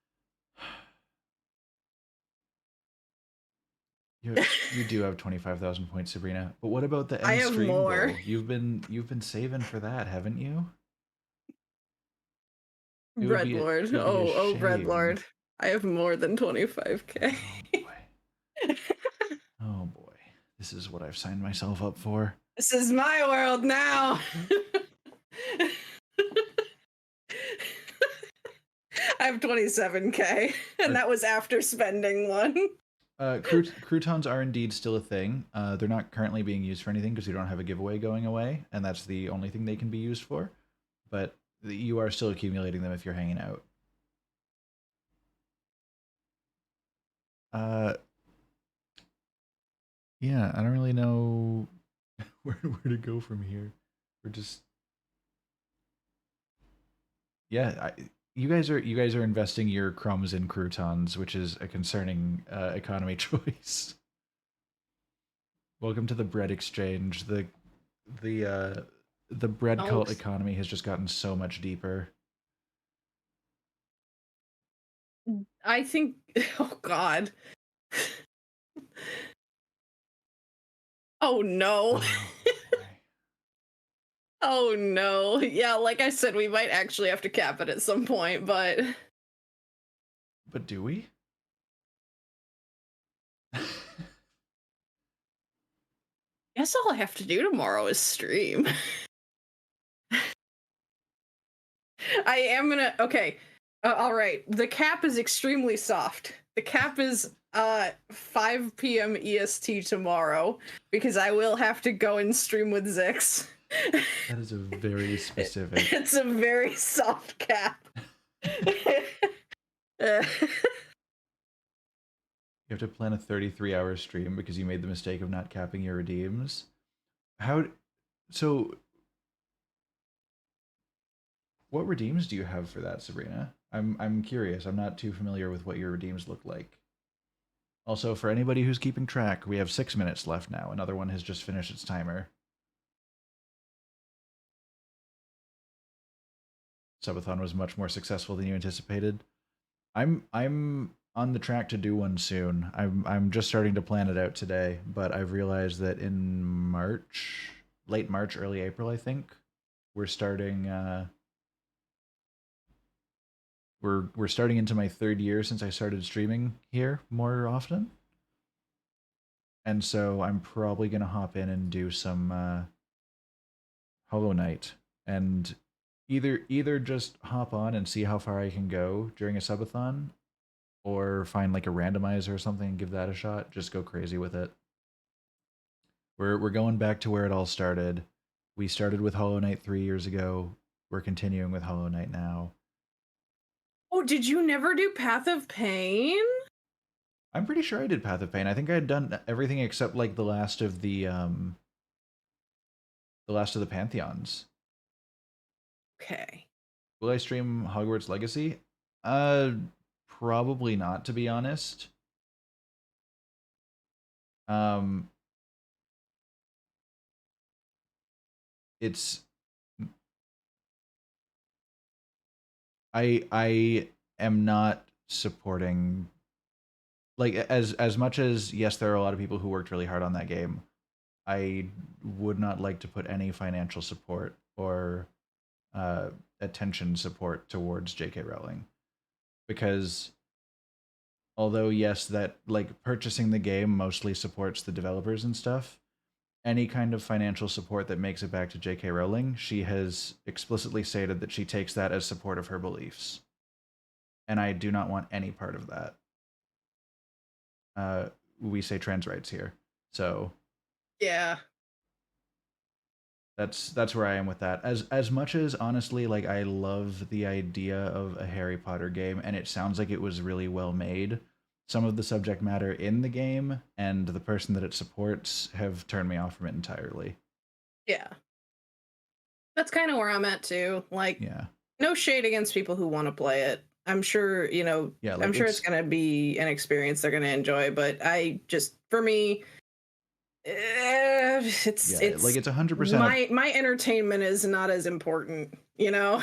Speaker 1: You do have 25,000 points, Sabrina. But what about the
Speaker 2: I
Speaker 1: end
Speaker 2: have
Speaker 1: stream
Speaker 2: more.
Speaker 1: goal? You've been saving for that, haven't you?
Speaker 2: Bread Lord.
Speaker 1: It would be a
Speaker 2: Oh, Bread
Speaker 1: shame.
Speaker 2: Lord. I have more than 25k.
Speaker 1: Oh boy. Oh boy. This is what I've signed myself up for.
Speaker 2: This is my world now. I have 27k, and that was after spending one.
Speaker 1: Croutons are indeed still a thing. They're not currently being used for anything because we don't have a giveaway going away, and that's the only thing they can be used for. But you are still accumulating them if you're hanging out. Yeah, I don't really know where to go from here. We're just yeah, you guys are investing your crumbs in croutons, which is a concerning economy choice. Welcome to the bread exchange. The bread cult economy has just gotten so much deeper.
Speaker 2: I think. Oh God. Oh no. Oh no. Yeah, like I said, we might actually have to cap it at some point, but
Speaker 1: do we?
Speaker 2: guess all I have to do tomorrow is stream. I am gonna. Okay. All right. The cap is extremely soft. The cap is 5 p.m. EST tomorrow because I will have to go and stream with Zix.
Speaker 1: That is a very specific.
Speaker 2: It's a very soft cap.
Speaker 1: You have to plan a 33-hour stream because you made the mistake of not capping your redeems. So what redeems do you have for that, Sabrina? I'm curious. I'm not too familiar with what your redeems look like. Also, for anybody who's keeping track, we have 6 minutes left now. Another one has just finished its timer. Subathon was much more successful than you anticipated. I'm on the track to do one soon. I'm just starting to plan it out today, but I've realized that in March, late March, early April, I think, we're starting we're starting into my third year since I started streaming here more often. And so I'm probably gonna hop in and do some Hollow Knight and either just hop on and see how far I can go during a subathon, or find like a randomizer or something and give that a shot. Just go crazy with it. We're going back to where it all started. We started with Hollow Knight 3 years ago. We're continuing with Hollow Knight now.
Speaker 2: Oh, did you never do Path of Pain?
Speaker 1: I'm pretty sure I did Path of Pain. I think I had done everything except like the last of the Pantheons.
Speaker 2: Okay.
Speaker 1: Will I stream Hogwarts Legacy? Uh Probably not, to be honest. Um it's I am not supporting, like, as much as yes, there are a lot of people who worked really hard on that game. I would not like to put any financial support or uh, attention support towards J.K. Rowling, because although yes, that like purchasing the game mostly supports the developers and stuff, any kind of financial support that makes it back to J.K. Rowling, she has explicitly stated that she takes that as support of her beliefs, and I do not want any part of that. Uh, we say trans rights here, so
Speaker 2: Yeah.
Speaker 1: that's where I am with that. As much as honestly, like, I love the idea of a Harry Potter game, and it sounds like it was really well made. Some of the subject matter in the game and the person that it supports have turned me off from it entirely.
Speaker 2: Yeah. That's kind of where I'm at too. Like,
Speaker 1: Yeah,
Speaker 2: no shade against people who want to play it. I'm sure,
Speaker 1: yeah,
Speaker 2: I'm
Speaker 1: like
Speaker 2: sure it's going to be an experience they're going to enjoy, but I just, for me,
Speaker 1: like
Speaker 2: it's
Speaker 1: it's 100% a
Speaker 2: my entertainment is not as important, you know?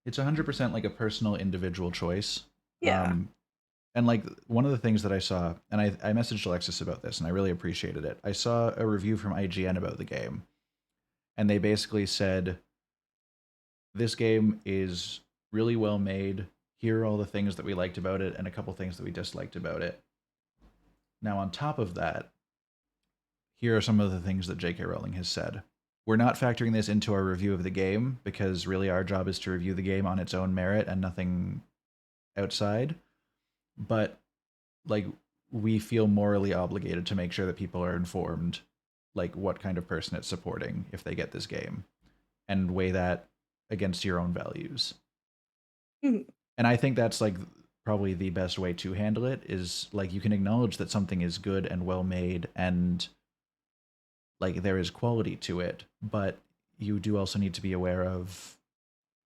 Speaker 1: it's 100% like a personal individual choice.
Speaker 2: Yeah.
Speaker 1: Um, and like one of the things that I saw, and I messaged Alexis about this, and I really appreciated it. I saw a review from IGN about the game, and they basically said this game is really well made. Here are all the things that we liked about it, and a couple things that we disliked about it. Now, on top of that, here are some of the things that J.K. Rowling has said. We're not factoring this into our review of the game because really our job is to review the game on its own merit and nothing outside. But like, we feel morally obligated to make sure that people are informed, like, what kind of person it's supporting if they get this game, and weigh that against your own values.
Speaker 2: Mhm.
Speaker 1: And I think that's like probably the best way to handle it, is like you can acknowledge that something is good and well made and like there is quality to it, but you do also need to be aware of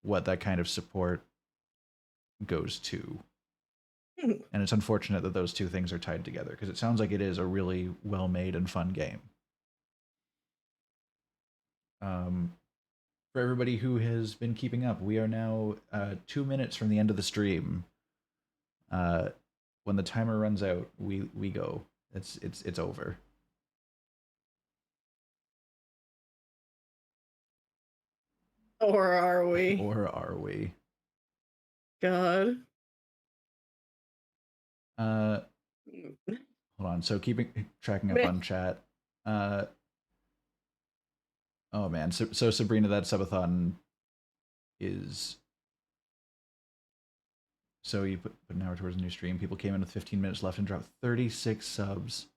Speaker 1: what that kind of support goes to.
Speaker 2: Mhm.
Speaker 1: And it's unfortunate that those two things are tied together, because it sounds like it is a really well made and fun game. Um, for everybody who has been keeping up, we are now 2 minutes from the end of the stream. Uh, when the timer runs out, we go. It's over.
Speaker 2: Or are we?
Speaker 1: Or are we?
Speaker 2: God.
Speaker 1: Uh,
Speaker 2: Mm.
Speaker 1: Hold on. So keeping tracking up
Speaker 2: Meh.
Speaker 1: on chat. Uh, oh man. So Sabrina, that subathon is, so you put an hour towards a new stream. People came in with 15 minutes left and dropped 36 subs.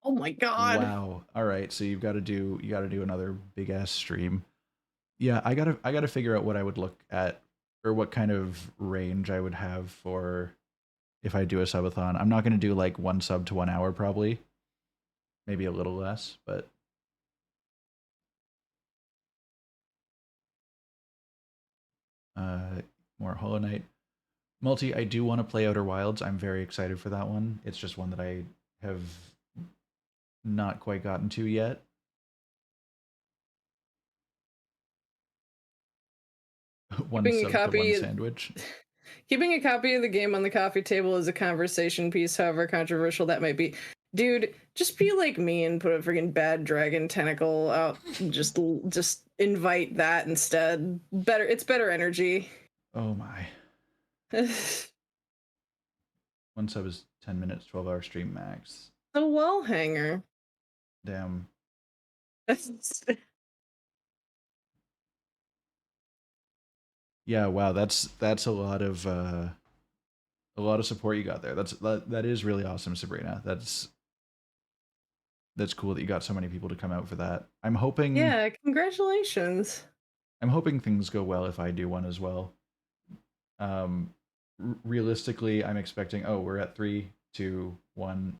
Speaker 2: Oh my God.
Speaker 1: Wow. All right. So you got to do another big ass stream. Yeah, I gotta figure out what I would look at, or what kind of range I would have for if I do a subathon. I'm not gonna do like 1 sub to 1 hour probably. Maybe a little less, but uh more Hollow Knight. Multi, I do want to play Outer Wilds. I'm very excited for that one. It's just one that I have not quite gotten to yet. One
Speaker 2: Keeping a
Speaker 1: sub to one
Speaker 2: copy
Speaker 1: sandwich.
Speaker 2: keeping a copy of the game on the coffee table is a conversation piece, however controversial that might be. Dude, just be like me and put a freaking bad dragon tentacle out. Just invite that instead. It's better energy.
Speaker 1: Oh my. One sub is 10 minutes, 12-hour stream max.
Speaker 2: The wall hanger.
Speaker 1: Damn. Yeah, wow, that's a lot of support you got there. That is really awesome, Sabrina. That's cool that you got so many people to come out for that.
Speaker 2: Yeah, congratulations.
Speaker 1: I'm hoping things go well if I do one as well. Realistically, I'm expecting. Oh, we're at 3, 2, 1.